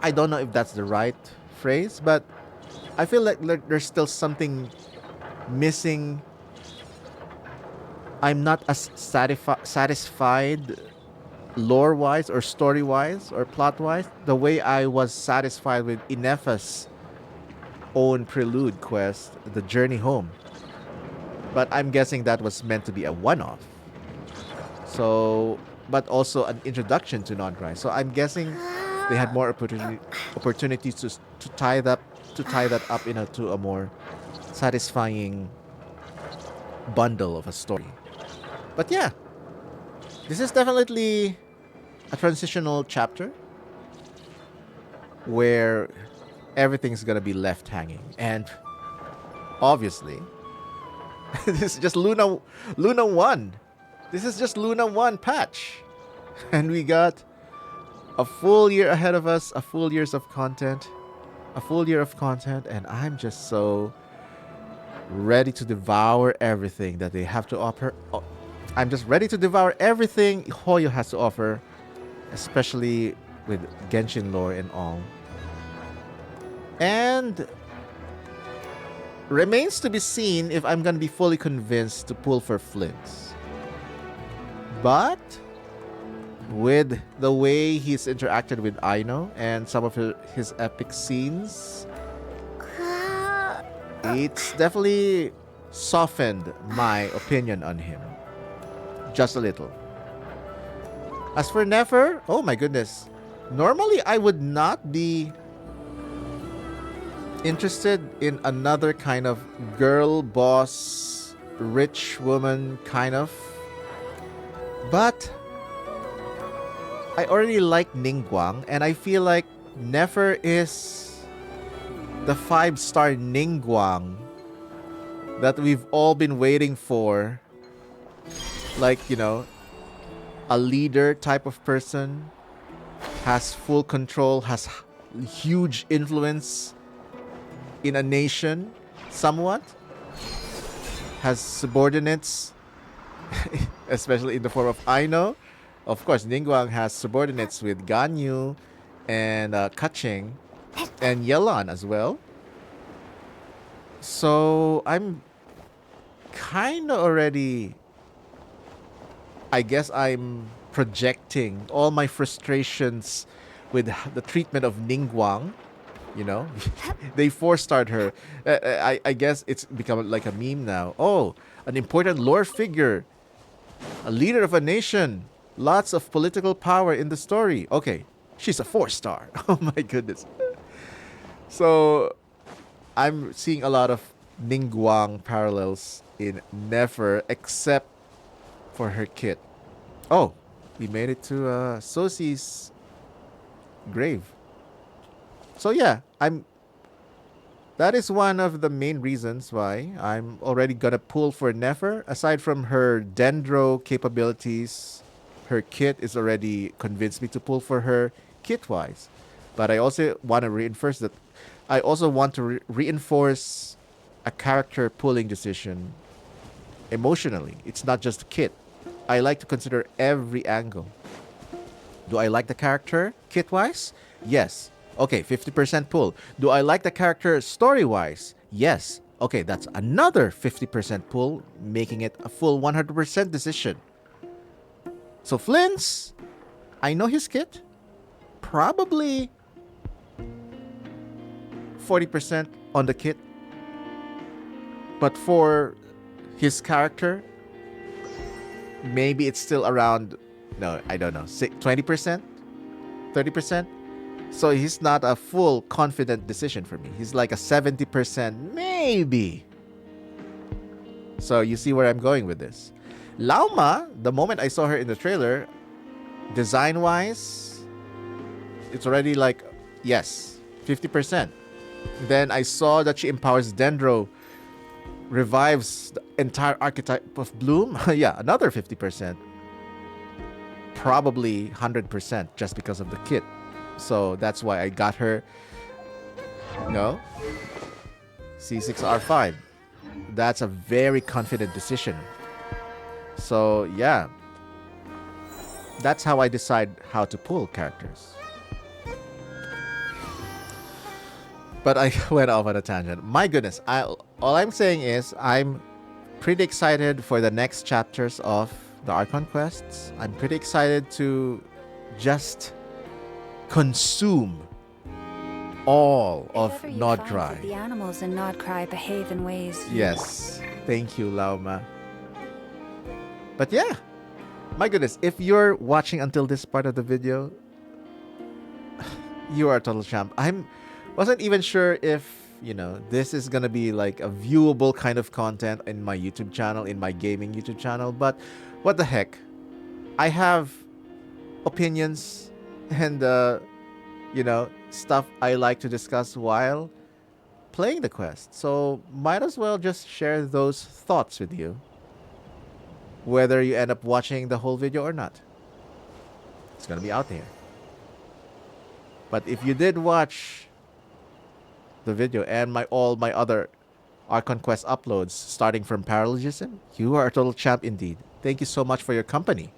Speaker 1: I don't know if that's the right phrase, but I feel like there's still something missing. I'm not as satisfied lore-wise or story-wise or plot-wise the way I was satisfied with Inefa's own prelude quest, The Journey Home. But I'm guessing that was meant to be a one-off. So, but also an introduction to non-grind. So I'm guessing they had more opportunities to tie that up into a more satisfying bundle of a story. But yeah, this is definitely a transitional chapter where everything's gonna be left hanging, and obviously, this is just Luna 1. This is just Luna 1 patch, and we got a full year ahead of us, a full year of content, and I'm just so ready to devour everything that they have to offer. I'm just ready to devour everything Hoyo has to offer, especially with Genshin lore and all. And remains to be seen if I'm gonna be fully convinced to pull for Flints. But with the way he's interacted with Aino and some of his epic scenes, it's definitely softened my opinion on him. Just a little. As for Nefer, oh my goodness. Normally, I would not be interested in another kind of girl boss, rich woman kind of. But I already like Ningguang, and I feel like Nefer is the 5-star Ningguang that we've all been waiting for. Like, you know, a leader type of person, has full control, has huge influence in a nation, somewhat, has subordinates, especially in the form of Aino. Of course, Ningguang has subordinates with Ganyu and Kaching and Yelan as well. So I'm kind of already, I guess I'm projecting all my frustrations with the treatment of Ningguang. You know, they 4-starred her. I guess it's become like a meme now. Oh, an important lore figure, a leader of a nation, lots of political power in the story. Okay, she's a 4-star. Oh my goodness. So I'm seeing a lot of Ningguang parallels in Nefer, except for her kit. Oh, we made it to Sosi's grave. So yeah, that is one of the main reasons why I'm already gonna pull for Nefer. Aside from her dendro capabilities, her kit is already convinced me to pull for her kit-wise. But I also want to reinforce that I also want to reinforce a character pulling decision emotionally. It's not just kit. I like to consider every angle. Do I like the character kit-wise? Yes. Okay, 50% pull. Do I like the character story-wise? Yes. Okay, that's another 50% pull, making it a full 100% decision. So Flynn's, I know his kit. Probably 40% on the kit. But for his character, maybe it's still around, no, I don't know, 20%? 30%? So he's not a full confident decision for me. He's like a 70%, maybe. So you see where I'm going with this. Lauma, the moment I saw her in the trailer, design-wise, it's already like, yes, 50%. Then I saw that she empowers Dendro, revives the entire archetype of Bloom. Yeah, another 50%. Probably 100% just because of the kit. So that's why I got her. No. C6R5. That's a very confident decision. So yeah. That's how I decide how to pull characters. But I went off on a tangent. My goodness. All I'm saying is I'm pretty excited for the next chapters of the Archon quests. I'm pretty excited to just consume all of Nodcry.
Speaker 7: The animals in Nodcry behave in ways.
Speaker 1: Yes. Thank you, Lauma. But yeah. My goodness, if you're watching until this part of the video, you are a total champ. Wasn't even sure if, you know, this is gonna be like a viewable kind of content in my YouTube channel, in my gaming YouTube channel, but what the heck. I have opinions and, you know, stuff I like to discuss while playing the quest. So might as well just share those thoughts with you, whether you end up watching the whole video or not. It's gonna be out there. But if you did watch the video and all my other Archon Quest uploads, starting from Paralogism, you are a total champ indeed. Thank you so much for your company.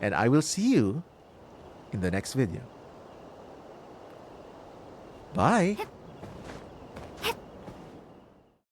Speaker 1: And I will see you in the next video. Bye.